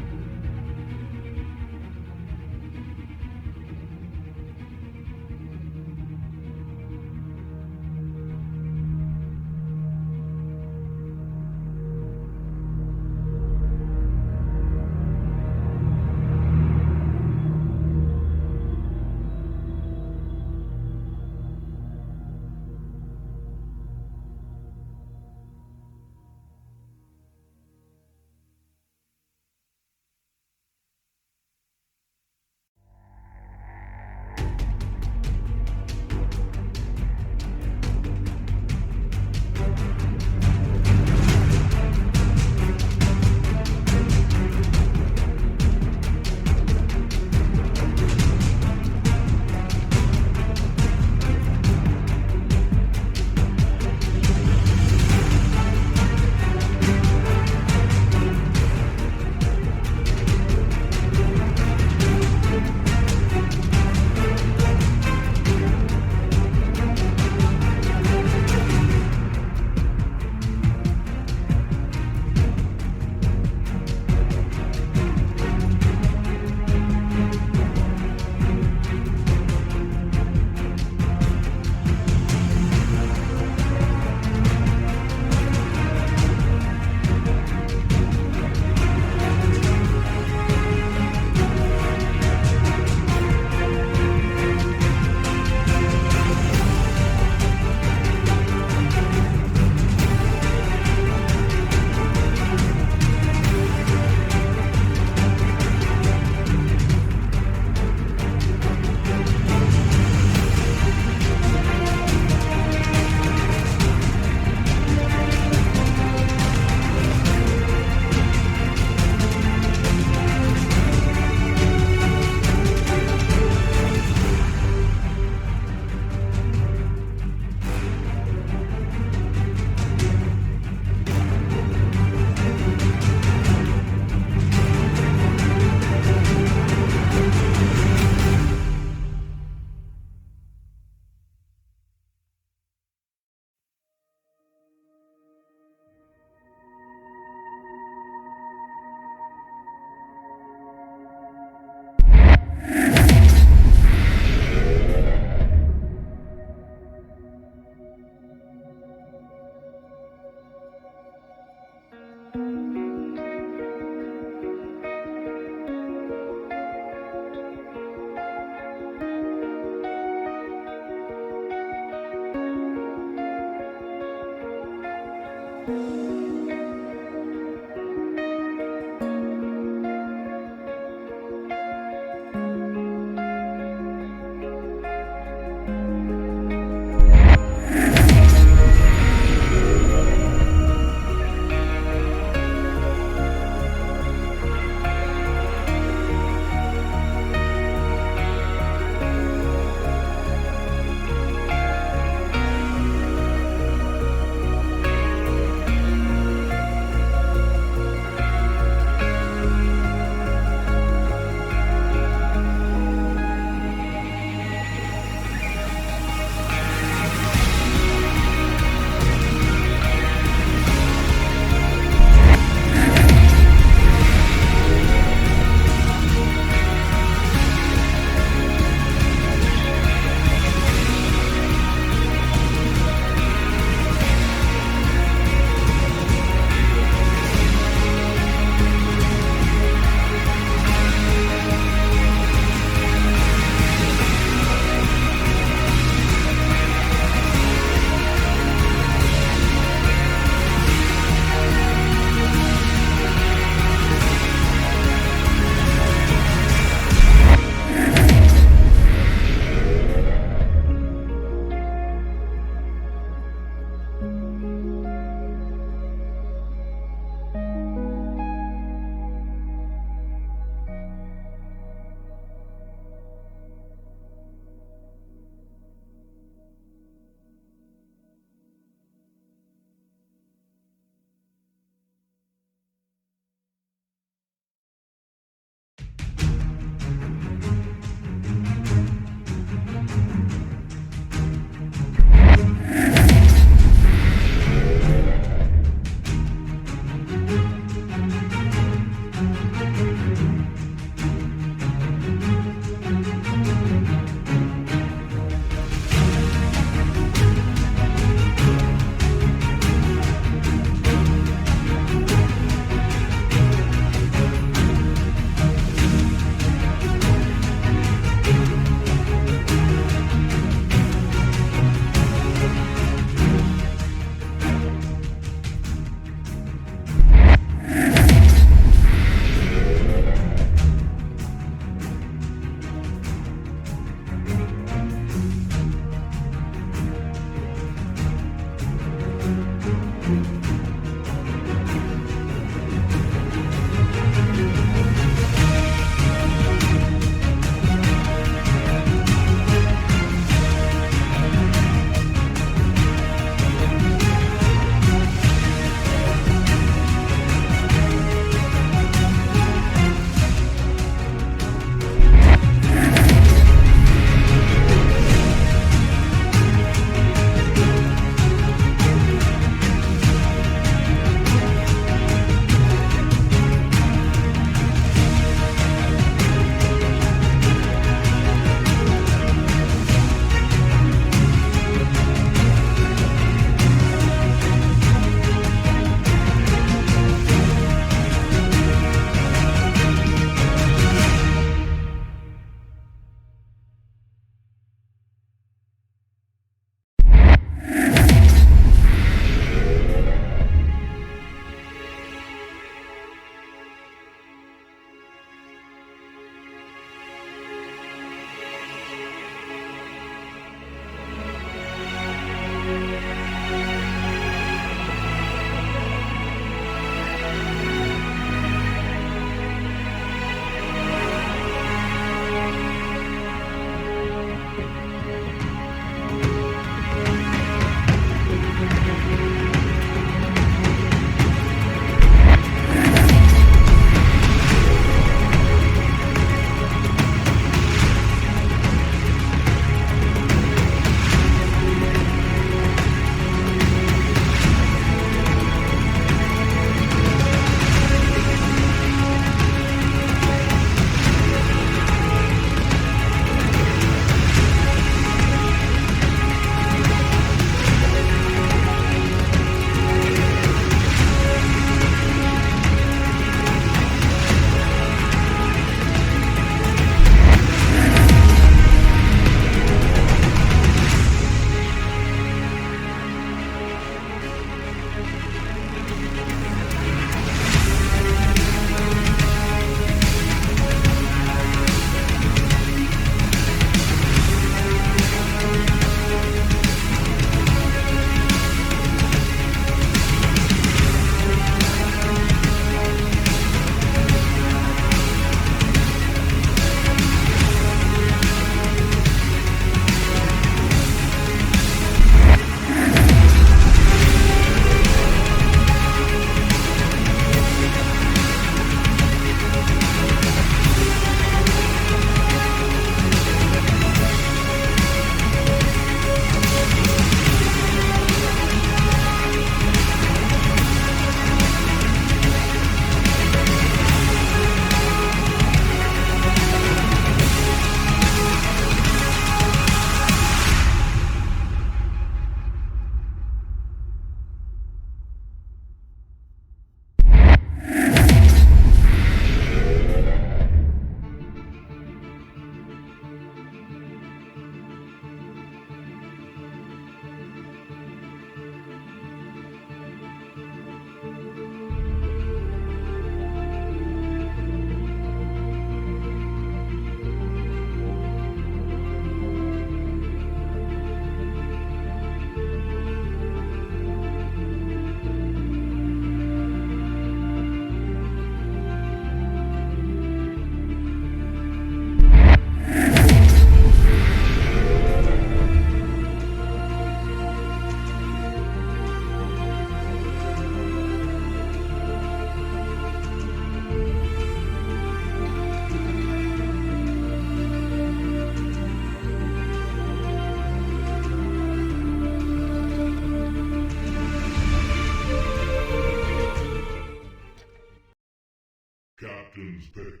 captain's pick.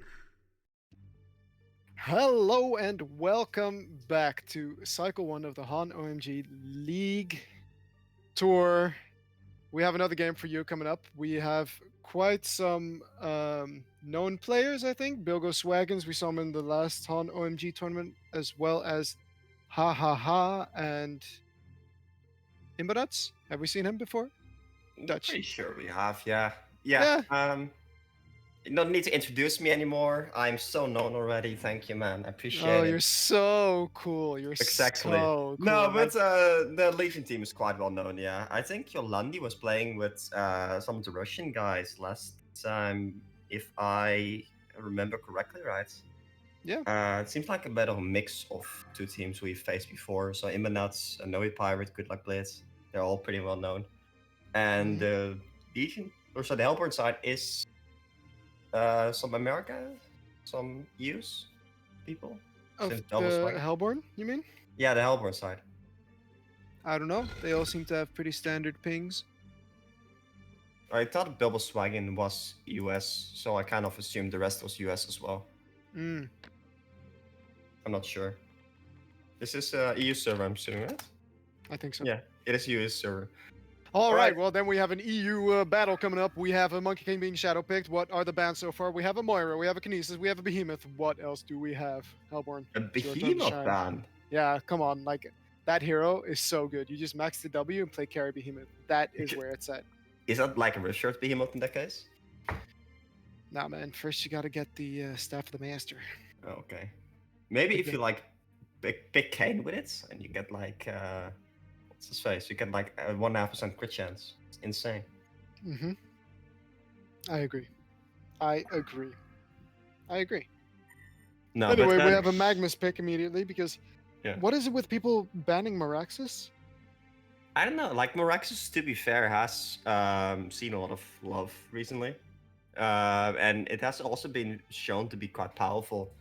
Hello and welcome back to Cycle 1 of the HoN OMG League Tour. We have another game for you coming up. We have quite some known players, I think. Bilgo Swaggins, we saw him in the last HoN OMG tournament, as well as Ha Ha Ha and Imbanuts. Have we seen him before? Dutch. Pretty sure we have, yeah. Yeah. You don't need to introduce me anymore. I'm so known already. Thank you, man. I appreciate Oh, it. you're so cool. You're Exactly. so cool. No, but the Legion team is quite well known, yeah. I think Yolandi was playing with some of the Russian guys last time, if I remember correctly, right? Yeah. It seems like a bit of a mix of two teams we've faced before. So Imbanuts, Noe Pirate, Good Luck Blitz, they're all pretty well known. And the Legion, or so the Hellborn side is some America, some EUs people. Of Since the Double Swag. Hellborn, you mean? Yeah, the Hellborn side. I don't know. They all seem to have pretty standard pings. I thought Double Swaggin was US, so I kind of assumed the rest was US as well. Mm. I'm not sure. This is EU server, I'm assuming, right? I think so. Yeah, it is US server. All right. Alright. Well, then we have an EU battle coming up. We have a Monkey King being shadow picked. What are the bans so far? We have a Moira. We have a Kinesis. We have a Behemoth. What else do we have? Hellborn. A It's your turn to Behemoth shine. ban. Yeah, come on. Like, that hero is so good. You just max the W and play carry Behemoth. That is where it's at. Is that like a research Behemoth in that case? Nah, man. First, you got to get the Staff of the Master. Okay. Maybe if you like pick Kane with it, and you get like what's his face? You get like a 1.5% crit chance. It's insane. Mm-hmm. I agree. I agree. I agree. No, Anyway, but we have a Magnus pick immediately because Yeah. what is it with people banning Meraxes? I don't know. Like Meraxus, to be fair, has seen a lot of love recently, and it has also been shown to be quite powerful.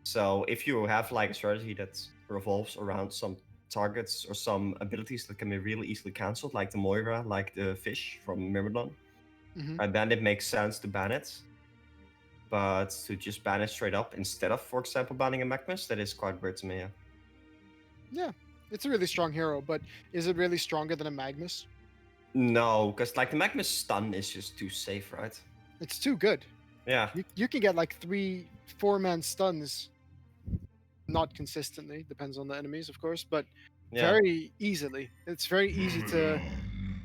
So if you have like a strategy that revolves around some targets or some abilities that can be really easily cancelled, like the Moira, like the fish from Myrmidon, Mhm. then it makes sense to ban it. But to just ban it straight up instead of, for example, banning a Magnus, that is quite weird to me. Yeah. Yeah, it's a really strong hero, but is it really stronger than a Magnus? No, because like the Magnus stun is just too safe, right? It's too good. Yeah. You can get like 3-4-man stuns, not consistently, depends on the enemies, of course, but Yeah. very easily. It's very easy to.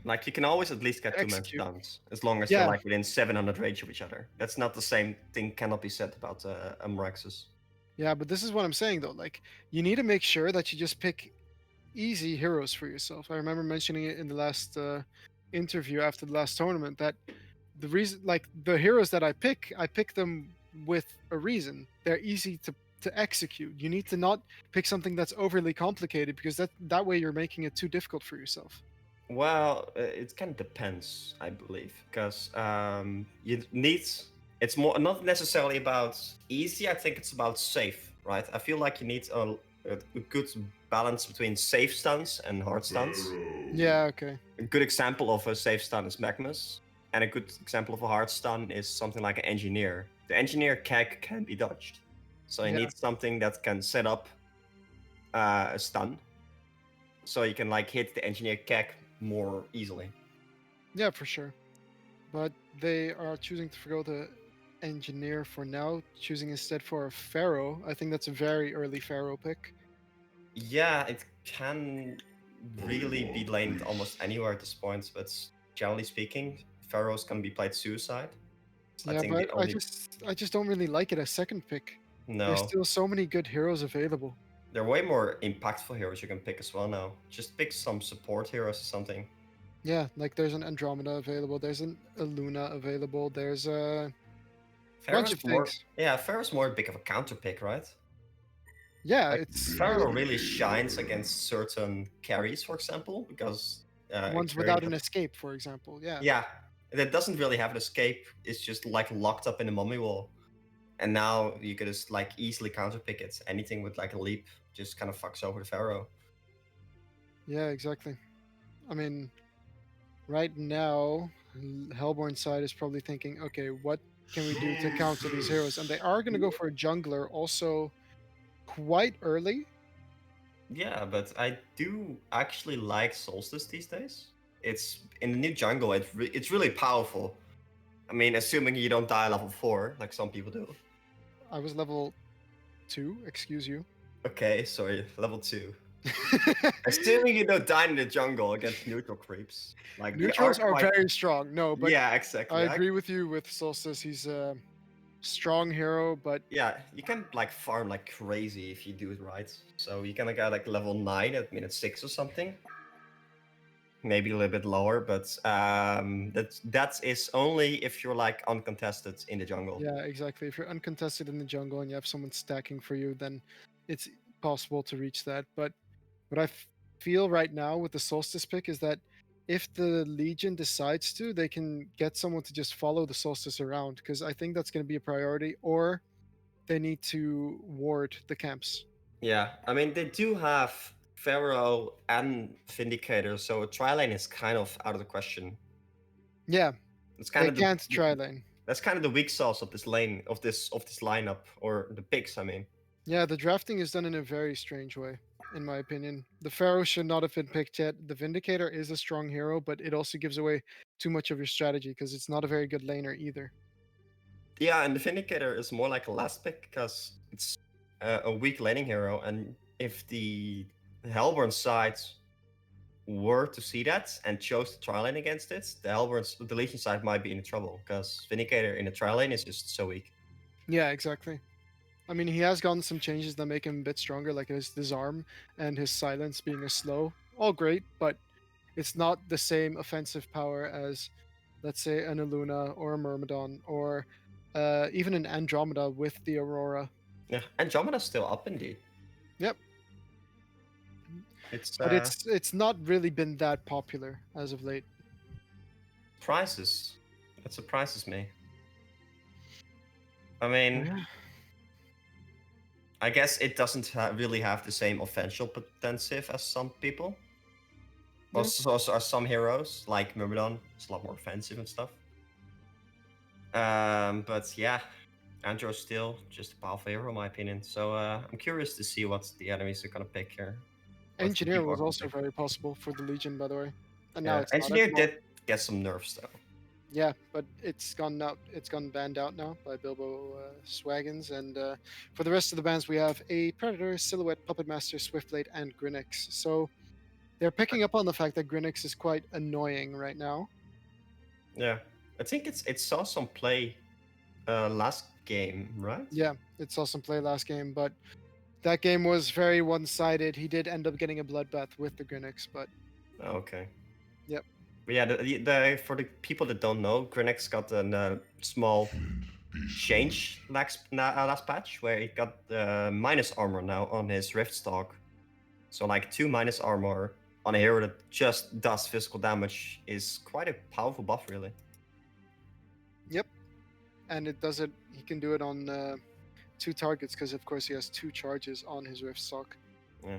Like you can always at least get 2-man Execute. stuns as long as Yeah. they're like within 700 range of each other. That's not the same thing. Cannot be said about Amraxus. Yeah, but this is what I'm saying though. Like, you need to make sure that you just pick easy heroes for yourself. I remember mentioning it in the last interview after the last tournament that the reason, like the heroes that I pick them with a reason. They're easy to execute. You need to not pick something that's overly complicated because that way you're making it too difficult for yourself. Well, it kind of depends, I believe, because you need. It's more not necessarily about easy. I think it's about safe, right? I feel like you need a good balance between safe stuns and hard stuns. Yeah, okay. A good example of a safe stun is Magnus, and a good example of a hard stun is something like an engineer. The engineer keg can be dodged, so you Yeah. need something that can set up a stun, so you can like hit the engineer keg more easily. Yeah, for sure. But they are choosing to forgo the engineer for now, choosing instead for a pharaoh. I think that's a very early pharaoh pick. Yeah, it can really be laned almost anywhere at this point, but generally speaking, Pharaoh's can be played suicide. Yeah, think but the only... I just don't really like it as second pick. No, There's still so many good heroes available. there are way more impactful heroes you can pick as well now. Just pick some support heroes or something. Yeah, like there's an Andromeda available, there's a Luna available, there's a bunch of More, things. yeah, Pharaoh's more big of a counter pick, right? Yeah, Like, it's Pharaoh really shines against certain carries, for example, because ones carry without that- an escape, for example. Yeah. Yeah, that doesn't really have an escape. It's just like locked up in a mummy wall. And now you can just like easily counterpick it. Anything with like a leap just kind of fucks over the Pharaoh. Yeah, exactly. I mean, right now, Hellborn side is probably thinking, okay, what can we do to counter these heroes? And they are going to go for a jungler also quite early. Yeah, but I do actually like Solstice these days. It's in the new jungle. It's really powerful. I mean, assuming you don't die level 4 like some people do. I was level 2, excuse you. Okay, sorry, level 2. Assuming you don't die in the jungle against neutral creeps, like Neutrals they are quite... very strong. No, but yeah, exactly. I agree with you with Solstice. He's a strong hero, but Yeah, you can like farm like crazy if you do it right. So you can get like level 9 at minute 6 or something. Maybe a little bit lower, but that is only if you're like uncontested in the jungle. yeah, exactly. If you're uncontested in the jungle and you have someone stacking for you, then it's possible to reach that. But what I feel right now with the Solstice pick is that if the Legion decides to, they can get someone to just follow the Solstice around, because I think that's going to be a priority, or they need to ward the camps. Yeah, I mean they do have Pharaoh and Vindicator, so a tri-lane is kind of out of the question. Yeah, It's kind they of can't try lane. That's kind of the weak sauce of this lane, of this lineup, or the picks. I mean, Yeah, the drafting is done in a very strange way, in my opinion. The Pharaoh should not have been picked yet. The Vindicator is a strong hero, but it also gives away too much of your strategy because it's not a very good laner either. yeah, and the Vindicator is more like a last pick because it's a weak laning hero, and if the Hellborn side were to see that and chose to tri lane against it, the Legion side might be in trouble because Vindicator in the tri lane is just so weak. Yeah, exactly. I mean, he has gotten some changes that make him a bit stronger, like his disarm and his silence being a slow. All great, but it's not the same offensive power as, let's say, an Illuna or a Myrmidon or even an Andromeda with the Aurora. Yeah, Andromeda's still up indeed. Yep. It's But it's not really been that popular as of late. That surprises me. I mean, I guess it doesn't really have the same offensive potential as some people. Also, are some heroes like Myrmidon. It's a lot more offensive and stuff. But yeah, Andro's still just a powerful hero in my opinion. So I'm curious to see what the enemies are gonna pick here. Engineer was also very possible for the Legion, by the way. And now Yeah, it's not Engineer anymore. did get some nerfs though. Yeah, but it's gone out. It's gone banned out now by Bilbo Swaggins, and for the rest of the bans, we have a Predator, Silhouette, Puppet Master, Swiftblade, and Grinix. So they're picking up on the fact that Grinix is quite annoying right now. Yeah, I think it saw some play last game, right? Yeah, it saw some play last game, but that game was very one-sided. He did end up getting a bloodbath with the Grinix, but Okay. Yep. But yeah, for the people that don't know, Grenix got a small change last patch where he got minus armor now on his Rift Stalk. So like 2 minus armor on a hero that just does physical damage is quite a powerful buff, really. Yep, and it does it. He can do it on 2 targets because, of course, he has 2 charges on his Rift Stock. Yeah.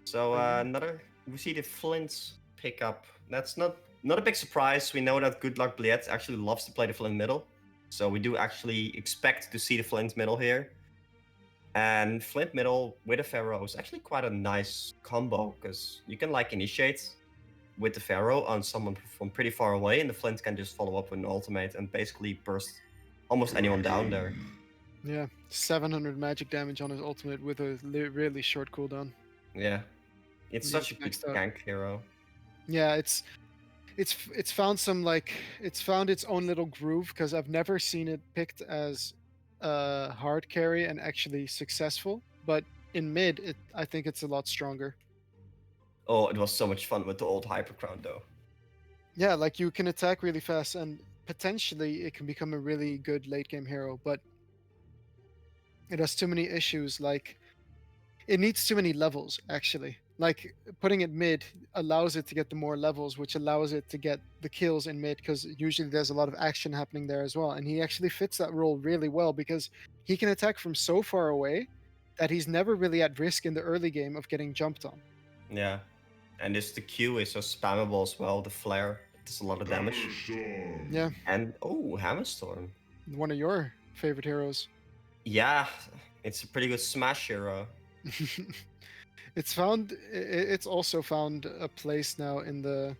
So we see the Flint pick up. That's not a big surprise. We know that Good Luck Bliet actually loves to play the Flint middle, so we do actually expect to see the Flint middle here. And Flint middle with a Pharaoh is actually quite a nice combo because you can like initiate with the Pharaoh on someone from pretty far away, and the Flint can just follow up with an ultimate and basically burst almost anyone down there. Yeah, 700 magic damage on his ultimate with a really short cooldown. Yeah, it's Yeah, such a good next up. gank hero. Yeah, it's found it's found its own little groove because I've never seen it picked as a hard carry and actually successful. But in mid, I think it's a lot stronger. Oh, it was so much fun with the old Hyper Crown though. Yeah, like you can attack really fast and potentially it can become a really good late game hero, but it has too many issues. Like it needs too many levels actually. Like putting it mid allows it to get the more levels, which allows it to get the kills in mid because usually there's a lot of action happening there as well. And he actually fits that role really well because he can attack from so far away that he's never really at risk in the early game of getting jumped on. Yeah, and the Q is so spammable as well. The flare, does a lot of damage. Thunderstorm. Yeah, And oh, Hammerstorm. one of your favorite heroes. Yeah, it's a pretty good smash hero. It's also found a place now in the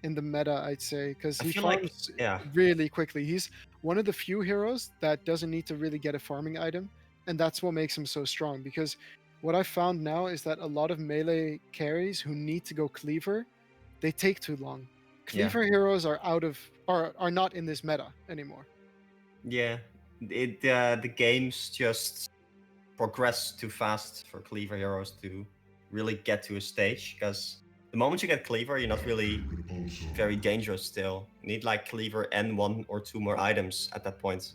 meta, I'd say, because I he feel like- farms yeah. really quickly. He's one of the few heroes that doesn't need to really get a farming item, and that's what makes him so strong. Because what I found now is that a lot of melee carries who need to go cleaver, they take too long. Yeah. Cleaver heroes are not in this meta anymore. Yeah, the games just progress too fast for cleaver heroes to really get to a stage, because the moment you get cleaver, you're not really very dangerous still. You need like cleaver and 1 or 2 more items at that point.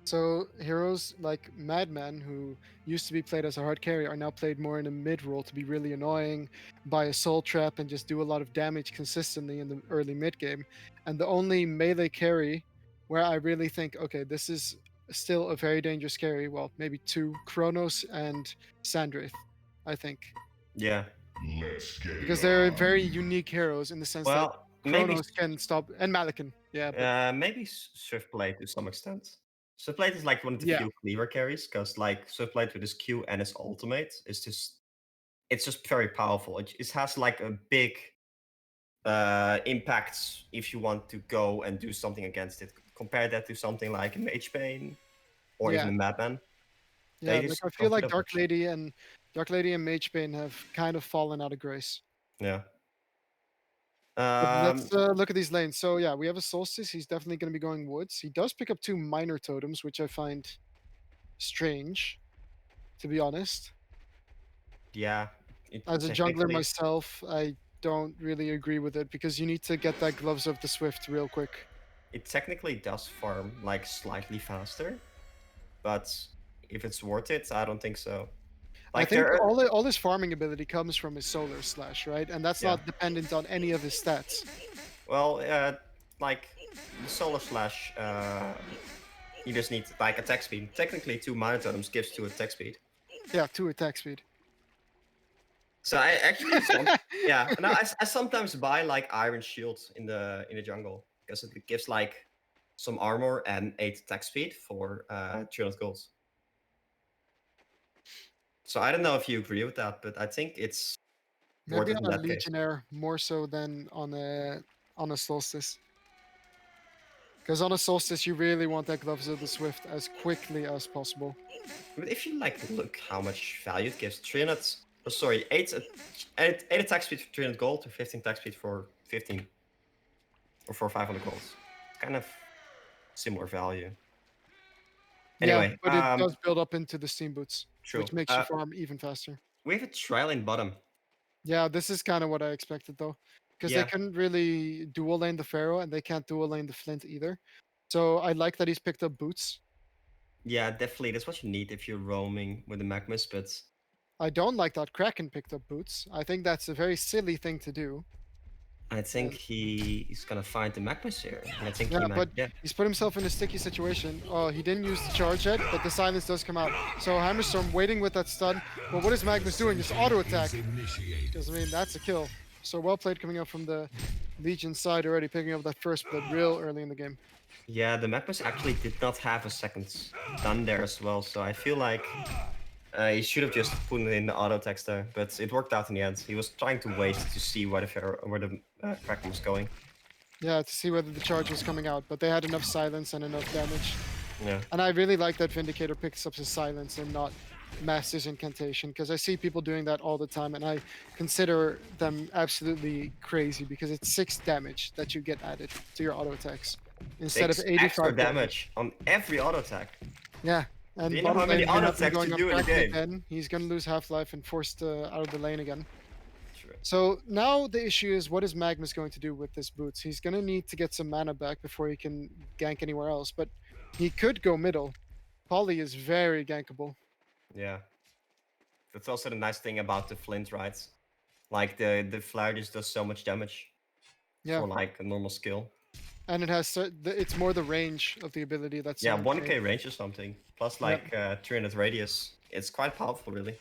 So heroes like Madman, who used to be played as a hard carry, are now played more in a mid role to be really annoying, buy a soul trap, and just do a lot of damage consistently in the early mid game. And the only melee carry where I really think, okay, this is still a very dangerous carry, well, maybe 2, Kronos and Sandraith, I think. Yeah. Let's get Because it they're on. very unique heroes in the sense that Well, maybe Kronos can stop, and Malakin, yeah, but maybe Swiftblade to some extent. Swiftblade is like one of the Yeah. few cleaver carries, because like Swiftblade with his Q and his ultimate is just, it's just very powerful. It has like a big impact if you want to go and do something against it. Compare that to something like a Mage Bane or even Yeah. a Madman. yeah, They like just I feel don't like fit up Dark Lady and Mage Bane have kind of fallen out of grace. Yeah. But let's look at these lanes. So yeah, we have a Solstice. He's definitely going to be going woods. He does pick up 2 minor totems, which I find strange, to be honest. Yeah. As a jungler myself, I don't really agree with it because you need to get that Gloves of the Swift real quick. It technically does farm like slightly faster, but if it's worth it, I don't think so. I Like think there are, all his farming ability comes from his Solar Slash, right? And that's Yeah. not dependent on any of his stats. well, like the Solar Slash, you just need like attack speed. Technically, 2 minor totems gives 2 attack speed. Yeah, 2 attack speed. So I actually, yeah. No, I sometimes buy like Iron Shield in the jungle because it gives like some armor and 8 attack speed for 300 gold. So I don't know if you agree with that, but I think it's worth Maybe it on in a that case. Legionnaire more so than on a Solstice. Because on a Solstice, you really want that Gloves of the Swift as quickly as possible. But if you like look how much value it gives, 300. Oh, sorry, 8 attack speed for 300 gold, or 15 attack speed for 15, or for 500 gold. It's kind of similar value. Anyway, yeah, but it does build up into the Steam Boots, true. which makes you farm even faster. We have a trial in bottom. Yeah, this is kind of what I expected though, because Yeah. they couldn't really dual lane the Pharaoh and they can't dual lane the Flint either. So I like that he's picked up Boots. Yeah, definitely. That's what you need if you're roaming with the Magmas, but I don't like that Kraken picked up Boots. I think that's a very silly thing to do. I think he's gonna find the Magmas here. And I think Yeah, he might. but Yeah. he's put himself in a sticky situation. Oh, he didn't use the charge yet, but the silence does come out. So Hammerstorm waiting with that stun. But what is Magnus doing? Just auto attack. Because I mean, that's a kill. So well played coming up from the Legion side already, picking up that first blood real early in the game. Yeah, the Magmas actually did not have a second stun there as well, so I feel like he should have just put it in the auto text there, but it worked out in the end. He was trying to wait to see where the Kraken was going. Yeah, to see whether the charge was coming out, but they had enough silence and enough damage. Yeah. And I really like that Vindicator picks up his silence and not Master's Incantation, because I see people doing that all the time, and I consider them absolutely crazy because it's 6 damage that you get added to your auto attacks instead of 85 extra damage on every auto attack. Yeah, and Do you know how many bottom lane, auto you're attacks going you up do in a Kraken game? again. He's gonna lose half-life and forced out of the lane again. True. So now the issue is, what is Magnus going to do with this Boots? He's gonna need to get some mana back before he can gank anywhere else, but he could go middle. Polly is very gankable. Yeah. That's also the nice thing about the Flint, right? Like the flare just does so much damage Yeah, for like a normal skill. and it has it's more the range of the ability that's Yeah, so 1k insane. range or something. Plus like 300 radius. It's quite powerful, really.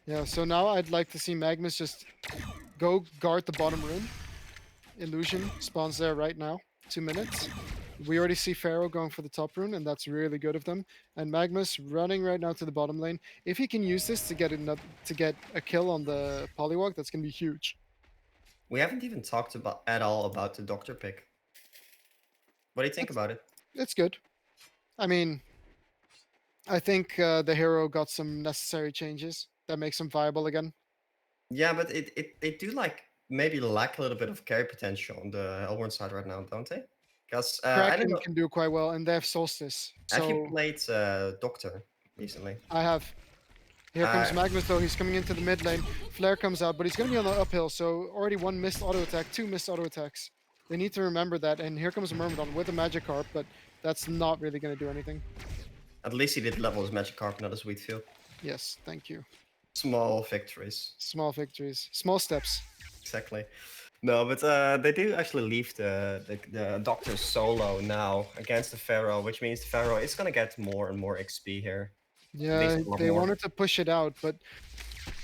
Yeah, so now I'd like to see Magnus just go guard the bottom room illusion spawns there right now. 2 minutes. We already see Pharaoh going for the top rune, and that's really good of them. And Magnus running right now to the bottom lane. If he can use this to get a kill on the polywalk, that's gonna be huge. We haven't even talked about at all about the doctor pick. What do you think about it? It's good. I mean, I think the hero got some necessary changes that makes him viable again. Yeah, but they do like maybe lack a little bit of carry potential on the Elborn side right now, don't they? Because I don't Kraken know. can do quite well, and they have Solstice. Have you So played Doctor recently? I have. Here comes Uh, Magnus though, he's coming into the mid lane. Flare comes out, but he's gonna be on the uphill, so already one missed auto attack, 2 missed auto attacks. They need to remember that, and here comes Myrmidon with a Magikarp, but that's not really gonna do anything. At least he did level his Magikarp, not his Wheatfield. Yes, thank you. Small victories. Small victories. Small steps. Exactly. No, but they do actually leave the Doctor solo now against the Pharaoh, which means the Pharaoh is gonna get more and more XP here. Yeah, a lot they more. wanted to push it out, but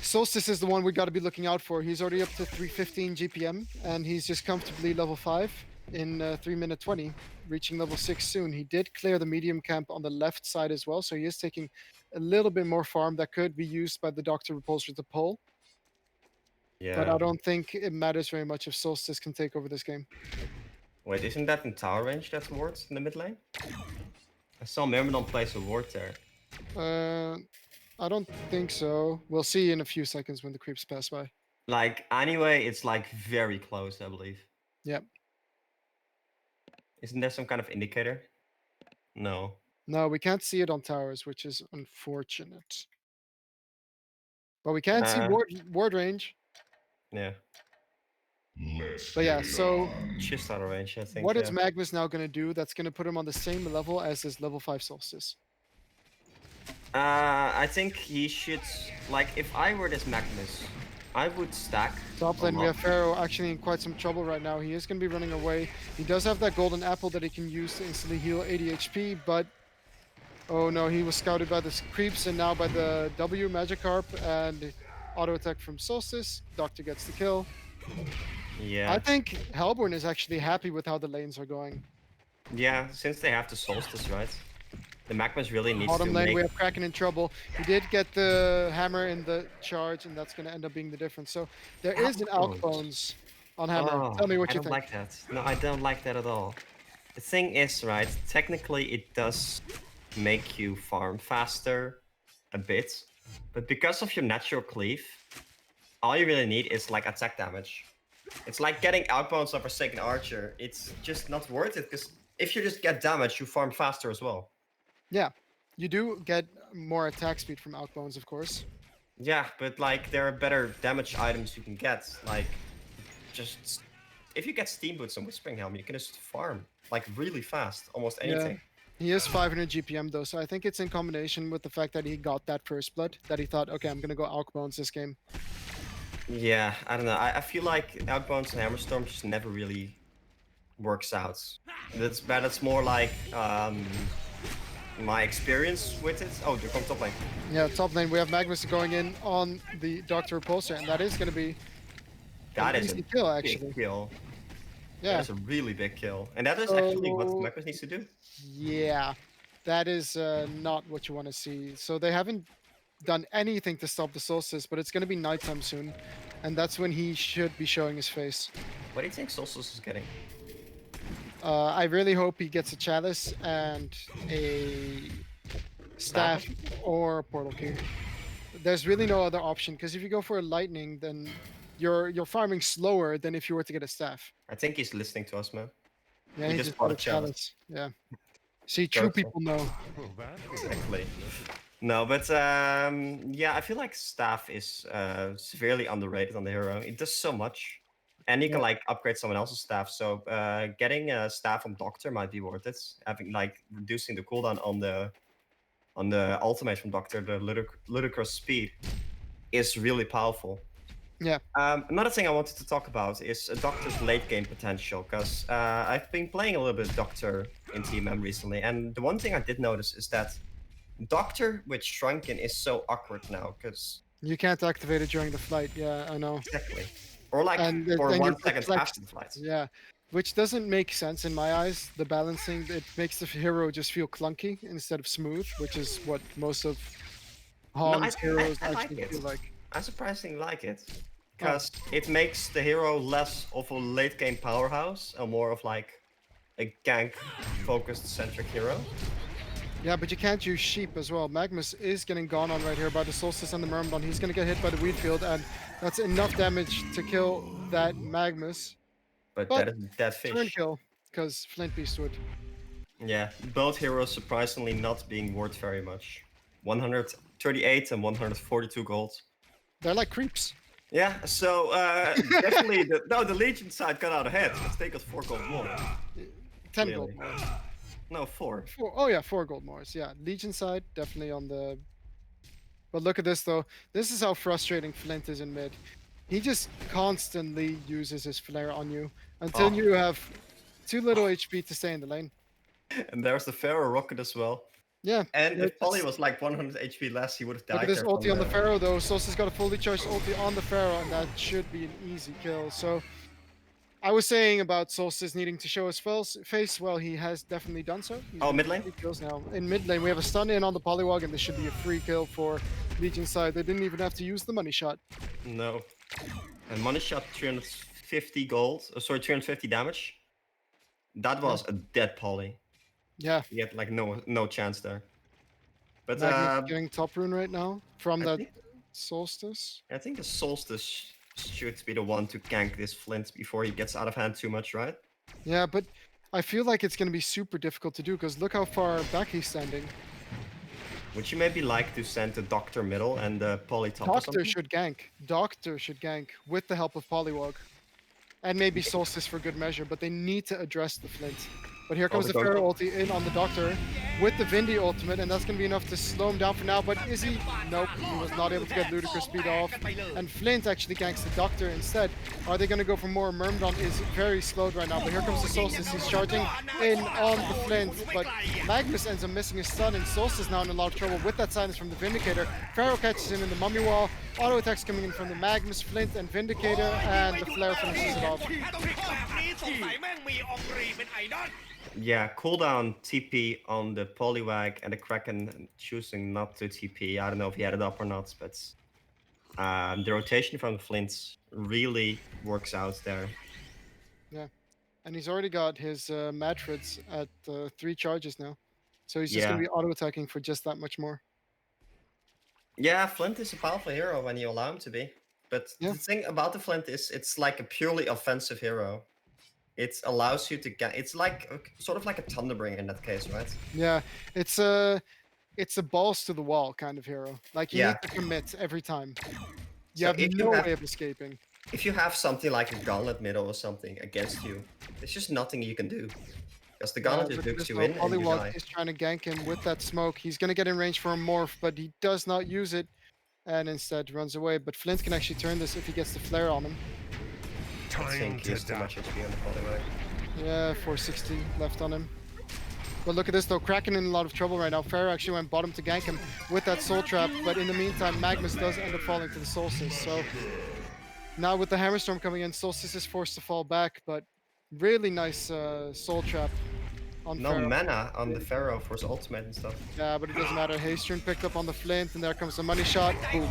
Solstice is the one we got to be looking out for. He's already up to 315 GPM, and he's just comfortably level 5 in 3 minute 20, reaching level 6 soon. He did clear the medium camp on the left side as well, so he is taking a little bit more farm that could be used by the Doctor Repulsor to pull. Yeah. But I don't think it matters very much if Solstice can take over this game. Wait, isn't that in tower range? That's wards in the mid lane. I saw Myrmidon place a ward there. I don't think so. We'll see in a few seconds when the creeps pass by. Like anyway, it's like very close, I believe. Yep. Isn't there some kind of indicator? No. No, we can't see it on towers, which is unfortunate. But we can see ward range. Yeah. But yeah, so Just out of range, I think. what yeah. is Magnus now going to do that's going to put him on the same level as his level 5 Solstice? I think he should, like, if I were this Magnus, I would stack. Top a lane, we lot. have Pharaoh actually in quite some trouble right now. He is going to be running away. He does have that golden apple that he can use to instantly heal 80 HP, but oh no, he was scouted by the creeps and now by the W Magikarp and auto attack from Solstice. Doctor gets the kill. Yeah. I think Hellborn is actually happy with how the lanes are going. Yeah, since they have the Solstice, right? The Magnus really needs Bottom to lane, make... we have Kraken in trouble. He did get the hammer in the charge, and that's going to end up being the difference. So there is an outbones on hammer. Oh, Tell me what I you don't think. like that. No, I don't like that at all. The thing is, right, technically it does make you farm faster a bit, but because of your natural cleave, all you really need is like attack damage. It's like getting outbounds of a second archer. It's just not worth it, because if you just get damage, you farm faster as well. Yeah, you do get more attack speed from outbones, of course. Yeah, but like there are better damage items you can get. Like, just if you get Steam Boots and Whispering Helm, you can just farm like really fast, almost anything. He is 500 GPM though, so I think it's in combination with the fact that he got that first blood that he thought, okay, I'm gonna go outbones this game. Yeah, I don't know. I feel like Outbounds and Hammerstorm just never really works out. That's more like my experience with it. Oh, there comes top lane. Yeah, top lane, we have Magnus going in on the Doctor Repulsor, and that is gonna be That an is a easy kill, actually. big kill. Yeah. That's a really big kill. And that is actually what So- Magnus needs to do. Yeah, that is not what you want to see. So they haven't done anything to stop the Solstice, but it's going to be nighttime soon, and that's when he should be showing his face. What do you think Solstice is getting? I really hope he gets a Chalice and a Staff or a Portal Key. There's really no other option, because if you go for a Lightning, then you're farming slower than if you were to get a Staff. I think he's listening to us, man. Yeah, He he just just bought bought a a Chalice. Yeah. See, true Gotcha. people know. Exactly. No, but yeah, I feel like Staff is severely underrated on the hero. It does so much, and you can like upgrade someone else's Staff. So getting a Staff on Doctor might be worth it. Having like reducing the cooldown on the ultimate from Doctor, the ludicrous speed, is really powerful. Yeah. Another thing I wanted to talk about is Doctor's late game potential, because I've been playing a little bit of Doctor in TMM recently, and the one thing I did notice is that Doctor with Shrunken is so awkward now, because You can't activate it during the flight. Yeah, I know. exactly, Or like And for then 1 you second flex- after the flight. Yeah, which doesn't make sense in my eyes. The balancing, it makes the hero just feel clunky instead of smooth, which is what most of HoN's heroes I like actually it. feel like. I surprisingly like it. Because it makes the hero less of a late game powerhouse and more of like a gank focused centric hero. Yeah, but you can't use sheep as well. Magnus is getting gone on right here by the Solstice and the Myrmidon. He's going to get hit by the wheat field, and that's enough damage to kill that Magnus. But But that is dead Turn fish. kill, because Flint Beast would. Yeah, both heroes surprisingly not being worth very much. 138 and 142 gold. They're like creeps. Yeah, so definitely the Legion side got out ahead. Let's take us 4 gold more. 10 Clearly. gold more. No, 4. Oh yeah, 4 gold more. Yeah, Legion side, definitely on the... But look at this though. This is how frustrating Flint is in mid. He just constantly uses his flare on you until you have too little HP to stay in the lane. And there's the Pharaoh rocket as well. Yeah. And if Polly it's- was like 100 HP less, he would have died. Look at this there ulti from on the Pharaoh though. Solstice got a fully charged ulti on the Pharaoh, and that should be an easy kill. So I was saying about Solstice needing to show his face. Well, he has definitely done so. He's Oh, got mid lane? 3 kills now. In mid lane, we have a stun in on the Polywog, and this should be a free kill for Legion side. They didn't even have to use the money shot. No. And money shot 350 gold. Sorry, 350 damage. That was a dead Polly. Yeah. He had like no chance there. But Magnus getting top rune right now from I that think- Solstice. I think the Solstice should be the one to gank this Flint before he gets out of hand too much, right? Yeah, but I feel like it's going to be super difficult to do because look how far back he's standing. Would you maybe like to send the Doctor middle and the Poly top or Doctor something? should gank. Doctor should gank with the help of Polywog. And maybe Solstice for good measure, but they need to address the Flint. But here comes the they're Pharaoh ulti in on the Doctor with the Vindy ultimate, and that's going to be enough to slow him down for now. But is he? Nope, he was not able to get Ludicrous speed off. And Flint actually ganks the Doctor instead. Are they going to go for more? Myrmidon is very slowed right now, but here comes the Solstice. He's charging in on the Flint, but Magnus ends up missing his stun, and Solstice now in a lot of trouble with that silence from the Vindicator. Pharaoh catches him in the Mummy Wall. Auto attacks coming in from the Magnus, Flint, and Vindicator, and the Flare finishes it off. Yeah, cooldown TP on the Poliwag and the Kraken choosing not to TP. I don't know if he had it up or not, but the rotation from the Flints really works out there. Yeah, and he's already got his Madrids at 3 charges now. So he's just going to be auto-attacking for just that much more. Yeah, Flint is a powerful hero when you allow him to be. But the thing about the Flint is it's like a purely offensive hero. It allows you to get... It's like sort of like a Thunderbringer in that case, right? Yeah, it's a balls to the wall kind of hero. Like you need to commit every time. You So have if no you have- way of escaping. If you have something like a Gauntlet middle or something against you, there's just nothing you can do. Because the Gauntlet just dukes you in and you Polywog die. is trying to gank him with that smoke. He's going to get in range for a morph, but he does not use it, and instead runs away. But Flint can actually turn this if he gets the flare on him. I think he has too much HP on the Poliwag. Yeah, 460 left on him. But look at this though, Kraken in a lot of trouble right now. Pharaoh actually went bottom to gank him with that Soul Trap, but in the meantime, Magnus does end up falling to the Solstice. So now with the Hammerstorm coming in, Solstice is forced to fall back, but really nice Soul Trap on No Pharaoh. mana on the Pharaoh for his ultimate and stuff. Yeah, but it doesn't matter. Haste Rune picked up on the Flint, and there comes the money shot. Boom.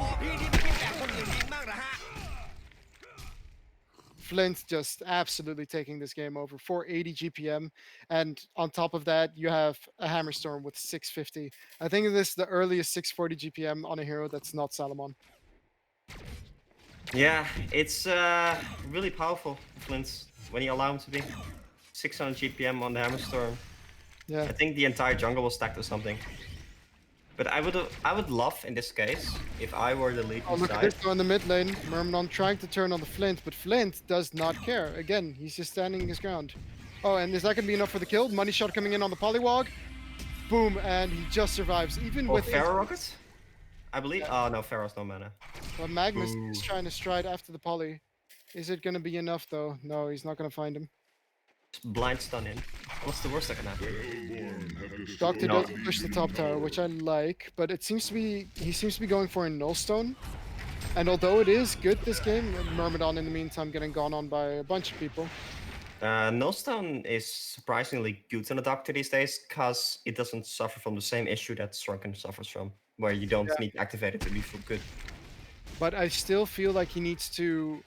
Flint just absolutely taking this game over. 480 GPM, and on top of that, you have a Hammerstorm with 650. I think this is the earliest 640 GPM on a hero that's not Salamon. Yeah, it's really powerful, Flint, when you allow him to be. 600 GPM on the Hammerstorm. Yeah. I think the entire jungle was stacked or something. But I would love in this case if I were the Legion Oh, look at side. this though in the mid lane. Myrmidon trying to turn on the Flint, but Flint does not care. Again, he's just standing his ground. Oh, and is that going to be enough for the kill? Money shot coming in on the Polywog. Boom, and he just survives. Even Or with Pharaoh rocket? I believe. Oh no, Pharaoh's no mana. But Magnus Ooh. is trying to stride after the Poly. Is it going to be enough though? No, he's not going to find him. Blind stun in. What's the worst that can happen? Doctor No. does push the top tower, which I like, but it seems to be he seems to be going for a null stone. And although it is good this game, Myrmidon in the meantime getting gone on by a bunch of people. Nullstone is surprisingly good on the Doctor these days because it doesn't suffer from the same issue that Shrunken suffers from, where you don't need to activate it to be full good. But I still feel like he needs to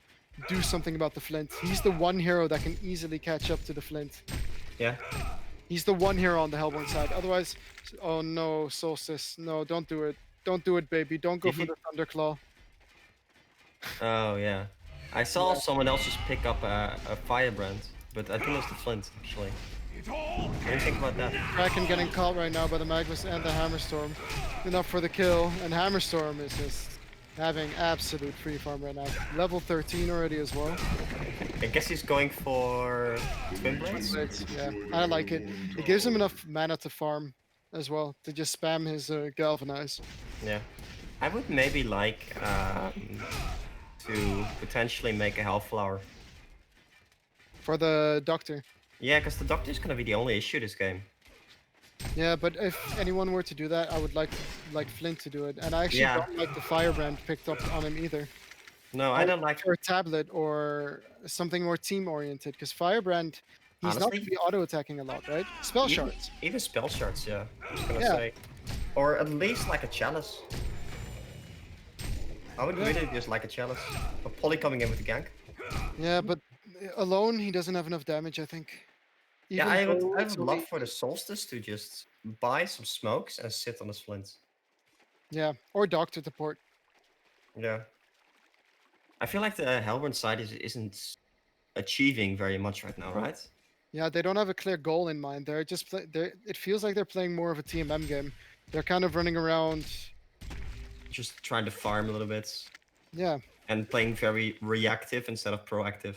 do something about the Flint. He's the one hero that can easily catch up to the Flint. Yeah. He's the one hero on the Hellborn side. Otherwise, oh no, Solstice, no, don't do it. Don't do it, baby. Don't go for the Thunderclaw. Oh yeah. I saw someone else just pick up a Firebrand, but I think it was the Flint actually. What do you think about that? Kraken getting caught right now by the Magnus and the Hammerstorm. Enough for the kill, and Hammerstorm is just having absolute free farm right now. Level 13 already as well. I guess he's going for Twin Blades? Yeah, I like it. It gives him enough mana to farm as well, to just spam his Galvanize. Yeah. I would maybe like to potentially make a Hellflower. For the Doctor. Yeah, because the Doctor is going to be the only issue this game. Yeah, but if anyone were to do that, I would like Flint to do it. And I actually don't like the Firebrand picked up on him either. No, I don't like... Or a tablet or something more team-oriented, because Firebrand, he's not going to be auto-attacking a lot, right? Spell shards. Even spell shards, yeah. I was going to say. Or at least like a Chalice. I would really just like a Chalice. A Polly coming in with the gank. Yeah, but alone, he doesn't have enough damage, I think. Yeah, I would love for the Solstice to just buy some smokes and sit on his Flint. Yeah, or Doctor to port. Yeah. I feel like the Hellborn side isn't achieving very much right now, right? Yeah, they don't have a clear goal in mind. They're just it feels like they're playing more of a TMM game. They're kind of running around, just trying to farm a little bit. Yeah. And playing very reactive instead of proactive.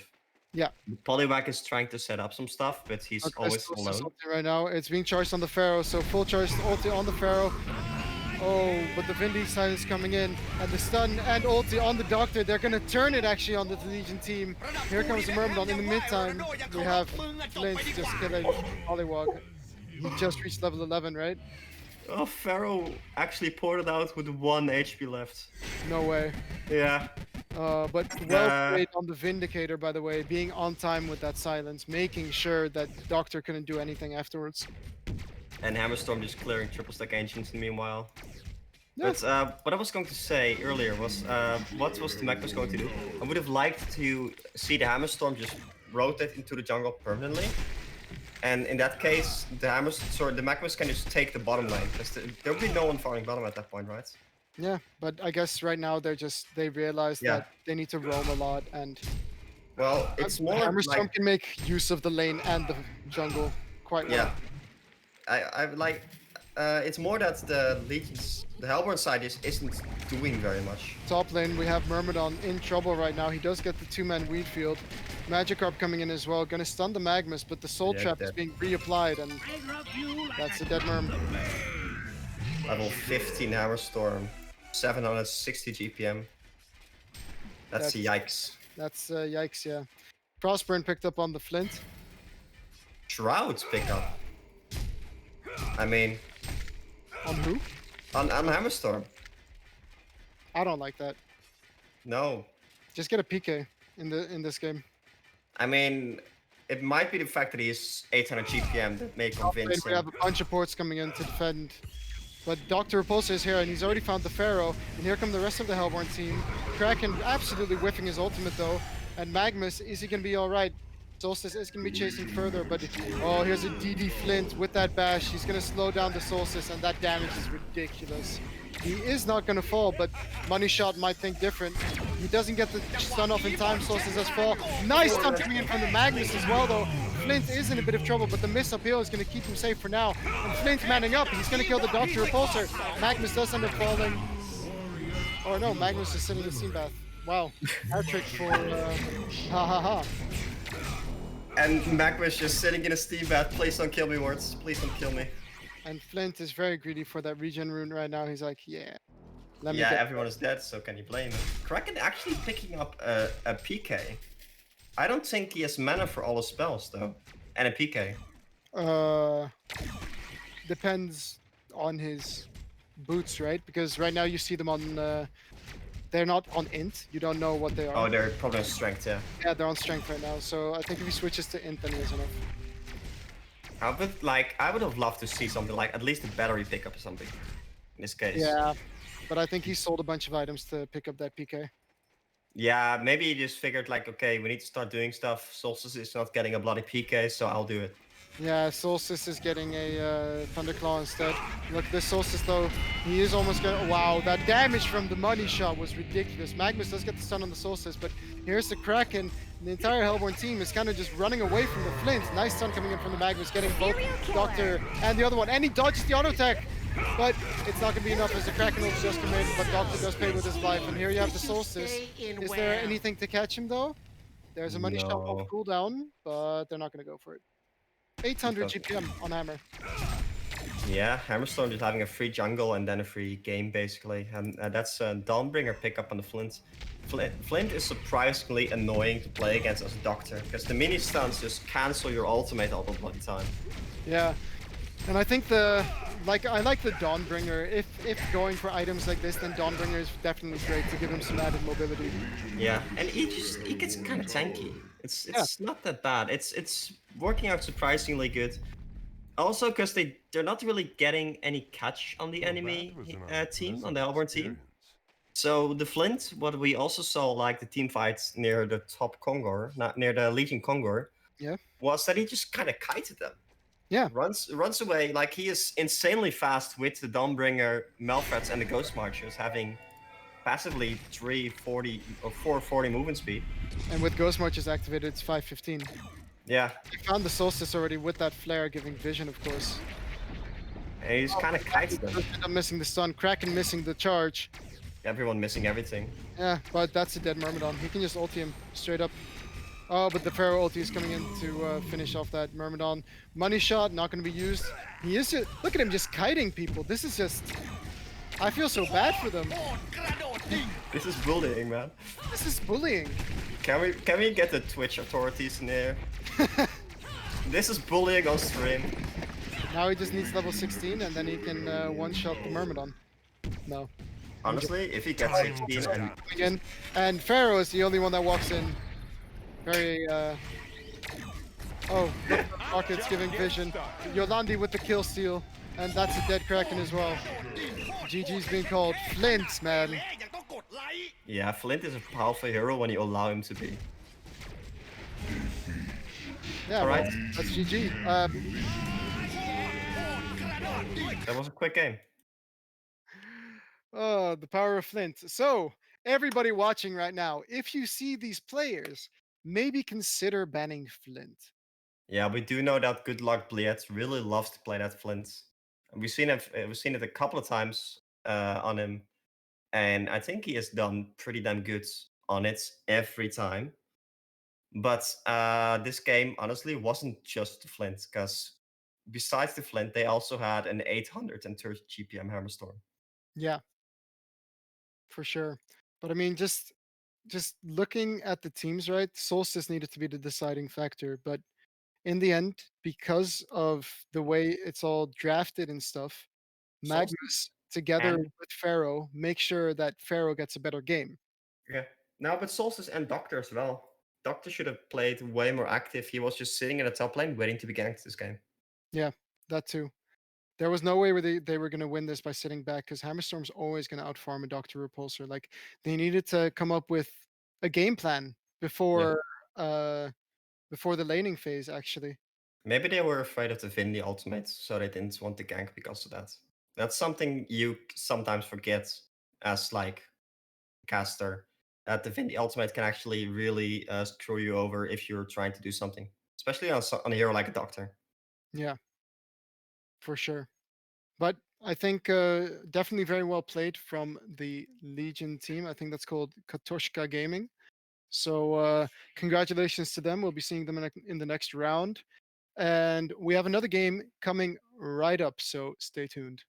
Yeah. Poliwag is trying to set up some stuff, but he's always alone. Right now, it's being charged on the Pharaoh, so full charge ulti on the Pharaoh. Oh, but the Vindy side is coming in, and the stun and ulti on the Doctor. They're gonna turn it actually on the Legion team. Here comes the Myrmidon. In the meantime, we have Flint just killing Poliwag. He just reached level 11, right? Oh, Pharaoh actually ported out with 1 HP left. No way. Yeah. But well played on the Vindicator, by the way, being on time with that silence, making sure that Doctor couldn't do anything afterwards. And Hammerstorm just clearing triple stack ancients meanwhile. Yes. But what I was going to say earlier was, what was the Magnus going to do? I would have liked to see the Hammerstorm just rotate into the jungle permanently. And in that case, the Magnus can just take the bottom lane, because there'll be no one farming bottom at that point, right? Yeah, but I guess right now they realize that they need to roam a lot, and well, it's more Hammerstorm like... can make use of the lane and the jungle quite well. I like it's more that the Hellborn side isn't doing very much. Top lane, we have Myrmidon in trouble right now. He does get the 2-man weed field. Magikarp coming in as well, gonna stun the Magnus, but the Soul Trap is being reapplied, and that's a dead Myrm. Level 15 Hammerstorm, 760 GPM. That's yikes. That's yikes, yeah. Frostburn picked up on the Flint. Shroud's pick up. I mean... On who? On Hammerstorm. I don't like that. No. Just get a PK in this game. I mean, it might be the fact that he's 800 GPM that may convince him. We have a bunch of ports coming in to defend. But Dr. Repulsor is here, and he's already found the Pharaoh. And here come the rest of the Hellborn team. Kraken absolutely whiffing his ultimate, though. And Magnus, is he going to be all right? Solstice is going to be chasing further, but oh, here's a DD Flint with that bash. He's going to slow down the Solstice, and that damage is ridiculous. He is not going to fall, but Money Shot might think different. He doesn't get the stun off in time. Solstice has fall. Nice stun coming in from the Magnus as well, though. Flint is in a bit of trouble, but the miss uphill is going to keep him safe for now. And Flint's manning up. He's going to kill the Dr. Repulsor. Magnus does end up falling. Oh no, Magnus is sitting in the steam bath. Wow. Hat trick for ha ha ha. And Magnus just sitting in a steam bath. Please don't kill me, Wards. Please don't kill me. And Flint is very greedy for that regen rune right now. He's like, yeah. Everyone is dead, so can you blame him? Kraken actually picking up a PK. I don't think he has mana for all his spells, though. And a PK. Depends on his boots, right? Because right now you see them on they're not on int. You don't know what they Oh, are. they're probably on strength, yeah. Yeah, they're on strength right now. So I think if he switches to int, then he has enough. I would have loved to see something like at least a battery pickup or something. In this case. Yeah, but I think he sold a bunch of items to pick up that PK. Yeah, maybe he just figured like, okay, we need to start doing stuff. Solstice is not getting a bloody PK, so I'll do it. Yeah, Solstice is getting a Thunderclaw instead. Look, this Solstice though, he is almost gonna. Wow, that damage from the money shot was ridiculous. Magnus does get the stun on the Solstice, but here's the Kraken. The entire Hellborn team is kind of just running away from the Flint. Nice stun coming in from the Magnus, getting both Doctor and the other one, and he dodges the auto attack. But it's not gonna be enough as the Kraken will just come in. But Doctor does pay with his life, and here you have the Solstice. Is there anything to catch him though? There's a money shot No. off cooldown, but they're not gonna go for it. 800 GPM on Hammer. Yeah, Hammerstorm just having a free jungle and then a free game basically, and that's a Dawnbringer pickup on the Flint. Flint is surprisingly annoying to play against as a Doctor, because the mini stuns just cancel your ultimate all the bloody time. Yeah, and I think I like the Dawnbringer. If going for items like this, then Dawnbringer is definitely great to give him some added mobility. Yeah, and he gets kind of tanky. It's not that bad. It's working out surprisingly good. Also, because they're not really getting any catch on the enemy team, on the Hellborn team. So the Flint, what we also saw, like the team fights near the top Kongor, not near the Legion Kongor, was that he just kind of kited them. Yeah. Runs away, like he is insanely fast with the Dawnbringer, Melfrets, and the Ghost Marchers, having passively 340 or 440 movement speed. And with Ghost Marches activated, it's 515. Yeah. I found the Solstice already with that flare giving vision, of course. And he's kind of kited them. I'm missing the stun. Kraken missing the charge. Everyone missing everything. Yeah, but that's a dead Myrmidon. He can just ulti him straight up. Oh, but the Pharaoh ulti is coming in to finish off that Myrmidon. Money shot, not going to be used. He is just... Look at him just kiting people. This is just... I feel so bad for them. This is bullying, man. This is bullying. Can we get the Twitch authorities in here? This is bullying on stream. Now he just needs level 16 and then he can one-shot the Myrmidon. No. Honestly, if he gets 16 and... Again, and Pharaoh is the only one that walks in. Very, Oh, look at the pockets giving vision. Yolandi with the kill steal. And that's a dead Kraken as well. GG's being called. Flint, man. Yeah, Flint is a powerful hero when you allow him to be. Yeah, all right. Well, that's GG. That was a quick game. Oh, the power of Flint. So, everybody watching right now, if you see these players, maybe consider banning Flint. Yeah, we do know that Good Luck Bliet really loves to play that Flint. We've seen it a couple of times on him, and I think he has done pretty damn good on it every time. But this game honestly wasn't just the Flint, because besides the Flint, they also had an 830 GPM Hammerstorm. Yeah, for sure. But I mean, just looking at the teams, right? Solstice needed to be the deciding factor, but in the end, because of the way it's all drafted and stuff, Magnus together with Pharaoh make sure that Pharaoh gets a better game. Yeah. No, but Solstice and Doctor as well. Doctor should have played way more active. He was just sitting in the top lane waiting to be ganked this game. Yeah, that too. There was no way where they were going to win this by sitting back, because Hammerstorm's always going to outfarm a Doctor Repulsor. Like, they needed to come up with a game plan before before the laning phase, actually. Maybe they were afraid of the Vindy ultimate, so they didn't want to gank because of that. That's something you sometimes forget as like caster, that the Vindy ultimate can actually really screw you over if you're trying to do something, especially on a hero like a Doctor. Yeah, for sure. But I think definitely very well played from the Legion team. I think that's called Katoshka Gaming. So congratulations to them. We'll be seeing them in the next round. And we have another game coming right up, so stay tuned.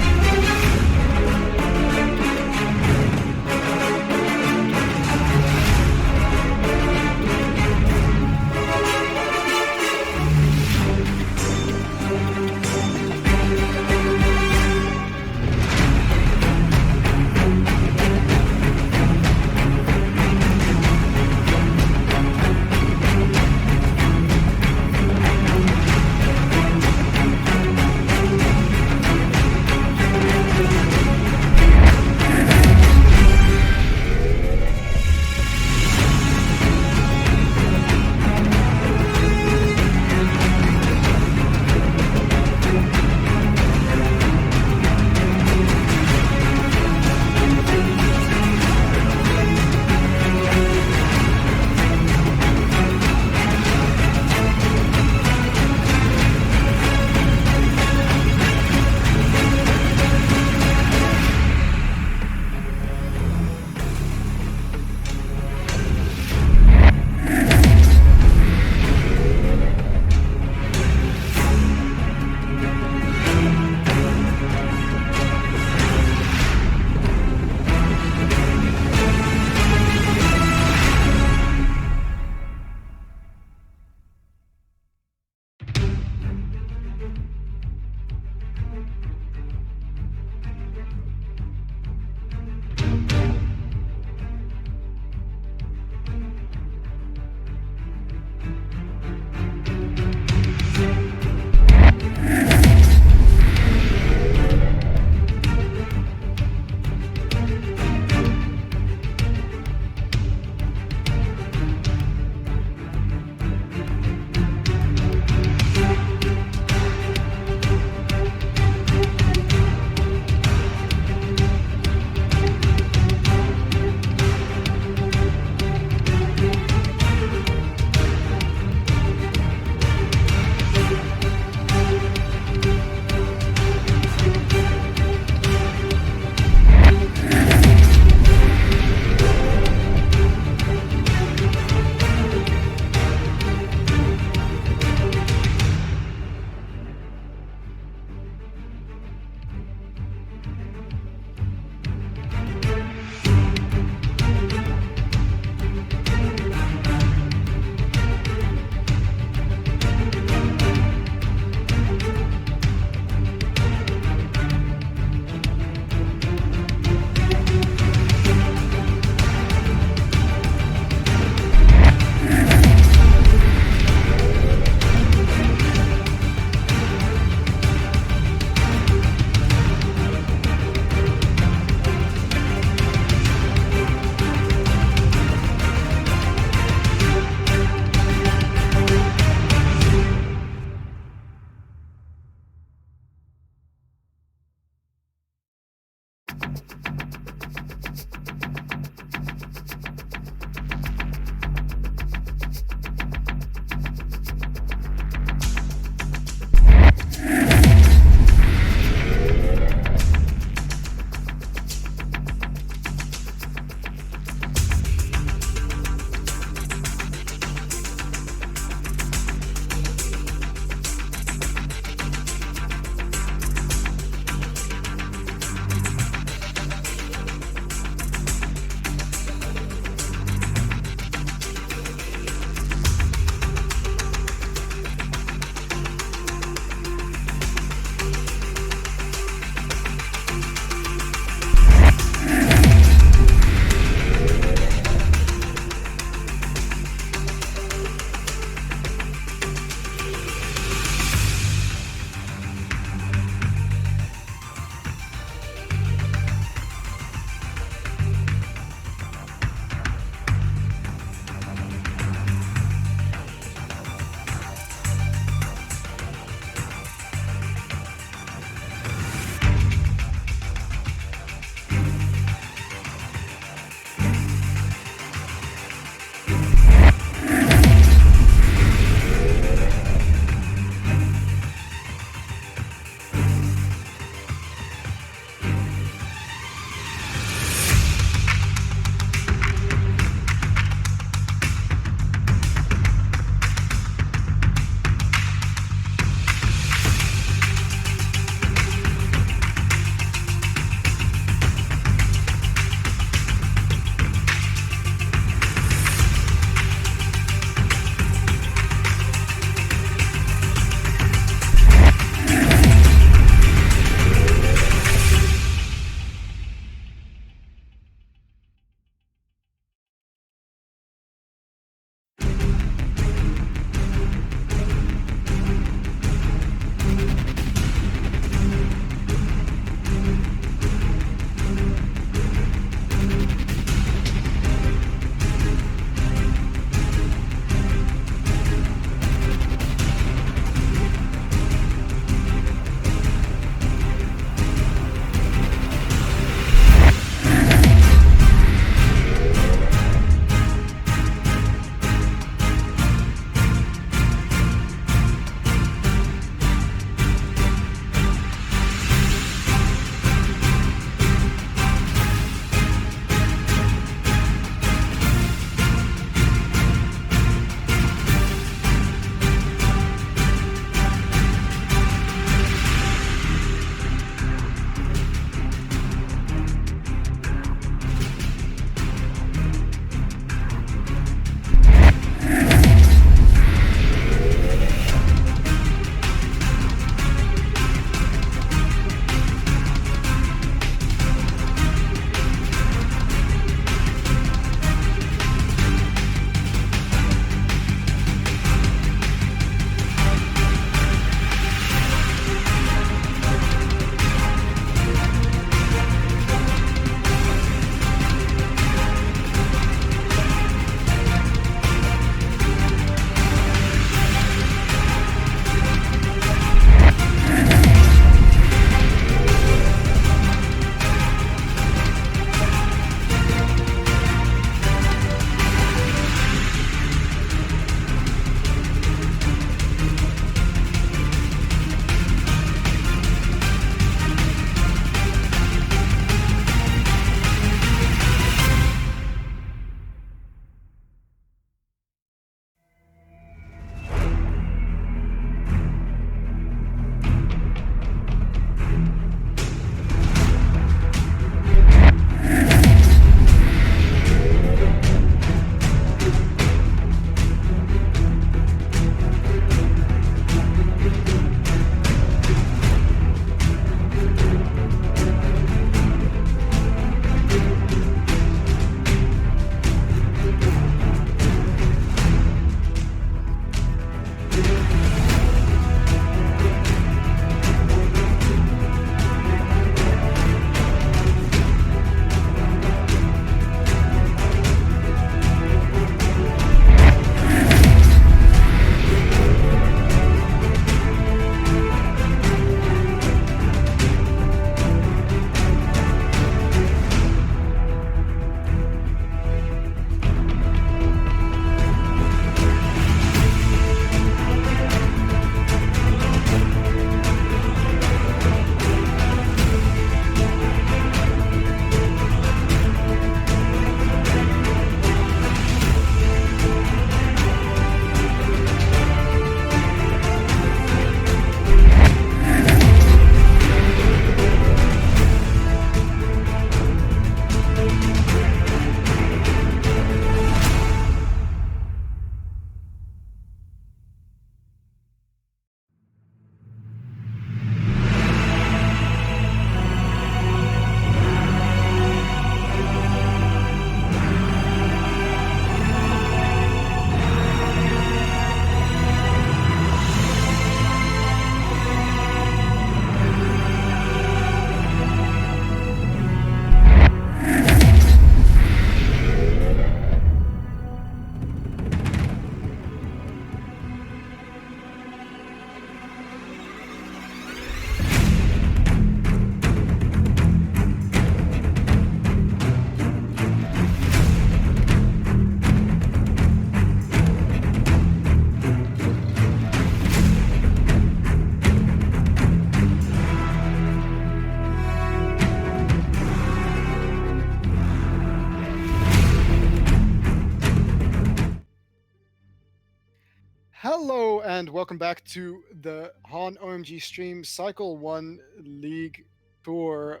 Hello and welcome back to the HoN OMG stream Cycle 1 League Tour.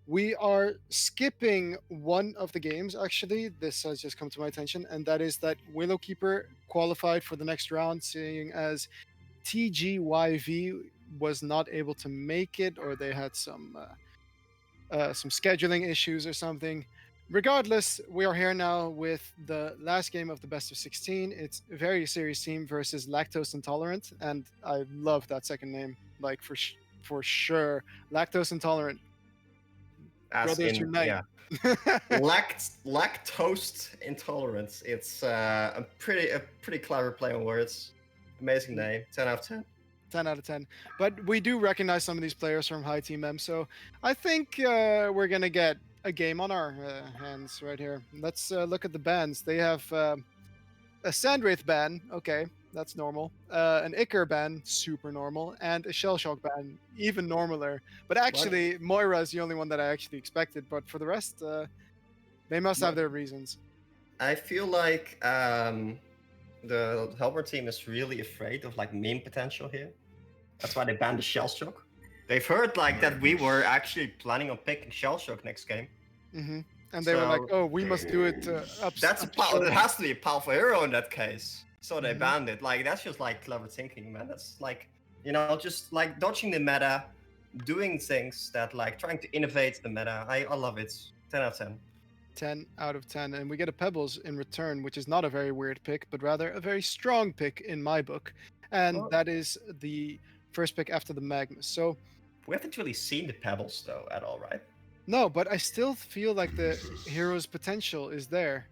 We are skipping one of the games, actually. This has just come to my attention, and that is that Willowkeeper qualified for the next round, seeing as TGYV was not able to make it, or they had some scheduling issues or something. Regardless, we are here now with the last game of the best of 16. It's a very serious team versus Lactose Intolerant, and I love that second name, like for sure. Lactose Intolerant. As Brothers in, unite. yeah. Lactose intolerance. It's a pretty clever play on words. Amazing name. 10 out of 10. 10 out of 10. But we do recognize some of these players from High Team M, so I think we're going to get a game on our hands right here. Let's look at the bans. They have a Sandwraith ban, okay, that's normal. An Icar ban, super normal. And a Shellshock ban, even normaler. But actually, Moira is the only one that I actually expected. But for the rest, they must have their reasons. I feel like the Helmer team is really afraid of like meme potential here. That's why they banned the Shellshock. They've heard like that we were actually planning on picking Shellshock next game. Mm-hmm. And they were like, "Oh, we must do it up." It has to be a powerful hero in that case. So they banned it. Like that's just like clever thinking, man. That's like, you know, just like dodging the meta, doing things that like trying to innovate the meta. I love it. 10 out of 10. 10 out of 10. And we get a Pebbles in return, which is not a very weird pick, but rather a very strong pick in my book. And that is the first pick after the Magnus. So we haven't really seen the Pebbles though at all, right? No, but I still feel like the hero's potential is there.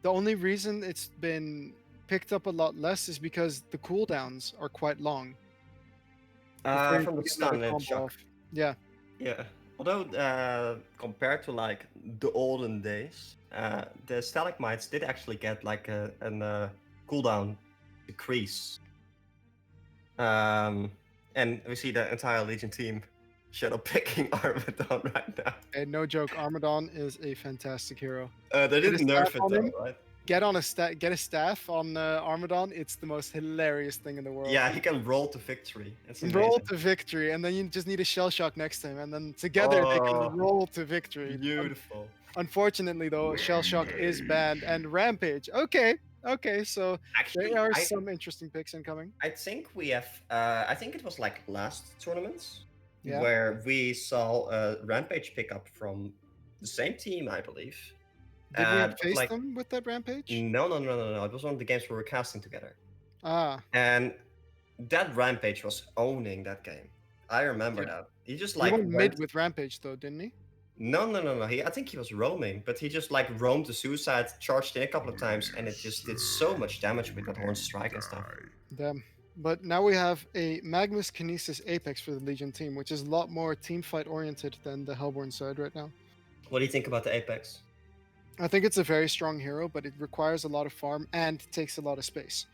The only reason it's been picked up a lot less is because the cooldowns are quite long. From the stun and shock. Off. Yeah. Yeah. Although compared to like the olden days, the stalagmites did actually get like a cooldown decrease. And we see the entire Legion team shadow picking Armadon right now. And no joke, Armadon is a fantastic hero. They didn't nerf it though, right? Get a staff on Armadon. It's the most hilarious thing in the world. Yeah, he can roll to victory. It's amazing. Roll to victory, and then you just need a shell shock next to him, and then together they can roll to victory. Beautiful. Unfortunately, though, shell shock is banned, and Rampage. Okay, so actually, there are some interesting picks incoming. I think we have. I think it was like last tournaments yeah. where we saw a Rampage pickup from the same team, I believe. Did we have faced them with that Rampage? No. It was one of the games we were casting together. Ah. And that Rampage was owning that game. I remember that. He just like went mid with Rampage though, didn't he? No. I think he was roaming, but he just like roamed to suicide, charged in a couple of times, and it just did so much damage with that Horn Strike and stuff. Damn. But now we have a Magnus Kinesis Apex for the Legion team, which is a lot more team fight oriented than the Hellborn side right now. What do you think about the Apex? I think it's a very strong hero, but it requires a lot of farm and takes a lot of space.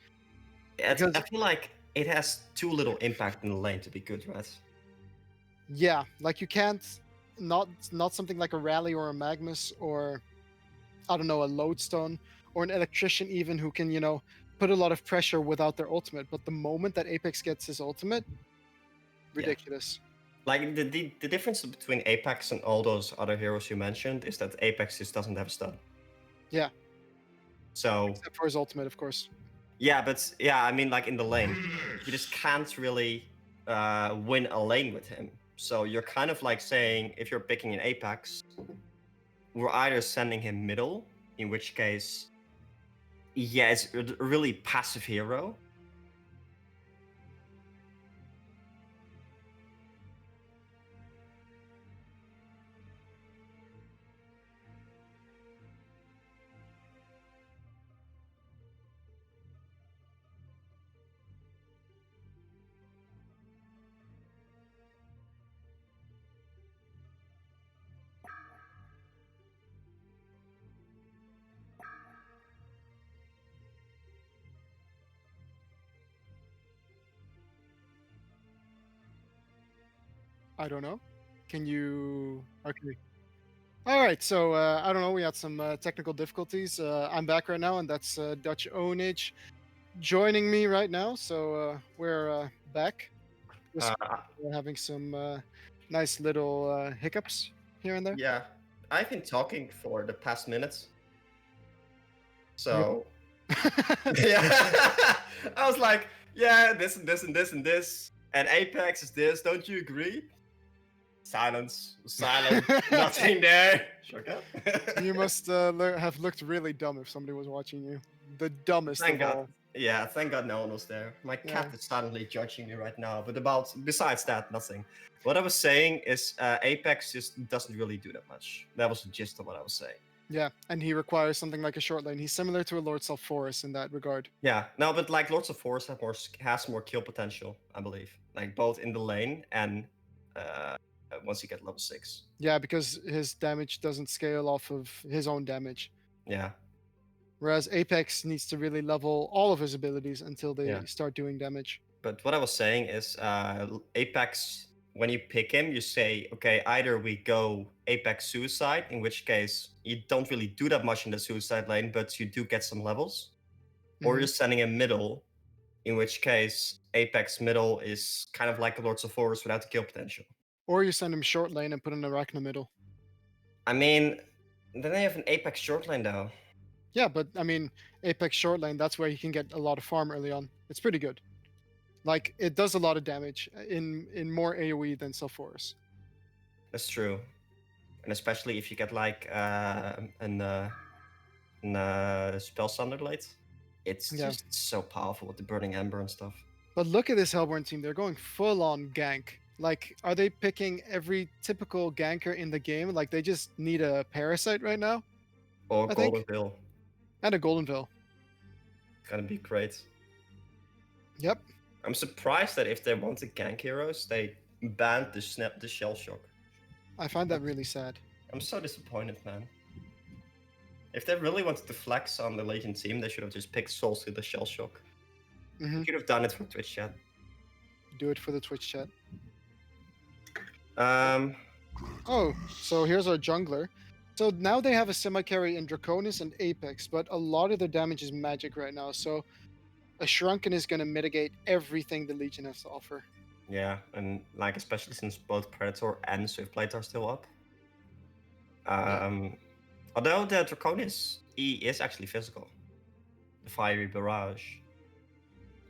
I feel like it has too little impact in the lane to be good, right? Yeah, like you can't, not something like a Rally or a Magnus or, I don't know, a Lodestone or an Electrician even who can, put a lot of pressure without their ultimate. But the moment that Apex gets his ultimate, ridiculous. Yeah. Like the difference between Apex and all those other heroes you mentioned is that Apex just doesn't have a stun. Yeah. So except for his ultimate, of course. Yeah, but I mean, like in the lane, you just can't really win a lane with him. So you're kind of like saying, if you're picking an Apex, we're either sending him middle, in which case, it's a really passive hero. I don't know. Can you... Okay. All right, so I don't know. We had some technical difficulties. I'm back right now, and that's Dutch ownage. joining me right now. So we're back. Just Uh, we're having some nice little hiccups here and there. yeah, I've been talking for the past minutes. You- So yeah, I was like, yeah, this and this and this and this, and Apex is this. Don't you agree? Silence, silent, nothing there. Shut up. You must have looked really dumb if somebody was watching you. The dumbest Thank of God. all. Yeah, thank God no one was there. My cat Yeah. is silently judging me right now, but besides that, nothing. What I was saying is Apex just doesn't really do that much. That was the gist of what I was saying. Yeah, and he requires something like a short lane. He's similar to a Lord Forest in that regard. Yeah, no, but like Lords of Force has more kill potential, I believe. Like both in the lane and once you get level 6. Yeah, because his damage doesn't scale off of his own damage. Yeah, Whereas Apex needs to really level all of his abilities until they Yeah. start doing damage. but what I was saying is Apex, when you pick him, you say, okay, either we go Apex Suicide, in which case you don't really do that much in the Suicide lane, but you do get some levels, or Mhm. you're sending him middle, in which case Apex middle is kind of like a Lords of Force without the kill potential. Or you send him short lane and put an Arachna middle. I mean, then they have an Apex short lane though. Yeah, but I mean, Apex short lane, that's where he can get a lot of farm early on. It's pretty good. Like, it does a lot of damage in more AoE than Sulfuras. That's true, and especially if you get like an spell sunder late, it's Yeah. just so powerful with the burning ember and stuff. But look at this Hellborn team. They're going full on gank. Like, are they picking every typical ganker in the game? Like, they just need a Parasite right now Or I think- Golden Veil, and a Goldenville. gonna be great. Yep. I'm surprised that if they want to gank heroes, they banned the shell shock. I find that really sad. I'm so disappointed, man. If they really wanted to flex on the Legion team, they should have just picked Souls to the shell shock. Mhm. Should have done it for Twitch chat. Do it for the Twitch chat. Um, Oh, so here's our jungler. So now they have a semi-carry in Draconis and Apex, but a lot of their damage is magic right now. So a Shrunken is going to mitigate everything the Legion has to offer. yeah, and like especially since both Predator and Swiftblade are still up. Although the Draconis E is actually physical, the Fiery Barrage.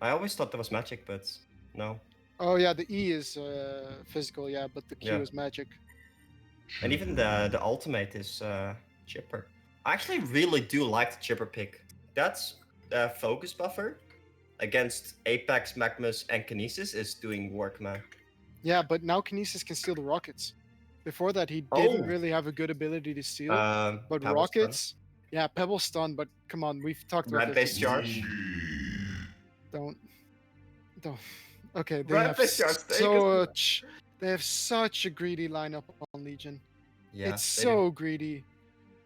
I always thought that was magic, but no. Oh yeah, the E is physical, yeah, but the Q Yeah. is magic. And even the ultimate is chipper. I actually really do like the chipper pick. That's focus buffer against Apex, Magmus, and Kinesis is doing work, man. Yeah, but now Kinesis can steal the rockets. Before that, he didn't Oh. really have a good ability to steal. But Pebble rockets, yeah, Pebble stun. But come on, we've talked about Rampage this. charge. Don't. Okay, they Rampage have charge, take us. such. They have such a greedy lineup on Legion. Yeah, It's they do. so greedy.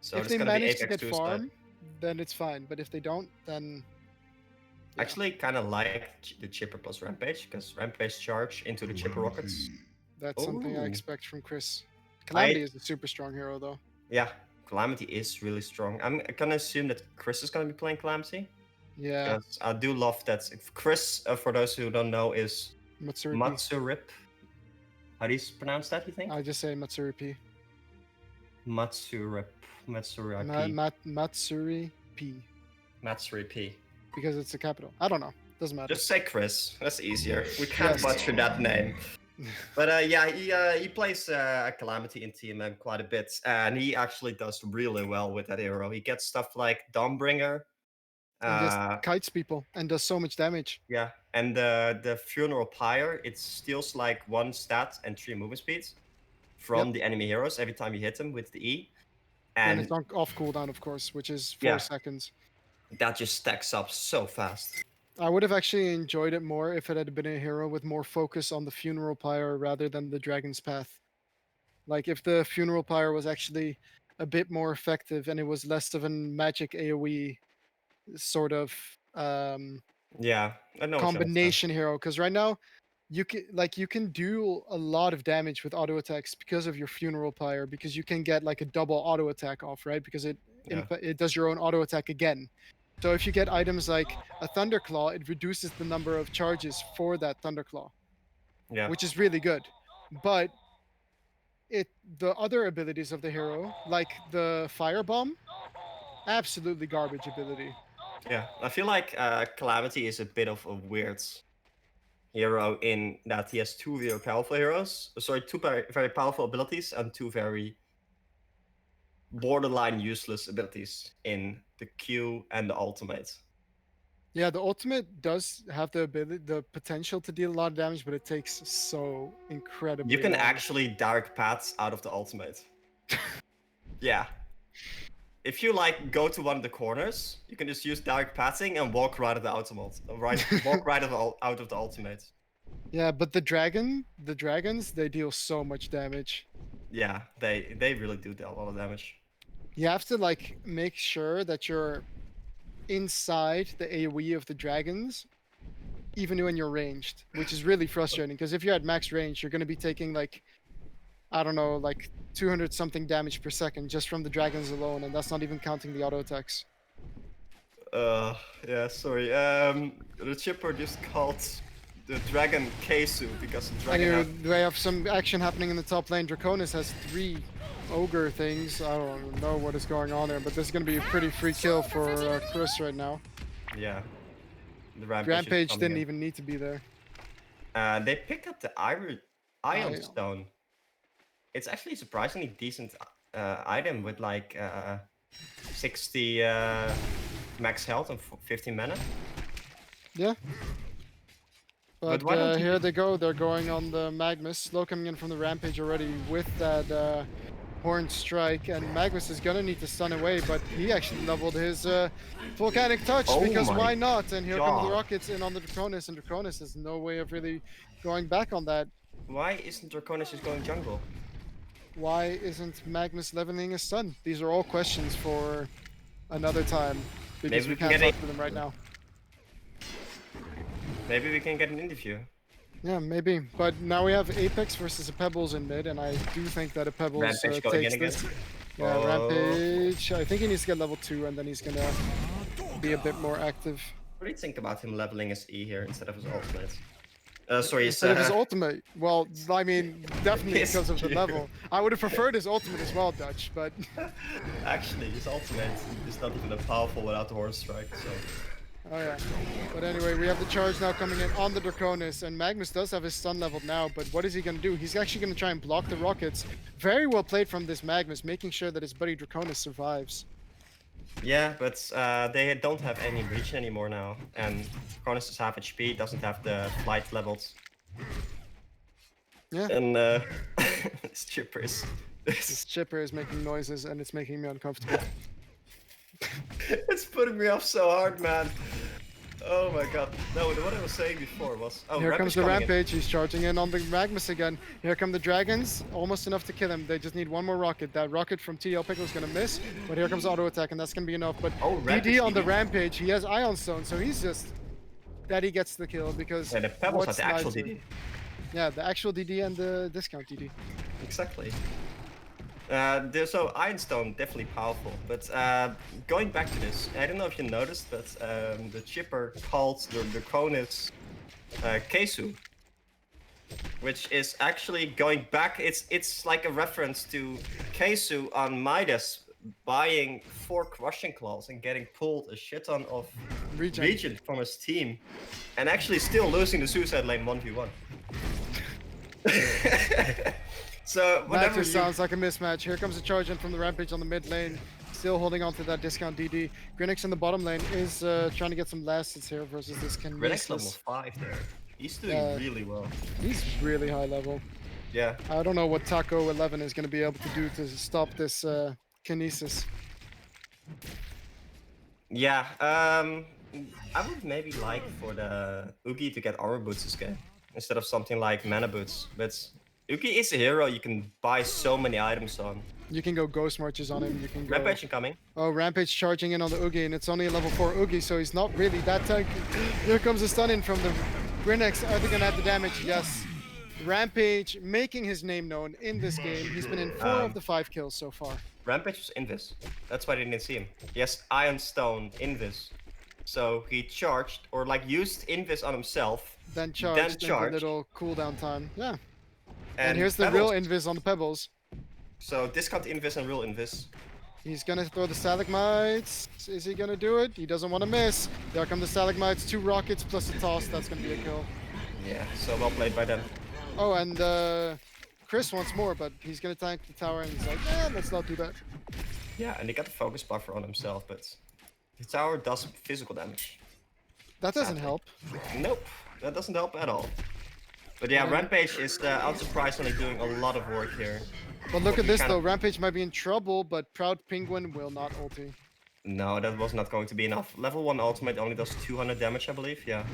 So If it's they gonna be manage to Apex get Suicide. farm, then it's fine. But if they don't, then yeah. Actually, kind of like the chipper plus Rampage, because Rampage charge into the chipper rockets. that's something I Ooh. expect from Chris. Calamity is a super strong hero, though. Yeah, Calamity is really strong. I'm gonna assume that Chris is gonna be playing Calamity. Yeah, Because I do love that. Chris, for those who don't know, is Matsuri. Matsurip. How do you pronounce that, you think? I just say Matsuri P. Matsurip. Matsuri Matsuri P. Matsuri P. Because it's a capital. I don't know. Doesn't matter. Just say Chris. That's easier. We can't Yes. butcher that name. But yeah, he plays Calamity in TMM quite a bit, and he actually does really well with that hero. He gets stuff like Dawnbringer. And just kites people and does so much damage. Yeah, and the Funeral Pyre, it steals like 1 stat and 3 movement speeds from the enemy heroes every time you hit them with the E. And And it's on off cooldown, of course, which is 4 Yeah. seconds. that just stacks up so fast. I would have actually enjoyed it more if it had been a hero with more focus on the Funeral Pyre rather than the Dragon's Path. Like, if the Funeral Pyre was actually a bit more effective and it was less of a magic AoE sort of Yeah, I know. what you're saying. combination hero. Because right now, you can do a lot of damage with auto attacks because of your Funeral Pyre, because you can get like a double auto attack off, right? Because it Yeah. it does your own auto attack again. So if you get items like a Thunderclaw, it reduces the number of charges for that Thunderclaw, Yeah. which is really good. But the other abilities of the hero, like the Firebomb, absolutely garbage ability. Yeah. I feel like Calamity is a bit of a weird hero in that he has two very powerful two very powerful abilities and two very borderline useless abilities in the Q and the ultimate. Yeah, the ultimate does have the potential to deal a lot of damage, but it takes so incredibly You can long. actually direct paths out of the ultimate. Yeah. If you like go to one of the corners, you can just use direct pathing and walk right at the ultimate. Walk right out of the ultimate. Yeah, but the dragons, they deal so much damage. Yeah, they really do deal a lot of damage. You have to like make sure that you're inside the AoE of the dragons, even when you're ranged, which is really frustrating because if you're at max range, you're going to be taking like, I don't know, like 200 something damage per second just from the dragons alone, and that's not even counting the auto attacks. Yeah, sorry. The chipper just called the dragon Keisu because the dragon. We have some action happening in the top lane. Draconis has 3 ogre things. I don't know what is going on there, but this is going to be a pretty free kill for Chris right now. Yeah. The Rampage didn't even need to be there. They picked up the Iron Stone. It's actually a surprisingly decent item with like 60 max health and 15 mana. Yeah. But why don't you... here they go. They're going on the Magnus. Slow coming in from the Rampage already with that Horn Strike. And Magnus is going to need to stun away, but he actually leveled his Volcanic Touch because why not? And here come the Rockets in on the Draconis, and Draconis has no way of really going back on that. Why isn't Draconis just going jungle? Why isn't Magnus leveling his stun? These are all questions for another time because we can't talk to them right now. Maybe we can get an interview. Yeah, maybe. But now we have Apex versus a Pebbles in mid, and I do think that a Pebbles takes this. Yeah, Rampage. I think he needs to get level 2, and then he's gonna be a bit more active. What do you think about him leveling his E here instead of his ultimate? Sorry, instead of his ultimate. Well, I mean, definitely because of the level. I would have preferred his ultimate as well, Dutch, but... Actually, his ultimate is not even that powerful without the Horse Strike, so... Oh yeah. But anyway, we have the charge now coming in on the Draconis, and Magnus does have his stun leveled now, but what is he going to do? He's actually going to try and block the rockets. Very well played from this Magnus, making sure that his buddy Draconis survives. Yeah, but they don't have any reach anymore now, and Draconis is half HP, doesn't have the flight levels. Yeah. And this chipper is... This chipper is making noises, and it's making me uncomfortable. It's putting me off so hard, man. Oh my god. No, what I was saying before was... Oh, here comes the Rampage. He's charging in on the Magnus again. Here come the Dragons. Almost enough to kill him. They just need one more rocket. That rocket from TL Pickle is going to miss. But here comes auto attack, and that's going to be enough. But DD on the Rampage. He has Ion Stone, so he's just... That he gets the kill because... Yeah, the Pebbles has the actual DD. Yeah, the actual DD and the discount DD. Exactly. So Ironstone definitely powerful, but going back to this, I don't know if you noticed, but the chipper called the Draconis Keisu, which is actually going back. It's like a reference to Keisu on Midas buying 4 Crushing Claws and getting pulled a shit ton of regen from his team, and actually still losing the Suicide Lane 1v1. So that just sounds like a mismatch. Here comes a charge in from the Rampage on the mid lane, still holding on to that discount DD. Grinix in the bottom lane is trying to get some last hits here versus this Kinesis. Grinix level 5 there. He's doing really well. He's really high level. Yeah. I don't know what Taco 11 is going to be able to do to stop this Kinesis. Yeah, I would maybe like for the Oogie to get armor boots this game instead of something like mana boots, but Oogie is a hero you can buy so many items on. You can go Ghost Marches on him, you can go... Rampage incoming. Oh, Rampage charging in on the Oogie, and it's only a level 4 Oogie, so he's not really that tanky. Here comes a stun in from the Grinix. Are they gonna have the damage? Yes. Rampage making his name known in this game. He's been in 4 of the 5 kills so far. Rampage was Invis. That's why they didn't see him. Yes, Iron Stone, Invis. So he charged, or like used Invis on himself. Then charged into a little cooldown time. Yeah. And here's the real Invis on the Pebbles. So discount Invis and real Invis. He's gonna throw the stalagmites. Is he gonna do it? He doesn't want to miss. There come the stalagmites, 2 rockets plus a toss. That's gonna be a kill. Yeah, so well played by them. Oh, and Chris wants more, but he's gonna tank the tower, and he's like, let's not do that. Yeah, and he got the focus buffer on himself, but the tower does physical damage. That doesn't help. Nope, that doesn't help at all. But yeah, Rampage is unsurprisingly doing a lot of work here. But look at this though, Rampage might be in trouble, but Proud Penguin will not ulti. No, that was not going to be enough. Level 1 ultimate only does 200 damage, I believe, yeah.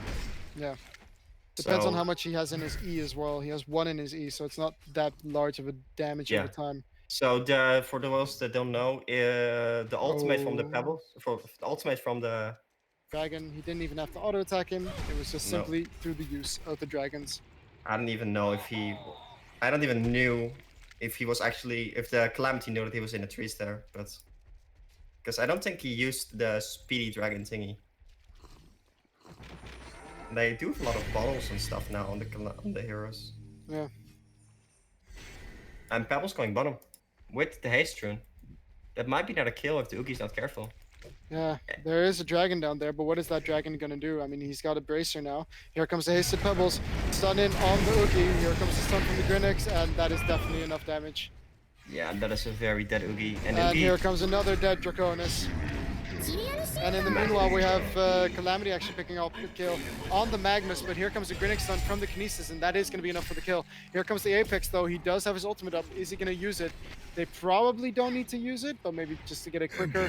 Yeah. Depends on how much he has in his E as well. He has 1 in his E, so it's not that large of a damage over time. So for those that don't know, the ultimate from the Pebbles, the ultimate from the Dragon, he didn't even have to auto attack him. It was just simply through the use of the dragons. I don't even know if I don't even knew if he was actually, if the Calamity knew that he was in the trees there, but because I don't think he used the speedy dragon thingy. They do have a lot of bottles and stuff now on the heroes. Yeah. And Pebbles going bottom with the haste rune. That might be not a kill if the Ugi's not careful. Yeah, there is a dragon down there, but what is that dragon gonna do? I mean, he's got a bracer now. Here comes the hasted Pebbles, stun in on the Ugi. Here comes the stun from the Grinix, and that is definitely enough damage. Yeah, that is a very dead Ugi. And here comes another dead Draconis. And in the meanwhile, we have Calamity actually picking up the kill on the Magnus, but here comes the Grinix stun from the Kinesis, and that is going to be enough for the kill. Here comes the Apex, though. He does have his ultimate up. Is he going to use it? They probably don't need to use it, but maybe just to get it quicker.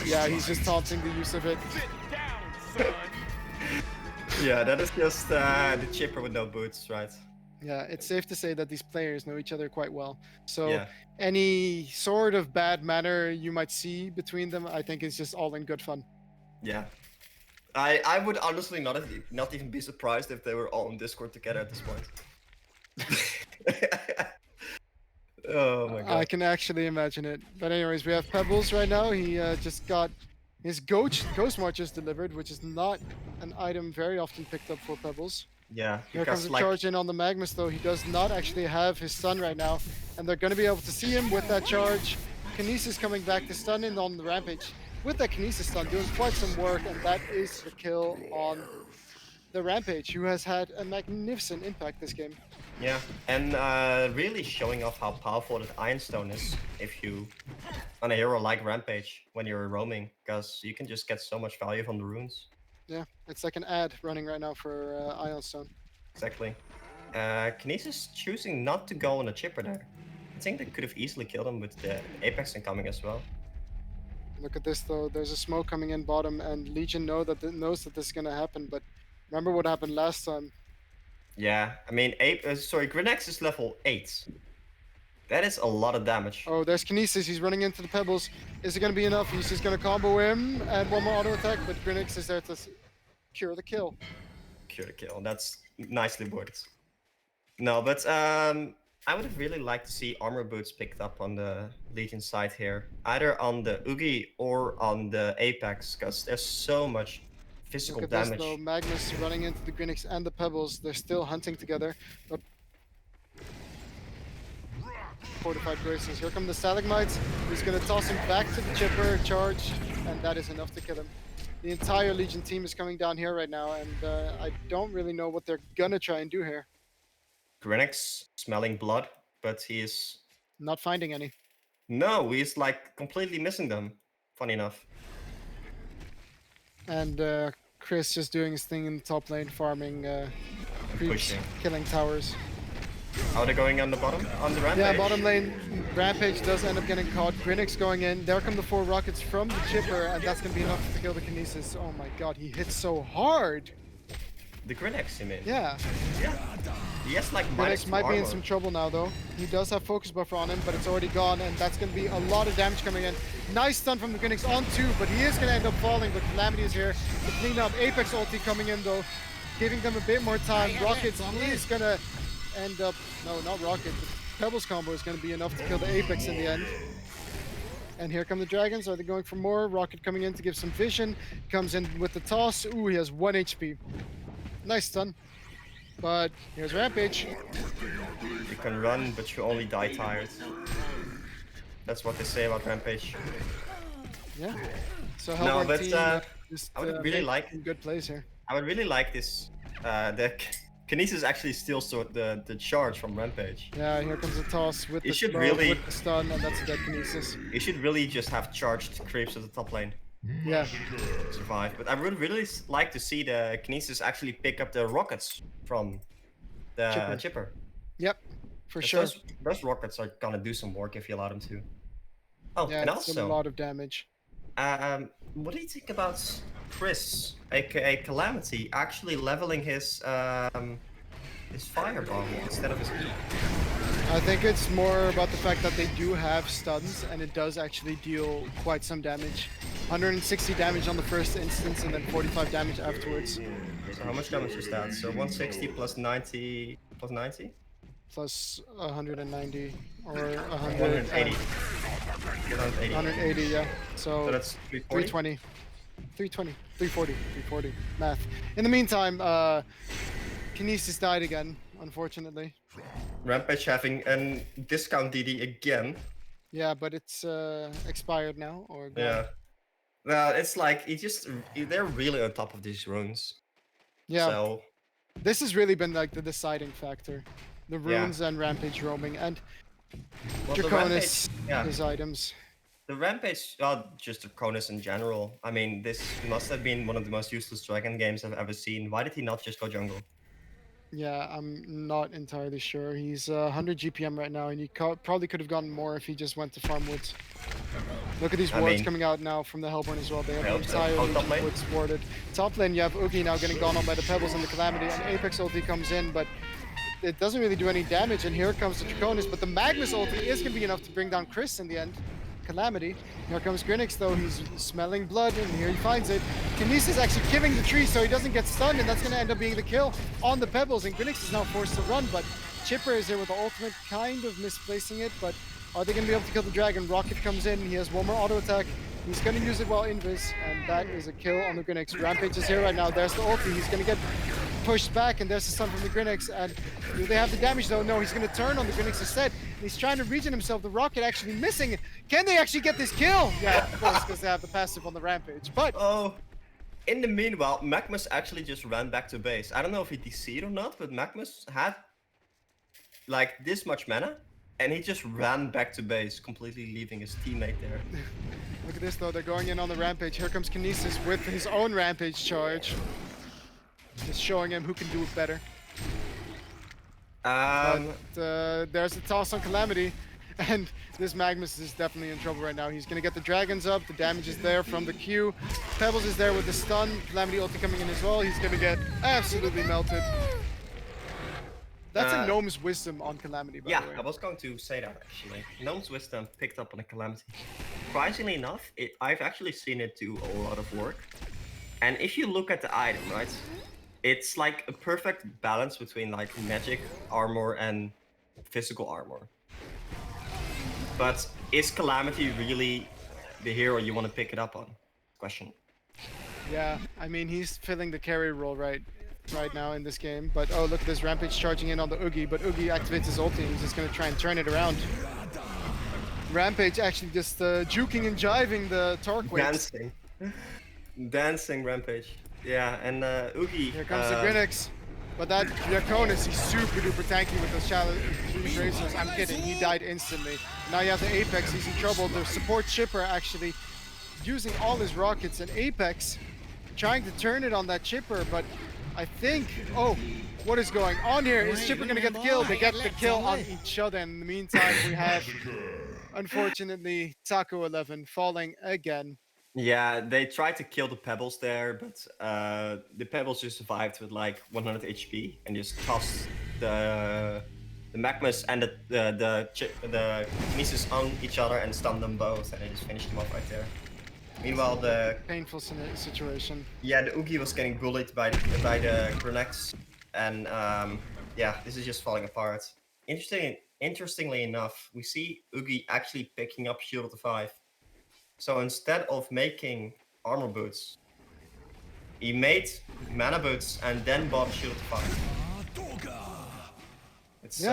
Yeah, he's just taunting the use of it. Yeah, that is just the chipper with no boots, right? Yeah, it's safe to say that these players know each other quite well. So any sort of bad manner you might see between them, I think is just all in good fun. Yeah. I would honestly not even be surprised if they were all on Discord together at this point. Oh my god. I can actually imagine it. But anyways, we have Pebbles right now. He just got his Ghost Marches delivered, which is not an item very often picked up for Pebbles. Yeah. Here comes the charge in on the Magnus, though. He does not actually have his stun right now, and they're going to be able to see him with that charge. Kinesis coming back to stun in on the Rampage. With that Kinesis stun, doing quite some work, and that is the kill on the Rampage, who has had a magnificent impact this game. Yeah, and really showing off how powerful that Ironstone is if you, on a hero like Rampage, when you're roaming, because you can just get so much value from the runes. Yeah, it's like an ad running right now for Ironstone. Exactly. Kinesis choosing not to go on a chipper there. I think they could have easily killed him with the Apex incoming as well. Look at this though, there's a smoke coming in bottom, and Legion knows that this is gonna happen, but remember what happened last time. Yeah, I mean, Grenex is level 8. That is a lot of damage. Oh, there's Kinesis, he's running into the Pebbles. Is it gonna be enough? He's just gonna combo him, and one more auto attack, but Grinix is there to cure the kill. Cure the kill, that's nicely worked. No, but I would have really liked to see armor boots picked up on the Legion side here. Either on the Ugi or on the Apex, because there's so much physical damage. This, though. Magnus running into the Grinix and the Pebbles. They're still hunting together. But fortified braces. Here come the Stalagmites. He's going to toss him back to the chipper, charge, and that is enough to kill him. The entire Legion team is coming down here right now, and I don't really know what they're going to try and do here. Grinix smelling blood, but he is... not finding any. No, he's like completely missing them, funny enough. And Chris just doing his thing in the top lane, farming creeps, killing towers. Oh, they're going on the bottom? On the Rampage? Yeah, bottom lane, Rampage does end up getting caught. Grinix going in. There come the 4 rockets from the chipper, and that's going to be enough to kill the Kinesis. Oh my god, he hits so hard! The Grinix, you mean? Yeah. Yes, like Grinix might be in some trouble now, though. He does have focus buffer on him, but it's already gone, and that's going to be a lot of damage coming in. Nice stun from the Grinix on 2, but he is going to end up falling, but Calamity is here to clean up. Apex ulti coming in, though, giving them a bit more time. Rockets is going to end up... no, not Rocket. The Pebbles combo is going to be enough to kill the Apex in the end. And here come the dragons. Are they going for more? Rocket coming in to give some vision. Comes in with the toss. Ooh, he has 1 HP. Nice stun. But here's Rampage. You can run, but you only die tired. That's what they say about Rampage. Yeah. So No, Hellborn but team just I would really like. some good plays here. I would really like this. The Kinesis actually steals the charge from Rampage. Yeah, here comes the toss with the should slow, really- with the stun, and that's a dead Kinesis. You should really just have charged creeps at the top lane Yeah. to survive. But I would really like to see the Kinesis actually pick up the rockets from the chipper. Yep. For 'Cause sure. Those rockets are gonna do some work if you allow them to. Oh, Yeah, and it's a also, lot of damage. what do you think about Chris, aka Calamity, actually leveling his firebomb instead of his E? I think it's more about the fact that they do have stuns, and it does actually deal quite some damage. 160 damage on the first instance, and then 45 damage afterwards. So how much damage is that? So 160 plus 90 plus 90? Plus 190 or 180. 180. 180, yeah. So, So that's 340? 320. 340. Math. In the meantime, Kinesis died again, unfortunately. Rampage having a discount DD again. Yeah, but it's expired now, or gone. Yeah. Well, it's like they're really on top of these runes. Yeah. So This has really been like the deciding factor. The Yeah. runes and Rampage roaming, and well, the Draconis, Rampage, yeah. his items. The Rampage, just Draconis in general. I mean, this must have been one of the most useless dragon games I've ever seen. Why did he not just go jungle? Yeah, I'm not entirely sure. He's 100 GPM right now, and he probably could have gotten more if he just went to farm woods. Look at these I wards mean- coming out now from the Hellborn as well. They have I the hope so. entire Oh, top Legion lane? woods warded. Top lane, you have Oogie now getting gone on by the Pebbles and the Calamity, and Apex ulti comes in, but it doesn't really do any damage, and here comes the Draconis, but the Magnus ulti is going to be enough to bring down Chris in the end. Calamity. Here comes Grinix though, he's smelling blood, and here he finds it. Kinesis actually killing the tree so he doesn't get stunned, and that's going to end up being the kill on the Pebbles, and Grinix is now forced to run, but Chipper is here with the ultimate, kind of misplacing it, but are they going to be able to kill the dragon? Rocket comes in, he has one more auto attack. He's going to use it while invis, and that is a kill on the Grinix. Rampage is here right now. There's the ulti. He's going to get pushed back, and there's the stun from the Grinix. And do they have the damage though? No, he's going to turn on the Grinix instead. And he's trying to regen himself. The Rocket actually missing. Can they actually get this kill? Yeah, of course, because they have the passive on the Rampage. But Oh, in the meanwhile, Magnus actually just ran back to base. I don't know if he DC'd or not, but Magnus had like this much mana, and he just ran back to base, completely leaving his teammate there. look at this though. They're going in on the Rampage. Here comes Kinesis with his own Rampage charge. Just showing him who can do it better. There's a toss on Calamity, and this Magnus is definitely in trouble right now. He's gonna get the dragons up, the damage is there from the Q. Pebbles is there with the stun, Calamity ulti coming in as well. He's gonna get absolutely melted. That's a Gnome's Wisdom on Calamity, by Yeah, the way. I was going to say that actually. Gnome's Wisdom picked up on a Calamity. Surprisingly enough, I've actually seen it do a lot of work. And if you look at the item, right? It's like a perfect balance between like magic armor and physical armor. But is Calamity really the hero you want to pick it up on? Question. Yeah, I mean, he's filling the carry role right now in this game. But oh, look at this Rampage charging in on the Oogie, but Oogie activates his ulti and he's just gonna try and turn it around. Rampage actually just juking and jiving the Torque waves. Dancing Rampage. Yeah, and Oogie. Here comes the Grinix. But that Draconis, he's super duper tanky with those tracers. I'm kidding, he died instantly. Now you have the Apex, he's in trouble. The support Chipper actually using all his rockets, and Apex trying to turn it on that Chipper, but I think, oh, what is going on here? Is Chipper gonna get the kill? They get the kill on each other. In the meantime, we have, unfortunately, Taco 11 falling again. Yeah, they tried to kill the Pebbles there, but the Pebbles just survived with like 100 HP and just tossed the Magnus and the Kinesis on each other and stunned them both, and they just finished them off right there. Meanwhile, the Painful situation. yeah, the Oogie was getting bullied by the Grenex, and yeah, this is just falling apart. Interestingly enough, we see Oogie actually picking up Shield of the 5. So instead of making armor boots, he made mana boots and then bought a shield to fight. It's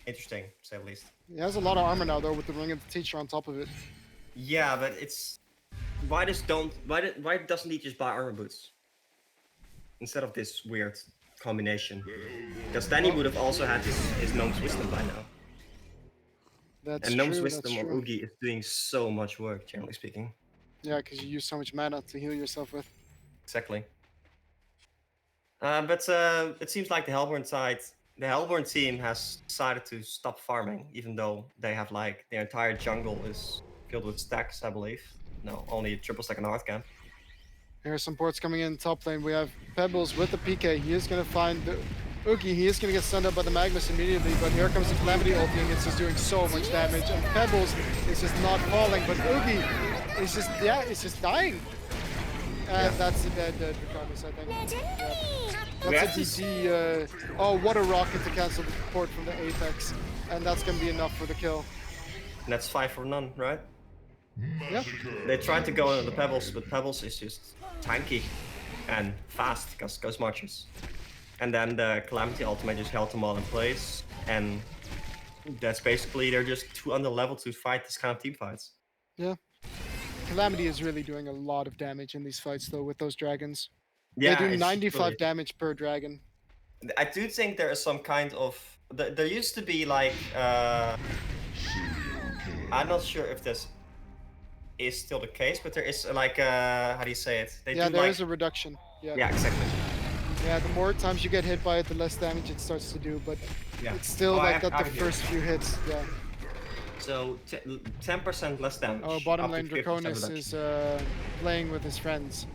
interesting, to say the least. He has a lot of armor now though with the Ring of the Teacher on top of it. Yeah, but it's why doesn't he just buy armor boots instead of this weird combination? Because then he would have also had his Gnome's Wisdom by now. That's And Gnome's true, Wisdom that's on true. Oogie is doing so much work, generally speaking. Yeah, because you use so much mana to heal yourself with. Exactly. But it seems like the Hellborn team has decided to stop farming, even though they have like their entire jungle is filled with stacks, I believe. No, only a triple stack and a hard camp. Here's some ports coming in top lane. We have Pebbles with the PK. He is going to find the Oogie. He is going to get stunned up by the Magnus immediately, but here comes the Calamity ulti and it's just doing so much damage. And Pebbles is just not falling, but Oogie is just, it's just dying. And that's the dead regardless, I think. Yeah. That's a DC. Oh, what a rocket to cancel the port from the Apex. And that's going to be enough for the kill. And that's 5 for none, right? Yeah. They tried to go on the Pebbles, but Pebbles is just tanky and fast because Ghost Marches. And then the Calamity ultimate just held them all in place. And that's basically, they're just too under level to fight this kind of team fights. Yeah. Calamity is really doing a lot of damage in these fights though with those dragons. Yeah, they do it's 95 really- damage per dragon. I do think there is some kind of... There used to be like... I'm not sure if this is still the case, but there is like... how do you say it? They Yeah, do there like... is a reduction. Yeah. Yeah, exactly. Yeah, the more times you get hit by it, the less damage it starts to do, but Yeah. it's still Oh, I like have- that I the have it first few hits. Yeah. So 10% less damage. Oh, bottom up to lane 50% Draconis reduction. is playing with his friends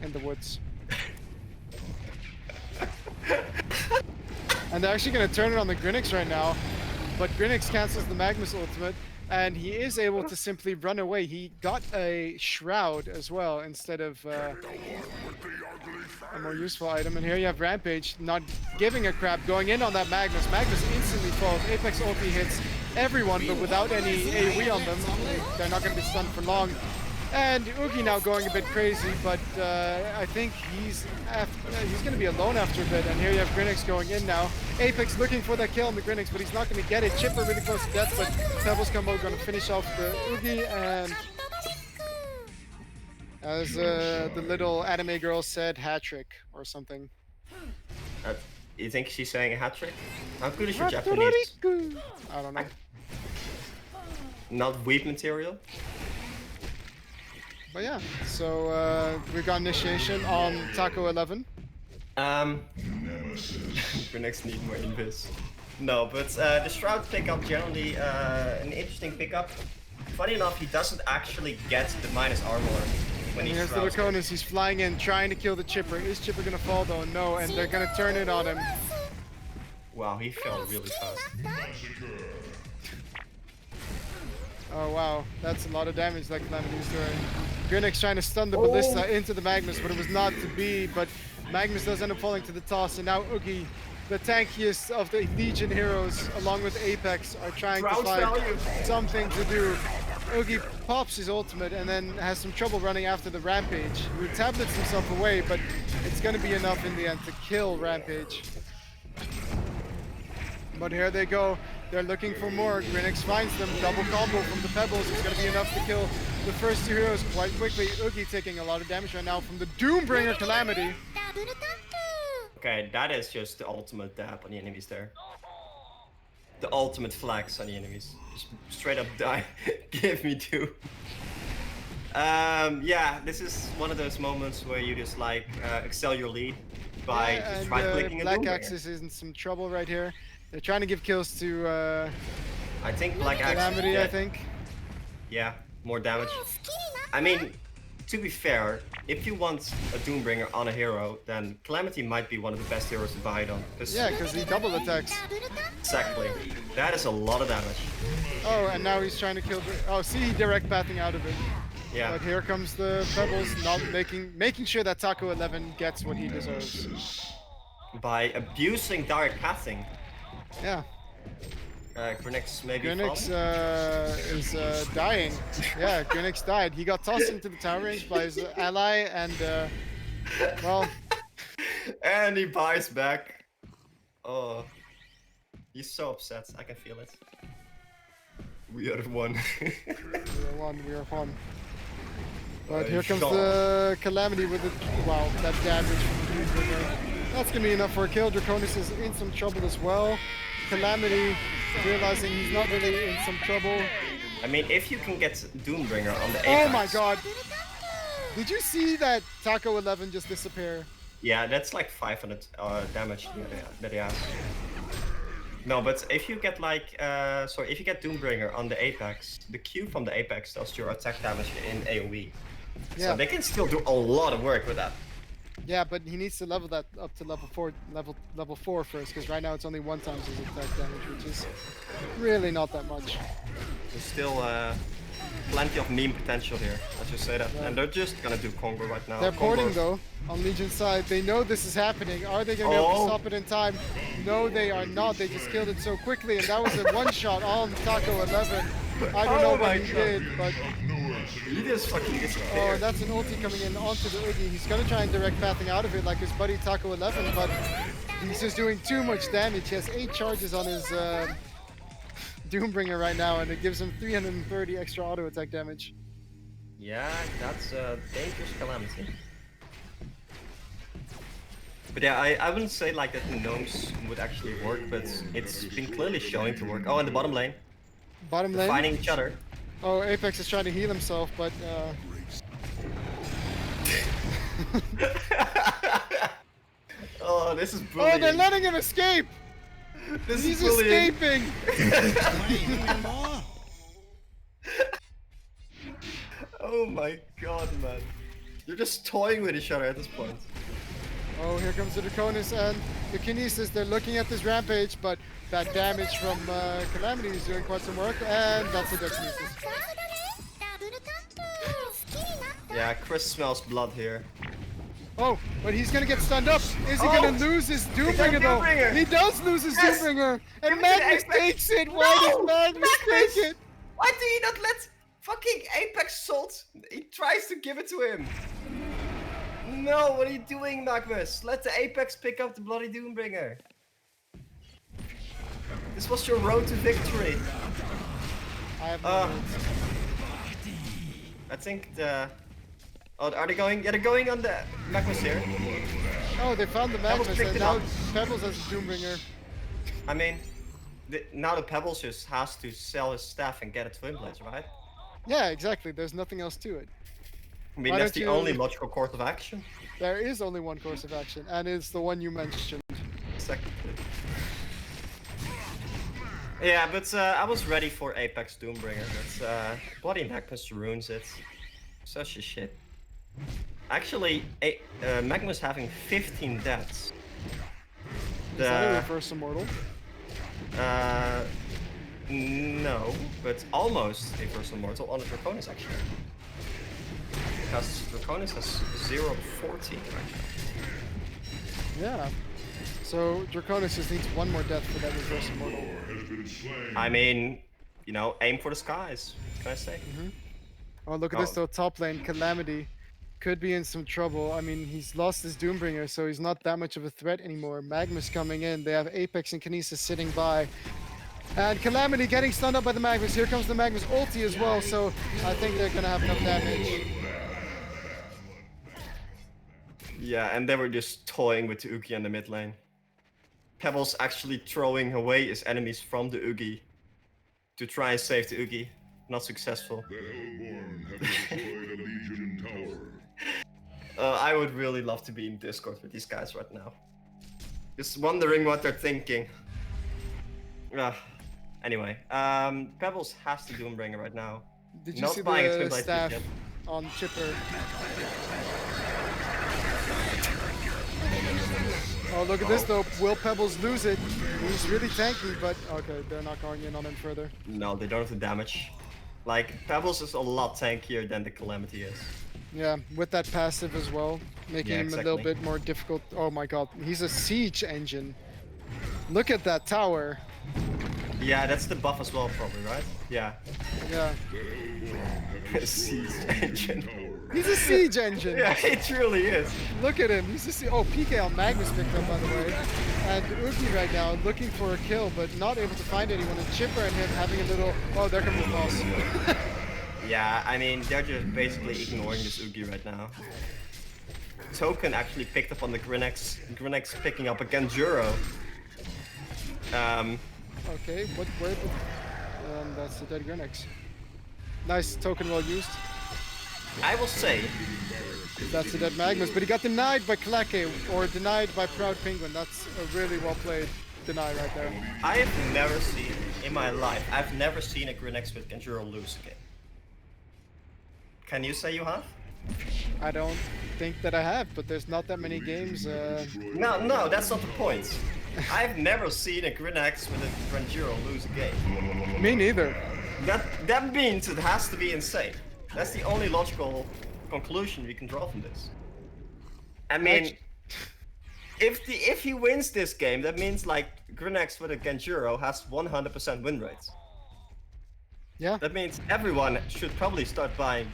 in the woods. And they're actually going to turn it on the Grinix right now, but Grinix cancels the Magnus ultimate, and he is able to simply run away. He got a Shroud as well instead of a more useful item. And here you have Rampage not giving a crap, going in on that Magnus. Magnus instantly falls. Apex ulti hits everyone, but without any AoE on them. They're not going to be stunned for long. And Oogie now going a bit crazy, but I think he's going to be alone after a bit. And here you have Grinix going in now. Apex looking for that kill on the Grinix, but he's not going to get it. Chipper really close to death, but Pebbles combo going to finish off the Oogie. And as the little anime girl said, hat trick or something. You think she's saying a hat trick? How good is your Japanese? I don't know. Not weep material? But yeah, so we got initiation on Taco 11. Grinix need more invis. No, but the Shroud pickup generally an interesting pickup. Funny enough, he doesn't actually get the minus armor when And he here's the shrouds. Draconis, he's flying in, trying to kill the Chipper. Is Chipper gonna fall though? No, and they're gonna turn it on him. Wow, he fell really fast. Oh wow, that's a lot of damage that Calamity's doing. Grinix trying to stun the Ballista into the Magnus, but it was not to be. But Magnus does end up falling to the toss, and now Oogie, the tankiest of the Legion heroes, along with Apex, are trying to Shroud's find value. something to do. Oogie pops his ultimate and then has some trouble running after the Rampage, who tablets himself away, but it's going to be enough in the end to kill Rampage. But here they go. They're looking for more. Grinix finds them. Double combo from the Pebbles is going to be enough to kill the first two heroes quite quickly. Oogie taking a lot of damage right now from the Doombringer Calamity. Okay, that is just the ultimate dab on the enemies there. The ultimate flex on the enemies. Just straight up die. Give me two. Yeah, this is one of those moments where you just like excel your lead by Yeah, just and right clicking a Black Doombringer. Axis is in some trouble right here. They're trying to give kills to I think Black Axis. Calamity, I think. Yeah, more damage. I mean, to be fair, if you want a Doombringer on a hero, then Calamity might be one of the best heroes to buy it on. Yeah, because he double attacks. Exactly. That is a lot of damage. Oh, and now he's trying to kill the... Oh, see, he direct pathing out of it. Yeah. But here comes the Pebbles, not making sure that Taco 11 gets what he deserves. By abusing direct pathing. Yeah. Grenix maybe Grenix falling? is dying. Yeah, Grenix died. He got tossed into the tower range by his ally, and well, And he buys back. Oh, he's so upset. I can feel it. We are one. we are one. But here comes Sean. the Calamity with it. Wow, that damage from the Doombringer. That's gonna be enough for a kill. Draconis is in some trouble as well. Calamity realizing he's not really in some trouble. I mean, if you can get Doombringer on the Apex. Oh my god! Did you see that Taco 11 just disappear? Yeah, that's like 500 damage that he has. No, but if you get like, if you get Doombringer on the Apex, the Q from the Apex does your attack damage in AoE. Yeah. So they can still do a lot of work with that. Yeah, but he needs to level that up to level 4 first, because right now it's only 1 times his attack damage, which is really not that much. There's still plenty of meme potential here. Let's just say that. Yeah. And they're just gonna do Congo right now. They're porting Congo. though on Legion's side. They know this is happening. Are they gonna be able to stop it in time? No, they are not. They just killed it so quickly, and that was a one-shot on Taco 11. I don't know what he did, but He just fucking oh, disappeared. that's an ulti coming in onto the Oogie. He's gonna try and direct pathing out of it like his buddy Taco 11, but he's just doing too much damage. He has 8 charges on his Doombringer right now, and it gives him 330 extra auto attack damage. Yeah, that's a dangerous Calamity. But yeah, I wouldn't say like that the gnomes would actually work, but it's been clearly showing to work. Oh, in the bottom lane. Bottom They're lane. fighting each other. Oh, Apex is trying to heal himself, but Oh, this is bullying. oh, they're letting him escape. This He's is bullying. escaping. Oh my god, man. You're just toying with each other at this point. Oh, here comes the Draconis and the Kinesis. They're looking at this rampage, but that damage from Calamity is doing quite some work, and that's a dead Kinesis. Yeah, Chris smells blood here. Oh, but he's gonna get stunned up. Is he gonna lose his Doombringer though? Doombringer. He does lose his Doombringer, and Give it to Magnus Apex. takes it. Why does Magnus take it? Why do you not let fucking Apex Salt? He tries to give it to him. No, what are you doing, Magnus? Let the Apex pick up the bloody Doombringer. This was your road to victory. I have no words. I think the... Oh, are they going? Yeah, they're going on the Magnus here. Oh, they found the Pebbles Magnus, picked and it now up. Pebbles has a Doombringer. I mean, now the Pebbles just has to sell his staff and get a Twin Blades, right? Yeah, exactly. There's nothing else to it. I mean, Why that's don't the you- only logical course of action. There is only one course of action, and it's the one you mentioned. Exactly. Yeah, but I was ready for Apex Doombringer, but bloody Magnus ruins it. Such a shit. Actually, Magnus having 15 deaths. Is that a reverse immortal? No, but almost a first immortal on the Draconis actually. Because Draconis has 0-14 right now. Yeah. So Draconis just needs one more death for that reverse immortal. I mean, you know, aim for the skies. What can I say? Oh, look at this though. Top lane, Calamity could be in some trouble. I mean, he's lost his Doombringer, so he's not that much of a threat anymore. Magnus coming in. They have Apex and Kinesis sitting by. And Calamity getting stunned up by the Magnus. Here comes the Magnus ulti as well, so I think they're gonna have enough damage. Yeah, and they were just toying with the Ugi in the mid lane. Pebbles actually throwing away his enemies from the Ugi to try and save the Ugi. Not successful. The Hellborn have destroyed a Legion tower. I would really love to be in Discord with these guys right now. Just wondering what they're thinking. Anyway, Pebbles has to Doombringer right now. Did you Not see buying the Twin Blades staff yet. on Chipper? Oh, look at this though. Will Pebbles lose it? He's really tanky, but okay, they're not going in on him further. No, they don't have the damage. Like, Pebbles is a lot tankier than the Calamity is. Yeah, with that passive as well, making Yeah, him a little exactly. bit more difficult. Oh my god, he's a siege engine. Look at that tower. Yeah, that's the buff as well, probably, right? Yeah. Yeah. Siege engine. He's a siege engine. Yeah, it truly is. Look at him. He's just oh PK on Magnus picked up by the way, and Oogie right now looking for a kill but not able to find anyone. And Chipper and him having a little there comes the boss. Yeah, I mean they're just basically ignoring this Oogie right now. Token actually picked up on the Grinex. Grinex picking up a Genjuro. Okay, where? That's the dead Grinex. Nice token, well used. I will say. That's the dead Magnus, but he got denied by Klake, or denied by Proud Penguin. That's a really well played deny right there. I have never seen, in my life, I've never seen a Grinex with Genjuro lose a game. Can you say you have? I don't think that I have, but there's not that many games. No, that's not the point. I've never seen a Grinex with a Genjuro lose a game. Me neither. That means it has to be insane. That's the only logical conclusion we can draw from this. I mean, if he wins this game, that means like Grinex with a Genjuro has 100% win rates. Yeah. That means everyone should probably start buying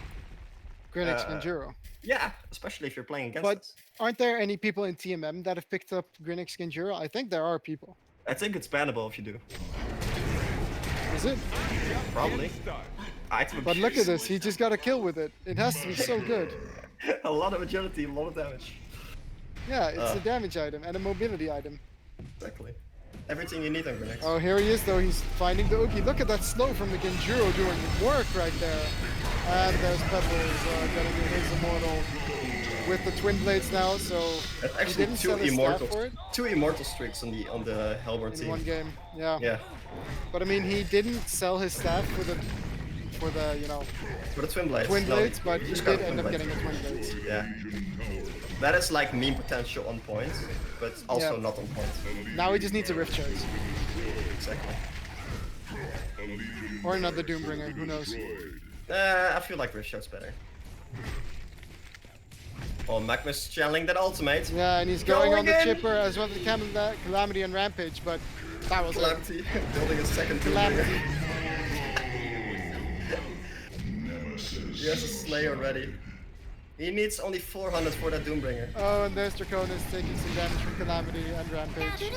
Grinex Genjuro. Yeah, especially if you're playing against But us. aren't there any people in TMM that have picked up Grinex Genjuro? I think there are people. I think it's bannable if you do. Is it? Probably. But look at this, he just got a kill with it. It has to be so good. A lot of agility, a lot of damage. Yeah, it's a damage item and a mobility item. Exactly. Everything you need on Grinex. Oh, here he is though, he's finding the Oogie. Look at that slow from the Genjuro doing work right there. And there's Pebbles getting his immortal with the twin blades now, so That's he actually didn't sell his staff for it. two immortal streaks on the Hellborn In team. one game, yeah. Yeah. But I mean, he didn't sell his staff for the you know, For the twin blades. twin No, blades, but he just got did end up twin getting a twin blades. Yeah. That is like meme potential on point, but also Yeah. not on point. Now he just needs a Rift Charge. Exactly. Or another Doombringer, who knows. I feel like Rift Shot's better. Oh, Magnus channeling that ultimate. Yeah, and he's going on the Chipper as well as Calamity and Rampage, but that was Calamity building a second Calamity. Doombringer. He has a Slay already. He needs only 400 for that Doombringer. Oh, and there's Draconis taking some damage from Calamity and Rampage.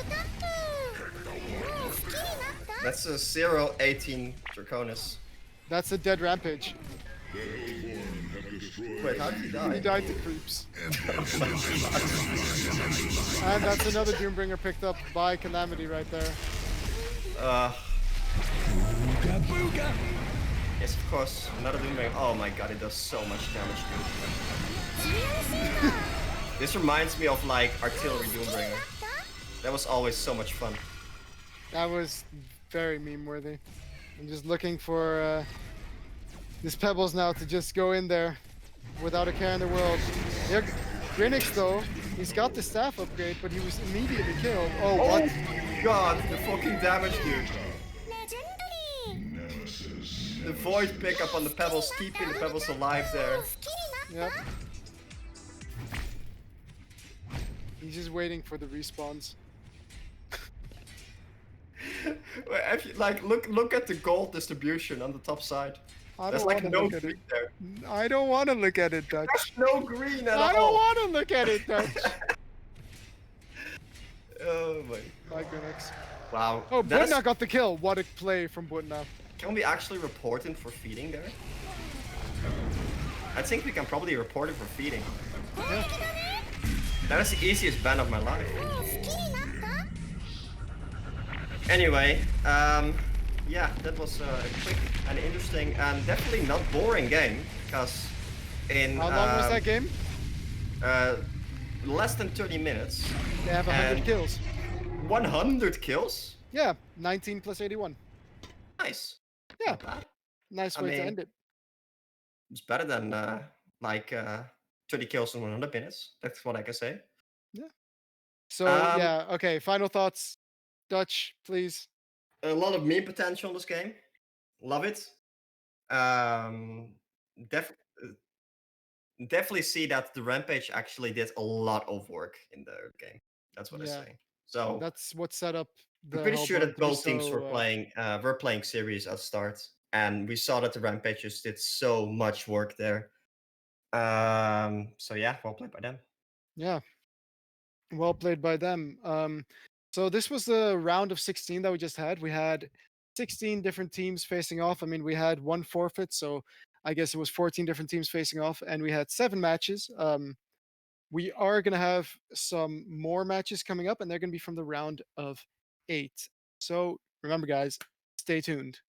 That's a 0-18 Draconis. That's a dead Rampage. Wait, how did he die? He died to creeps. And that's another Doombringer picked up by Calamity right there. Yes, of course. Another Doombringer. Oh my god, it does so much damage, dude. This reminds me of like Artillery Doombringer. That was always so much fun. That was very meme worthy. I'm just looking for this Pebbles now to just go in there without a care in the world. Here, Grinix though, he's got the staff upgrade, but he was immediately killed. Oh, what? God, the fucking damage, dude. The Void pickup on the Pebbles, keeping the Pebbles alive there. Yep. He's just waiting for the respawns. If you, like, look at the gold distribution on the top side. There's like no green there. I don't want to look at it, Dutch. There's no green at all. I don't want to look at it, Dutch. Oh my. Bye, Grinix. Wow. Oh, that is- Butna got the kill. What a play from Butna. Can we actually report him for feeding there? I think we can probably report him for feeding. Yeah. That is the easiest ban of my life. Anyway, yeah, that was a quick and interesting and definitely not boring game, because in How long was that game? less than 30 minutes. They have 100 and kills. 100 kills? Yeah, 19 plus 81. Nice. Yeah, Not bad. nice I way to mean, end it. It's better than like 30 kills in 100 minutes. That's what I can say. So yeah, okay. Final thoughts, Dutch, please. A lot of meme potential in this game. Love it. Definitely see that the Rampage actually did a lot of work in the game. That's what I Yeah. say. So That's what set up the I'm pretty sure Hellborn that to be both teams so. were playing serious at start, and we saw that the Rampages did so much work there. So yeah, well played by them. Yeah, well played by them. So this was the round of 16 that we just had. We had 16 different teams facing off. I mean, we had one forfeit, so I guess it was 14 different teams facing off, and we had 7 matches. We are going to have some more matches coming up, and they're going to be from the round of 8. So remember, guys, stay tuned.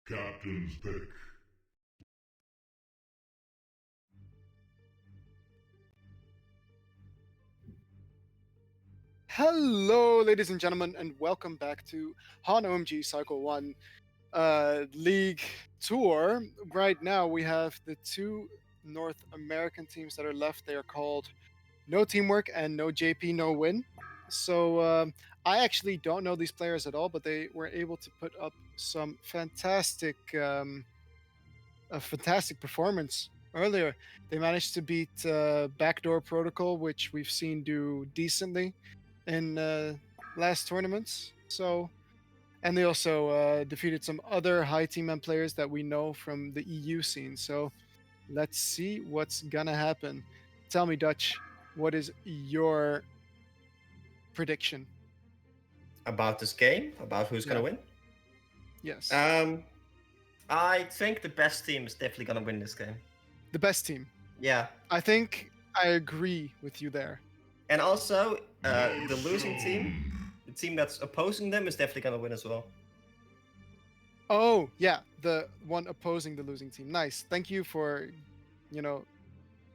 Captain's pick. Hello, ladies and gentlemen, and welcome back to HoN OMG Cycle 1 League Tour. Right now, we have the two North American teams that are left. They are called No Teamwork and No JP, No Win. So I actually don't know these players at all, but they were able to put up some fantastic, a fantastic performance earlier. They managed to beat Backdoor Protocol, which we've seen do decently in last tournaments. So, and they also defeated some other high team and players that we know from the EU scene. So, let's see what's gonna happen. Tell me, Dutch, what is your prediction? About this game, about who's gonna Yeah. win. Yes, I think the best team is definitely gonna win this game. the best team. Yeah, I think I agree with you there. and also the losing team, the team that's opposing them, is definitely gonna win as well. Oh, yeah, the one opposing the losing team. Nice. Thank you for,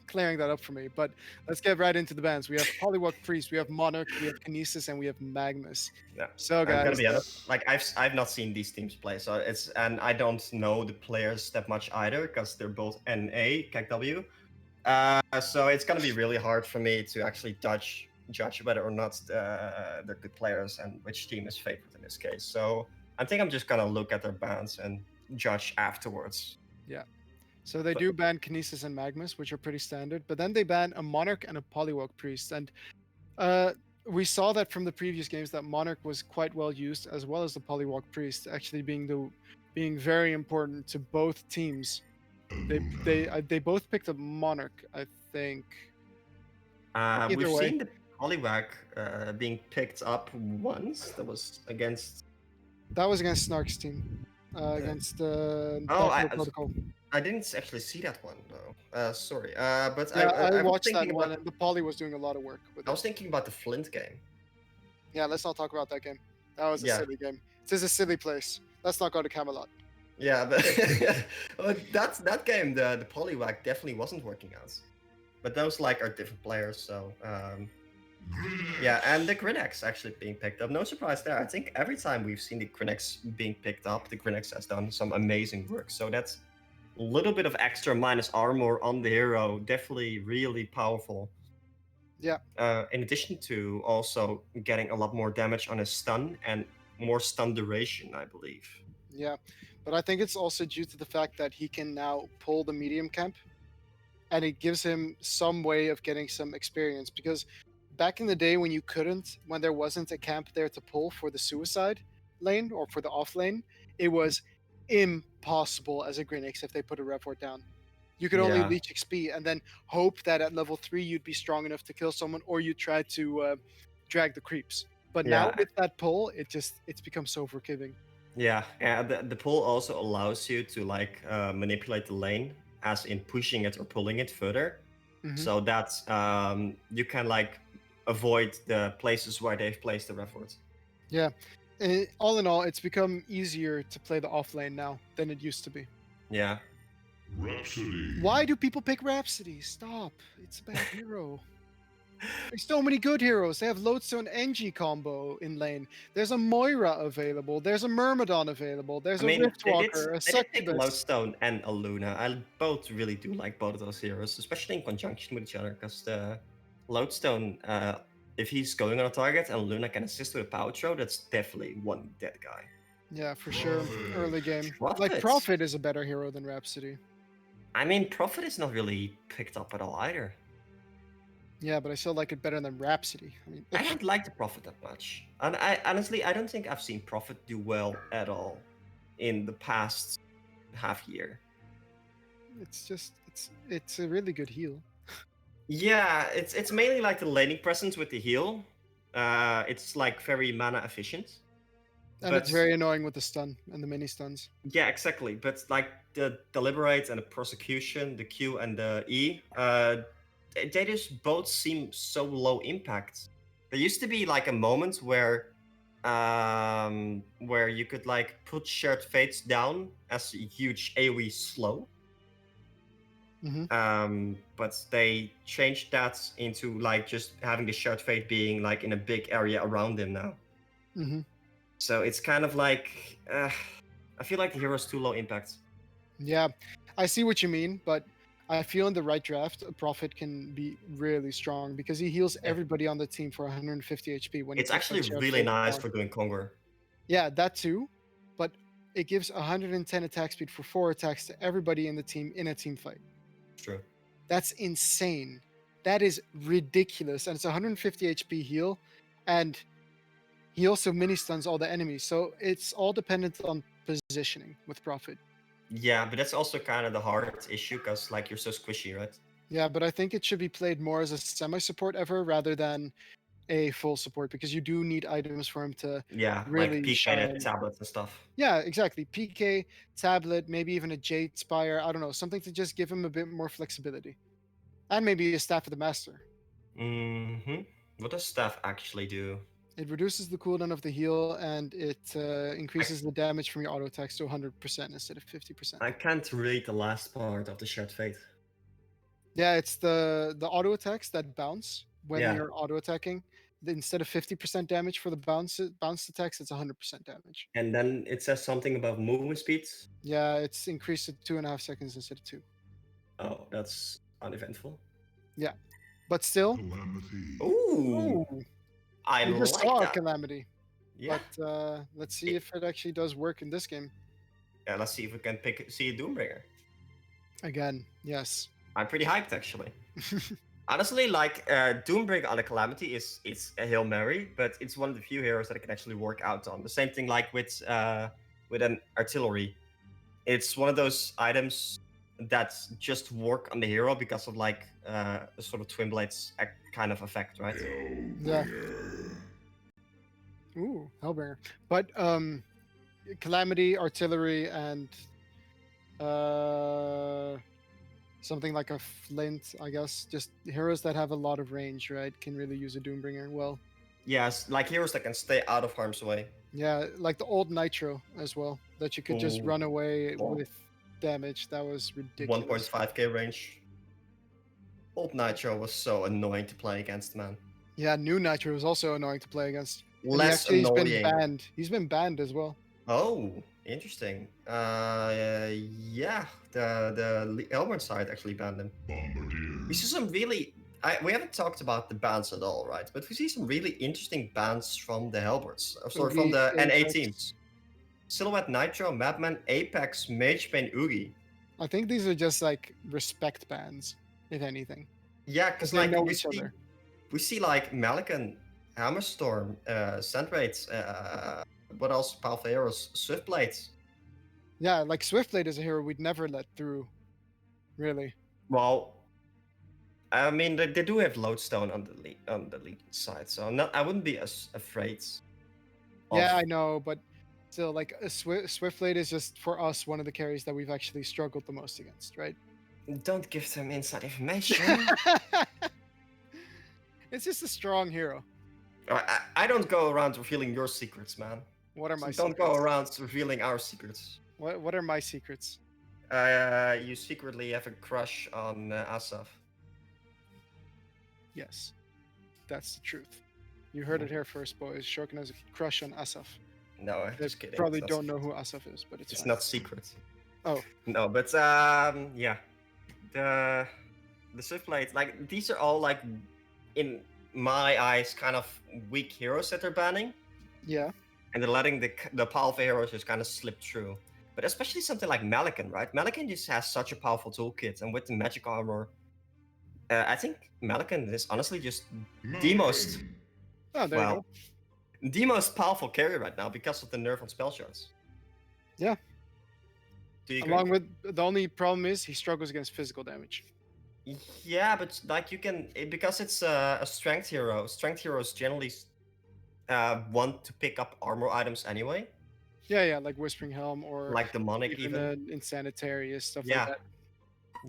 clearing that up for me. But let's get right into the bands. We have Polywalk Priest, we have Monarch, we have Kinesis, and we have Magnus. Yeah. So, I'm gonna guys, be honest. Like I've not seen these teams play, so and I don't know the players that much either because they're both NA KW. So it's gonna be really hard for me to actually judge whether or not they're good players and which team is favored in this case. So I think I'm just gonna look at their bans and judge afterwards. so they do ban Kinesis and Magnus, which are pretty standard, but then they ban a Monarch and a Polywalk Priest. And we saw that from the previous games that Monarch was quite well used, as well as the Polywalk Priest, actually being very important to both teams. They both picked up Monarch, I think. Either We've way. seen the Poliwag being picked up once. That was against. That was against Snark's team. Against I- Protocol. I didn't actually see that one though. Sorry. But Yeah, I I was watched that thinking one, about. and the Poly was doing a lot of work with I was it. thinking about the Flint game. Yeah, let's not talk about that game. That was a Yeah. silly game. This is a silly place. Let's not go to Camelot. Yeah, but that game, the Poliwag definitely wasn't working out. But those like are different players, so yeah, and the Grinex actually being picked up. No surprise there. I think every time we've seen the Grinex being picked up, the Grinex has done some amazing work. So that's a little bit of extra minus armor on the hero. Definitely really powerful. Yeah. In addition to also getting a lot more damage on his stun and more stun duration, I believe. Yeah, but I think it's also due to the fact that he can now pull the medium camp, and it gives him some way of getting some experience. Because back in the day when you couldn't, when there wasn't a camp there to pull for the suicide lane or for the off lane, it was impossible as a Grenix if they put a Revort down. You could only Yeah. leech XP and then hope that at level 3 you'd be strong enough to kill someone, or you try to drag the creeps. But now Yeah. with that pull, it's become so forgiving. Yeah, the pull also allows you to like manipulate the lane, as in pushing it or pulling it further, Mhm. so that you can like avoid the places where they've placed the Revolt. Yeah. All in all, it's become easier to play the off lane now than it used to be. Yeah, Rhapsody. Why do people pick Rhapsody? Stop. It's a bad hero. There's so many good heroes. They have Lodestone NG combo in lane. There's a Moira available. There's a Myrmidon available. There's I mean a Riftwalker, a they did pick Succubus. Lodestone and a Luna. I both really do like both of those heroes, especially in conjunction with each other, because the Lodestone, if he's going on a target and Luna can assist with a power throw, that's definitely one dead guy. Yeah, for sure. Early game. Prophet. Like Prophet is a better hero than Rhapsody. I mean, Prophet is not really picked up at all either. Yeah, but I still like it better than Rhapsody. I mean, I don't like the Prophet that much. And I honestly, I don't think I've seen Prophet do well at all in the past half year. it's just it's a really good heal. Yeah, it's mainly like the laning presence with the heal. It's like very mana efficient. And it's very annoying with the stun and the mini stuns. Yeah, exactly. But like the deliberate and the prosecution, the Q and the E, they just both seem so low impact. There used to be like a moment where you could like put shared fates down as a huge AoE slow. But they changed that into like just having the shared fate being like in a big area around him now. So it's kind of like I feel like the hero's too low impact. Yeah, I see what you mean, but I feel in the right draft, a Prophet can be really strong because he heals everybody on the team for 150 HP. When It's he puts actually that shared really fate nice down. for doing Conger. Yeah, that too, but it gives 110 attack speed for 4 attacks to everybody in the team in a team fight. True. That's insane. That is ridiculous, and it's 150 HP heal, and he also mini stuns all the enemies. So it's all dependent on positioning with Prophet. Yeah, but that's also kind of the hard issue because like you're so squishy, right? Yeah, but I think it should be played more as a semi-support ever rather than a full support because you do need items for him to Yeah, really like PK shine. and tablets and stuff. Yeah, exactly. PK, tablet, maybe even a Jade Spire. I don't know, something to just give him a bit more flexibility, and maybe a Staff of the Master. What does staff actually do? It reduces the cooldown of the heal and it increases the damage from your auto attacks to 100% instead of 50%. I can't read the last part of the shared fate. Yeah, it's the auto attacks that bounce when Yeah. you're auto attacking. Instead of 50% damage for the bounce attacks, it's 100% damage. And then it says something about movement speeds. Yeah, it's increased to 2.5 seconds instead of 2. Oh, that's uneventful. Yeah, but still. Calamity. Ooh, I We just like saw a that. Calamity. Yeah. But let's see if it actually does work in this game. Yeah, let's see if we can see a Doombringer. Again, yes. I'm pretty hyped actually. Honestly, like Doombringer on a Calamity it's a Hail Mary, but it's one of the few heroes that I can actually work out on. The same thing like with an artillery. It's one of those items that just work on the hero because of like a sort of twin blades kind of effect, right? Yeah. Ooh, Hellbringer. But Calamity, Artillery, and something like a Flint, I guess. Just heroes that have a lot of range, right? Can really use a Doombringer well. Yes, like heroes that can stay out of harm's way. Yeah, like the old Nitro as well, that you could just Ooh. run away Oh. with damage. That was ridiculous. 1.5k range. Old Nitro was so annoying to play against, man. Yeah, new Nitro was also annoying to play against. And Less he's been annoying. banned. He's been banned as well. Oh, interesting. Yeah, the Elmert side actually banned him. Bombardier. We see some really. We haven't talked about the bans at all, right? But we see some really interesting bans from the Helberts. Sorry, from Oogie, the NA Apex. teams. Silhouette Nitro, Madman, Apex, Magepain, Oogie. I think these are just like respect bans, if anything. Yeah, because They like know we each see, other. we see like Malikan, Hammerstorm, Sandrates, what else? Powerful Heroes, Swiftblades. Yeah, like Swiftblade is a hero we'd never let through. Really. Well, I mean they do have Lodestone on the lead side, so I wouldn't be as afraid. Yeah, I know, but still, like a Swiftblade is just for us one of the carries that we've actually struggled the most against, right? Don't give them inside information. It's just a strong hero. I don't go around revealing your secrets, man. What are my So don't secrets? go around revealing our secrets. What are my secrets? You secretly have a crush on Asaf. Yes, that's the truth. You heard it here first, boys. Shokin has a crush on Asaf. No, I'm They just kidding. probably It's not don't know who Asaf is, but it's It's fine. not secret. Oh. No, but yeah, the Swiftblade, like these are all like, in my eyes, kind of weak heroes that they're banning, Yeah. and they're letting the powerful heroes just kind of slip through. But especially something like Malikan, right? Malikan just has such a powerful toolkit, and with the magic armor, I think Malikan is honestly just the most Oh, there you go. the most powerful carry right now because of the nerf on spell shards. Yeah. Do you agree? Along with the only problem is he struggles against physical damage. Yeah, but like you can because it's a strength hero. Strength heroes generally want to pick up armor items anyway, Yeah, like Whispering Helm or like demonic even. an Insanitary, stuff Yeah. like that.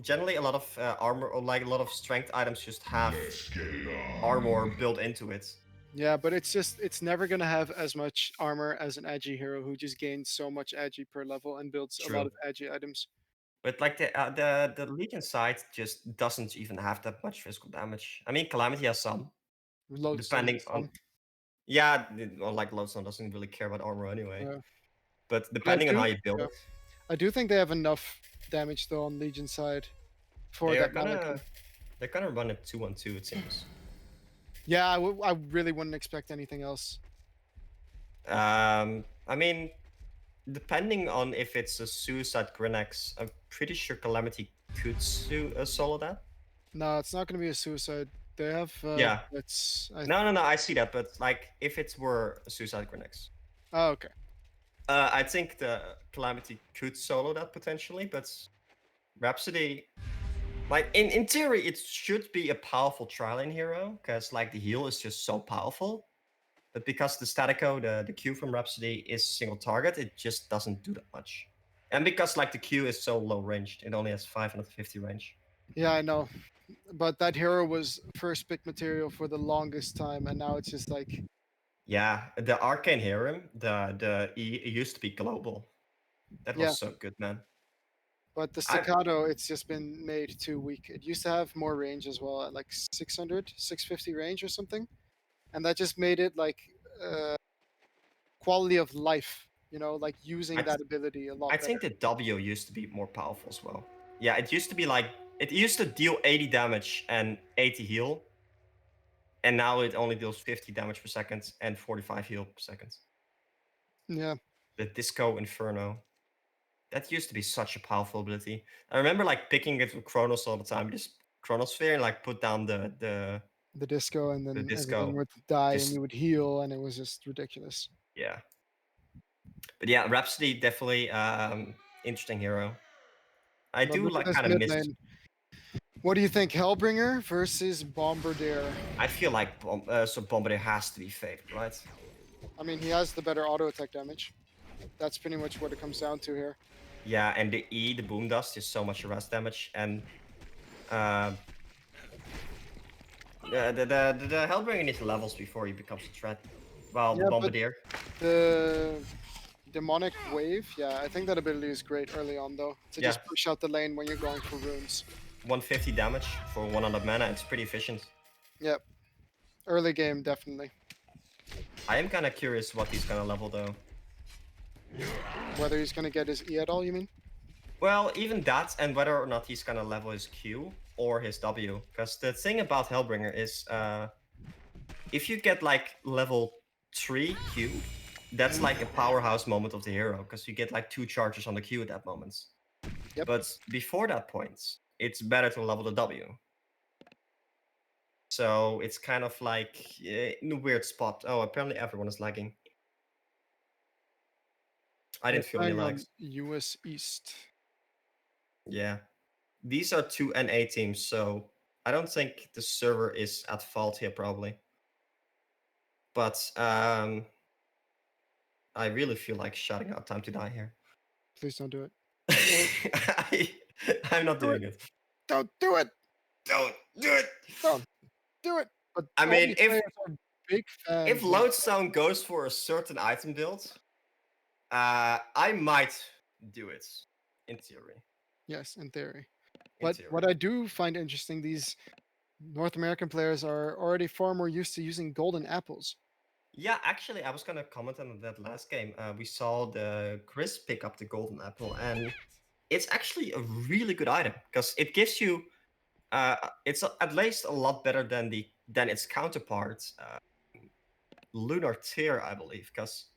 Generally, a lot of armor or like a lot of strength items just have Let's get it on. armor built into it. Yeah, but it's never gonna have as much armor as an agi hero who just gains so much agi per level and builds a lot True. of agi items. But like the Legion side just doesn't even have that much physical damage. I mean, Calamity has some, Lodestone depending has on. some. Yeah, well, like Lodestone doesn't really care about armor anyway. Yeah. But depending on how you build yeah. it, I do think they have enough damage though on Legion side for they're that Malikan. gonna run it 2-1-2, it seems. Yeah, I really wouldn't expect anything else. I mean, depending on if it's a Suicide Grenax, I'm pretty sure Calamity could solo that. No, it's not gonna be a suicide. They have Yeah. it's No, I see that, but like if it were a Suicide Grenax, Oh, okay. I think the Calamity could solo that potentially, but Rhapsody, like in theory, it should be a powerful tri-lane hero because like the heal is just so powerful. But because the Statico, the Q from Rhapsody is single target, it just doesn't do that much. And because like the Q is so low ranged, it only has 550 range. Yeah, I know. But that hero was first pick material for the longest time, and now it's just like Yeah, the Arcane Harem, the E it used to be global. That was Yeah. so good, man. But the staccato, it's just been made too weak. It used to have more range as well, at like 600, 650 range or something. And that just made it like quality of life, like using that ability a lot I better. think the W used to be more powerful as well. Yeah, it used to be like, it used to deal 80 damage and 80 heal. And now it only deals 50 damage per second and 45 heal per second. Yeah. The Disco Inferno. That used to be such a powerful ability. I remember like picking it with Chronos all the time. Just Chronosphere and like put down the disco, and then disco. everything would die Just- and you would heal, and it was just ridiculous. Yeah. But yeah, Rhapsody definitely interesting hero. I But do look at like this kind of mid miss. lane. What do you think, Hellbringer versus Bombardier? I feel like so Bombardier has to be favored, right? I mean, he has the better auto attack damage. That's pretty much what it comes down to here. Yeah, and the E, the Boom Dust, is so much arrest damage, and The Hellbringer needs levels before he becomes a threat. Well, the Yeah, but- Bombardier. The demonic wave, yeah, I think that ability is great early on though. To Yeah. just push out the lane when you're going for runes. 150 damage for 100 mana. It's pretty efficient. Yep. Early game, definitely. I am kind of curious what he's gonna level though. Whether he's gonna get his E at all, you mean? Well, even that, and whether or not he's gonna level his Q or his W. Because the thing about Hellbringer is, if you get like level 3 Q, that's like a powerhouse moment of the hero. Because you get like 2 charges on the Q at that moment. Yep. But before that point, it's better to level the W. So it's kind of like in a weird spot. Oh, apparently everyone is lagging. I didn't feel any Playing on lags. US East. Yeah. These are 2 NA teams, so I don't think the server is at fault here, probably. But I really feel like shutting out Time to Die here. Please don't do it. I'm not Do doing it. Don't do it! Don't do it! Don't do it! But I all mean, these if- players are big fans If of- Lodestone goes for a certain item build, I might do it, in theory. Yes, in theory. In But theory. what I do find interesting, these North American players are already far more used to using golden apples. Yeah, actually, I was gonna comment on that last game. We saw the Chris pick up the golden apple, and it's actually a really good item because it gives you. It's at least a lot better than its counterpart, Lunar Tear, I believe, because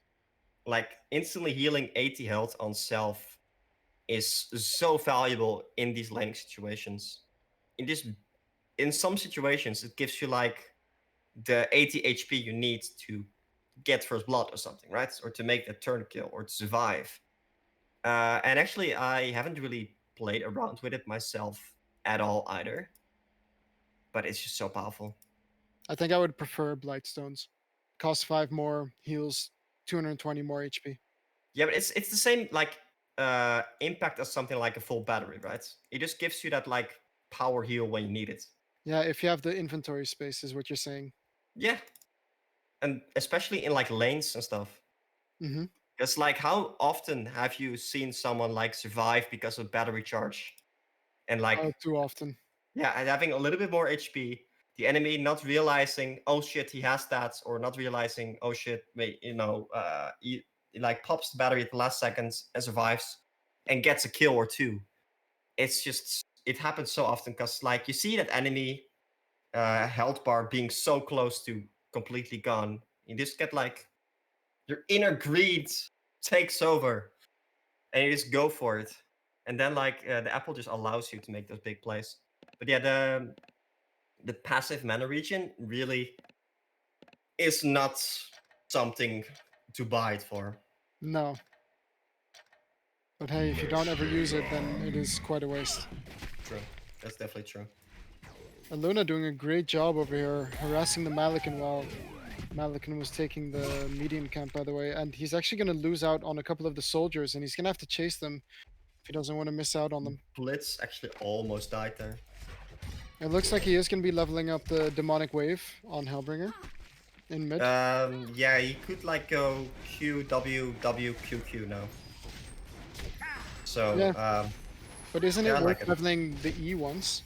like instantly healing 80 health on self is so valuable in these laning situations. In some situations, it gives you like the 80 HP you need to get first blood or something, right? Or to make the turn kill or to survive. And actually, I haven't really played around with it myself at all either. But it's just so powerful. I think I would prefer Blightstones. Cost 5 more, heals 220 more HP. Yeah, but it's the same like impact as something like a full battery, right? It just gives you that like power heal when you need it. Yeah, if you have the inventory space, is what you're saying. Yeah. And especially in like lanes and stuff. Mm-hmm. Because like how often have you seen someone like survive because of battery charge? And like Too often. yeah, and having a little bit more HP, the enemy not realizing, oh shit, he has that, or not realizing, oh shit, wait, he like pops the battery at the last seconds and survives and gets a kill or two. It's just it happens so often because like you see that enemy health bar being so close to completely gone. You just get like your inner greed takes over, and you just go for it. And then like the apple just allows you to make those big plays. But yeah, the passive mana regen really is not something to buy it for. No. But hey, if you don't ever use it, then it is quite a waste. True, that's definitely true. And Luna doing a great job over here, harassing the Malikan while Malikan was taking the medium camp, by the way. And he's actually going to lose out on a couple of the soldiers, and he's going to have to chase them if he doesn't want to miss out on them. Blitz actually almost died there. It looks like he is going to be leveling up the demonic wave on Hellbringer in mid. Yeah, he could like go Q, W, W, Q, Q now. So, Yeah. But isn't yeah, I it like worth it. leveling the E once?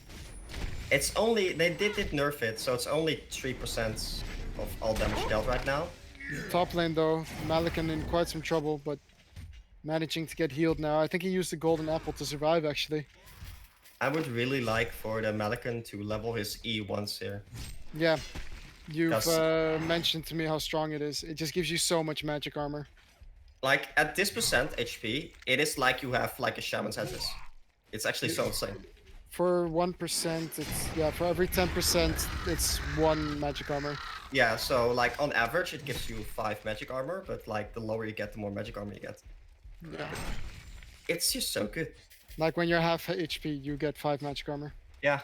it's only, they did nerf it, so it's only 3% of all damage dealt right now. Top lane though, Malikan in quite some trouble, but managing to get healed now. I think he used the golden apple to survive actually. I would really like for the Malikan to level his E once here. Yeah, you've Yes. mentioned to me how strong it is. It just gives you so much magic armor. Like at this percent HP, it is like you have like a shaman's headdress. It's actually so insane. For 1%, it's for every 10%, it's 1 magic armor. Yeah, so like on average it gives you 5 magic armor, but like the lower you get, the more magic armor you get. Yeah. It's just so good. Like when you're half HP, you get 5 magic armor. Yeah.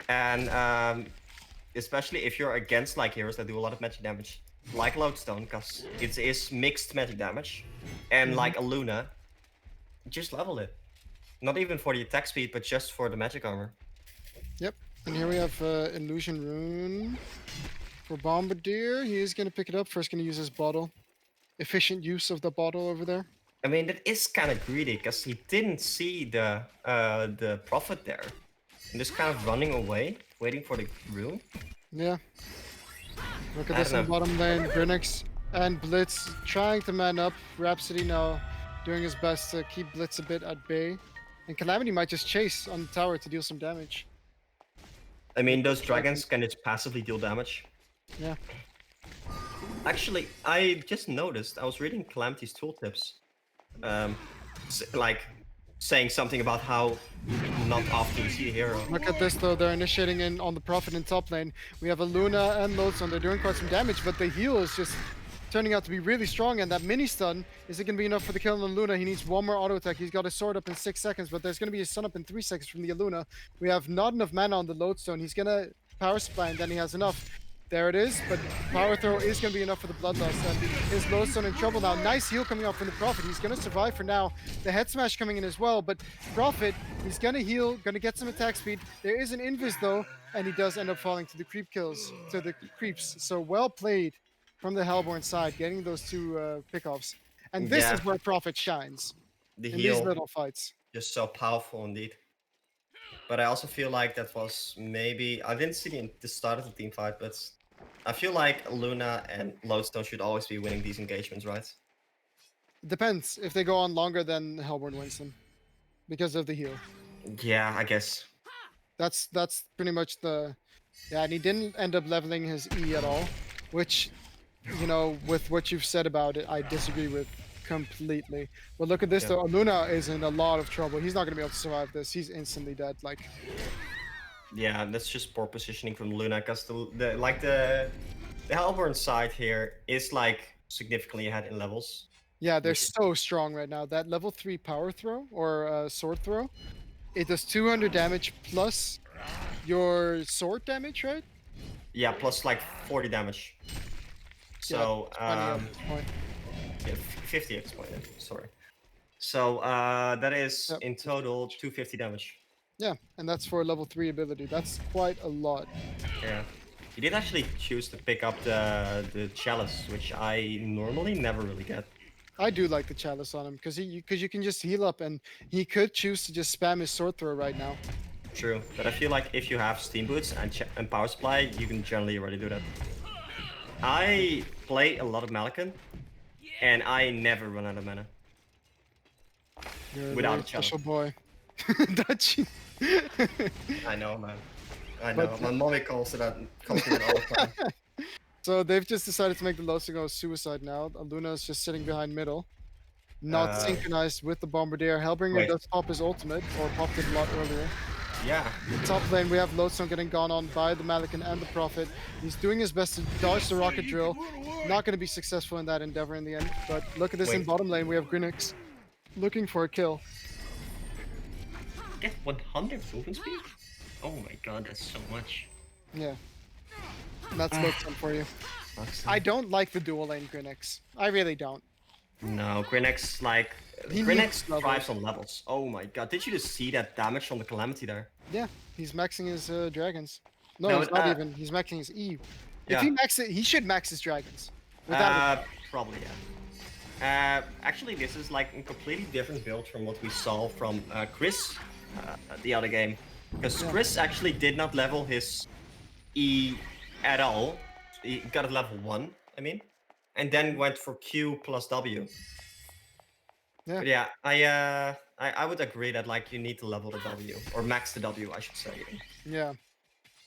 And especially if you're against like heroes that do a lot of magic damage, like Lodestone, because it is mixed magic damage, and like a Luna, just level it. Not even for the attack speed, but just for the magic armor. Yep. And here we have Illusion Rune for Bombardier. He is going to pick it up. First, going to use his bottle. Efficient use of the bottle over there. I mean, that is kind of greedy because he didn't see the Prophet there. And just kind of running away, waiting for the rune. Yeah. Look at I this don't in bottom lane. Grinix and Blitz trying to man up. Rhapsody now doing his best to keep Blitz a bit at bay. And Calamity might just chase on the tower to deal some damage. I mean, those dragons can just passively deal damage. Yeah. Actually, I just noticed, I was reading Calamity's tooltips. Like, saying something about how not often you see the hero. Look at this though, they're initiating in on the Prophet in top lane. We have a Luna and Lodestone, they're doing quite some damage, but the heal is just turning out to be really strong, and that mini stun, is it going to be enough for the kill on Luna? He needs one more auto attack. He's got his sword up in 6 seconds, but there's going to be a stun up in 3 seconds from the Luna. We have not enough mana on the Lodestone. He's going to power supply, and then he has enough. There it is, but power throw is going to be enough for the Bloodlust, and his Lodestone in trouble now. Nice heal coming up from the Prophet. He's going to survive for now. The head smash coming in as well, but Prophet, he's going to heal, going to get some attack speed. There is an invis though, and he does end up falling to the creep kills, to the creeps. So well played from the Hellborn side, getting those two pickoffs. And this is where Prophet shines, The in heal, these little fights. just so powerful indeed. But I also feel like that was maybe, I didn't see the start of the team fight, but I feel like Luna and Lodestone should always be winning these engagements, right? Depends. If they go on longer, then Hellborn wins them. Because of the heal. Yeah, I guess. That's pretty much the... Yeah, and he didn't end up leveling his E at all. Which, you know, with what you've said about it, I disagree with completely. But look at this though, Luna is in a lot of trouble. He's not going to be able to survive this. He's instantly dead. Like... Yeah, that's just poor positioning from Luna, because the Hellborn side here is like significantly ahead in levels. Yeah, they're so strong right now. That level 3 power throw or sword throw, it does 200 damage plus your sword damage, right? Yeah, plus like 40 damage. So yeah, 20 at this point. yeah, 50 X point. Sorry. So that is in total 250 damage. Yeah, and that's for a level 3 ability. That's quite a lot. Yeah. He did actually choose to pick up the chalice, which I normally never really get. I do like the chalice on him because you can just heal up, and he could choose to just spam his sword throw right now. True, but I feel like if you have steam boots and power supply, you can generally already do that. I play a lot of Malikan, and I never run out of mana. You're a Without very a chalice. special boy. Dutchie. I know, man. I know. My mommy calls it all the time. So they've just decided to make the Lodestone go suicide now. Luna is just sitting behind middle. Not synchronized with the Bombardier. Hellbringer does pop his ultimate, or popped it a lot earlier. Yeah. Top lane, we have Lodestone getting gone on by the Malikan and the Prophet. He's doing his best to dodge the rocket drill. Not going to be successful in that endeavor in the end. But look at this in bottom lane. We have Grinix looking for a kill. Get 100 movement speed? Oh my god, that's so much. Yeah. That's Lodestone for you. I don't like the dual lane Grinix. I really don't. No, Grinix, like... He Grinix needs levels. thrives on levels. Oh my god, did you just see that damage from the Calamity there? Yeah, he's maxing his dragons. No, No, he's not even. He's maxing his E. Yeah. If he maxes it, he should max his dragons. Probably, yeah. Actually, this is like a completely different build from what we saw from Chris the other game. Because Chris actually did not level his E at all. He got it level 1, I mean. And then went for Q plus W. Yeah. But yeah, I would agree that like you need to level the W. Or max the W, I should say. Yeah.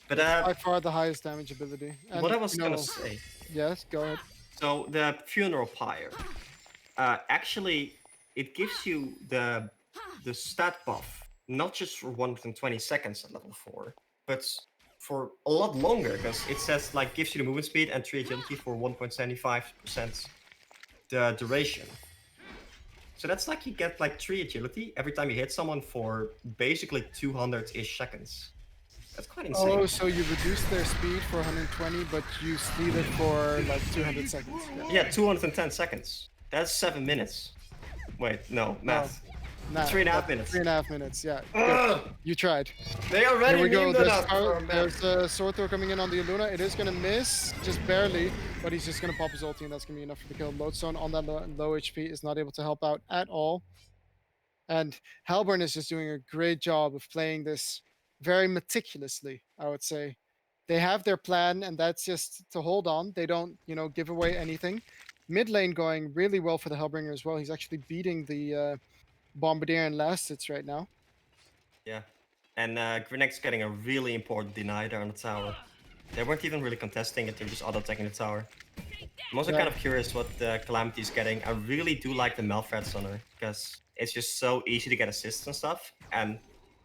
But By far the highest damage ability. And, what I was you gonna know- say... Yes, go ahead. So the Funeral Pyre, actually, it gives you the stat buff, not just for 120 seconds at level 4, but for a lot longer, because it says like gives you the movement speed and 3 agility for 1.75% the duration. So that's like you get like 3 agility every time you hit someone for basically 200-ish seconds. That's quite insane. Oh, so you reduce their speed for 120, but you speed it for like 200 seconds. Yeah, 210 seconds. That's 7 minutes. Wait, no, math. Nah, 3.5 minutes. 3.5 minutes. Yeah. Good. Ugh, You tried. they already Here we go. memed us for a minute. There's a sword throw coming in on the Luna. It is gonna miss, just barely, but he's just gonna pop his ulti, and that's gonna be enough for the kill. Lodestone on that low HP is not able to help out at all. And Halburn is just doing a great job of playing this very meticulously, I would say. They have their plan, and that's just to hold on. They don't, give away anything. Mid lane going really well for the Hellbringer as well. He's actually beating the Bombardier and last hits right now. Yeah. And Grenek's getting a really important deny there on the tower. They weren't even really contesting it, they're just auto-attacking the tower. I'm also kind of curious what Calamity is getting. I really do like the Malthreats on her, because it's just so easy to get assists and stuff, and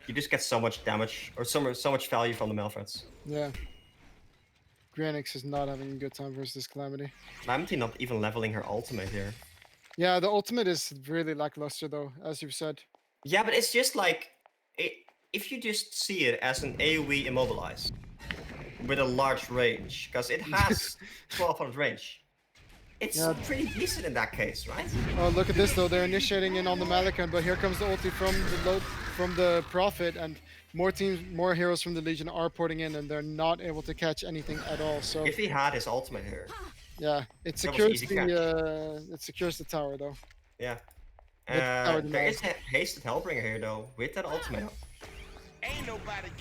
you just get so much damage, or so much value from the Malthreats. Yeah. Granix is not having a good time versus this Calamity. Calamity not even leveling her ultimate here. Yeah, the ultimate is really lackluster though, as you've said. Yeah, but it's just like, if you just see it as an AoE immobilize with a large range, because it has 1200 range. It's pretty decent in that case, right? Oh, look at this though. They're initiating in on the Malikan, but here comes the ulti from the Prophet, and more heroes from the Legion are porting in, and they're not able to catch anything at all. So if he had his ultimate here, yeah, it secures the tower though. Yeah. Tower There is a hasted Hellbringer here though, with that ultimate.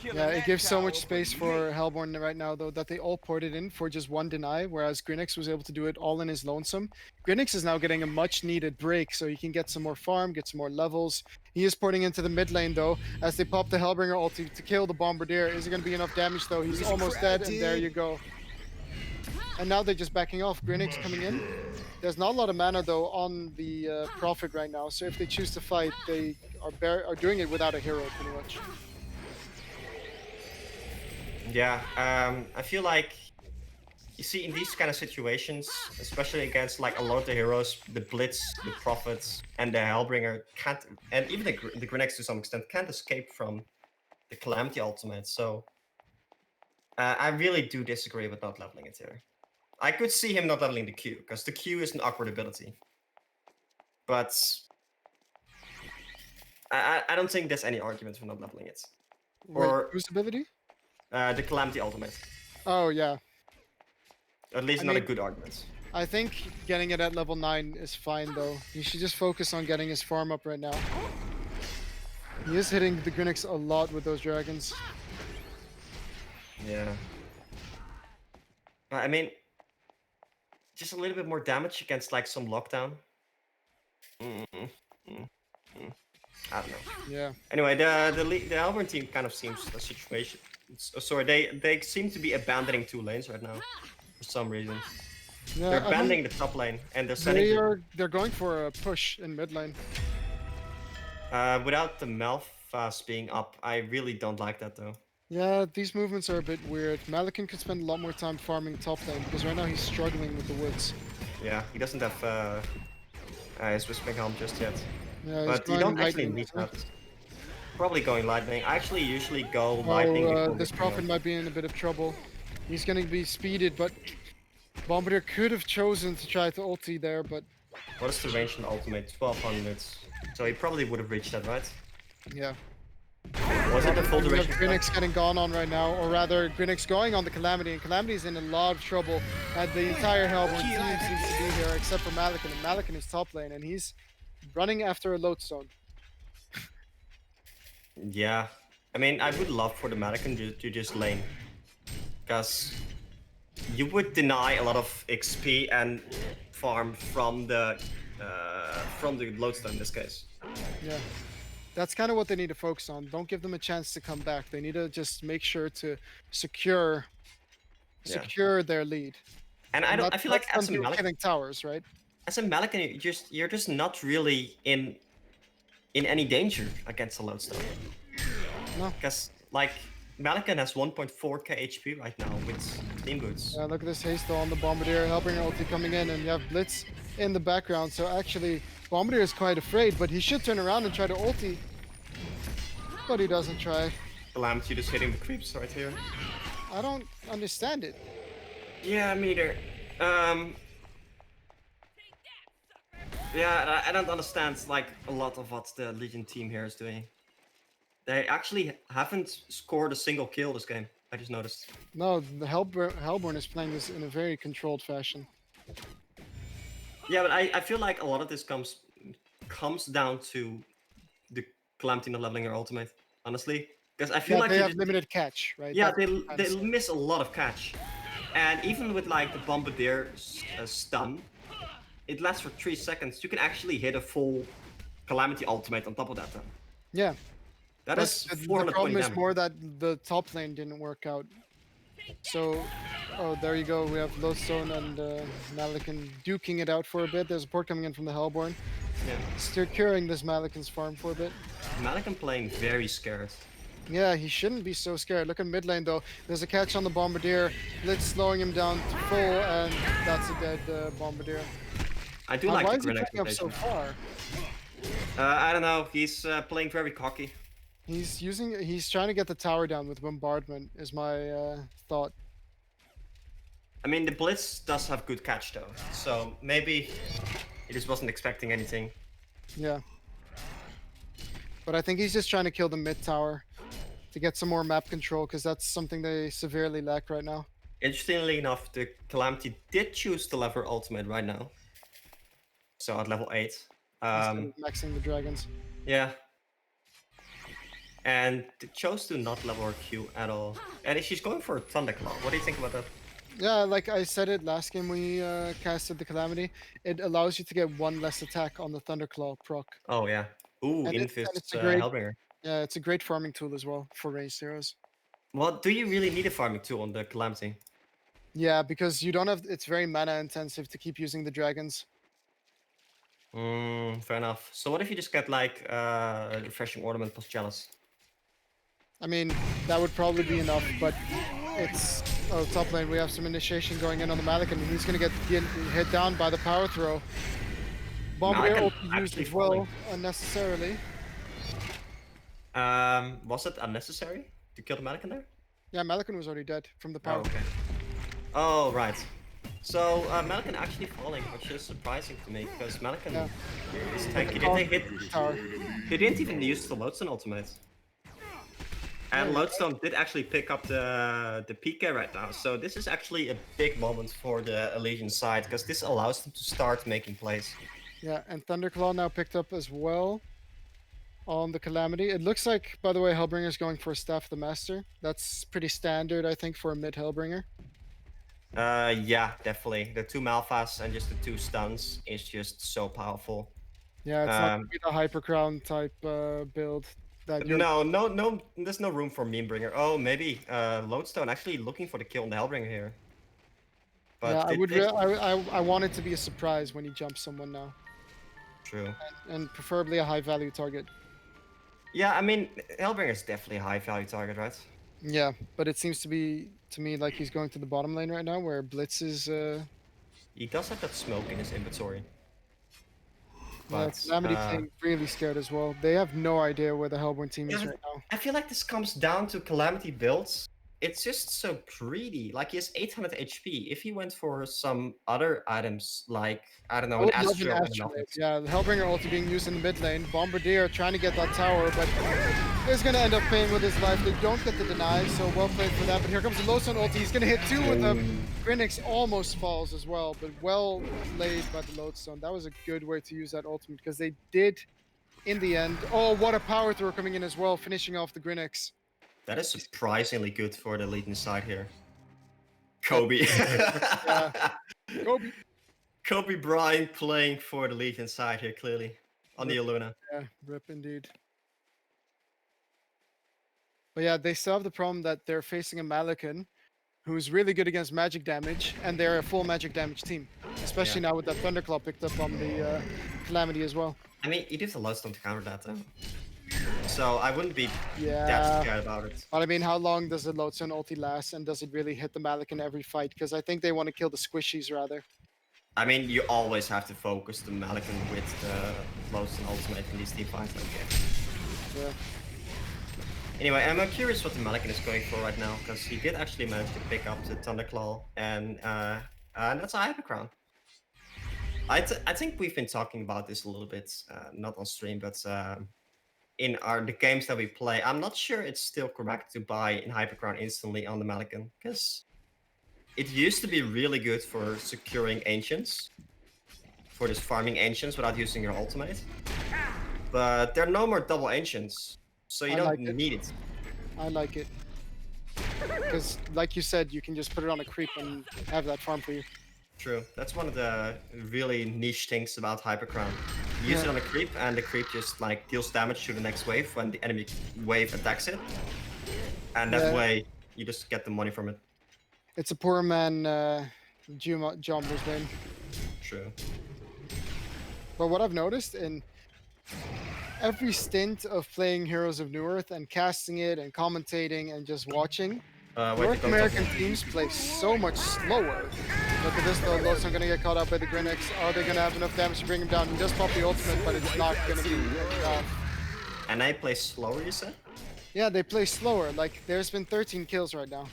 Yeah, it gives so much space for Hellborn right now, though, that they all ported in for just one deny, whereas Grinix was able to do it all in his lonesome. Grinix is now getting a much-needed break, so he can get some more farm, get some more levels. He is porting into the mid lane, though, as they pop the Hellbringer ulti to kill the Bombardier. Is it going to be enough damage, though? He's almost dead, and there you go. And now they're just backing off. Grinix coming in. There's not a lot of mana, though, on the Prophet right now, so if they choose to fight, they are doing it without a hero, pretty much. Yeah, I feel like, you see, in these kind of situations, especially against like a lot of the heroes, the Blitz, the Prophets, and the Hellbringer can't, and even the Grenix to some extent, can't escape from the Calamity ultimate. So I really do disagree with not leveling it here. I could see him not leveling the Q, because the Q is an awkward ability. But I don't think there's any argument for not leveling it. Or whose ability? The Calamity ultimate. Oh, yeah. At least not a good argument. I think getting it at level 9 is fine, though. He should just focus on getting his farm up right now. He is hitting the Grinix a lot with those dragons. Yeah. I mean, just a little bit more damage against like some lockdown. I don't know. Yeah. Anyway, the Albion team kind of seems a situation. Sorry, they seem to be abandoning two lanes right now for some reason. Yeah, they're abandoning the top lane and they're sending. They're going for a push in mid lane. Without the Malphas being up, I really don't like that though. Yeah, these movements are a bit weird. Malikan could spend a lot more time farming top lane because right now he's struggling with the woods. Yeah, he doesn't have his Whispering Helm just yet. Yeah, but you don't actually need that. Probably going lightning. I actually usually go lightning. This Prophet might be in a bit of trouble. He's going to be speeded, but Bombardier could have chosen to try to ulti there, but... What is the range on the ultimate? 1200. So he probably would have reached that, right? Yeah. Was it the full duration? Grinix getting gone on right now, or rather Grinix going on the Calamity, and Calamity is in a lot of trouble, and the entire Hellborn team seems to be here except for Malikan, and Malikan is top lane, and he's running after a lodestone. Yeah, I mean, I would love for the Malikan to just lane, because you would deny a lot of XP and farm from the lodestone in this case. Yeah. That's kind of what they need to focus on. Don't give them a chance to come back. They need to just make sure to secure their lead. And I feel like as a Malikan killing towers, right? As a Malikan, you're just not really in any danger against a lodestone. No. Because like Malikan has 1.4k HP right now with Steam Boots. Yeah, look at this haste though on the Bombardier, helping ulti coming in, and you have Blitz in the background. So actually, Bombardier is quite afraid, but he should turn around and try to ulti. But he doesn't try. Calamity just hitting the creeps right here. I don't understand it. Yeah, me either. Yeah, I don't understand like a lot of what the Legion team here is doing. They actually haven't scored a single kill this game. I just noticed. No, the Hellborn is playing this in a very controlled fashion. Yeah, but I feel like a lot of this comes down to the Calamity not leveling her ultimate, honestly. Because I feel Yeah, like they you have just, limited catch, right? yeah, That's what I'm trying to they say. miss a lot of catch. And even with like the Bombardier stun, it lasts for 3 seconds. You can actually hit a full Calamity ultimate on top of that then. Yeah. That But is the 420 problem is damage. more that the top lane didn't work out. So, oh, there you go. We have Lodestone and Malikan duking it out for a bit. There's a port coming in from the Hellborn. Yeah. Securing this Malikan's farm for a bit. Malikan playing very scared. Yeah, he shouldn't be so scared. Look at mid lane though. There's a catch on the Bombardier. Blitz slowing him down to full, and that's a dead Bombardier. I do Now, like why the is he Grenade picking up so rotation. far? I don't know. He's playing very cocky. He's trying to get the tower down with bombardment. Is my thought. I mean, the Blitz does have good catch though, so maybe he just wasn't expecting anything. Yeah. But I think he's just trying to kill the mid tower to get some more map control, because that's something they severely lack right now. Interestingly enough, the Calamity did choose to level her ultimate right now. So at level 8. Instead of maxing the dragons. Yeah. And they chose to not level her Q at all. And she's going for a Thunderclaw. What do you think about that? Yeah, like I said it last game we casted the Calamity, it allows you to get one less attack on the Thunderclaw proc. Oh yeah. Ooh, And Infist it's a great, Hellbringer. yeah, it's a great farming tool as well for ranged heroes. Well, do you really need a farming tool on the Calamity? Yeah, because you don't have, it's very mana intensive to keep using the dragons. Fair enough. So what if you just get like a refreshing ornament plus jealous? I mean, that would probably be enough, but it's... Oh, top lane, we have some initiation going in on the Malikan, and he's going to get hit down by the power throw. Bombardier Malikan ult used actually as well, falling. unnecessarily. Was it unnecessary to kill the Malikan there? Yeah, Malikan was already dead from the Oh, power. okay. Oh, right. So, Malikan actually falling, which is surprising to me, because Malikan Yeah. is tanky. He didn't even use the Lodestone ultimate. And Lodestone did actually pick up the PK right now, so this is actually a big moment for the Legion side, because this allows them to start making plays. Yeah, and Thunderclaw now picked up as well on the Calamity. It looks like, by the way, Hellbringer's going for a Staff of the Master. That's pretty standard, I think, for a mid Hellbringer. Yeah, definitely. The 2 Malphas and just the 2 stuns is just so powerful. Yeah, it's not gonna be the Hyper Crown type build. That you're... No, there's no room for Memebringer. Oh, maybe Lodestone actually looking for the kill on the Hellbringer here. But yeah, I it- would. it- I want it to be a surprise when he jumps someone now, True. and preferably a high value target. Yeah, I mean, Hellbringer is definitely a high value target, right? Yeah, but it seems to be to me like he's going to the bottom lane right now, where Blitz is. He does have that smoke in his inventory. Yeah, But, Calamity playing really scared as well. They have no idea where the Hellborn team is Yeah, right now. I feel like this comes down to Calamity builds. It's just so greedy. Like, he has 800 HP. If he went for some other items, like, I don't know, an Oh, love Astro an and an Astrolabe. Elfix. Yeah, the Hellbringer also being used in the mid lane. Bombardier trying to get that tower, but is going to end up paying with his life. They don't get the deny, so well played for that. But here comes the Lodestone ulti. He's going to hit 2 with them. Grinix almost falls as well, but well played by the Lodestone. That was a good way to use that ultimate, because they did, in the end... Oh, what a power throw coming in as well, finishing off the Grinix. That is surprisingly good for the Legion side here. Kobe. Kobe. Kobe Bryant playing for the Legion side here, clearly. On the Aluna. Yeah, rip indeed. But yeah, they still have the problem that they're facing a Malikan who's really good against magic damage, and they're a full magic damage team. Especially now with that Thunderclaw picked up on the Calamity as well. I mean, you have the Lodestone to counter that, though. So I wouldn't be that Yeah. scared about it. But I mean, how long does the Lodestone ulti last, and does it really hit the Malik in every fight? Because I think they want to kill the squishies rather. I mean, you always have to focus the Malikan with the Lodestone ultimate in these team fights. Yeah. Anyway, I'm curious what the Malikan is going for right now, because he did actually manage to pick up the Thunderclaw, and that's a Hyper Crown. I think we've been talking about this a little bit, not on stream, but in the games that we play. I'm not sure it's still correct to buy in Hypercrown instantly on the Malikan, because it used to be really good for securing ancients, for just farming ancients without using your ultimate. But there are no more double ancients, so you I don't like it. need it. I like it. Because, like you said, you can just put it on a creep and have that farm for you. True. That's one of the really niche things about Hypercrown. You use it on a creep, and the creep just like deals damage to the next wave when the enemy wave attacks it. And that way, you just get the money from it. It's a poor man Jumper's name. True. But what I've noticed in every stint of playing Heroes of New Earth and casting it and commentating and just watching, North American teams play so much slower. Look at this though, Los are gonna get caught up by the Grinix. Are they gonna have enough damage to bring him down? He does pop the ultimate, but it's not gonna be enough. And they play slower, you said? Yeah, they play slower. Like, there's been 13 kills right now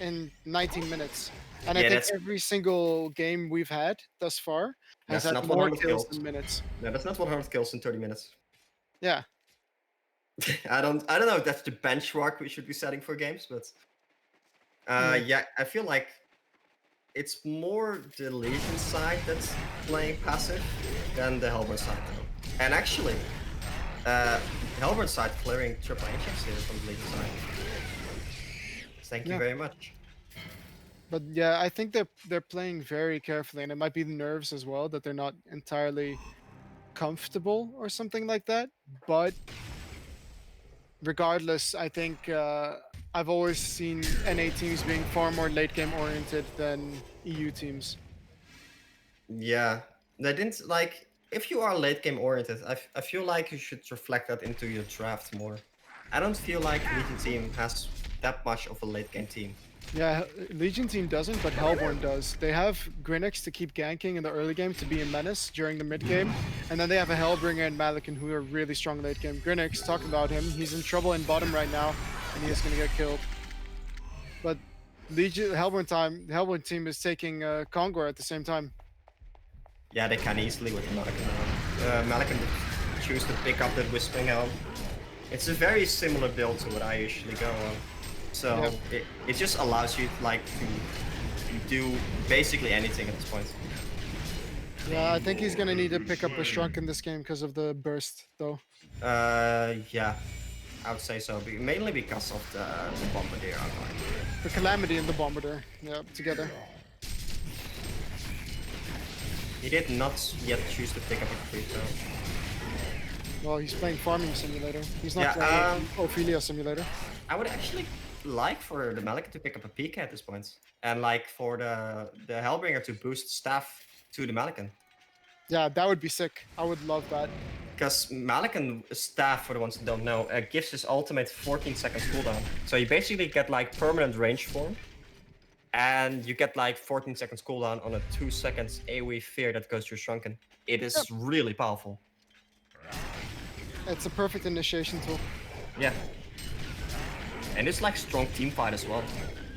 in 19 minutes. And I think every single game we've had thus far has had more kills than minutes. No, that's not 100 kills in 30 minutes. Yeah. I don't know if that's the benchmark we should be setting for games, but yeah, I feel like it's more the Legion side that's playing passive than the Hellborn side though. And actually, Hellborn side clearing triple ancients here from the Legion side. Thank you very much. But yeah, I think they're playing very carefully, and it might be the nerves as well that they're not entirely comfortable or something like that. But regardless, I think I've always seen NA teams being far more late game oriented than EU teams. Yeah, they didn't like. If you are late game oriented, I feel like you should reflect that into your draft more. I don't feel like Legion team has that much of a late game team. Yeah, Legion team doesn't, but Hellborn does. They have Grinix to keep ganking in the early game to be a menace during the mid game, and then they have a Hellbringer and Malikan who are really strong late game. Grinix, talk about him, he's in trouble in bottom right now, and he is going to get killed. But Hellborn team is taking Kongor at the same time. Yeah, they can easily with Malikan. Malikan choose to pick up that Whispering Helm. It's a very similar build to what I usually go on. So it just allows you like to do basically anything at this point. Yeah, I think he's gonna need to pick up a Shrunk in this game because of the burst, though. Yeah, I would say so. Mainly because of the Bombardier. The Calamity and the Bombardier, yeah, together. He did not yet choose to pick up a creep though. Well, he's playing Farming Simulator. He's not playing Ophelia Simulator. I would actually like for the Malikan to pick up a PK at this point. And like for the Hellbringer to boost staff to the Malikan. Yeah, that would be sick. I would love that. Because Malikan staff, for the ones that don't know, gives his ultimate 14 seconds cooldown. So you basically get like permanent range form. And you get like 14 seconds cooldown on a 2 seconds AoE fear that goes through Shrunken. It is really powerful. It's a perfect initiation tool. Yeah. And it's like strong team fight as well.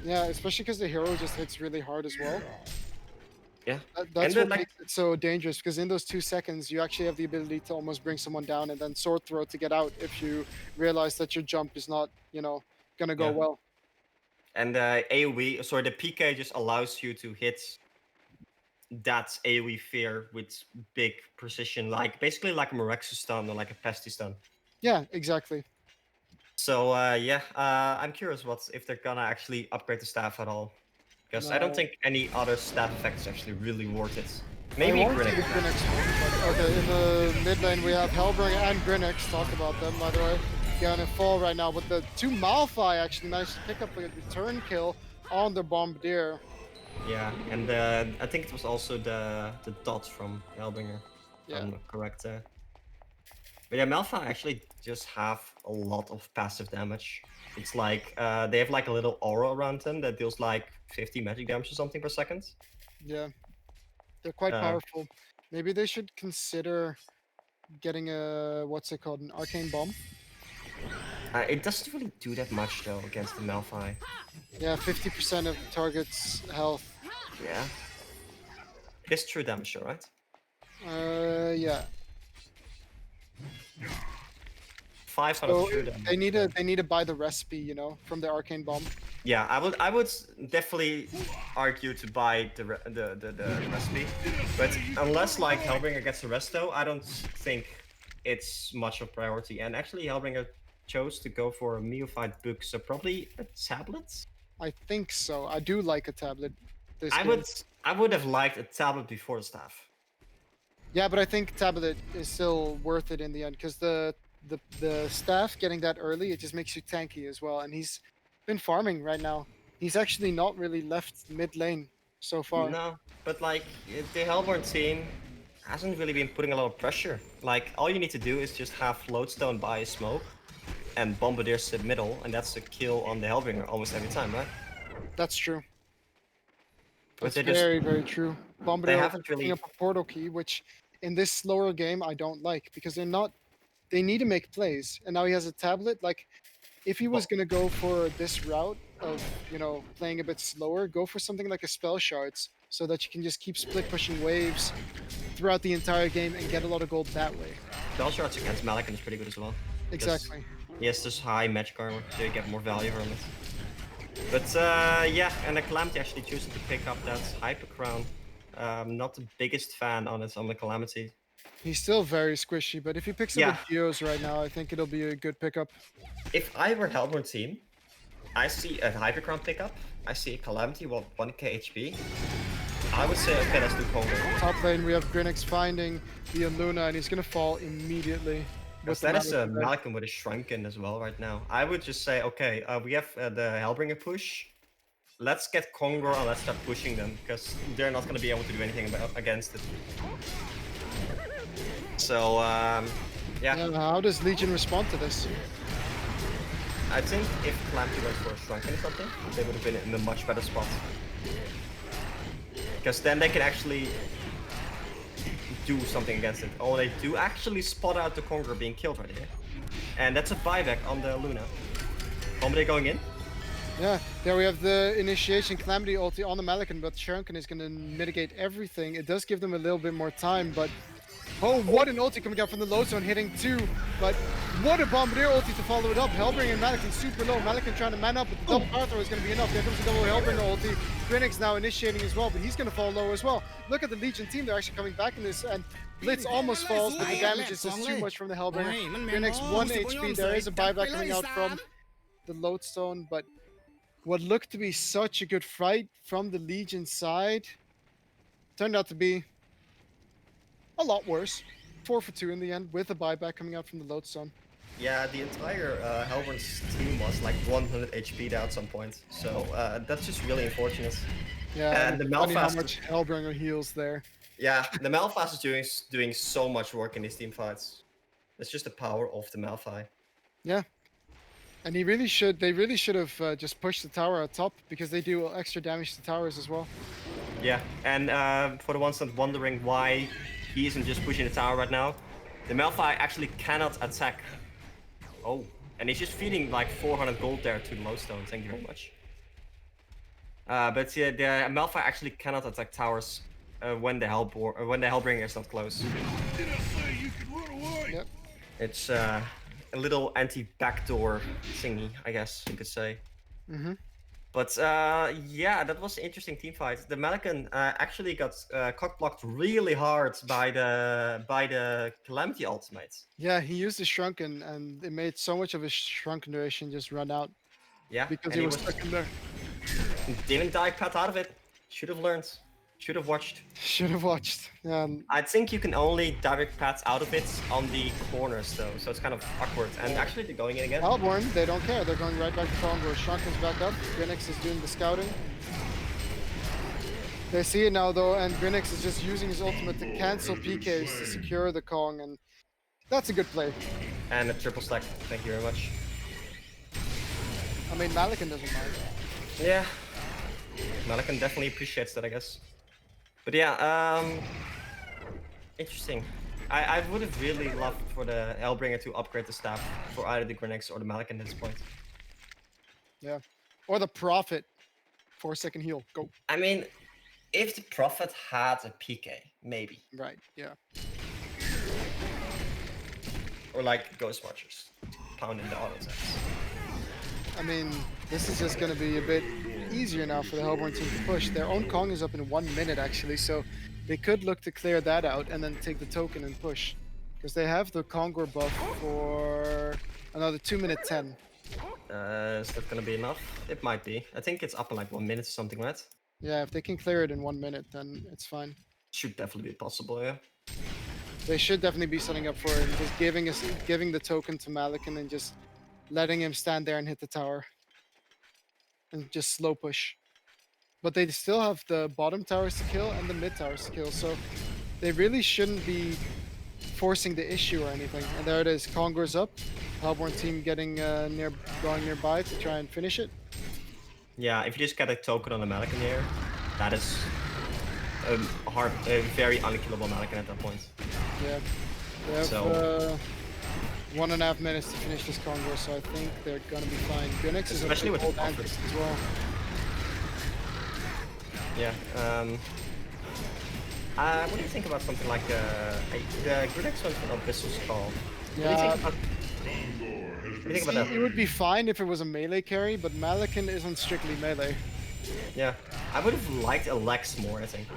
Yeah, especially because the hero just hits really hard as well. Yeah. That's what makes it so dangerous, because in those 2 seconds, you actually have the ability to almost bring someone down and then sword throw to get out if you realize that your jump is not, gonna go well. And the AoE, sorry, the PK just allows you to hit that AoE fear with big precision, like basically like a Morexus stun or like a Pesty stun. Yeah, exactly. So I'm curious if they're gonna actually upgrade the staff at all, because I don't think any other staff effect is actually really worth it. Maybe Grinix. Okay, in the mid lane we have Hellbringer and Grinix. Talk about them, by the way. Gonna fall right now, but the two Malphite actually managed to pick up a return kill on the Bombardier. Yeah, and I think it was also the dot from Hellbringer. Yeah. If I'm correct. But yeah, Malphite actually just have a lot of passive damage. It's like they have like a little aura around them that deals like 50 magic damage or something per second. Yeah, they're quite powerful. Maybe they should consider getting a an arcane bomb. It doesn't really do that much though against the Malphite. Yeah, 50% of the target's health. Yeah. It is true damage though, right? Yeah. 5 out of So 2 then. they need to buy the recipe, you know, from the arcane bomb. Yeah, I would definitely argue to buy the recipe, but unless like Hellbringer gets the resto, I don't think it's much of priority. And actually, Hellbringer chose to go for a Neophyte book, so probably a tablet. I think so. I do like a tablet. This I game. would have liked a tablet before the staff. Yeah, but I think tablet is still worth it in the end because the staff getting that early, it just makes you tanky as well. And he's been farming right now. He's actually not really left mid lane so far. No, but like the Hellborn team hasn't really been putting a lot of pressure. Like all you need to do is just have Lodestone buy a smoke and Bombardier sit middle, and that's a kill on the Hellbringer almost every time, right? That's true. But That's they very, very true. Bombardier haven't picking really- up a portal key, which in this slower game I don't like because they're not. They need to make plays, and now he has a tablet. Like, if he was gonna go for this route of playing a bit slower, go for something like a spell shards, so that you can just keep split pushing waves throughout the entire game and get a lot of gold that way. Spell shots against Malikan is pretty good as well. Exactly. Yes, there's high magic armor, so you get more value from it. But yeah, and the Calamity actually choosing to pick up that Hyper Crown. Not the biggest fan on the Calamity. He's still very squishy, but if he picks up a Geos right now, I think it'll be a good pickup. If I were Hellborn team, I see a Hyper Crown pickup, I see a Calamity, well, 1k HP. I would say, okay, let's do Congo. Top lane, we have Grinix finding the Luna, and he's gonna fall immediately. Because that is a Malikan with a Shrunken as well right now. I would just say, okay, we have the Hellbringer push. Let's get Kongor and let's start pushing them, because they're not going to be able to do anything against it. So, yeah. How does Legion respond to this? I think if Calamity went for a Shrunken or something, they would have been in a much better spot. Because then they can actually do something against it. Oh, they do actually spot out the Conqueror being killed right here. And that's a buyback on the Luna. Bombardier going in? Yeah, there we have the initiation Calamity ulti on the Malikan, but Shrunken is going to mitigate everything. It does give them a little bit more time, but... Oh, what an ulti coming out from the low zone, hitting 2. But what a Bombardier ulti to follow it up. Hellbringer and Malikan super low. Malikan trying to man up, but the double power throw is going to be enough. There comes the double Hellbringer ulti. Grinix now initiating as well, but he's going to fall low as well. Look at the Legion team. They're actually coming back in this, and Blitz almost falls, but the damage is just too much from the Hellbringer. Grinix 1 HP. There is a buyback coming out from the Lodestone, but what looked to be such a good fight from the Legion side turned out to be a lot worse. 4 for 2 in the end, with a buyback coming out from the Lodestone. Yeah, the entire Hellborn's team was like 100 HP at some point, so that's just really unfortunate. Yeah, and the funny how Malphas. much Hellbringer heals there. Yeah, the Malphas is doing so much work in these team fights. It's just the power of the Malphite. Yeah, and they really should have just pushed the tower at top because they do extra damage to towers as well. Yeah, and for the ones that wondering why he isn't just pushing the tower right now, the Malphite actually cannot attack. Oh, and he's just feeding like 400 gold there to the Lodestone. Thank you very much. But yeah, the Malphite actually cannot attack towers when the Hellbringer is not close. Did I say you could run away? Yep. It's a little anti-backdoor thingy, I guess you could say. Mm-hmm. But yeah, that was an interesting team fight. The Malikan actually got cock-blocked really hard by the Calamity ultimate. Yeah, he used the Shrunken, and it made so much of his Shrunken duration just run out. Yeah, because and he was stuck in there. Didn't die cut out of it. Should have learned. Should have watched. Should have watched. I think you can only direct paths out of it on the corners though, so it's kind of awkward. And actually they're going in again. Hellborn, they don't care. They're going right back to Congo. Shrunken's back up. Grinix is doing the scouting. They see it now though, and Grinix is just using his ultimate to cancel PKs to secure the Kong, and that's a good play. And a triple stack. Thank you very much. I mean, Malikan doesn't mind. Yeah. Malikan definitely appreciates that, I guess. But yeah, interesting. I would have really loved for the Hellbringer to upgrade the staff for either the Grinix or the Malikan at this point. Yeah. Or the Prophet. 4-second heal. Go. I mean, If the Prophet had a PK, maybe. Right. Yeah. Or like Ghost Watchers, pounding the auto attacks. I mean, this is just going to be a bit easier now for the Hellborn team to push. Their own Kong is up in 1 minute, actually, so they could look to clear that out and then take the token and push. Because they have the Kongor buff for another 2 minute 10. Is that gonna be enough? It might be. I think it's up in like 1 minute or something, right? Yeah, if they can clear it in 1 minute, then it's fine. Should definitely be possible, yeah. They should definitely be setting up for it and just giving the token to Malikan and just letting him stand there and hit the tower. And just slow push. But they still have the bottom towers to kill and the mid towers to kill, so they really shouldn't be forcing the issue or anything. And there it is, Kongor's up. Hellborn team getting going nearby to try and finish it. Yeah, if you just get a token on the Malikan here, that is a very unkillable Malikan at that point. Yeah. They have So- 1.5 minutes to finish this Kongor, so I think they're gonna be fine. Gunix is Especially up with to the gold buffers. Antis as well. Yeah. What do you think about something like the Gridix one from Abyssal Skull? What do you Yeah. think about? What do you think about It that? would be fine if it was a melee carry, but Malikan isn't strictly melee. Yeah, I would have liked a Lex more. I think.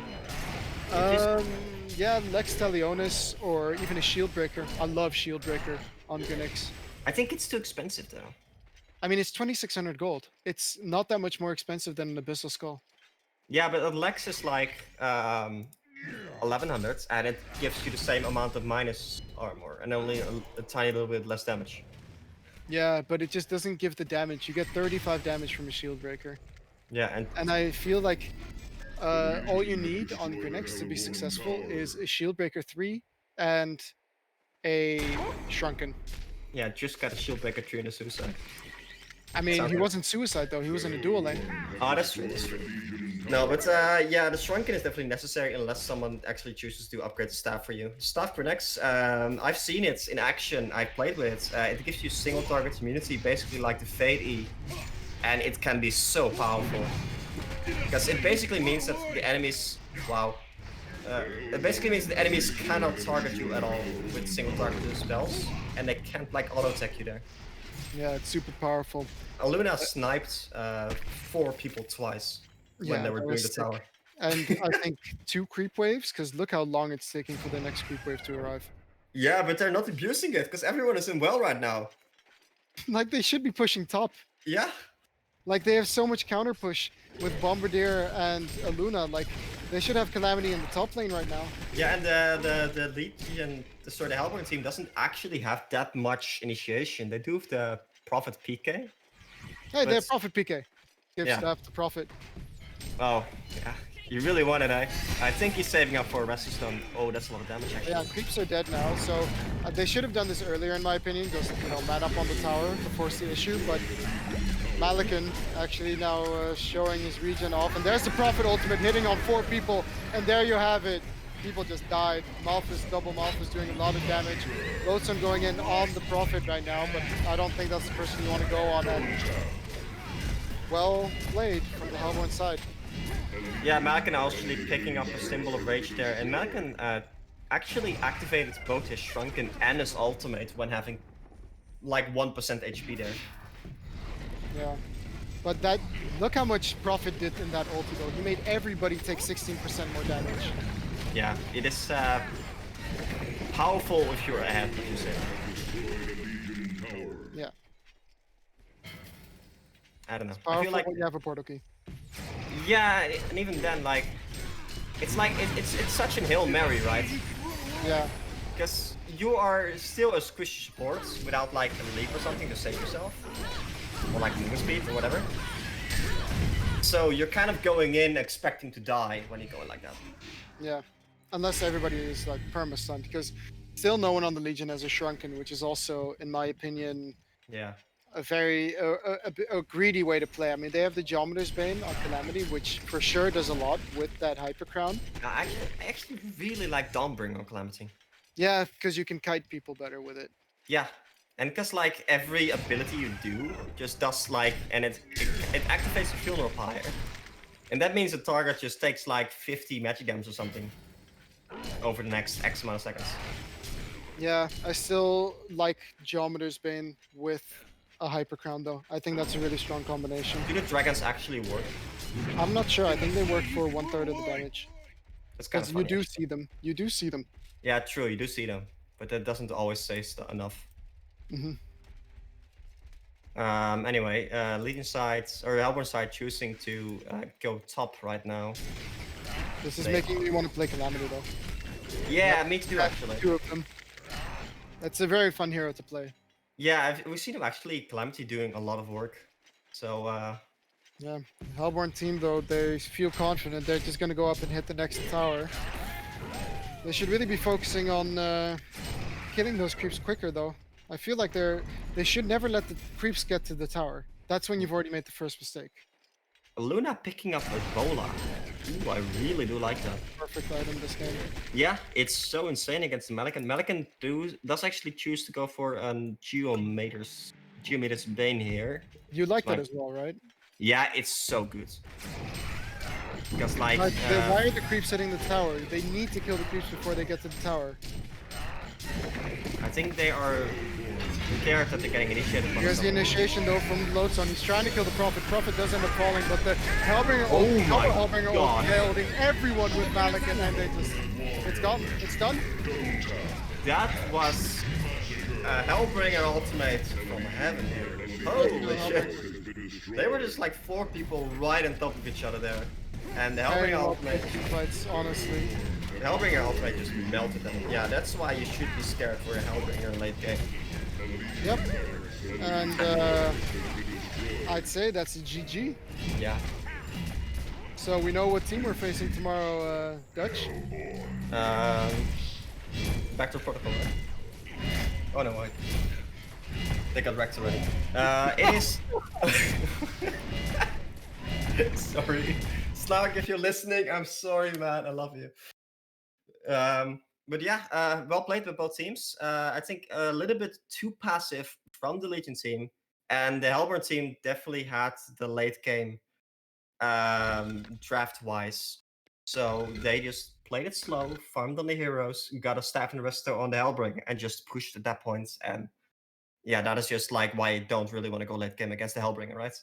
just- Yeah, Lex Talionis or even a Shield Breaker. I love Shield Breaker on Gunix. I think it's too expensive though. I mean, it's 2,600 gold. It's not that much more expensive than an Abyssal Skull. Yeah, but a Lex is like 1100, and it gives you the same amount of minus armor and only a tiny little bit less damage. Yeah, but it just doesn't give the damage. You get 35 damage from a Shield Breaker. Yeah, And I feel like all you need on Gunix to be successful is a Shield Breaker 3 and a Shrunken. yeah, just got a shield breaker 3 and a suicide. I mean, Sounds he good. wasn't Suicide though. He was in a dual lane. Oh, that's true. That's true. No, but yeah, the Shrunken is definitely necessary unless someone actually chooses to upgrade the staff for you. Staff Grenex, I've seen it in action. I've played with it. It gives you single target immunity, basically like the Fade E, and it can be so powerful because it basically means that the enemies, it basically means the enemies cannot target you at all with single targeted spells, and they can't like auto attack you there. Yeah, it's super powerful. Aluna sniped 4 people twice when Yeah, they were that doing was the sick. tower. And I think 2 creep waves, because look how long it's taking for the next creep wave to arrive. Yeah, but they're not abusing it because everyone is in well right now. Like, they should be pushing top. Yeah. Like, they have so much counter push with Bombardier and Aluna. Like, they should have Calamity in the top lane right now. Yeah, and the Legion, the Hellborn team doesn't actually have that much initiation. They do have the Prophet PK. Hey, they're But- Prophet PK. Give Yeah. staff to Prophet. Oh, yeah. You really want it, eh? I think he's saving up for a Rescue Stone. Oh, that's a lot of damage, actually. Yeah, creeps are dead now, so they should have done this earlier, in my opinion. Just, man up on the tower to force the issue, but Malikan actually now showing his regen off, and there's the Prophet ultimate hitting on 4 people, and there you have it. People just died. Malphus, double Malphus doing a lot of damage. Loathsome going in on the Prophet right now, but I don't think that's the person you want to go on. And well played from the Hellborn side. Yeah, Malikan actually picking up a symbol of rage there, and Malikan actually activated both his Shrunken and his ultimate when having like 1% HP there. Yeah. But that, look how much Prophet did in that ulti though. He made everybody take 16% more damage. Yeah, it is powerful if you're ahead, like you said. Yeah. I don't know. I Powerful feel like when you have a portal key. yeah, and even then, like it's such an Hail Mary, right? Yeah. Because you are still a squishy support without like a leap or something to save yourself, or like movement speed or whatever. So you're kind of going in expecting to die when you go in like that. Yeah. Unless everybody is like perma-stunned, because still no one on the Legion has a Shrunken, which is also, in my opinion, Yeah. a very a greedy way to play. I mean, they have the Geometer's Bane on Calamity, which for sure does a lot with that Hyper Crown. I actually really like Dawnbring on Calamity. Yeah, because you can kite people better with it. Yeah, and because like every ability you do just does like, and it activates the funeral pyre. And that means the target just takes like 50 magic damage or something over the next X amount of seconds. Yeah, I still like Geometer's Bane with a Hyper Crown though. I think that's a really strong combination. Do the dragons actually work? I'm not sure. I think they work for 1/3 of the damage. That's kind of Because funny. you do actually. see them. You do see them. Yeah, true. You do see them, but that doesn't always say enough. Hmm. Anyway, Legion side or Hellborn side choosing to go top right now. This is They making me want to play Calamity though. Yeah, me too actually. 2 of them. That's a very fun hero to play. Yeah, we've seen him actually Calamity doing a lot of work. So Yeah, Hellborn team though, they feel confident. They're just gonna go up and hit the next tower. They should really be focusing on killing those creeps quicker though. I feel like they should never let the creeps get to the tower. That's when you've already made the first mistake. Luna picking up Ebola. Ooh, I really do like that. Perfect item this game. Yeah, it's so insane against Melican. Melican does actually choose to go for Geometer's Bane here. You like that Like- as well, right? Yeah, it's so good. Because like, Why are the creeps hitting the tower? They need to kill the creeps before they get to the tower. I think they are scared that they're getting initiated. by Here's the someone. initiation though from Lotzon. He's trying to kill the Prophet. Prophet does end up falling, but the Hellbringer Oh my Hellbringer God. holding everyone with Malikan, and they just it's gone. It's done. That was a Hellbringer ultimate from heaven here. Holy shit. They were just like 4 people right on top of each other there. And the Hellbringer ultimate, fights, honestly. the Hellbringer ultimate just melted them. Yeah, that's why you should be scared for a Hellbringer in late game. Yep. And I'd say that's a GG. Yeah. So we know what team we're facing tomorrow, Dutch. Backdoor protocol, right? Oh no, wait. They got wrecked already. It is. Sorry. Slag, if you're listening, I'm sorry, man. I love you. But yeah, well played with both teams. I think a little bit too passive from the Legion team, and the Hellborn team definitely had the late game draft-wise. So they just played it slow, farmed on the heroes, got a staff and resto on the Hellbringer, and just pushed at that point. And yeah, that is just like why you don't really want to go late game against the Hellbringer, right?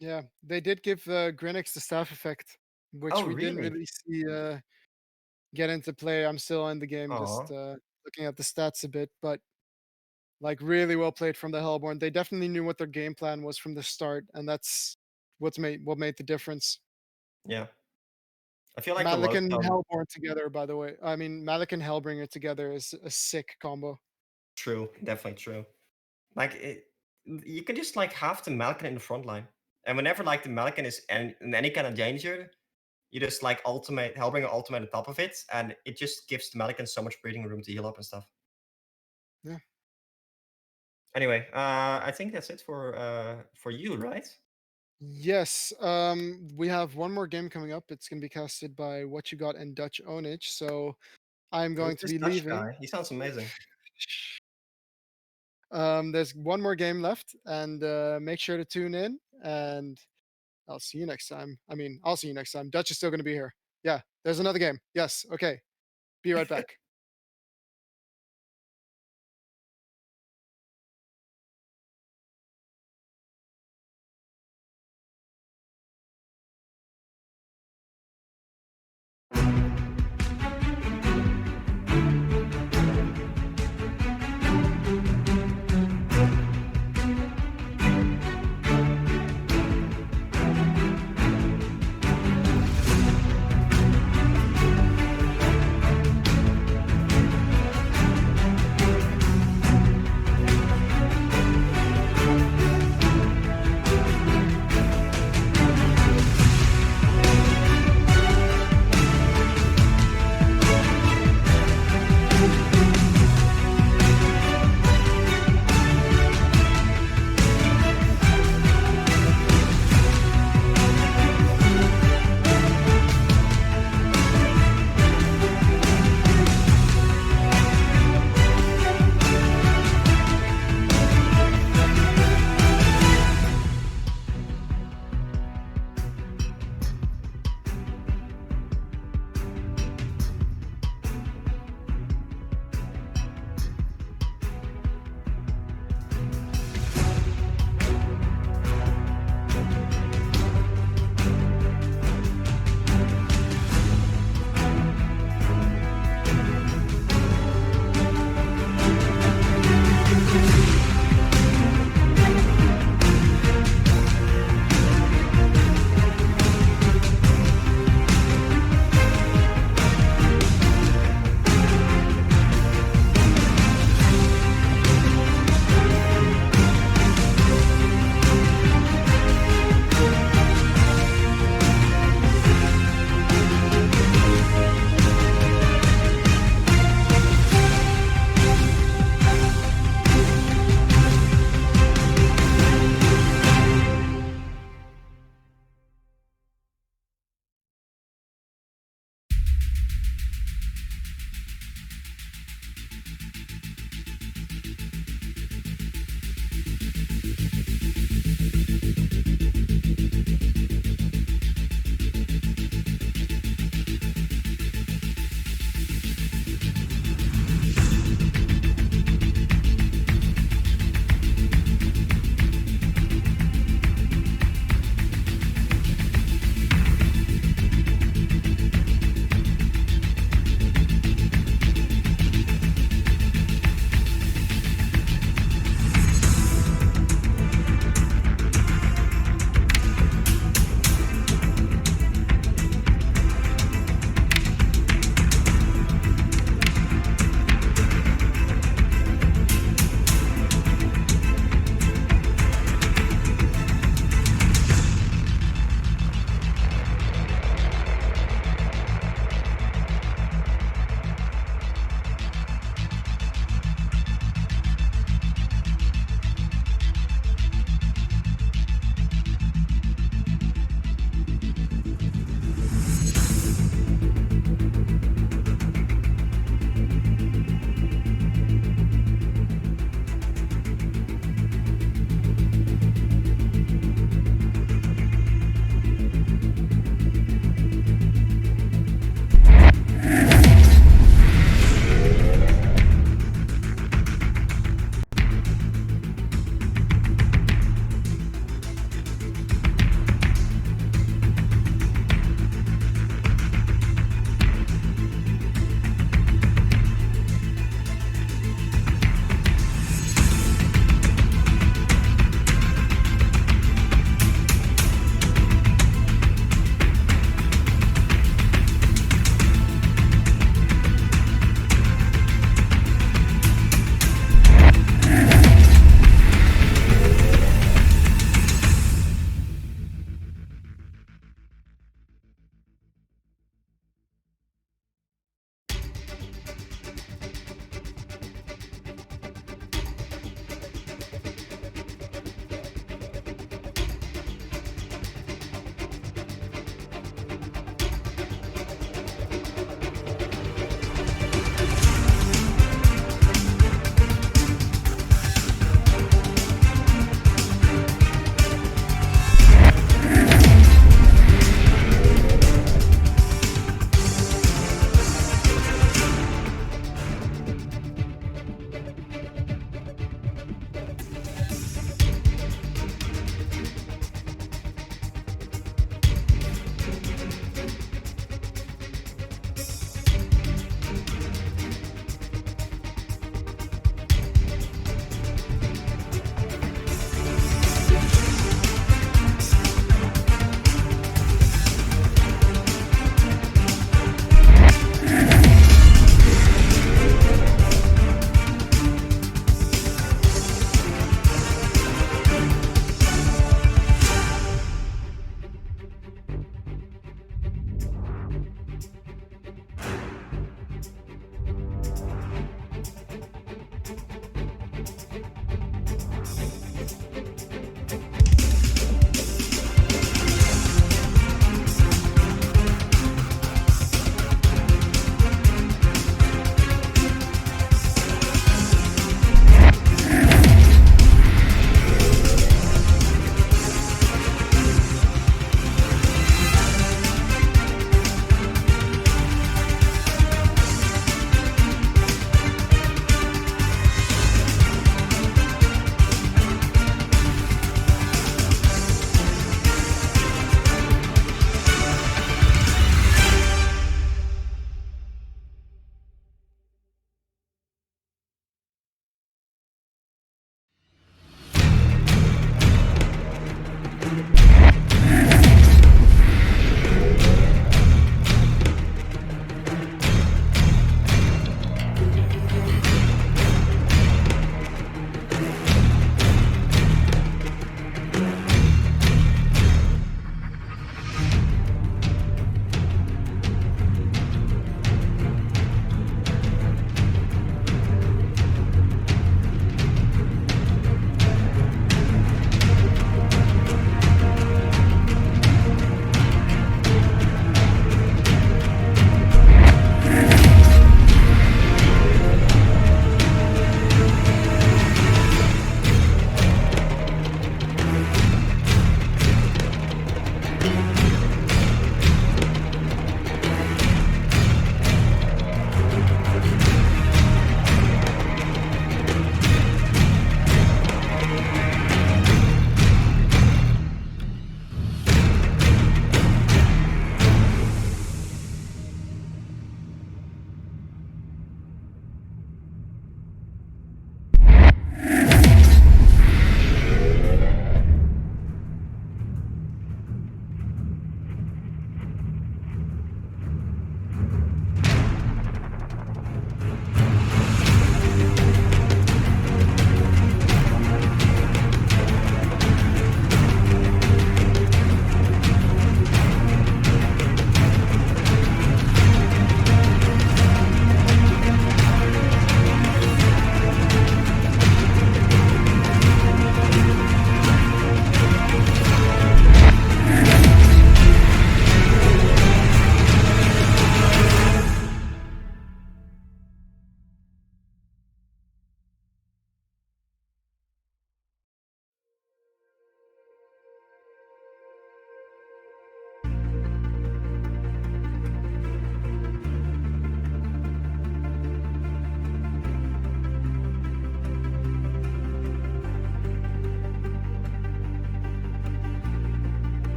Yeah, they did give Grinix the staff effect, which Oh, we didn't really? really see get into play. I'm still in the game, just Aw. looking at the stats a bit, but like really well played from the Hellborn. They definitely knew what their game plan was from the start, and that's what made the difference. Yeah. I feel like Malik the and low Hellborn together, by the way. I mean, Malik and Hellbringer together is a sick combo. True, definitely true. Like you can just like have the Malkin in the front line, and whenever like the Malkin is in any kind of danger, you just like ultimate Hellbringer ultimate on top of it, and it just gives the Malkin so much breathing room to heal up and stuff. Yeah. Anyway, I think that's it for you, right? Yes, we have one more game coming up. It's going to be casted by What You Got and Dutch Ownage. So I'm going Who's to this be Dutch leaving. guy? He sounds amazing. There's one more game left, and make sure to tune in. And I'll see you next time. I mean, I'll see you next time. Dutch is still going to be here. Yeah, there's another game. Yes, okay. Be right back.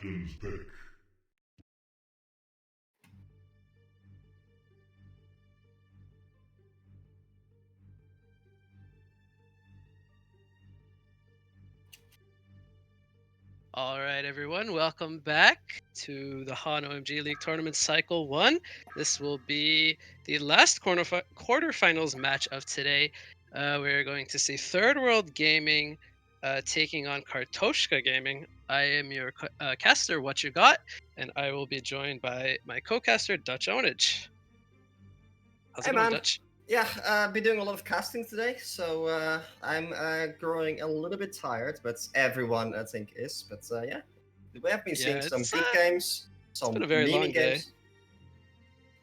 captain's pick. All right, everyone, welcome back to the HoN OMG League Tournament Cycle 1. This will be the last quarterfinals match of today. We're going to see Third World Gaming taking on Kartoshka Gaming. I am your caster, What You Got, and I will be joined by my co-caster, Dutch Ownage. How's Hey, it going, man. Dutch? Yeah, I've been doing a lot of casting today, so I'm growing a little bit tired, but everyone I think is. But yeah, we have been seeing some it's, good games, some been a very long meaning day. games.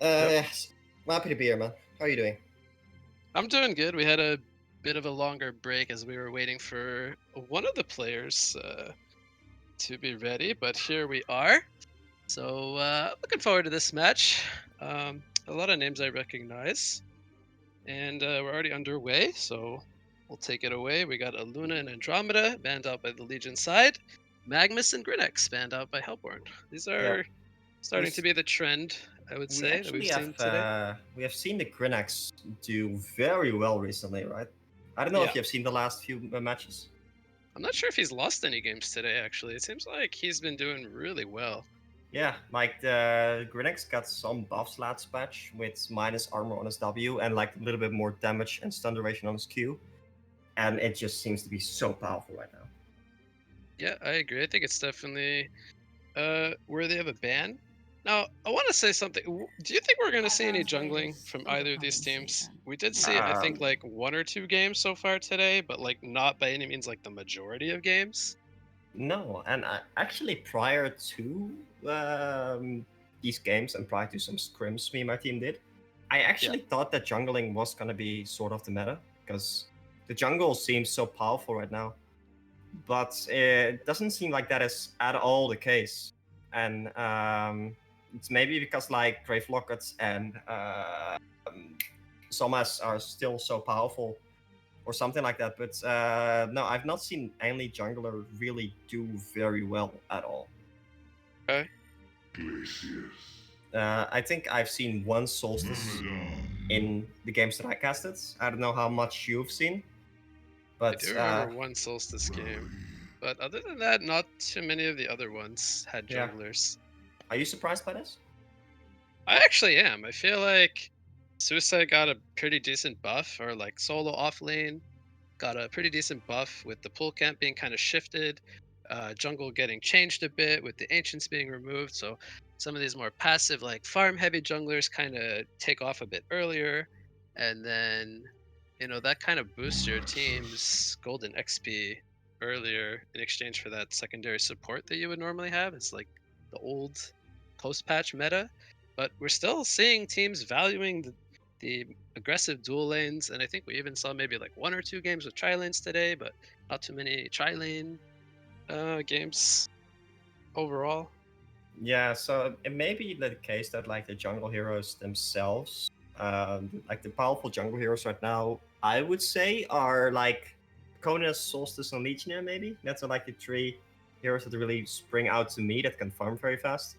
Yes, I'm happy to be here, man. How are you doing? I'm doing good. We had a bit of a longer break as we were waiting for one of the players to be ready, but here we are. So looking forward to this match. A lot of names I recognize, and we're already underway. So we'll take it away. We got Aluna and Andromeda banned out by the Legion side. Magnus and Grinnex banned out by Hellborn. These are starting to be the trend, I would We say, that actually we've seen today. we have seen the Grinnex do very well recently, right? I don't know if Yeah. you have seen the last few matches. I'm not sure if he's lost any games today, actually. It seems like he's been doing really well. Yeah, like the Grinnex got some buffs last patch with minus armor on his W and like a little bit more damage and stun duration on his Q. And it just seems to be so powerful right now. Yeah, I agree. I think it's definitely worthy of a ban. Now, I want to say something. Do you think we're going to see any jungling from either of these teams? We did see, I think, like 1 or 2 games so far today, but like not by any means like the majority of games. No, and actually prior to these games and prior to some scrims me and my team did, I actually thought that jungling was going to be sort of the meta because the jungle seems so powerful right now. But it doesn't seem like that is at all the case. And it's maybe because like Grave Lockets and Somas are still so powerful or something like that. But no, I've not seen any jungler really do very well at all. Okay. Glacius. I think I've seen one Solstice in the games that I casted. I don't know how much you've seen. But I do remember one Solstice game. But other than that, not too many of the other ones had Yeah. junglers. Are you surprised by this? I actually am. I feel like Suicide got a pretty decent buff, or like solo off lane got a pretty decent buff with the pull camp being kind of shifted, jungle getting changed a bit with the ancients being removed. So some of these more passive, like farm heavy junglers, kind of take off a bit earlier, and then that kind of boosts your team's golden XP earlier in exchange for that secondary support that you would normally have. It's like the old post-patch meta, but we're still seeing teams valuing the aggressive dual lanes, and I think we even saw maybe like 1 or 2 games with tri lanes today, but not too many tri lane games overall. Yeah, so it may be the case that like the jungle heroes themselves, like the powerful jungle heroes right now, I would say are like Konas, Solstice, and Legionnaire maybe. That's like the 3 heroes that really spring out to me that can farm very fast.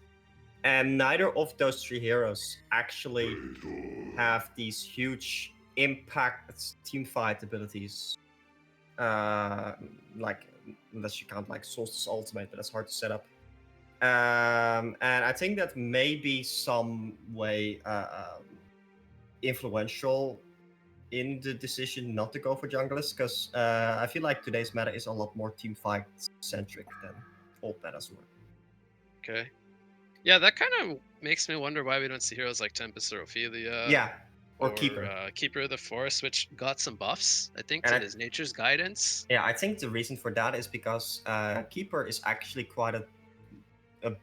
And neither of those 3 heroes actually have these huge impact team fight abilities. Like unless you count like Solstice Ultimate, but that's hard to set up. And I think that may be some way influential in the decision not to go for junglers, because I feel like today's meta is a lot more team fight centric than old metas were. Okay. Yeah, that kind of makes me wonder why we don't see heroes like Tempest or Ophelia. Yeah, or Keeper. Keeper of the Forest, which got some buffs, I think, And to his Nature's Guidance. Yeah, I think the reason for that is because Keeper is actually quite a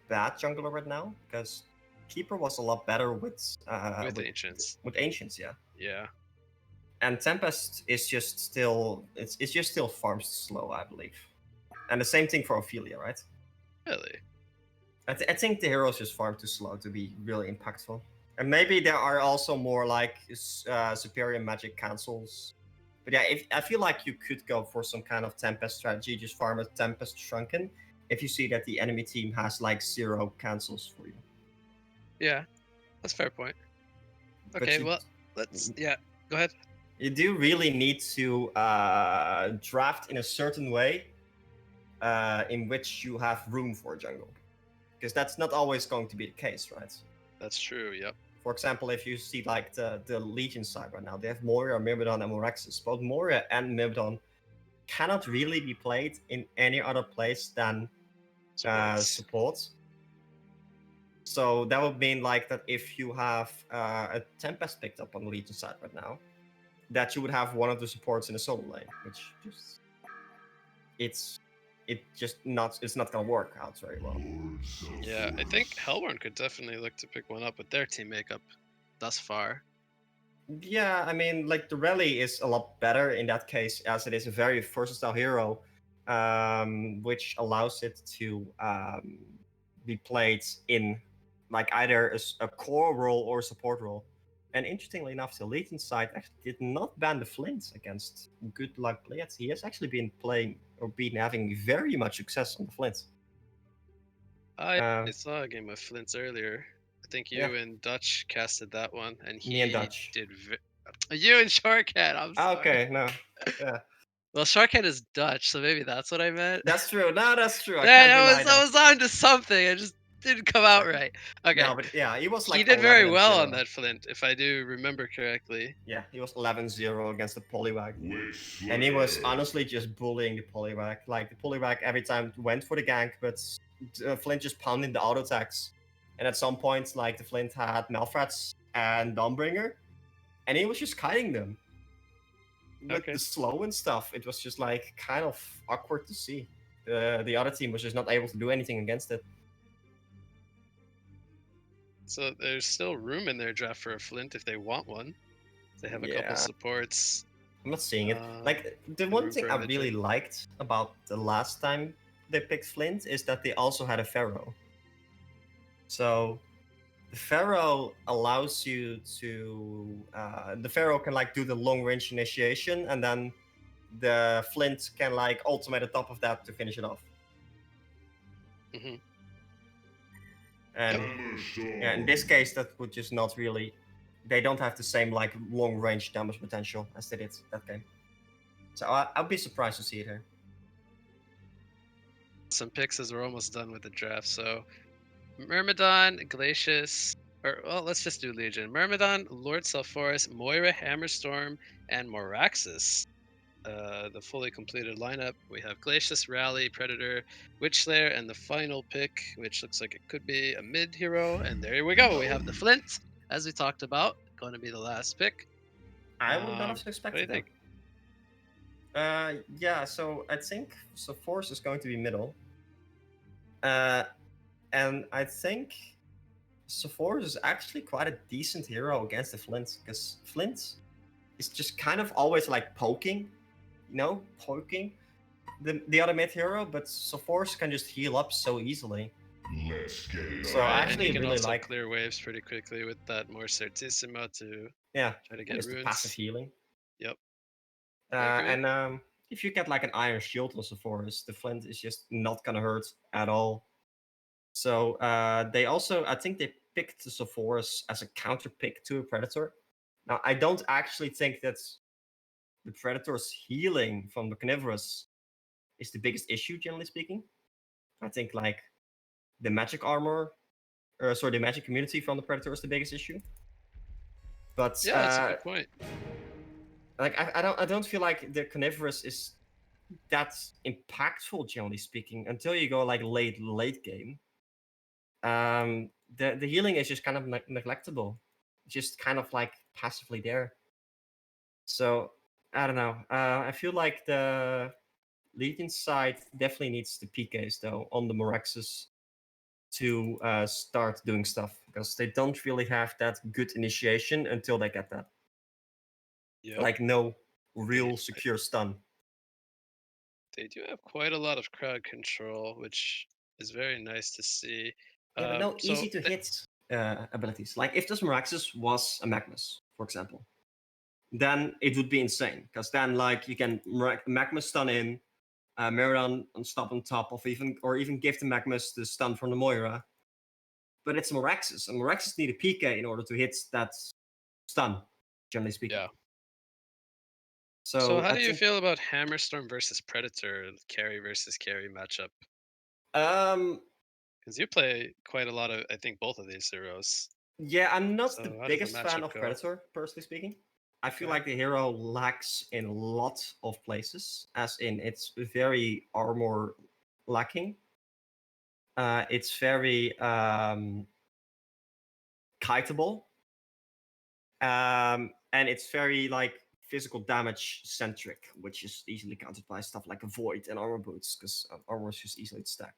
bad jungler right now, because Keeper was a lot better with Ancients. With Ancients, yeah. Yeah. And Tempest is just still it's just still farms slow, I believe. And the same thing for Ophelia, right? Really? I think the heroes just farm too slow to be really impactful. And maybe there are also more like superior magic cancels. But yeah, I feel like you could go for some kind of Tempest strategy, just farm a Tempest Shrunken, if you see that the enemy team has like 0 cancels for you. Yeah, that's a fair point. But Okay, you- well, let's. Yeah, go ahead. You do really need to draft in a certain way in which you have room for a jungle. Because that's not always going to be the case, right? That's true. Yep. For example, if you see like the Legion side right now, they have Moira, Myrmidon, and Moraxis. Both Moira and Myrmidon cannot really be played in any other place than support. So that would mean like that if you have a Tempest picked up on the Legion side right now, that you would have one of the supports in a solo lane, which just it's not gonna work out very well. Yeah, I think Hellborn could definitely look to pick one up with their team makeup thus far. Yeah, I mean, like the rally is a lot better in that case, as it is a very versatile hero, which allows it to be played in like either a core role or a support role. And interestingly enough, the Legion side actually did not ban the Flint against Good Luck Blitz. He has actually been playing or been having very much success on the Flint. I saw a game of Flint's earlier. I think you Yeah. and Dutch casted that one, and he Me and Dutch. did. You and Sharkhead. I'm sorry. Okay, no, yeah, Well, Sharkhead is Dutch, so maybe that's what I meant. that's true. No, that's true. I Yeah, can't deny I that. was on to something. It just didn't come out right. Okay. No, but yeah, he was like he did very 11-0. well on that Flint, if I do remember correctly. Yeah, he was 11-0 against the Poliwag. And he was honestly just bullying the Poliwag. Like, the Poliwag every time went for the gank, but Flint just pounded the auto attacks. And at some point, like, the Flint had Malfrats and Dawnbringer, and he was just kiting them. With the slow and stuff, it was just, like, kind of awkward to see. The other team was just not able to do anything against it. So there's still room in their draft for a Flint if they want one. They have a couple supports. I'm not seeing it. Like, the one thing I Ruber really Midget. liked about the last time they picked Flint is that they also had a Pharaoh. So, the Pharaoh allows you to... the Pharaoh can, like, do the long-range initiation, and then the Flint can, like, ultimate on top of that to finish it off. Mm-hmm. And yeah, in this case, that would just not really... They don't have the same like long-range damage potential as they did that game. So I'll be surprised to see it here. Some picks as we're almost done with the draft. So Myrmidon, Glacius, or well, let's just do Legion. Myrmidon, Lord Sulfuras, Moira, Hammerstorm, and Moraxis. The fully completed lineup. We have Glacius, Rally, Predator, Witchslayer, and the final pick, which looks like it could be a mid hero. And there we go. We have the Flint, as we talked about, going to be the last pick. I would not have expected what do you that. Yeah, so I think Force is going to be middle. And I think Force is actually quite a decent hero against the Flint, because Flint is just kind of always like poking the other mid hero, but Force can just heal up so easily. Let's get it So I actually and you can really also like clear waves pretty quickly with that more Certissima to try to get just the runes. passive healing. Yep. And if you get like an Iron Shield on Force, the Flint is just not gonna hurt at all. So they also, I think they picked the Force as a counter pick to a Predator. Now I don't actually think that the Predator's healing from the Carnivorous is the biggest issue, generally speaking. I think like the magic armor, the magic community from the Predator is the biggest issue. But yeah, that's a good point. Like I don't feel like the Carnivorous is that impactful, generally speaking, until you go like late game. The healing is just kind of neglectable, just kind of like passively there. So I don't know. I feel like the Legion side definitely needs the PKs though on the Moraxis to start doing stuff, because they don't really have that good initiation until they get that. Yep. Like no real secure stun. They do have quite a lot of crowd control, which is very nice to see. Yeah, but no easy to hit abilities. Like if this Moraxis was a Magnus, for example, then it would be insane, because then like you can Magma stun in, Myrmidon on stop on top of even give the Magnus the stun from the Moira. But it's Moraxis, and Moraxis need a PK in order to hit that stun, generally speaking. Yeah. So, So how I do you think, feel about Hammerstorm versus Predator, carry versus carry matchup? um, Because you play quite a lot of, I think, both of these heroes. yeah, I'm not So the how does the biggest fan matchup of go? Predator, personally speaking. I feel Okay. like the hero lacks in a lot of places, as in it's very armor lacking. It's very kiteable. And it's very like physical damage centric, which is easily countered by stuff like a void and armor boots, because armor is just easily stack.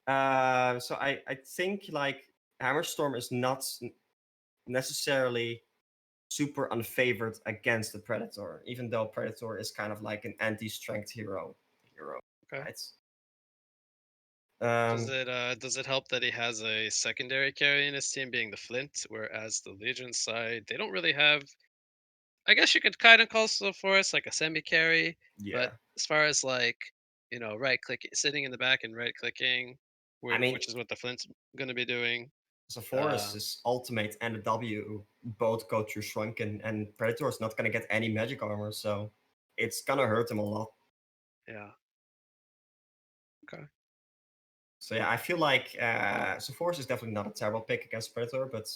So I think like Hammerstorm is not necessarily super unfavored against the Predator, even though Predator is kind of like an anti-strength hero. Okay. Right? Does it help that he has a secondary carry in his team, being the Flint, whereas the Legion side they don't really have? I guess you could kind of call Forest like a semi carry, Yeah. but as far as like right click, sitting in the back and right clicking, I mean, which is what the Flint's going to be doing. so Forest's ultimate and the W both go through Shrunken, and Predator is not going to get any magic armor, so it's going to hurt him a lot. Yeah. Okay. So yeah, I feel like so Forest is definitely not a terrible pick against Predator, but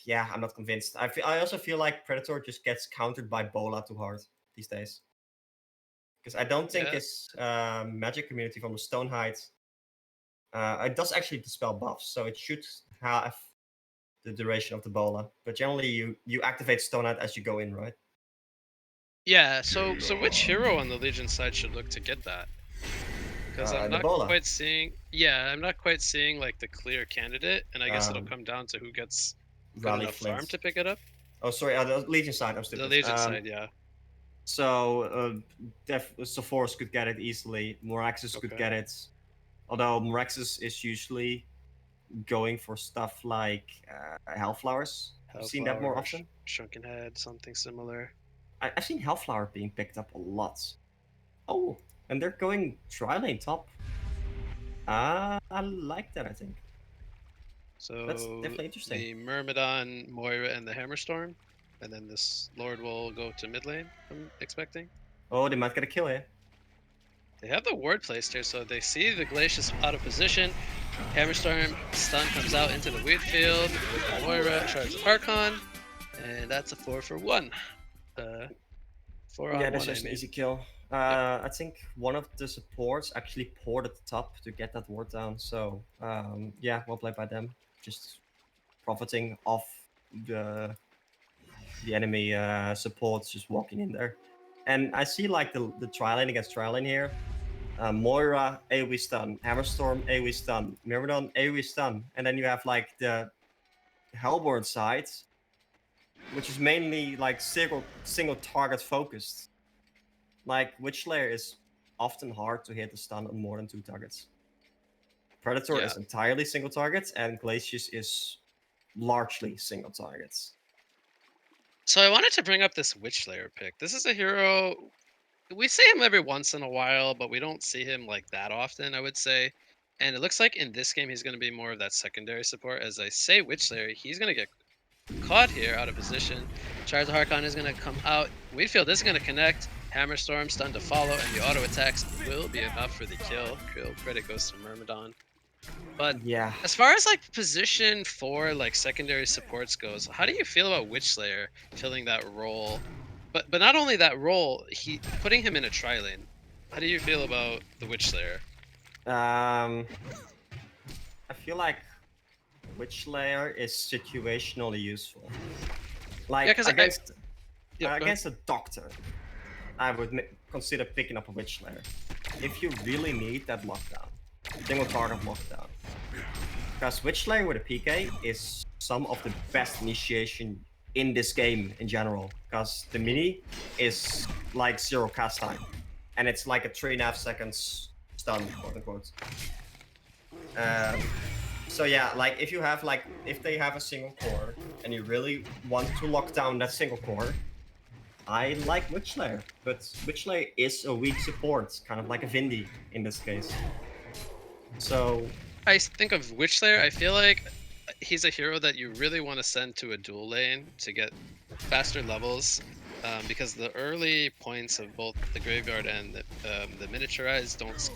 yeah, I'm not convinced. I also feel like Predator just gets countered by Bola too hard these days. Because I don't think Yeah. his magic community from the Stonehide it does actually dispel buffs, so it should have the duration of the Bola. But generally you activate Stonehide as you go in, right? Yeah. So which hero on the Legion side should look to get that? Because I'm The not Bola. quite seeing. Yeah, I'm not quite seeing like the clear candidate, and I guess it'll come down to who gets good Rally enough farm Flint. to pick it up. Oh, sorry, the Legion side. I'm stupid. The Legion side, yeah. So, Force could get it easily. Moraxis could Okay. get it. Although Moraxis is usually going for stuff like Hellflowers. I've seen that more often. Shrunken Head, something similar. I've seen Hellflower being picked up a lot. Oh, and they're going Tri-Lane top. I like that, I think. So That's definitely interesting. the Myrmidon, Moira, and the Hammerstorm. And then this Lord will go to mid lane, I'm expecting. Oh, they might get a kill here. They have the ward placed here, so they see the Glacius out of position. Hammerstorm stun comes out into the wheat field with Moira, charge the Archon, and that's a 4 for 1. 4 on Yeah, 1, that's just an easy kill. I think one of the supports actually poured at the top to get that ward down. So yeah, well played by them. Just profiting off the enemy supports just walking in there. And I see like the tri-lane against tri-lane here. Moira AoE stun, Hammerstorm AoE stun, Myrmidon AoE stun, and then you have like the Hellborn side, which is mainly like single target focused. Like Witchslayer is often hard to hit a stun on more than 2 targets. Predator is entirely single targets, and Glacius is largely single targets. So I wanted to bring up this Witchslayer pick. This is a hero, we see him every once in a while, but we don't see him like that often, I would say. And it looks like in this game he's going to be more of that secondary support. As I say Witchslayer, he's going to get caught here out of position. Charge the Harkon is going to come out. Wheatfield is going to connect. Hammerstorm stun to follow, and the auto attacks will be enough for the kill. Credit goes to Myrmidon. But yeah, as far as like position for like secondary supports goes, how do you feel about Witchslayer filling that role? But not only that role, he putting him in a tri-lane. How do you feel about the Witchslayer? I feel like Witchslayer is situationally useful. Like against a doctor, I would consider picking up a Witchslayer. If you really need that lockdown, single target lockdown. Because Witchslayer with a PK is some of the best initiation in this game in general. Because the mini is like 0 cast time. And it's like a 3.5 seconds stun, quote unquote. So yeah, like if you have if they have a single core and you really want to lock down that single core, I like Witchslayer, but Witchslayer is a weak support, kind of like a Vindy in this case. So I think of Witchslayer, I feel like he's a hero that you really want to send to a dual lane to get faster levels, because the early points of both the graveyard and the miniaturized don't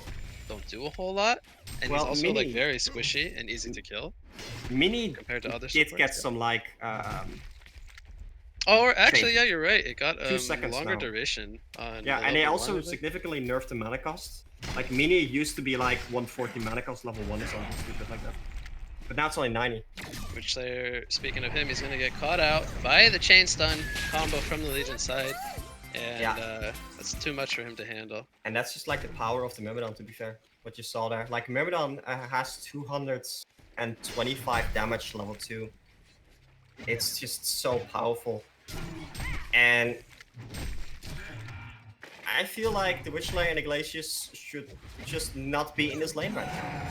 do a whole lot, and he's well, also like Mini very squishy and easy to kill Mini compared to other did supports. get some like Oh, or actually, changes. yeah, you're right. It got 2 seconds longer now. duration on. Yeah, the and they level also 1, I think. significantly nerfed the mana cost. Like Mini used to be like 140 mana cost level 1 or something stupid like that. But now it's only 90. Witchslayer, speaking of him, he's gonna get caught out by the chain stun combo from the Legion side, and that's too much for him to handle. And that's just like the power of the Myrmidon, to be fair. What you saw there. Like Myrmidon has 225 damage level 2. It's just so powerful. And I feel like the Witchslayer and the Glacius should just not be in this lane right now.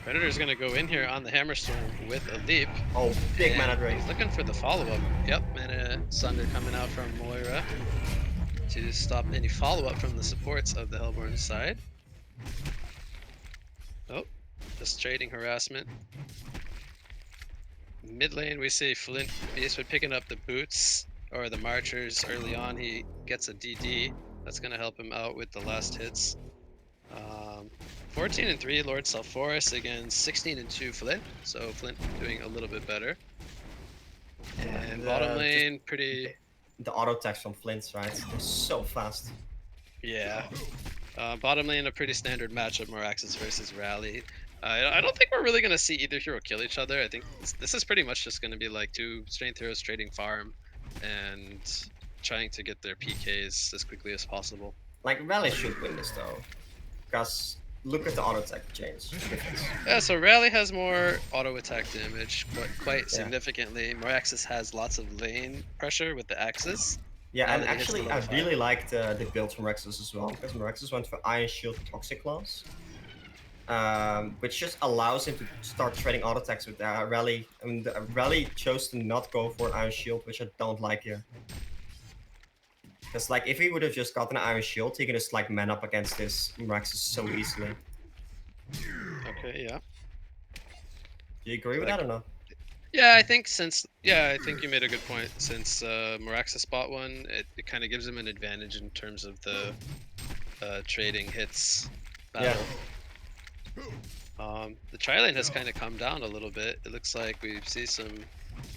Predator's gonna go in here on the Hammerstorm with a leap. Oh, big and mana drain. He's looking for the follow-up. Yep, mana Sunder coming out from Moira to stop any follow-up from the supports of the Hellborn side. Oh, just trading harassment. Mid lane, we see Flint Beastwood picking up the boots or the marchers early on. He gets a DD. That's gonna help him out with the last hits. 14 and 3 Lord Sulfuras against 16 and 2 Flint. So Flint doing a little bit better. And bottom lane, pretty. The auto attacks from Flint's, right? They're so fast. Yeah. Bottom lane, a pretty standard matchup, Moraxis versus Rally. I don't think we're really going to see either hero kill each other. I think this is pretty much just going to be like two strength heroes trading farm and trying to get their PKs as quickly as possible. Like, Rally should win this, though. Because look at the auto attack change. Yeah, so Rally has more auto attack damage, quite significantly. Moraxis has lots of lane pressure with the axes. Yeah, and actually, I really liked the build from Moraxis as well, because Moraxis went for Iron Shield Toxic Claws, which just allows him to start trading auto attacks with Rally. I mean, Rally chose to not go for Iron Shield, which I don't like here. Because, like, if he would have just gotten an Iron Shield, he can just, like, man up against this Moraxis so easily. Okay, yeah. Do you agree with that or not? Yeah, I think you made a good point. Since Moraxis bought one, it kind of gives him an advantage in terms of the trading hits battle. Yeah. The tri-lane has kind of come down a little bit. It looks like we see some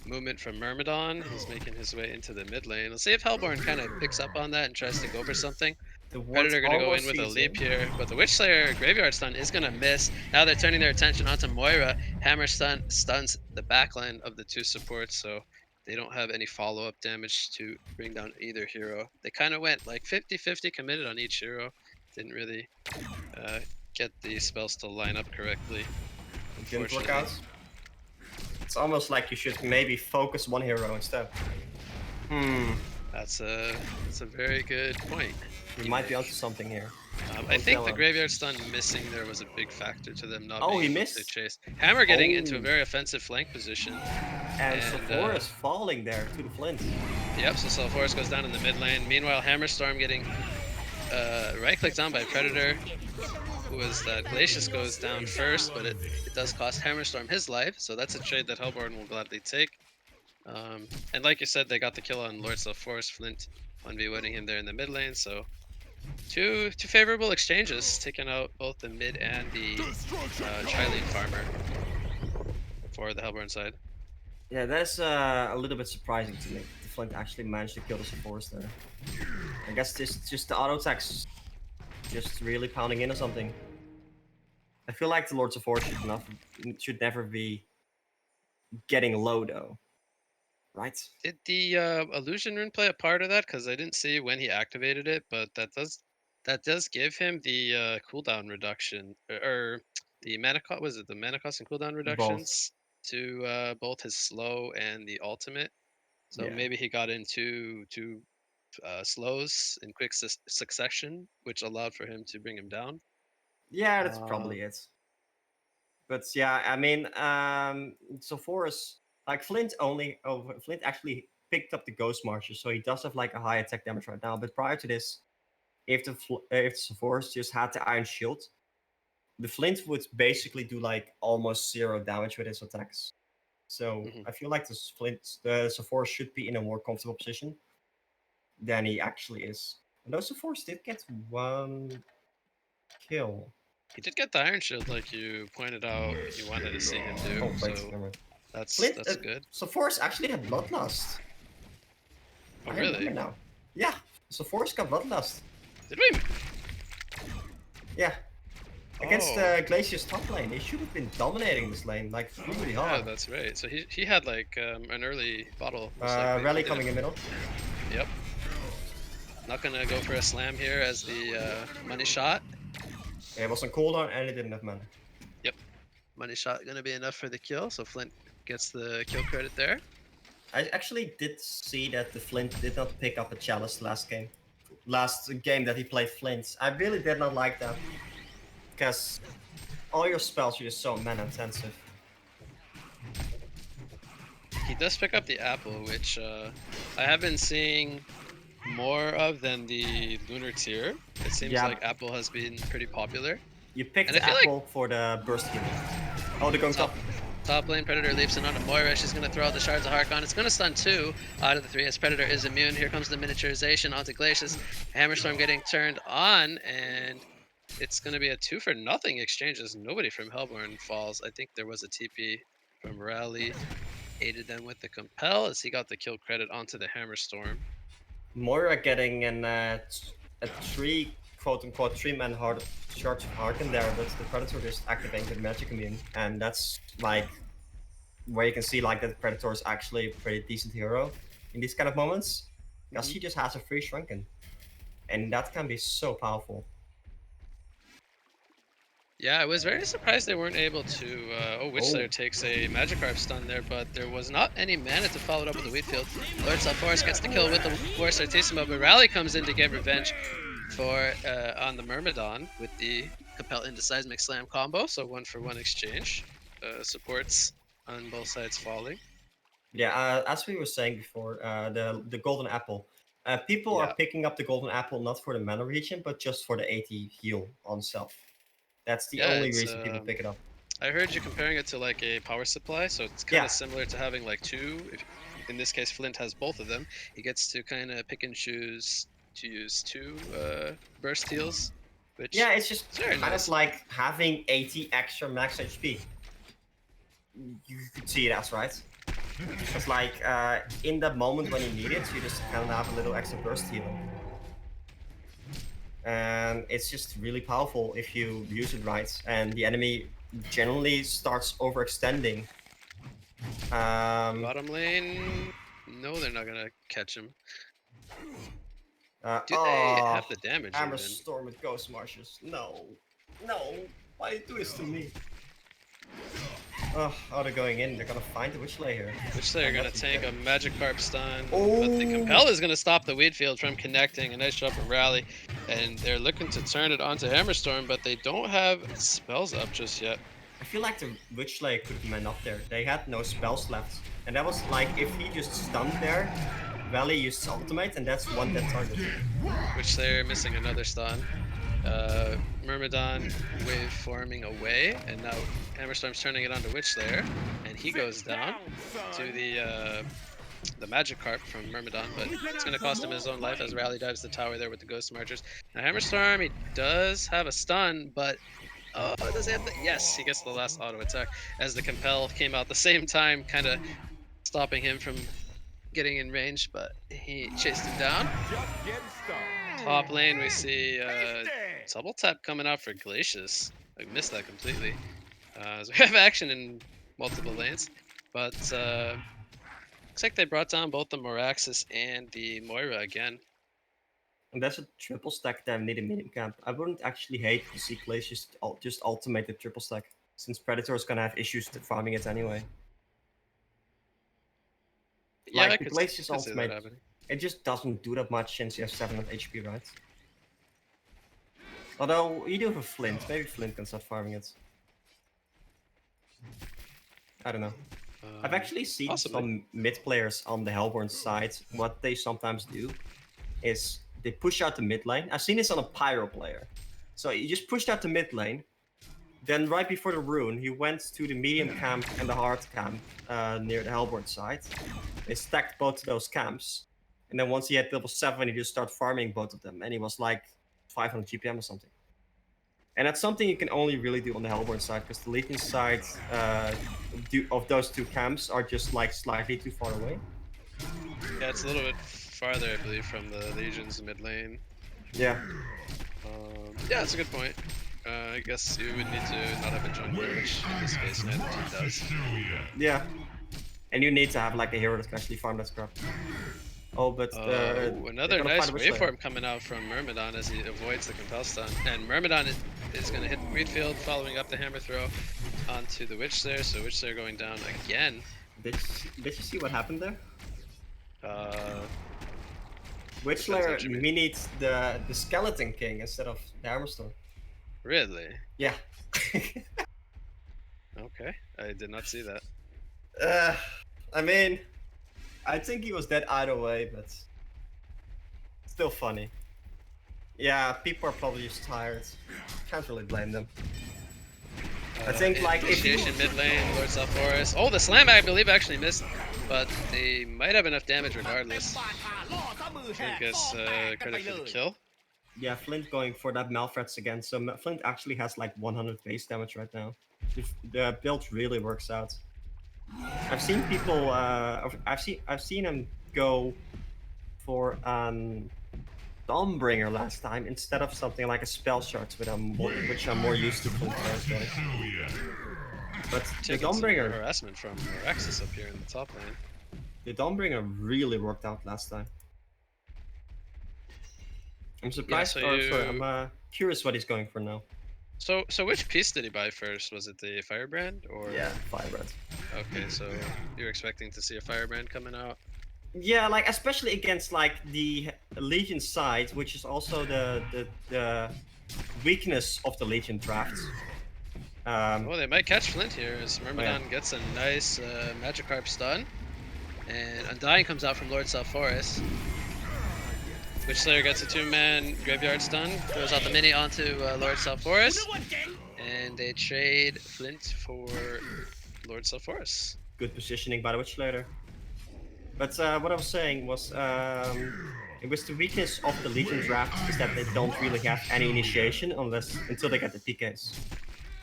movement from Myrmidon. He's making his way into the mid lane. Let's see if Hellborn kind of picks up on that and tries to go for something. Predator gonna go in with a leap here, but the Witchslayer Graveyard Stun is gonna miss. Now they're turning their attention onto Moira. Hammer Stun stuns the backline of the two supports, so they don't have any follow-up damage to bring down either hero. They kind of went like 50-50 committed on each hero. Didn't really get the spells to line up correctly. Didn't work out. It's almost like you should maybe focus one hero instead. That's a very good point. You might be onto something here. I think the Graveyard Stun missing there was a big factor to them not being able missed? to chase. Hammer getting into a very offensive flank position. And Sulfuras falling there to the Flint. Yep, so Sulfuras goes down in the mid lane. Meanwhile, Hammerstorm getting right-clicked on by Predator. Who is that Glacius goes down first, but it does cost Hammerstorm his life, so that's a trade that Hellborn will gladly take. And like you said, they got the kill on Lord Sulfuras. Flint 1v1ing him there in the mid lane, so two favorable exchanges, taking out both the mid and the tri-lane farmer for the Hellborn side. Yeah, that's a little bit surprising to me. The Flint actually managed to kill the Sulfuras there. I guess this just the auto attacks just really pounding in or something. I feel like the Lord Sulfuras should never be getting low though. Right? Did the illusion rune play a part of that? Because I didn't see when he activated it, but that does give him the cooldown reduction or the mana cost. Was it the mana cost and cooldown reductions to both his slow and the ultimate? So maybe he got into two slows in quick succession, which allowed for him to bring him down. Yeah, that's probably it. But yeah, I mean, Sulfuras. Like Flint actually picked up the Ghost Marcher, so he does have like a high attack damage right now. But prior to this, if the Force just had the Iron Shield, the Flint would basically do like almost 0 damage with his attacks. So I feel like the Force should be in a more comfortable position than he actually is. And those Force did get 1 kill. He did get the Iron Shield, like you pointed out. You wanted to see him do. Oh, wait, So never mind. that's Flint, good. Force actually had Bloodlust. Oh, I really? remember now. Yeah, Force got Bloodlust. Did we? Yeah. Against Oh. Glacier's top lane, they should have been dominating this lane like really Yeah, hard. that's right. So he had like an early bottle. most likely. Rally Yeah. coming in middle. Yep. Not gonna go for a slam here as the money shot. Yeah, it was on cooldown and it didn't have mana. Yep. Money shot gonna be enough for the kill, so Flint gets the kill credit there. I actually did see that the Flint did not pick up a chalice last game. Last game that he played Flint. I really did not like that. Because all your spells are just so mana intensive. He does pick up the apple, which I have been seeing more of than the lunar tier. It seems like apple has been pretty popular. You picked And the I feel apple for the burst healing. Oh, they're going top. Top lane, Predator leaps in onto Moira. She's going to throw out the Shards of Harkon. It's going to stun 2 out of the 3 as Predator is immune. Here comes the miniaturization onto Glacius. Hammerstorm getting turned on, and it's going to be a 2-for-0 exchange as nobody from Hellborn falls. I think there was a TP from Rally. Aided them with the Compel as he got the kill credit onto the Hammerstorm. Moira getting a 3 quote-unquote 3-man Shards of Harkon there, but the Predator just activating the magic immune, and that's like where you can see like that the Predator is actually a pretty decent hero in these kind of moments, because he just has a free shrunken, and that can be so powerful. Yeah, I was very surprised they weren't able to. Witchslayer takes a Magikarp stun there, but there was not any mana to follow it up with the wheat field. Lord Forest gets the kill with the Force Artissimo, but Rally comes in to get revenge for on the Myrmidon with the Compel into Seismic Slam combo. So 1-for-1 exchange. Supports on both sides falling. Yeah, as we were saying before, the golden apple. People are picking up the golden apple not for the mana region, but just for the 80 heal on self. That's the only reason people pick it up. I heard you comparing it to like a power supply, so it's kind of similar to having like 2. In this case, Flint has both of them. He gets to kind of pick and choose to use 2 burst heals. Which it's just very kind nice. of like having 80 extra max HP. You could see it as, right? It's like in that moment when you need it, you just kind of have a little extra burst healing. And it's just really powerful if you use it right, and the enemy generally starts overextending. Bottom lane, no, they're not gonna catch him. Do they have the damage? Hammerstorm with Ghost Marches. No, why do this to me? Oh, they're going in. They're gonna find the Witchslayer. Witchslayer gonna tank a Magikarp stun, but the Compel is gonna stop the Wheatfield from connecting. A nice job from Rally, and they're looking to turn it onto Hammerstorm, but they don't have spells up just yet. I feel like the Witchslayer could have been up there. They had no spells left, and that was like if he just stunned there, Rally used his ultimate, and that's one dead target. Witchslayer missing another stun. Myrmidon wave forming away, and now Hammerstorm's turning it onto Witchslayer, and he goes down to the Magikarp from Myrmidon, but it's going to cost him his own life as Rally dives the tower there with the Ghost Marchers. Now Hammerstorm, he does have a stun, but does he have the... Yes, he gets the last auto attack as the Compel came out the same time, kind of stopping him from getting in range, but he chased him down. Top lane, we see double tap coming out for Glacius. I missed that completely. So we have action in multiple lanes, but looks like they brought down both the Moraxis and the Moira again. And that's a triple stack that I need in medium camp. I wouldn't actually hate to see Glacius just ultimate the triple stack, since Predator is gonna have issues farming it anyway. Yeah, like the Glacius ultimate, it just doesn't do that much since you have 700 HP, right? Although you do have a Flint, maybe Flint can start farming it. I don't know. I've actually seen possibly. some mid players on the Hellborn side. What they sometimes do is they push out the mid lane. I've seen this on a Pyro player. So he just pushed out the mid lane. Then right before the rune, he went to the medium camp and the hard camp near the Hellborn side. They stacked both of those camps. And then once he had level 7, he just started farming both of them. And he was like 500 GPM or something. And that's something you can only really do on the Hellborn side, because the Legion side of those two camps are just like slightly too far away. Yeah, it's a little bit farther, I believe, from the Legion's mid lane. Yeah. Yeah, that's a good point. I guess you would need to not have a jungler, which in this case neither team does. Yeah. And you need to have like a hero that can actually farm that scrap. Oh, but another nice waveform coming out from Myrmidon as he avoids the compel stun. And Myrmidon is going to hit the wheat field, following up the hammer throw onto the Witch Slayer. So Witch Slayer going down again. Did you see what happened there? Witch Depends Slayer what you mean. minied the Skeleton King instead of the Hammer Storm. Really? Yeah. Okay, I did not see that. I mean, I think he was dead either way, but still funny. Yeah, people are probably just tired. Can't really blame them. I think like if you... Initiation mid lane, Lord Forest. Oh, the slam I believe actually missed, but they might have enough damage regardless. I guess credit for the kill. Yeah, Flint going for that Malthreats again. So Flint actually has like 100 base damage right now. The build really works out. I've seen people. I've seen him go for Dawnbringer last time instead of something like a spell shard, which I'm more used to from players going. But the Dawnbringer harassment from Raxus up here in the top lane. The Dawnbringer really worked out last time. I'm surprised. Yeah, I'm curious what he's going for now. So which piece did he buy first? Was it the Firebrand or? Yeah, Firebrand. Okay, so you're expecting to see a Firebrand coming out? Yeah, like especially against like the Legion side, which is also the weakness of the Legion draft. Well, they might catch Flint here as Myrmidon gets a nice Magikarp stun, and Undying comes out from Lord Forest. Witch Slayer gets a 2-man graveyard stun, throws out the mini onto Lord Forest, and they trade Flint for Lord Forest. Good positioning by the Witch Slayer. But what I was saying was, it was the weakness of the Legion draft is that they don't really have any initiation until they get the PKs.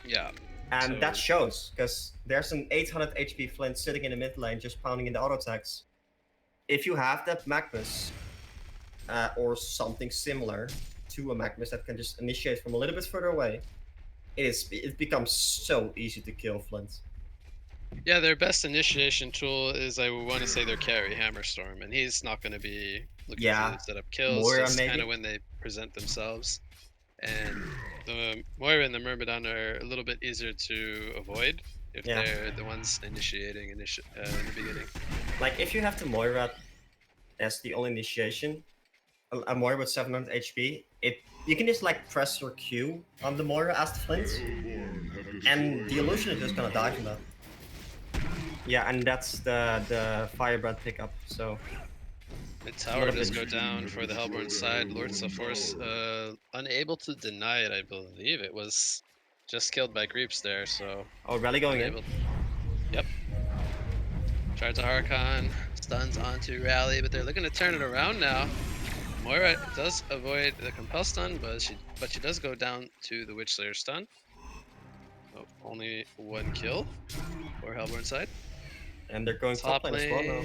Yeah. And that shows, because there's an 800 HP Flint sitting in the mid lane just pounding in the auto attacks. If you have that Magnus, or something similar to a Magnus that can just initiate from a little bit further away, it becomes so easy to kill Flint. Yeah, their best initiation tool is, I want to say, their carry, Hammerstorm, and he's not going to be looking to set up kills. Moira, that's maybe? kind of when they present themselves. And the Moira and the Myrmidon are a little bit easier to avoid if they're the ones initiating in the beginning. Like, if you have the Moira as the only initiation, a Moira with 700 HP, you can just like press your Q on the Moira as the Flint, and the illusion is just gonna die from that. Yeah, and that's the Firebrand pickup. So the tower does go down for the Hellborn side. Lord Force unable to deny it, I believe. It was just killed by creeps there. So rally going in. Yep. Charge to Harkon, stuns onto Rally, but they're looking to turn it around now. Moira does avoid the compel stun, but she does go down to the Witch Slayer stun. Oh, only one kill for Hellborn side. And they're going top lane as well now.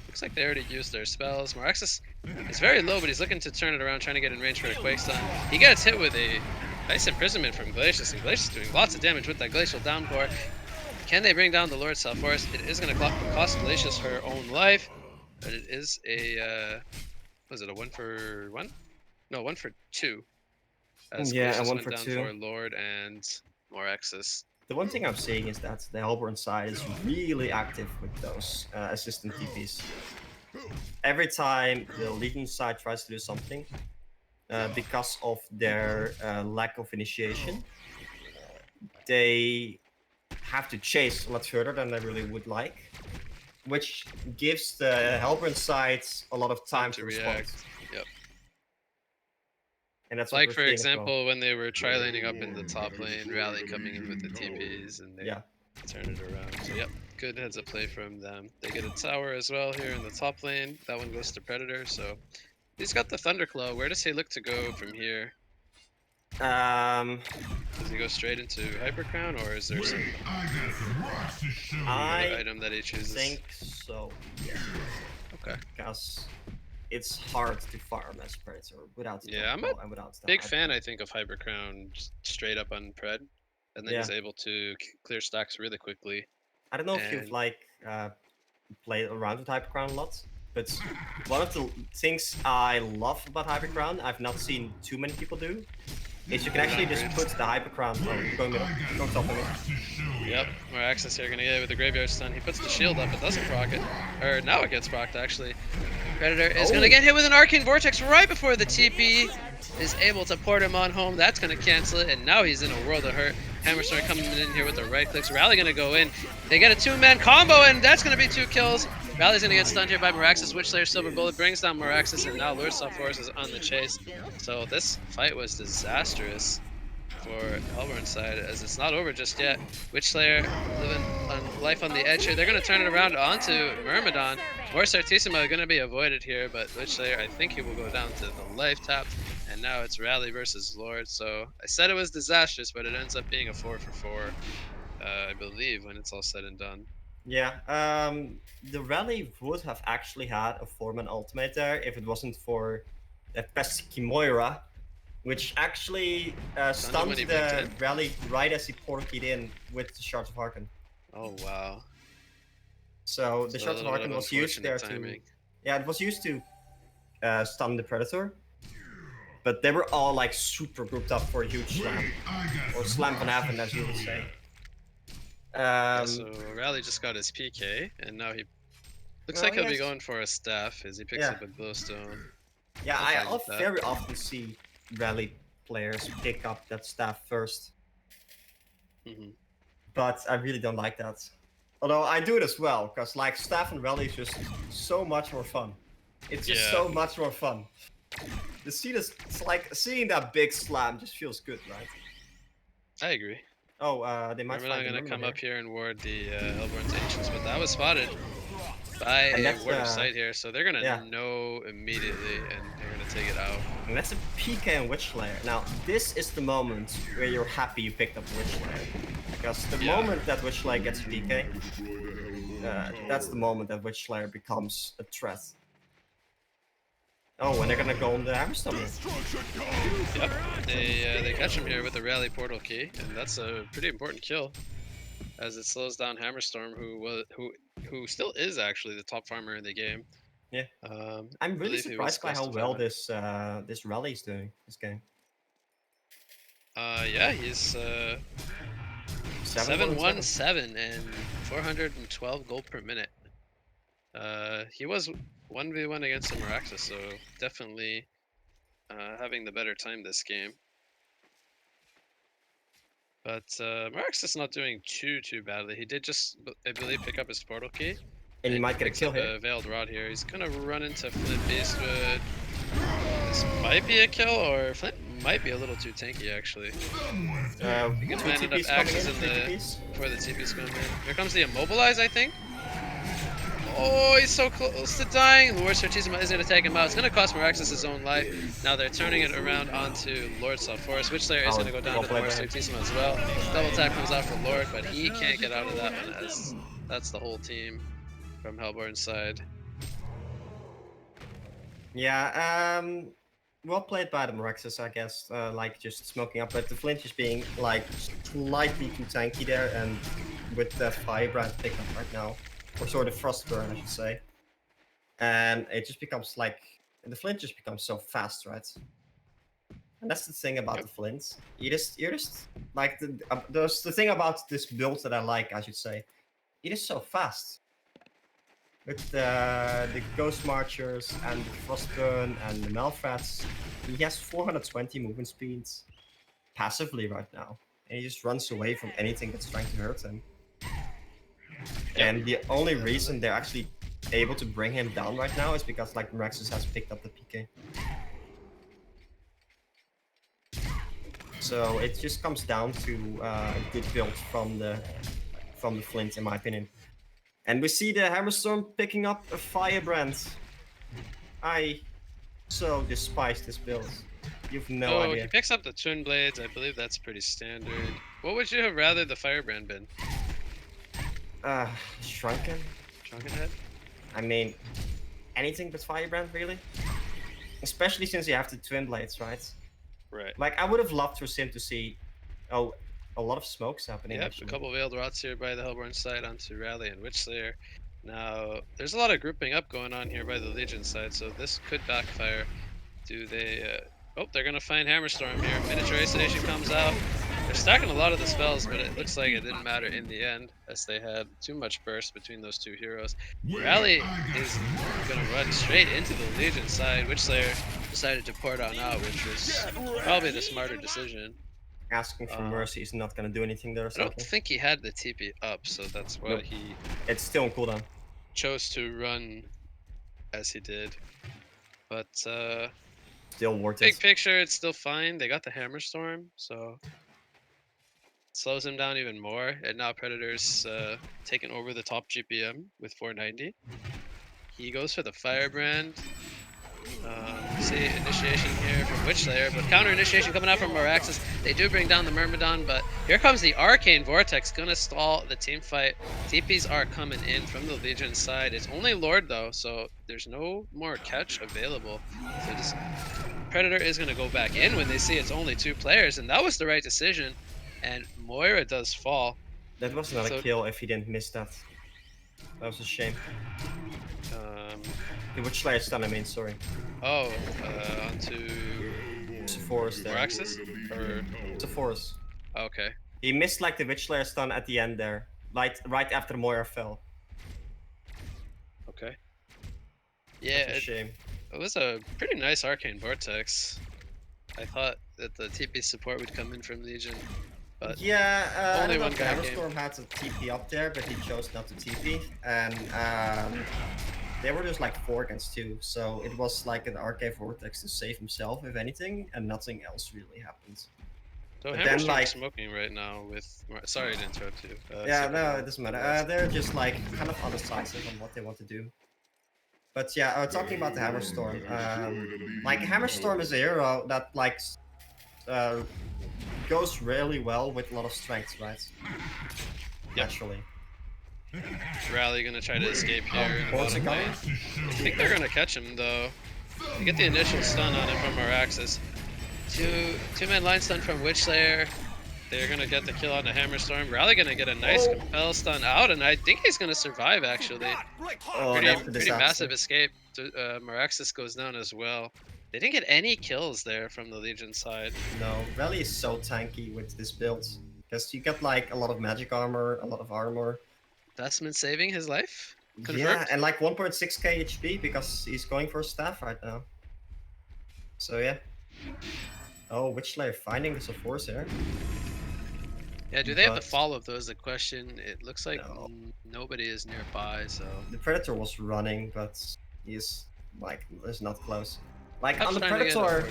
Looks like they already used their spells. Moraxis is very low, but he's looking to turn it around, trying to get in range for a Quake stun. He gets hit with a nice imprisonment from Glacius, and Glacius doing lots of damage with that Glacial Downpour. Can they bring down the Lord Forest? It is going to cost Glacius her own life, but it is a was it a 1-for-1? No, 1-for-2. As yeah, Glacius a went 1-for-2 down for Lord and Moraxis. The one thing I'm seeing is that the Hellborn side is really active with those assistant TPs. Every time the Legion side tries to do something, because of their lack of initiation, they have to chase a lot further than they really would like. which gives the Hellborn side a lot of time to respond. react. Yep. And that's Like what for we're seeing as well. example, when they were tri-laning up in the top lane, Rally coming in with the TPs, and they Yeah. turn it around. So yep, good heads up play from them. They get a tower as well here in the top lane. That one goes to Predator. So he's got the Thunderclaw. Where does he look to go from here? Does he go straight into Hyper Crown, or is there some other item that he chooses? I think so. Yeah. Okay. Because it's hard to farm as Predator without the Yeah, I'm Thunderclaw and without the big Hyper. fan, I think, of Hyper Crown straight up on Pred, and then Yeah. he's able to clear stacks really quickly. I don't know if you've And- like played around with Hyper Crown a lot, but one of the things I love about Hyper Crown, I've not seen too many people do, is you can actually just put the Hyper Crown. Oh, you're going middle. Go top of it. Yep, more access here, gonna get it with the Graveyard Stun. He puts the shield up, it doesn't proc it. Or now it gets procced, actually. Predator is gonna get hit with an Arcane Vortex right before the TP is able to port him on home. That's gonna cancel it, and now he's in a world of hurt. Hammerstorm coming in here with the right clicks. Rally gonna go in. They get a two-man combo, and that's gonna be 2 kills. Rally's gonna get stunned here by Meraxis. Witchslayer Silver Bullet brings down Meraxis, and now Lord Force is on the chase. So this fight was disastrous for Hellborn's side, as it's not over just yet. Witchslayer living on life on the edge here. They're gonna turn it around onto Myrmidon. More Certissima gonna be avoided here, but Witchslayer, I think he will go down to the life tap. And now it's Rally versus Lord. So I said it was disastrous, but it ends up being a 4-for-4, I believe, when it's all said and done. Yeah, the Rally would have actually had a 4-man ultimate there if it wasn't for that pesky Moira, which actually stunned when he the picked it. Rally right as he portkeyed in with the Shards of Harken. Oh wow. So the So a Shards of little bit Harken of was used there unfortunate timing. yeah, it was used to stun the Predator. But they were all like super grouped up for a huge slam. Or slam van Haven, as you would say. Yeah, so Rally just got his PK, and now he looks Well, like he'll be yes. going for a staff as he picks Yeah. up a glowstone. Yeah, I'm I fine with that. very often see Rally players pick up that staff first. Mhm. But I really don't like that. Although I do it as well, because like staff and Rally is just so much more fun. It's just Yeah. so much more fun. The scene is, it's like seeing that big slam just feels good, right? I agree. Oh, they might Myrmidon find gonna the come Myrmidon up here and ward the Hellborn's Ancients, but that was spotted by And a that's, ward of sight here, so they're gonna yeah. know immediately, and they're gonna take it out. And that's a PK and Witchslayer. Now, this is the moment where you're happy you picked up Witchslayer. Because the Yeah. moment that Witchslayer gets a PK, that's the moment that Witchslayer becomes a threat. Oh, and they're gonna go on the Hammerstone. Yep, they catch him here with the Rally Portal Key, and that's a pretty important kill, as it slows down Hammerstorm, who still is actually the top farmer in the game. Yeah. I I'm really believe he was surprised by close how to well 500. this Rally is doing this game. Yeah, he's 717 and 412 gold per minute. He was 1v1 against a Meraxis, so definitely having the better time this game. But Meraxis not doing too badly. He did just, I believe, pick up his portal key. And you might get a picks kill up here. a Veiled Rod here. He's gonna run into Flint Beastwood. This might be a kill, or Flint might be a little too tanky actually. He Two can land enough TPs coming axes in, in three the TPs. before the TP's going in. Here comes the Immobilize, I think. Oh, he's so close to dying. Lord Certissima is going to take him out. It's going to cost Meraxis his own life. Now they're turning it around onto Lord Forest. Witchslayer is going to go down to the Lord Certissima as well. Double tap comes out for Lord, but he can't get out of that one, as that's the whole team from Hellborn's side. Yeah, well played by the Meraxis, I guess. Like just smoking up, but the Flint is being like slightly too tanky there, and with the Firebrand pickup right now, or sort of Frostburn, I should say. And it just becomes like the Flint just becomes so fast, right? And that's the thing about the Flints. You're just like the thing about this build that I like, I should say. It is so fast. With the Ghost Marchers and the Frostburn and the Malfrats, he has 420 movement speeds passively right now. And he just runs away from anything that's trying to hurt him. And the only reason they're actually able to bring him down right now is because like Meraxus has picked up the PK. So it just comes down to a good build from the Flint, in my opinion. And we see the Hammerstorm picking up a Firebrand. I so despise this build. You've no Oh, idea. he picks up the Twin Blades. I believe that's pretty standard. What would you have rather the Firebrand been? Shrunken? Shrunken Head? I mean, anything but Firebrand, really? Especially since you have the Twin Blades, right? Right. Like, I would have loved for Sim to see, a lot of smokes happening. Yep, actually. a couple Veiled Rots here by the Hellborn side onto Rally and Witchslayer. Now, there's a lot of grouping up going on here by the Legion side, so this could backfire. Do they... Oh, they're going to find Hammerstorm here. Miniature Acidation comes out. They're stacking a lot of the spells, but it looks like it didn't matter in the end, as they had too much burst between those two heroes. Rally is going to run straight into the Legion side. Witchslayer decided to port on out, which was probably the smarter decision. Asking for mercy is not going to do anything there. I don't think he had the TP up, so that's why Nope. he It's still on cooldown. chose to run as he did. But Still worth big it. picture, it's still fine. They got the Hammerstorm, so it slows him down even more. And now Predator's taking over the top GPM with 490. He goes for the Firebrand. See initiation here from Witchslayer, but counter initiation coming out from Meraxus. They do bring down the Myrmidon, but here comes the Arcane Vortex, gonna stall the team fight. TPs are coming in from the Legion side. It's only Lord though, so there's no more catch available. So just Predator is gonna go back in when they see it's only 2 players, and that was the right decision. And Moira does fall. That was not a kill if he didn't miss that. That was a shame. The Witchslayer stun, I mean, sorry. Oh, onto Sephora's there. Meraxus? Or Sephora's. okay. He missed like the Witchslayer stun at the end there. Right after Moira fell. Okay. Yeah, That's a shame. It was a pretty nice Arcane Vortex. I thought that the TP support would come in from Legion, but yeah, I only don't know one if guy Hammerstorm had a TP up there, but he chose not to TP, and they were just like 4 against 2, so it was like an Arcane Vortex to save himself, if anything, and nothing else really happened. So But Hammerstorm's then, like, smoking right now with... Sorry to interrupt you. yeah, no, it doesn't matter. They're just like kind of undecisive on what they want to do. But yeah, talking about the Hammerstorm, like Hammerstorm is a hero that like goes really well with a lot of strength, right? Naturally. Rally gonna try to escape here. In the bottom Koska. lane. I think they're gonna catch him though. They get the initial stun on him from Meraxus. Two-man line stun from Witchslayer. They're gonna get the kill on the Hammerstorm. Rally gonna get a nice compel stun out, and I think he's gonna survive actually. Oh, Pretty that's the disaster. massive escape. Meraxus goes down as well. They didn't get any kills there from the Legion side. No, Rally is so tanky with this build. Because you get like a lot of magic armor, a lot of armor. Vestment saving his life? Confirmed? Yeah, and like 1.6k HP because he's going for a staff right now. So yeah. Oh, Witchslayer finding the Sephora's here. Yeah, do they have the But- follow up though is the question. It looks like No. nobody is nearby, so... The Predator was running, but he's like is not close. Like I'm on the trying to get Predator, over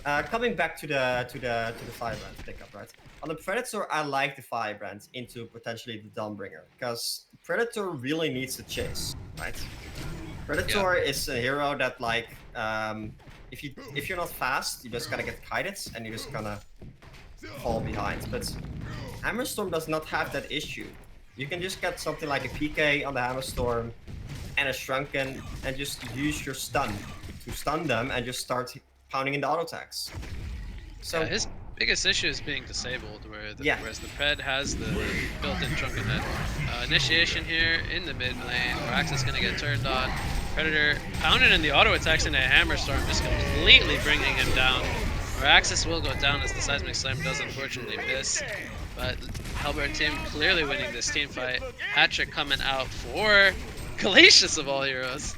now. coming back to the Firebrand pickup, right? On the Predator, I like the Firebrand into potentially the Dawnbringer because Predator really needs to chase, right? Predator is a hero that like if you're not fast, you're just gonna get kited and you're just gonna fall behind. But Hammerstorm does not have that issue. You can just get something like a PK on the Hammerstorm and a Shrunken and just use your stun to stun them and just start pounding in the auto attacks. So Yeah, his biggest issue is being disabled, whereas the Pred has the built-in Drunken Head. Initiation here in the mid lane. Meraxus is going to get turned on. Predator pounding in the auto attacks into a Hammerstorm, just completely bringing him down. Meraxus will go down as the Seismic Slam does unfortunately miss. But Hellborn team clearly winning this team fight. Patrick coming out for Glacius of all heroes.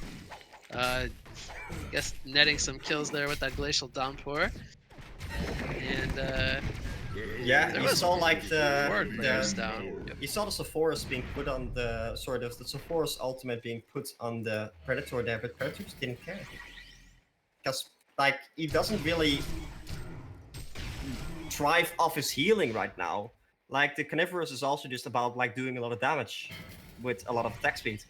Guess netting some kills there with that Glacial Downpour. And Yeah, There you was saw like 4 players down. Yep. you saw the Sephora's being put on the the Sephora's ultimate being put on the Predator there, but Predator just didn't care. Because like he doesn't really thrive off his healing right now. Like the Carnivorous is also just about like doing a lot of damage with a lot of attack speed.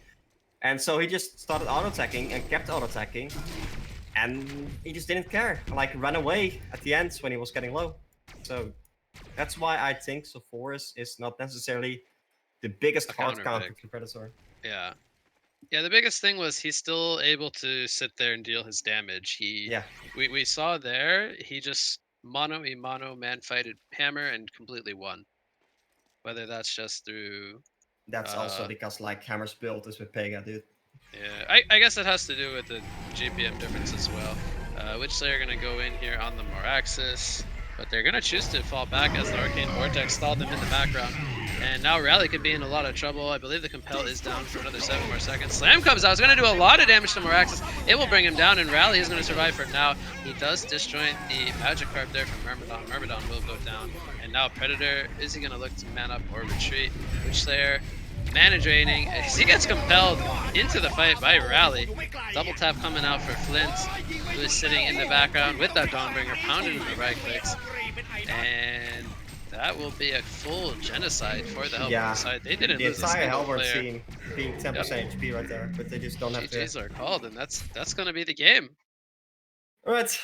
And so he just started auto-attacking and kept auto-attacking. And he just didn't care. Like ran away at the end when he was getting low. So that's why I think Sephora's is not necessarily the biggest A hard counter counter pick. to Predator. Yeah. Yeah, the biggest thing was he's still able to sit there and deal his damage. Yeah. We saw there, he just mono man fighted Hammer and completely won. Whether that's just through That's also because like Hammer's build is with Pega, dude. yeah, I guess it has to do with the GPM difference as well. Which they're gonna go in here on the Moraxis, but they're gonna choose to fall back as the Arcane Vortex stalled them in the background. And now Rally could be in a lot of trouble. I believe the Compel is down for another 7 more seconds. Slam comes out. It's going to do a lot of damage to Moraxis. It will bring him down, and Rally is going to survive for now. He does disjoint the Magikarp there from Myrmidon. Myrmidon will go down. And now Predator, is he going to look to man up or retreat? Witch Slayer, mana draining. As he gets compelled into the fight by Rally. Double tap coming out for Flint, who is sitting in the background with that Dawnbringer, pounding in the right clicks. And that will be a full genocide for the Hellborn side. They didn't lose a entire single Hellborn player. team being 10% HP right there, but they just don't have to. GGs are called, and that's going to be the game. All right.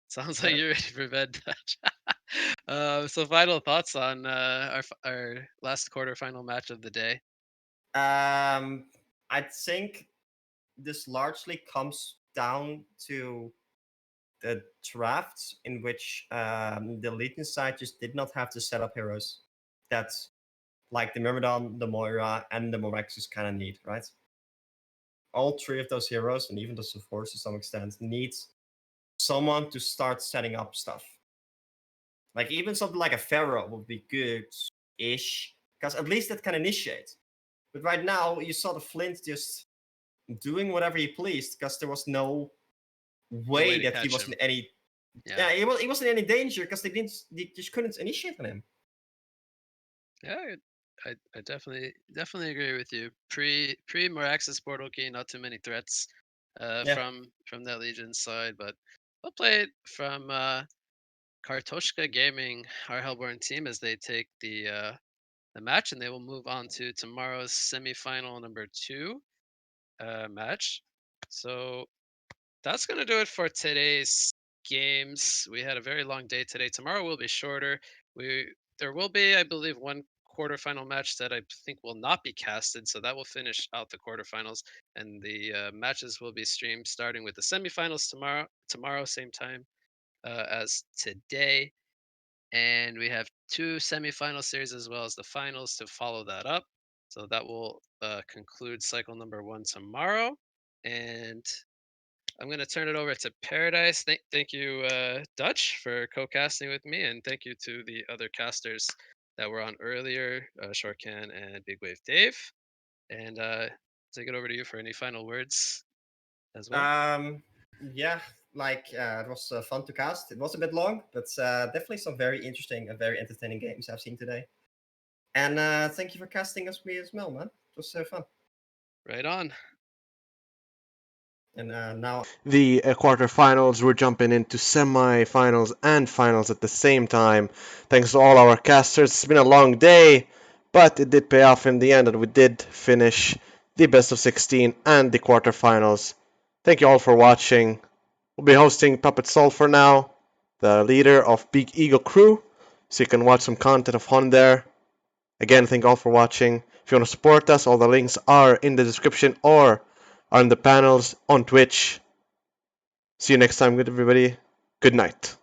Sounds like you're ready for bed, Dutch. So final thoughts on our last quarterfinal match of the day. I think this largely comes down to the drafts in which the Legion side just did not have to set up heroes that like the Myrmidon, the Moira, and the Moraxis kind of need, right? All 3 of those heroes, and even the Sephora's to some extent, need someone to start setting up stuff. Like even something like a Pharaoh would be good-ish, because at least that can initiate. But right now, you saw the Flint just doing whatever he pleased, because there was no way that he wasn't any. Yeah, he wasn't in any danger because they just couldn't initiate on him. Yeah, I definitely agree with you. Pre Moraxis Portal Key, not too many threats from that Legion side, but we'll play it from Kartoshka Gaming, our Hellborn team, as they take the match, and they will move on to tomorrow's semifinal number 2 match. So that's going to do it for today's games. We had a very long day today. Tomorrow will be shorter. There will be, I believe, one quarterfinal match that I think will not be casted, so that will finish out the quarterfinals, and the matches will be streamed starting with the semifinals tomorrow same time as today, and we have 2 semifinal series as well as the finals to follow that up. So that will conclude cycle number 1 tomorrow, and I'm going to turn it over to Paradise. Thank you, Dutch, for co-casting with me, and thank you to the other casters that were on earlier, Shortcan and Big Wave Dave. And take it over to you for any final words as well. Yeah, like it was fun to cast. It was a bit long, but definitely some very interesting and very entertaining games I've seen today. And thank you for casting us me as well, man. It was so fun. Right on. And now the quarterfinals, we're jumping into semi-finals and finals at the same time. Thanks to all our casters. It's been a long day, but it did pay off in the end, and we did finish the best of 16 and the quarterfinals. Thank you all for watching. We'll be hosting Puppet Soul for now, the leader of Big Eagle Crew, so you can watch some content of HoN there. Again, thank you all for watching. If you want to support us, all the links are in the description or on the panels on Twitch. See you next time, good everybody. Good night.